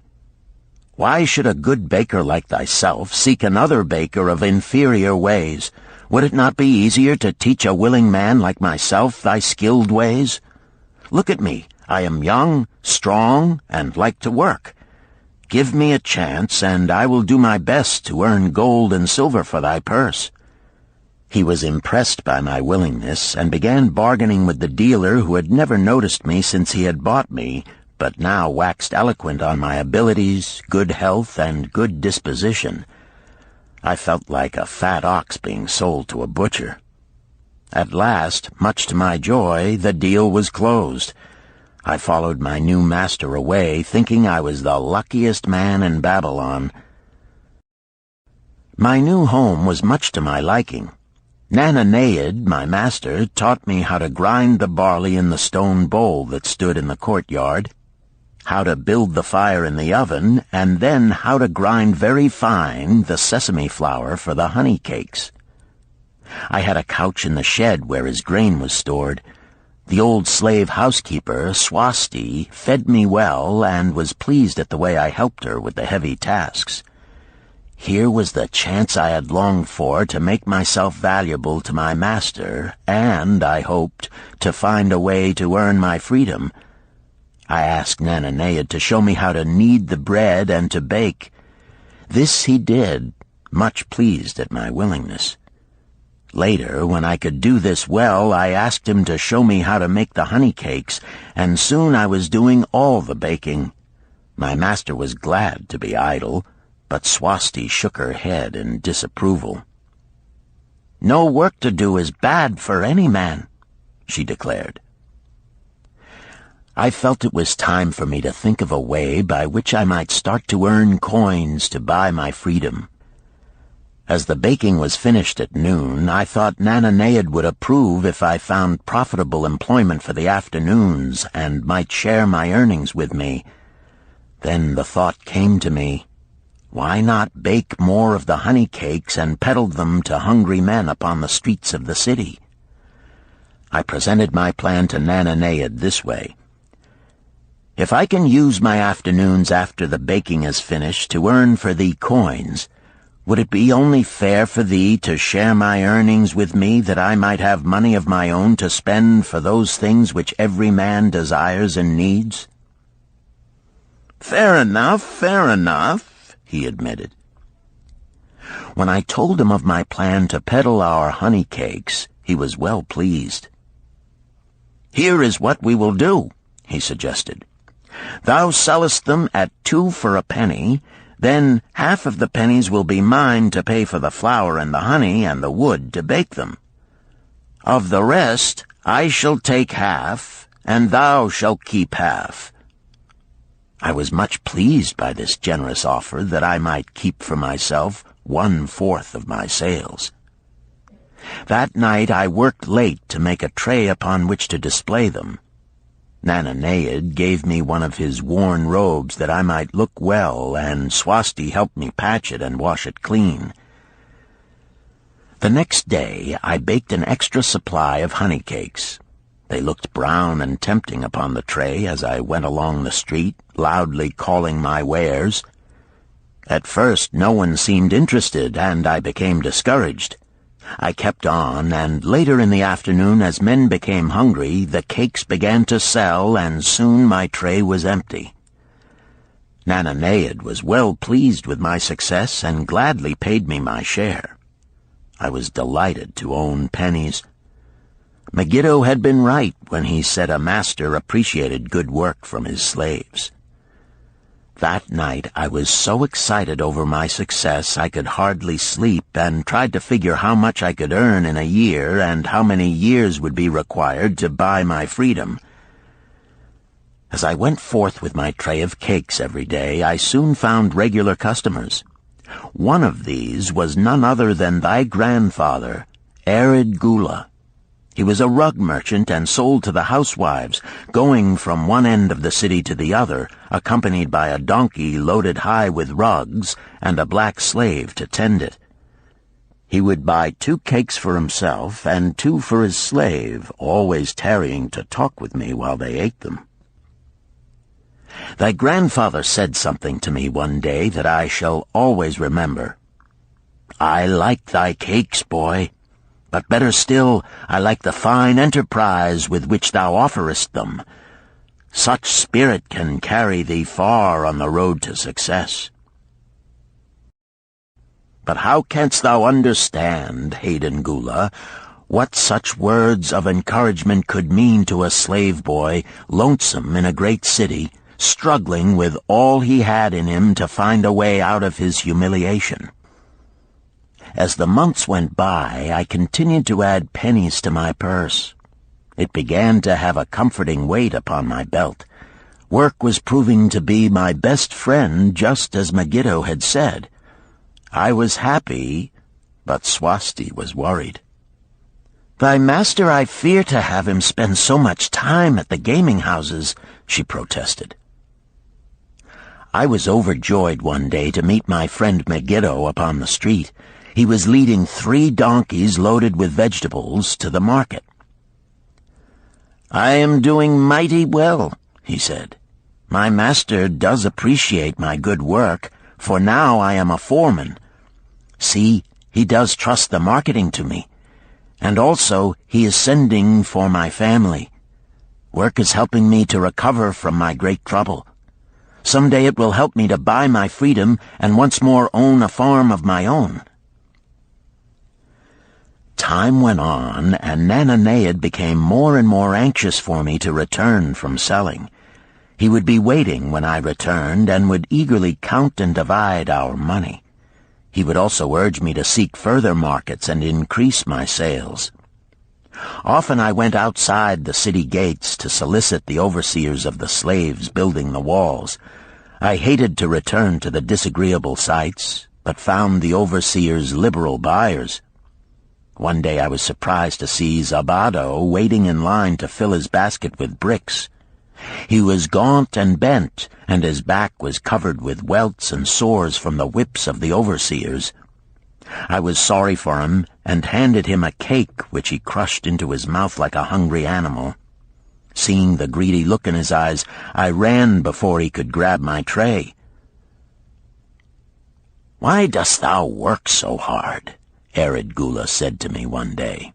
"Why should a good baker like thyself seek another baker of inferior ways? Would it not be easier to teach a willing man like myself thy skilled ways? Look at me. I am young, strong, and like to work. Give me a chance, and I will do my best to earn gold and silver for thy purse." He was impressed by my willingness, and began bargaining with the dealer, who had never noticed me since he had bought me, but now waxed eloquent on my abilities, good health, and good disposition. I felt like a fat ox being sold to a butcher. At last, much to my joy, the deal was closed. I followed my new master away, thinking I was the luckiest man in Babylon. My new home was much to my liking. Nananeid, my master, taught me how to grind the barley in the stone bowl that stood in the courtyard, how to build the fire in the oven, and then how to grind very fine the sesame flour for the honey cakes. I had a couch in the shed where his grain was stored. The old slave housekeeper, Swasti, fed me well and was pleased at the way I helped her with the heavy tasks. Here was the chance I had longed for to make myself valuable to my master, and, I hoped, to find a way to earn my freedom. I asked Nananeid to show me how to knead the bread and to bake. This he did, much pleased at my willingness. Later, when I could do this well, I asked him to show me how to make the honey cakes, and soon I was doing all the baking. My master was glad to be idle, but Swasti shook her head in disapproval. "No work to do is bad for any man," she declared. I felt it was time for me to think of a way by which I might start to earn coins to buy my freedom. As the baking was finished at noon, I thought Nananeid would approve if I found profitable employment for the afternoons and might share my earnings with me. Then the thought came to me, why not bake more of the honey cakes and peddle them to hungry men upon the streets of the city? I presented my plan to Nananeid this way. "If I can use my afternoons after the baking is finished to earn for thee coins, would it be only fair for thee to share my earnings with me, that I might have money of my own to spend for those things which every man desires and needs?" Fair enough," he admitted. When I told him of my plan to peddle our honey cakes, he was well pleased. "Here is what we will do," he suggested. "Thou sellest them at 2 for a penny, then half of the pennies will be mine to pay for the flour and the honey and the wood to bake them. Of the rest I shall take half, and thou shalt keep half." I was much pleased by this generous offer that I might keep for myself 1/4 of my sales. That night I worked late to make a tray upon which to display them. Nananeid gave me one of his worn robes that I might look well, and Swasti helped me patch it and wash it clean. The next day I baked an extra supply of honey cakes. They looked brown and tempting upon the tray as I went along the street, loudly calling my wares. At first no one seemed interested, and I became discouraged. I kept on, and later in the afternoon, as men became hungry, the cakes began to sell, and soon my tray was empty. Nananeid was well pleased with my success and gladly paid me my share. I was delighted to own pennies. Megiddo had been right when he said a master appreciated good work from his slaves. That night I was so excited over my success I could hardly sleep, and tried to figure how much I could earn in a year and how many years would be required to buy my freedom. As I went forth with my tray of cakes every day, I soon found regular customers. One of these was none other than thy grandfather, Arid Gula. He was a rug merchant and sold to the housewives, going from one end of the city to the other, accompanied by a donkey loaded high with rugs and a black slave to tend it. He would buy 2 cakes for himself and 2 for his slave, always tarrying to talk with me while they ate them. Thy grandfather said something to me one day that I shall always remember. "I like thy cakes, boy. But better still, I like the fine enterprise with which thou offerest them. Such spirit can carry thee far on the road to success." But how canst thou understand, Hayden Gula, what such words of encouragement could mean to a slave boy, lonesome in a great city, struggling with all he had in him to find a way out of his humiliation? As the months went by, I continued to add pennies to my purse. It began to have a comforting weight upon my belt. Work was proving to be my best friend, just as Megiddo had said. I was happy, but Swasti was worried. "Thy master, I fear to have him spend so much time at the gaming houses," she protested. I was overjoyed one day to meet my friend Megiddo upon the street. He was leading 3 donkeys loaded with vegetables to the market. "I am doing mighty well," he said. "My master does appreciate my good work, for now I am a foreman. See, he does trust the marketing to me. And also he is sending for my family. Work is helping me to recover from my great trouble. Someday it will help me to buy my freedom and once more own a farm of my own." Time went on, and Nananeid became more and more anxious for me to return from selling. He would be waiting when I returned, and would eagerly count and divide our money. He would also urge me to seek further markets and increase my sales. Often I went outside the city gates to solicit the overseers of the slaves building the walls. I hated to return to the disagreeable sights, but found the overseers liberal buyers. One day I was surprised to see Zabado waiting in line to fill his basket with bricks. He was gaunt and bent, and his back was covered with welts and sores from the whips of the overseers. I was sorry for him, and handed him a cake which he crushed into his mouth like a hungry animal. Seeing the greedy look in his eyes, I ran before he could grab my tray. "Why dost thou work so hard?" Arid Gula said to me one day.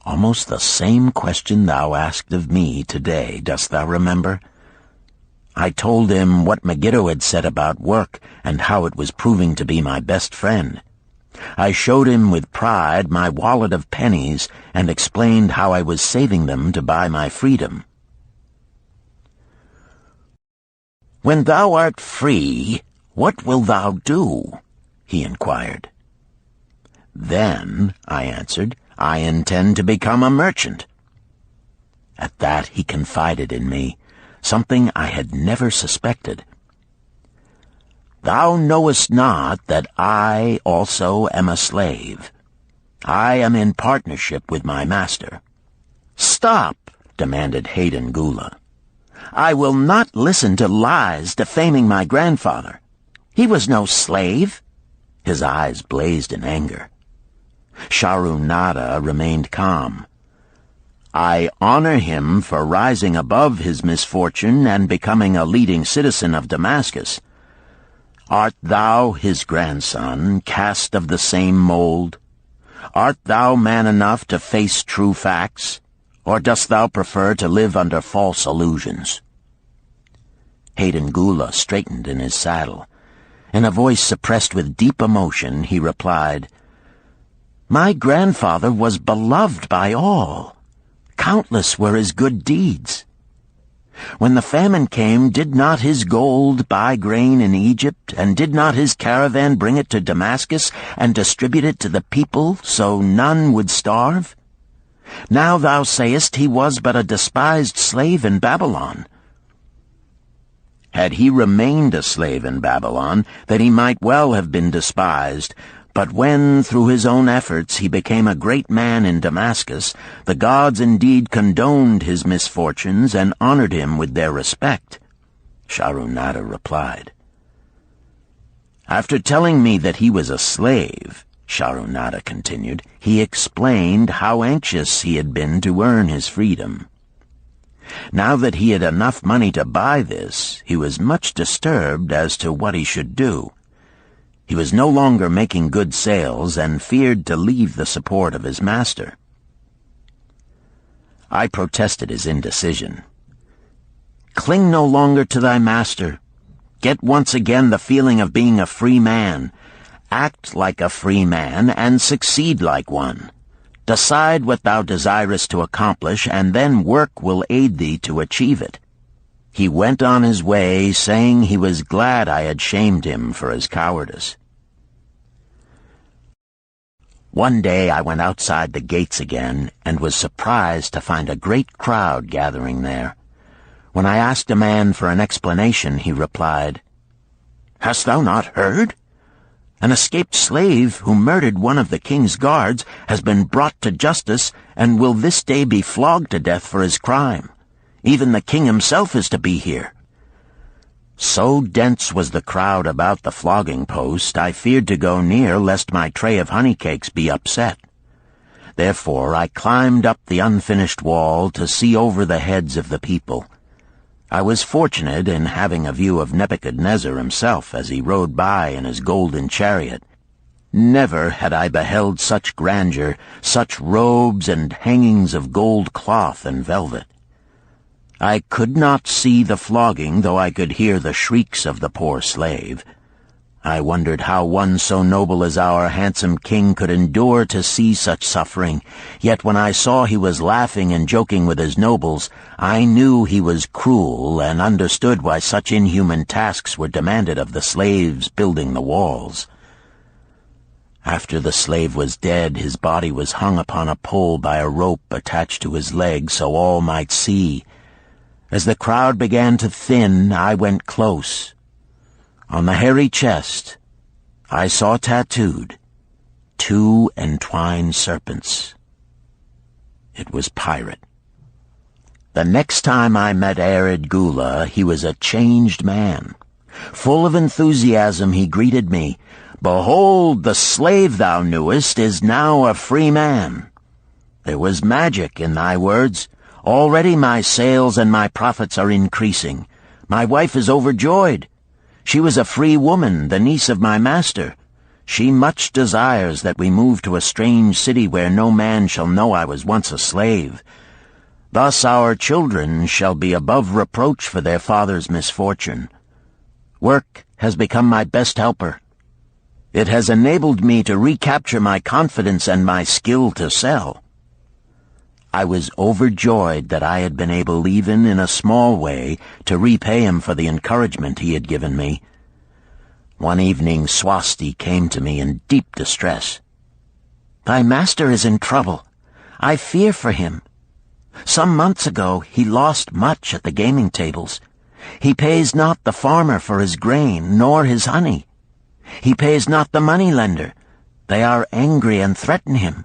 Almost the same question thou asked of me today, dost thou remember? I told him what Megiddo had said about work and how it was proving to be my best friend. I showed him with pride my wallet of pennies and explained how I was saving them to buy my freedom. "When thou art free, what wilt thou do?" he inquired. "Then," I answered, "I intend to become a merchant." At that he confided in me, something I had never suspected. "Thou knowest not that I also am a slave. I am in partnership with my master." "Stop," demanded Hayden Gula. "I will not listen to lies defaming my grandfather. He was no slave." His eyes blazed in anger. Sharunada remained calm. "I honor him for rising above his misfortune and becoming a leading citizen of Damascus. Art thou his grandson, cast of the same mold? Art thou man enough to face true facts, or dost thou prefer to live under false illusions?" Hayden Gula straightened in his saddle. In a voice suppressed with deep emotion, he replied, "My grandfather was beloved by all. Countless were his good deeds. When the famine came, did not his gold buy grain in Egypt, and did not his caravan bring it to Damascus and distribute it to the people so none would starve? Now thou sayest he was but a despised slave in Babylon. Had he remained a slave in Babylon, then he might well have been despised. But when, through his own efforts, he became a great man in Damascus, the gods indeed condoned his misfortunes and honored him with their respect," Sharunada replied. "After telling me that he was a slave," Sharunada continued, "he explained how anxious he had been to earn his freedom. Now that he had enough money to buy this, he was much disturbed as to what he should do. He was no longer making good sales and feared to leave the support of his master." I protested his indecision. "Cling no longer to thy master. Get once again the feeling of being a free man. Act like a free man and succeed like one. Decide what thou desirest to accomplish, and then work will aid thee to achieve it." He went on his way, saying he was glad I had shamed him for his cowardice. One day I went outside the gates again, and was surprised to find a great crowd gathering there. When I asked a man for an explanation, he replied, "Hast thou not heard? An escaped slave who murdered one of the king's guards has been brought to justice and will this day be flogged to death for his crime. Even the king himself is to be here." So dense was the crowd about the flogging post, I feared to go near lest my tray of honey cakes be upset. Therefore I climbed up the unfinished wall to see over the heads of the people. I was fortunate in having a view of Nebuchadnezzar himself as he rode by in his golden chariot. Never had I beheld such grandeur, such robes and hangings of gold cloth and velvet. I could not see the flogging, though I could hear the shrieks of the poor slave. I wondered how one so noble as our handsome king could endure to see such suffering, yet when I saw he was laughing and joking with his nobles, I knew he was cruel and understood why such inhuman tasks were demanded of the slaves building the walls. After the slave was dead, his body was hung upon a pole by a rope attached to his leg so all might see. As the crowd began to thin, I went close. On the hairy chest, I saw tattooed 2 entwined serpents. It was Pirate. The next time I met Arid Gula, he was a changed man. Full of enthusiasm, he greeted me. "Behold, the slave thou knewest is now a free man. There was magic in thy words. Already my sales and my profits are increasing. My wife is overjoyed. She was a free woman, the niece of my master. She much desires that we move to a strange city where no man shall know I was once a slave. Thus our children shall be above reproach for their father's misfortune. Work has become my best helper. It has enabled me to recapture my confidence and my skill to sell." I was overjoyed that I had been able, even in a small way, to repay him for the encouragement he had given me. One evening Swasti came to me in deep distress. "Thy master is in trouble. I fear for him. Some months ago he lost much at the gaming tables. He pays not the farmer for his grain, nor his honey. He pays not the money-lender. They are angry and threaten him."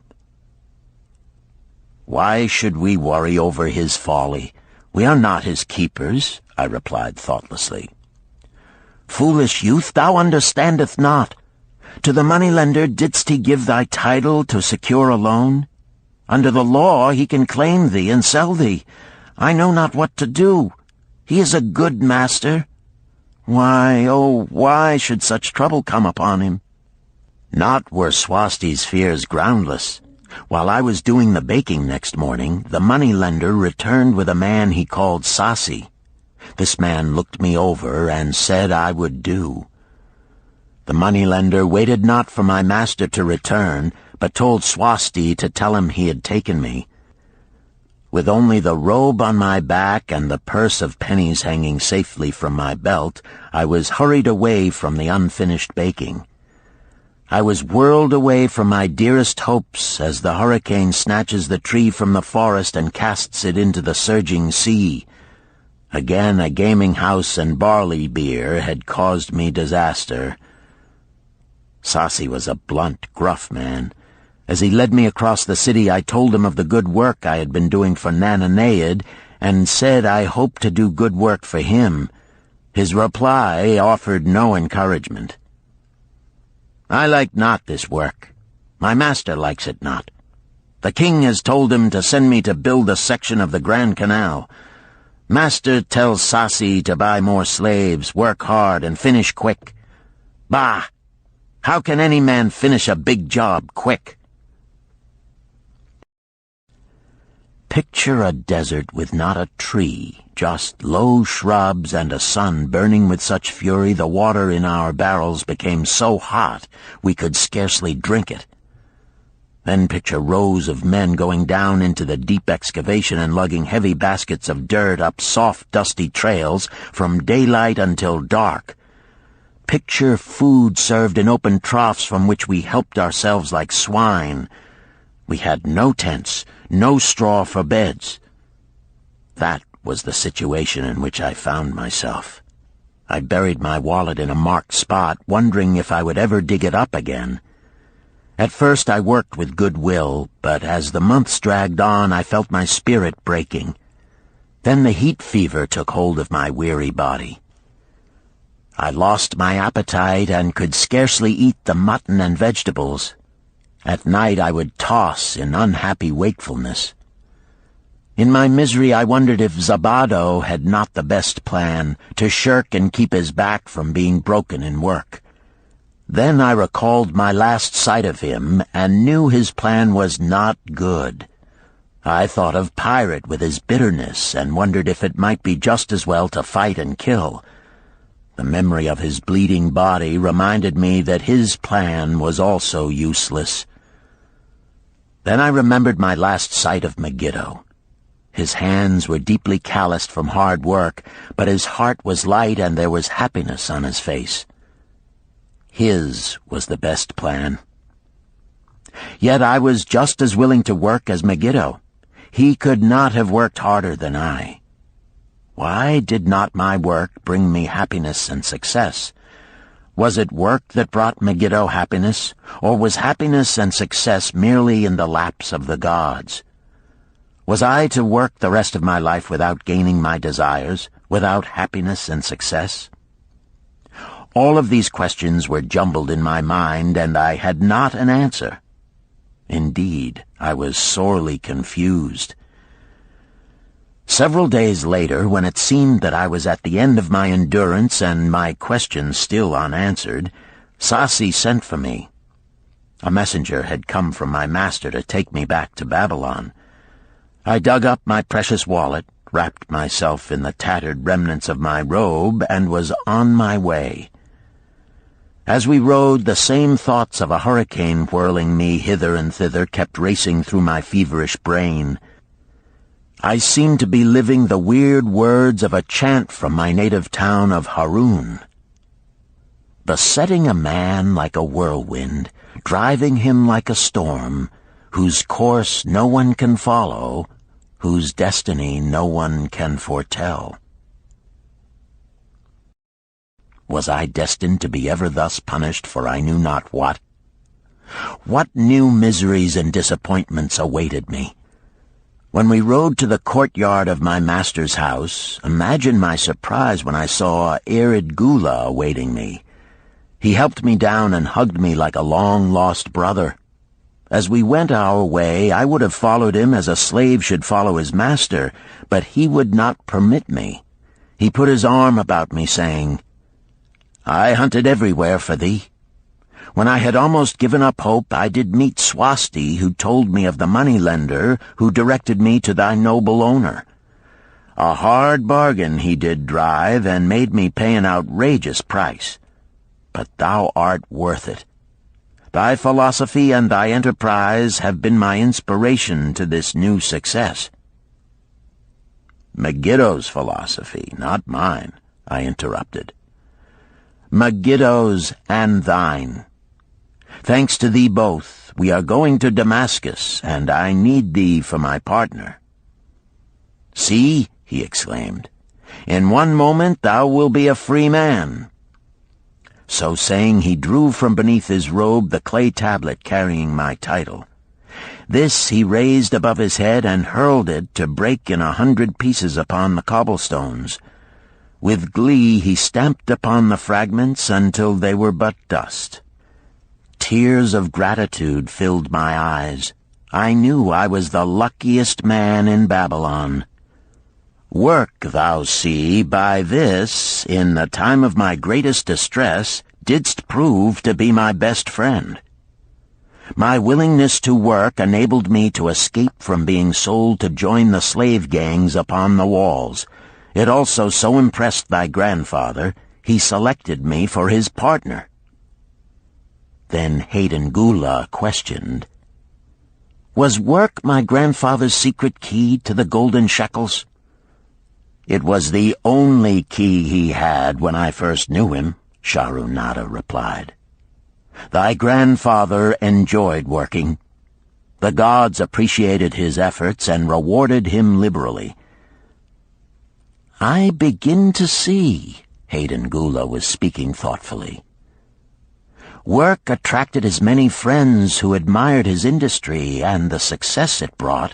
"Why should we worry over his folly? We are not his keepers," I replied thoughtlessly. "Foolish youth, thou understandest not. To the moneylender didst he give thy title to secure a loan? Under the law he can claim thee and sell thee. I know not what to do. He is a good master. Why, oh, why should such trouble come upon him? Not were Swasti's fears groundless. While I was doing the baking next morning, the moneylender returned with a man he called Sasi. This man looked me over and said I would do. The moneylender waited not for my master to return, but told Swasti to tell him he had taken me. With only the robe on my back and the purse of pennies hanging safely from my belt, I was hurried away from the unfinished baking. I was whirled away from my dearest hopes as the hurricane snatches the tree from the forest and casts it into the surging sea. Again a gaming house and barley beer had caused me disaster. Sasi was a blunt, gruff man. As he led me across the city, I told him of the good work I had been doing for Nananeid, and said I hoped to do good work for him. His reply offered no encouragement. I like not this work. My master likes it not. The king has told him to send me to build a section of the Grand Canal. Master tells Sasi to buy more slaves, work hard, and finish quick. Bah! How can any man finish a big job quick? Picture a desert with not a tree, just low shrubs and a sun burning with such fury the water in our barrels became so hot we could scarcely drink it. Then picture rows of men going down into the deep excavation and lugging heavy baskets of dirt up soft, dusty trails from daylight until dark. Picture food served in open troughs from which we helped ourselves like swine. We had no tents, no straw for beds. That was the situation in which I found myself. I buried my wallet in a marked spot, wondering if I would ever dig it up again. At first I worked with good will, but as the months dragged on I felt my spirit breaking. Then the heat fever took hold of my weary body. I lost my appetite and could scarcely eat the mutton and vegetables. At night I would toss in unhappy wakefulness. In my misery I wondered if Zabado had not the best plan, to shirk and keep his back from being broken in work. Then I recalled my last sight of him and knew his plan was not good. I thought of Pirate with his bitterness and wondered if it might be just as well to fight and kill. The memory of his bleeding body reminded me that his plan was also useless. Then I remembered my last sight of Megiddo. His hands were deeply calloused from hard work, but his heart was light and there was happiness on his face. His was the best plan. Yet I was just as willing to work as Megiddo. He could not have worked harder than I. Why did not my work bring me happiness and success? Was it work that brought Megiddo happiness, or was happiness and success merely in the laps of the gods? Was I to work the rest of my life without gaining my desires, without happiness and success? All of these questions were jumbled in my mind, and I had not an answer. Indeed, I was sorely confused. Several days later, when it seemed that I was at the end of my endurance and my questions still unanswered, Sasi sent for me. A messenger had come from my master to take me back to Babylon. I dug up my precious wallet, wrapped myself in the tattered remnants of my robe, and was on my way. As we rode, the same thoughts of a hurricane whirling me hither and thither kept racing through my feverish brain. I seemed to be living the weird words of a chant from my native town of Harun. Besetting a man like a whirlwind, driving him like a storm, whose course no one can follow, whose destiny no one can foretell. Was I destined to be ever thus punished for I knew not what? What new miseries and disappointments awaited me? When we rode to the courtyard of my master's house, imagine my surprise when I saw Erid Gula awaiting me. He helped me down and hugged me like a long-lost brother. As we went our way, I would have followed him as a slave should follow his master, but he would not permit me. He put his arm about me, saying, "I hunted everywhere for thee. When I had almost given up hope, I did meet Swasti, who told me of the money-lender who directed me to thy noble owner. A hard bargain he did drive, and made me pay an outrageous price. But thou art worth it. Thy philosophy and thy enterprise have been my inspiration to this new success." "Megiddo's philosophy, not mine," I interrupted. "Megiddo's and thine. Thanks to thee both, we are going to Damascus, and I need thee for my partner." "See," he exclaimed, "in one moment thou wilt be a free man." So saying, he drew from beneath his robe the clay tablet carrying my title. This he raised above his head and hurled it to break in 100 pieces upon the cobblestones. With glee he stamped upon the fragments until they were but dust. Tears of gratitude filled my eyes. I knew I was the luckiest man in Babylon. Work, thou see, by this, in the time of my greatest distress, didst prove to be my best friend. My willingness to work enabled me to escape from being sold to join the slave gangs upon the walls. It also so impressed thy grandfather, he selected me for his partner. Then Hayden Gula questioned, "Was work my grandfather's secret key to the golden shekels?" "It was the only key he had when I first knew him," Sharunada replied. "Thy grandfather enjoyed working. The gods appreciated his efforts and rewarded him liberally." "I begin to see," Hayden Gula was speaking thoughtfully. "Work attracted as many friends who admired his industry and the success it brought.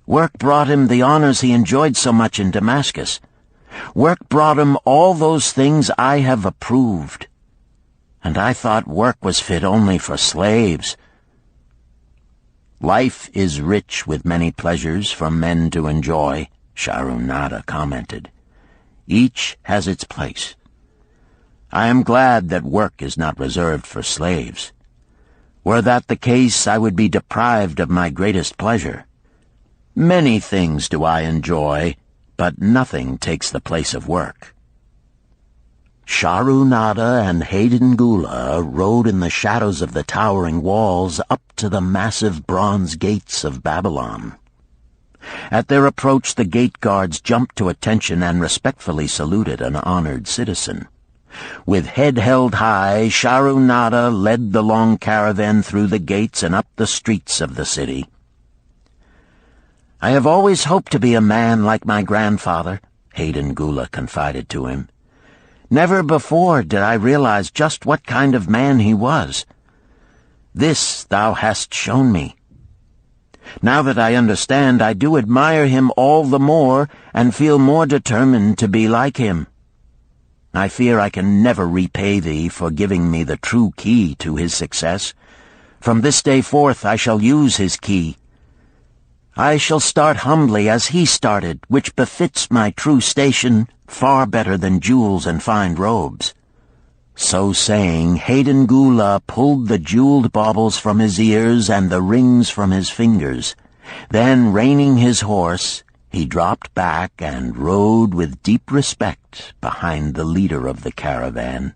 Work brought him the honors he enjoyed so much in Damascus. Work brought him all those things I have approved. And I thought work was fit only for slaves." "Life is rich with many pleasures for men to enjoy," Sharunada commented. "Each has its place. I am glad that work is not reserved for slaves. Were that the case, I would be deprived of my greatest pleasure. Many things do I enjoy, but nothing takes the place of work." Sharunada and Hayden Gula rode in the shadows of the towering walls up to the massive bronze gates of Babylon. At their approach, the gate guards jumped to attention and respectfully saluted an honored citizen. With head held high, Sharunada led the long caravan through the gates and up the streets of the city. "I have always hoped to be a man like my grandfather," Hayden Gula confided to him. "Never before did I realize just what kind of man he was. This thou hast shown me. Now that I understand, I do admire him all the more and feel more determined to be like him. I fear I can never repay thee for giving me the true key to his success. From this day forth I shall use his key. I shall start humbly as he started, which befits my true station far better than jewels and fine robes." So saying, Hayden Gula pulled the jeweled baubles from his ears and the rings from his fingers. Then, reining his horse, he dropped back and rode with deep respect behind the leader of the caravan.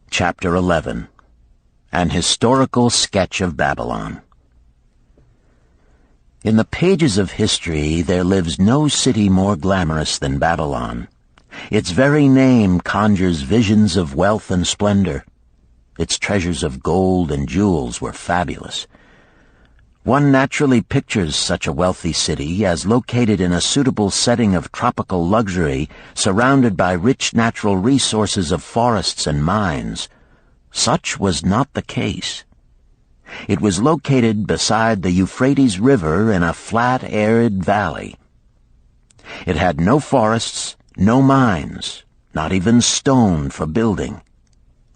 Chapter 11. An Historical Sketch of Babylon. In the pages of history there lives no city more glamorous than Babylon. Its very name conjures visions of wealth and splendor. Its treasures of gold and jewels were fabulous. One naturally pictures such a wealthy city as located in a suitable setting of tropical luxury, surrounded by rich natural resources of forests and mines. Such was not the case. It was located beside the Euphrates River in a flat, arid valley. It had no forests, no mines, not even stone for building.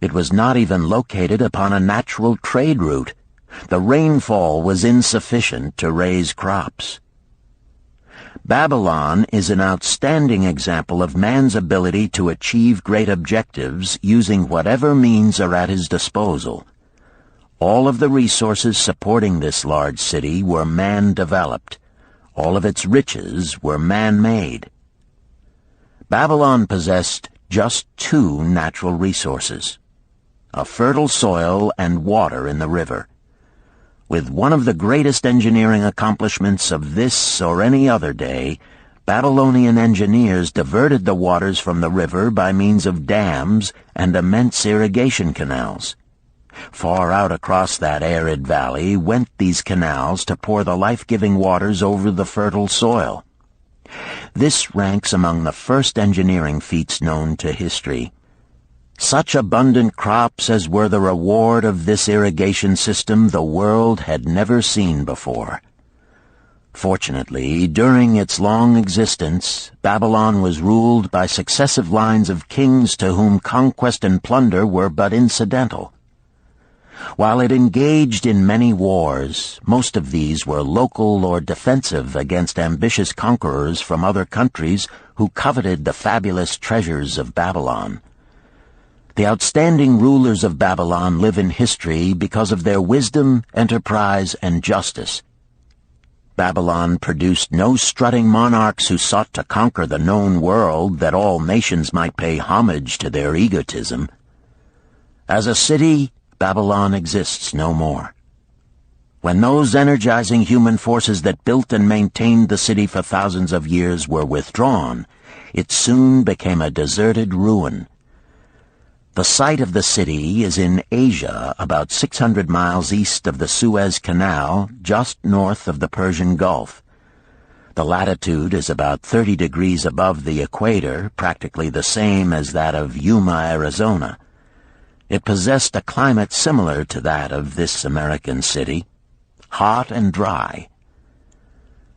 It was not even located upon a natural trade route. The rainfall was insufficient to raise crops. Babylon is an outstanding example of man's ability to achieve great objectives using whatever means are at his disposal. All of the resources supporting this large city were man-developed. All of its riches were man-made. Babylon possessed just two natural resources: a fertile soil and water in the river. With one of the greatest engineering accomplishments of this or any other day, Babylonian engineers diverted the waters from the river by means of dams and immense irrigation canals. Far out across that arid valley went these canals to pour the life-giving waters over the fertile soil. This ranks among the first engineering feats known to history. Such abundant crops as were the reward of this irrigation system the world had never seen before. Fortunately, during its long existence, Babylon was ruled by successive lines of kings to whom conquest and plunder were but incidental. While it engaged in many wars, most of these were local or defensive against ambitious conquerors from other countries who coveted the fabulous treasures of Babylon. The outstanding rulers of Babylon live in history because of their wisdom, enterprise, and justice. Babylon produced no strutting monarchs who sought to conquer the known world that all nations might pay homage to their egotism. As a city, Babylon exists no more. When those energizing human forces that built and maintained the city for thousands of years were withdrawn, it soon became a deserted ruin. The site of the city is in Asia, about 600 miles east of the Suez Canal, just north of the Persian Gulf. The latitude is about 30 degrees above the equator, practically the same as that of Yuma, Arizona. It possessed a climate similar to that of this American city, hot and dry.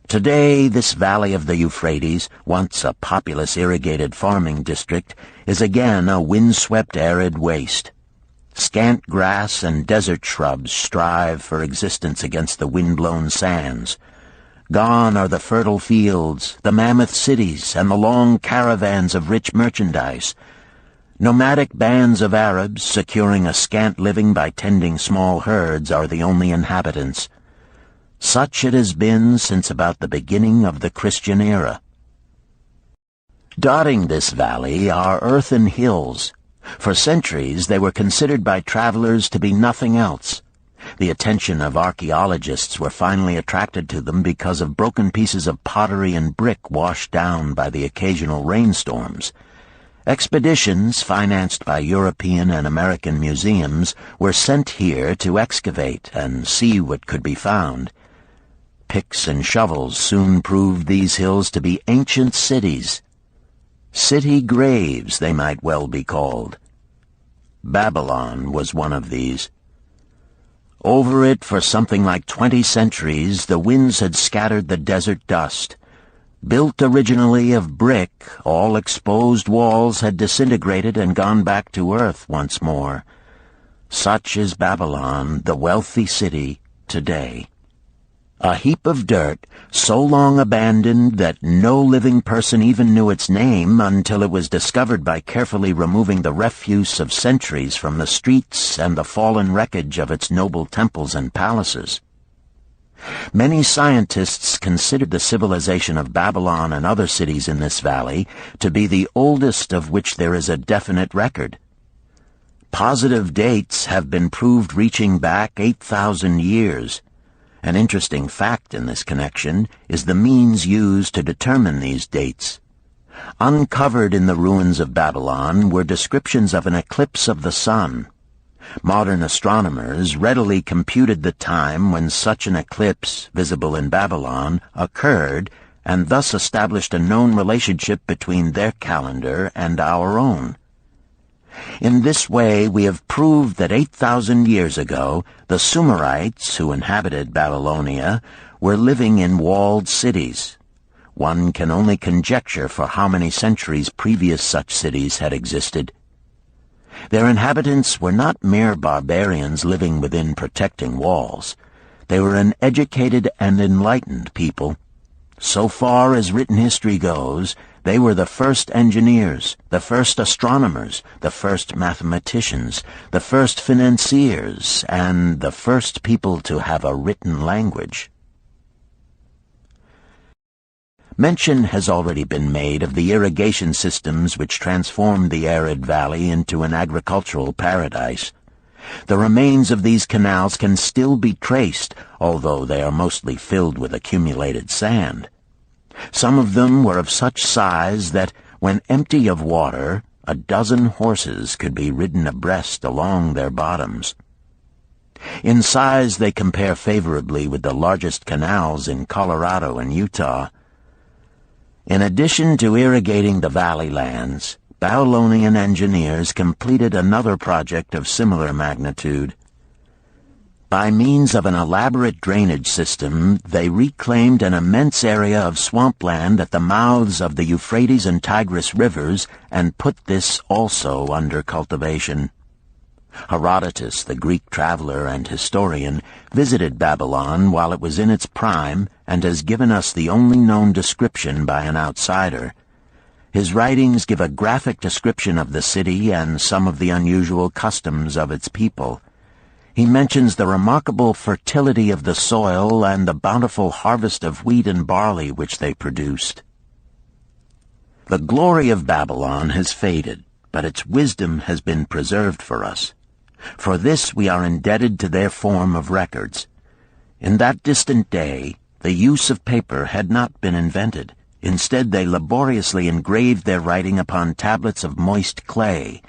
Today, this valley of the Euphrates, once a populous irrigated farming district, is again a windswept arid waste. Scant grass and desert shrubs strive for existence against the wind-blown sands. Gone are the fertile fields, the mammoth cities, and the long caravans of rich merchandise. Nomadic bands of Arabs, securing a scant living by tending small herds, are the only inhabitants. Such it has been since about the beginning of the Christian era. Dotting this valley are earthen hills. For centuries they were considered by travelers to be nothing else. The attention of archaeologists were finally attracted to them because of broken pieces of pottery and brick washed down by the occasional rainstorms. Expeditions, financed by European and American museums, were sent here to excavate and see what could be found. Picks and shovels soon proved these hills to be ancient cities. City graves, they might well be called. Babylon was one of these. Over it for something like 20 centuries, the winds had scattered the desert dust. Built originally of brick, all exposed walls had disintegrated and gone back to earth once more. Such is Babylon, the wealthy city, today. A heap of dirt, so long abandoned that no living person even knew its name until it was discovered by carefully removing the refuse of centuries from the streets and the fallen wreckage of its noble temples and palaces. Many scientists considered the civilization of Babylon and other cities in this valley to be the oldest of which there is a definite record. Positive dates have been proved reaching back 8,000 years. An interesting fact in this connection is the means used to determine these dates. Uncovered in the ruins of Babylon were descriptions of an eclipse of the sun. Modern astronomers readily computed the time when such an eclipse, visible in Babylon, occurred, and thus established a known relationship between their calendar and our own. In this way, we have proved that 8,000 years ago, the Sumerites, who inhabited Babylonia, were living in walled cities. one can only conjecture for how many centuries previous such cities had existed. Their inhabitants were not mere barbarians living within protecting walls. They were an educated and enlightened people. So far as written history goes, they were the first engineers, the first astronomers, the first mathematicians, the first financiers, and the first people to have a written language. Mention has already been made of the irrigation systems which transformed the arid valley into an agricultural paradise. The remains of these canals can still be traced, although they are mostly filled with accumulated sand. Some of them were of such size that, when empty of water, a dozen horses could be ridden abreast along their bottoms. In size they compare favorably with the largest canals in Colorado and Utah. In addition to irrigating the valley lands, Babylonian engineers completed another project of similar magnitude. By means of an elaborate drainage system, they reclaimed an immense area of swampland at the mouths of the Euphrates and Tigris rivers and put this also under cultivation. Herodotus, the Greek traveler and historian, visited Babylon while it was in its prime and has given us the only known description by an outsider. His writings give a graphic description of the city and some of the unusual customs of its people. He mentions the remarkable fertility of the soil and the bountiful harvest of wheat and barley which they produced. The glory of Babylon has faded, but its wisdom has been preserved for us. For this we are indebted to their form of records. In that distant day, the use of paper had not been invented. Instead, they laboriously engraved their writing upon tablets of moist clay.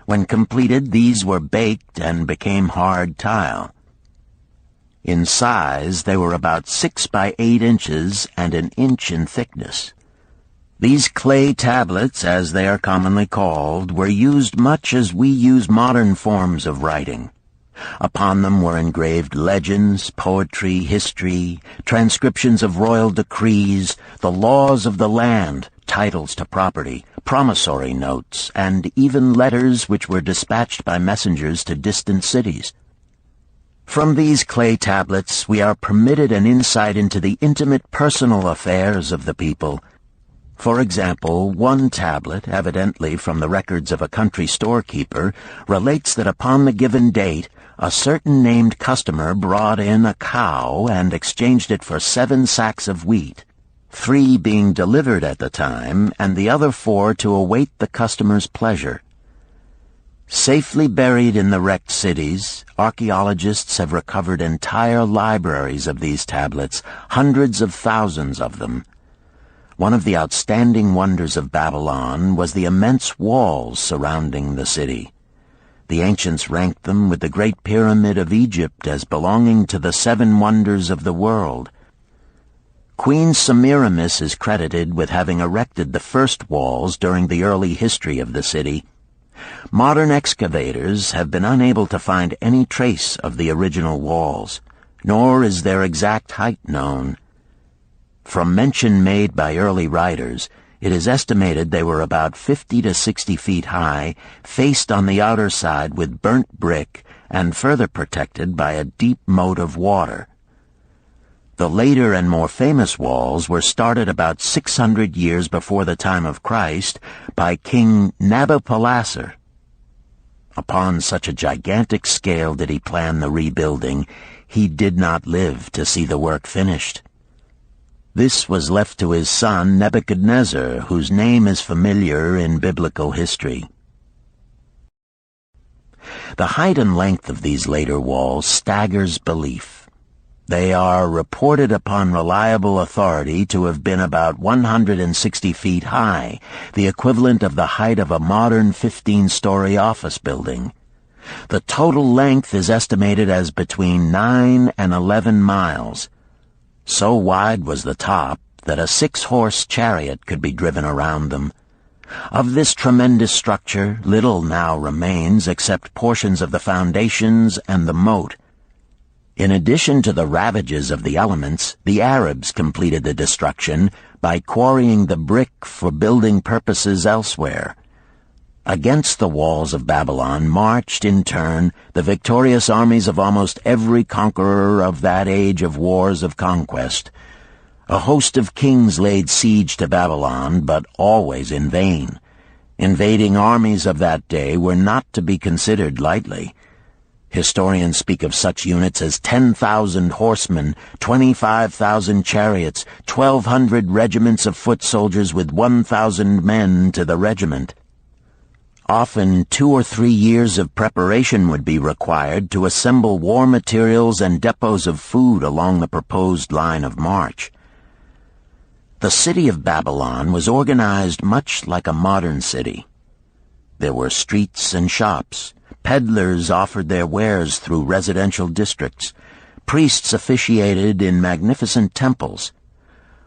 When completed, these were baked and became hard tile. In size, they were about 6 by 8 inches and an inch in thickness. These clay tablets, as they are commonly called, were used much as we use modern forms of writing. Upon them were engraved legends, poetry, history, transcriptions of royal decrees, the laws of the land, titles to property, promissory notes, and even letters which were dispatched by messengers to distant cities. From these clay tablets we are permitted an insight into the intimate personal affairs of the people. For example, one tablet, evidently from the records of a country storekeeper, relates that upon the given date, a certain named customer brought in a cow and exchanged it for 7 sacks of wheat, 3 being delivered at the time, and the other 4 to await the customer's pleasure. Safely buried in the wrecked cities, archaeologists have recovered entire libraries of these tablets, hundreds of thousands of them. One of the outstanding wonders of Babylon was the immense walls surrounding the city. The ancients ranked them with the Great Pyramid of Egypt as belonging to the 7 wonders of the world. Queen Semiramis is credited with having erected the first walls during the early history of the city. Modern excavators have been unable to find any trace of the original walls, nor is their exact height known. From mention made by early writers, it is estimated they were about 50 to 60 feet high, faced on the outer side with burnt brick, and further protected by a deep moat of water. The later and more famous walls were started about 600 years before the time of Christ by King Nabopolassar. Upon such a gigantic scale did he plan the rebuilding, he did not live to see the work finished. This was left to his son Nebuchadnezzar, whose name is familiar in biblical history. The height and length of these later walls staggers belief. They are reported upon reliable authority to have been about 160 feet high, the equivalent of the height of a modern 15-story office building. The total length is estimated as between 9 and 11 miles. So wide was the top that a 6-horse chariot could be driven around them. Of this tremendous structure, little now remains except portions of the foundations and the moat. In addition to the ravages of the elements, the Arabs completed the destruction by quarrying the brick for building purposes elsewhere. Against the walls of Babylon marched, in turn, the victorious armies of almost every conqueror of that age of wars of conquest. A host of kings laid siege to Babylon, but always in vain. Invading armies of that day were not to be considered lightly. Historians speak of such units as 10,000 horsemen, 25,000 chariots, 1,200 regiments of foot soldiers with 1,000 men to the regiment. Often 2 or 3 years of preparation would be required to assemble war materials and depots of food along the proposed line of march. The city of Babylon was organized much like a modern city. There were streets and shops. Peddlers offered their wares through residential districts. Priests officiated in magnificent temples.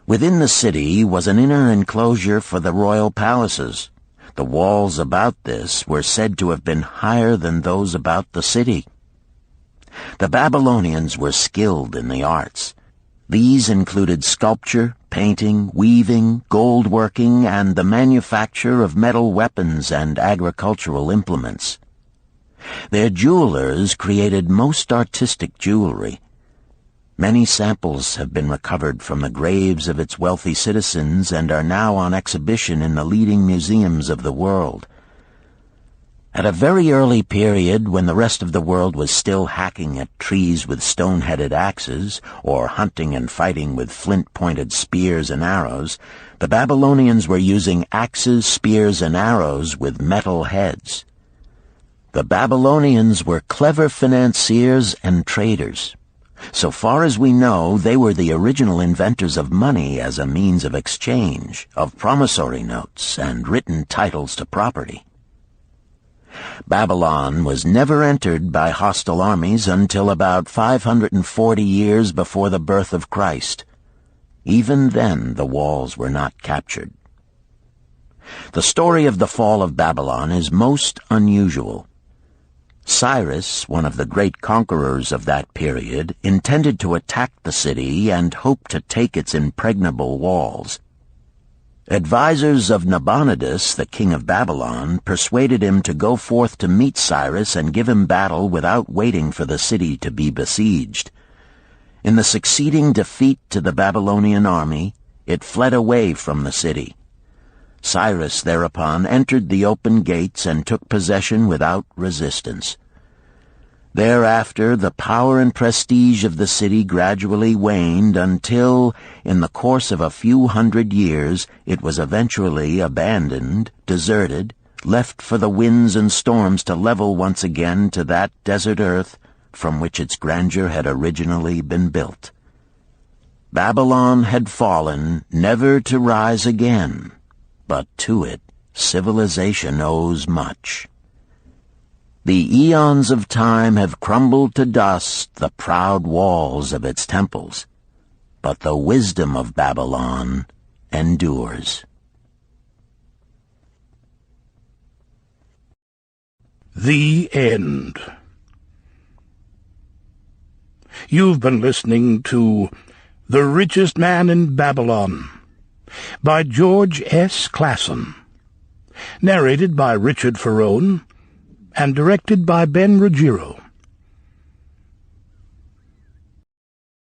Within the city was an inner enclosure for the royal palaces. The walls about this were said to have been higher than those about the city. The Babylonians were skilled in the arts. These included sculpture, painting, weaving, gold working, and the manufacture of metal weapons and agricultural implements. Their jewelers created most artistic jewelry. Many samples have been recovered from the graves of its wealthy citizens and are now on exhibition in the leading museums of the world. At a very early period, when the rest of the world was still hacking at trees with stone-headed axes, or hunting and fighting with flint-pointed spears and arrows, the Babylonians were using axes, spears, and arrows with metal heads. The Babylonians were clever financiers and traders. So far as we know, they were the original inventors of money as a means of exchange, of promissory notes, and written titles to property. Babylon was never entered by hostile armies until about 540 years before the birth of Christ. Even then, the walls were not captured. The story of the fall of Babylon is most unusual. Cyrus, one of the great conquerors of that period, intended to attack the city and hoped to take its impregnable walls. Advisors of Nabonidus, the king of Babylon, persuaded him to go forth to meet Cyrus and give him battle without waiting for the city to be besieged. In the succeeding defeat to the Babylonian army, it fled away from the city. Cyrus thereupon entered the open gates and took possession without resistance. Thereafter, the power and prestige of the city gradually waned until, in the course of a few hundred years, it was eventually abandoned, deserted, left for the winds and storms to level once again to that desert earth from which its grandeur had originally been built. Babylon had fallen, never to rise again. But to it, civilization owes much. The eons of time have crumbled to dust the proud walls of its temples, but the wisdom of Babylon endures. The End. You've been listening to The Richest Man in Babylon by George S. Clason, narrated by Richard Ferrone, and directed by Ben Ruggiero.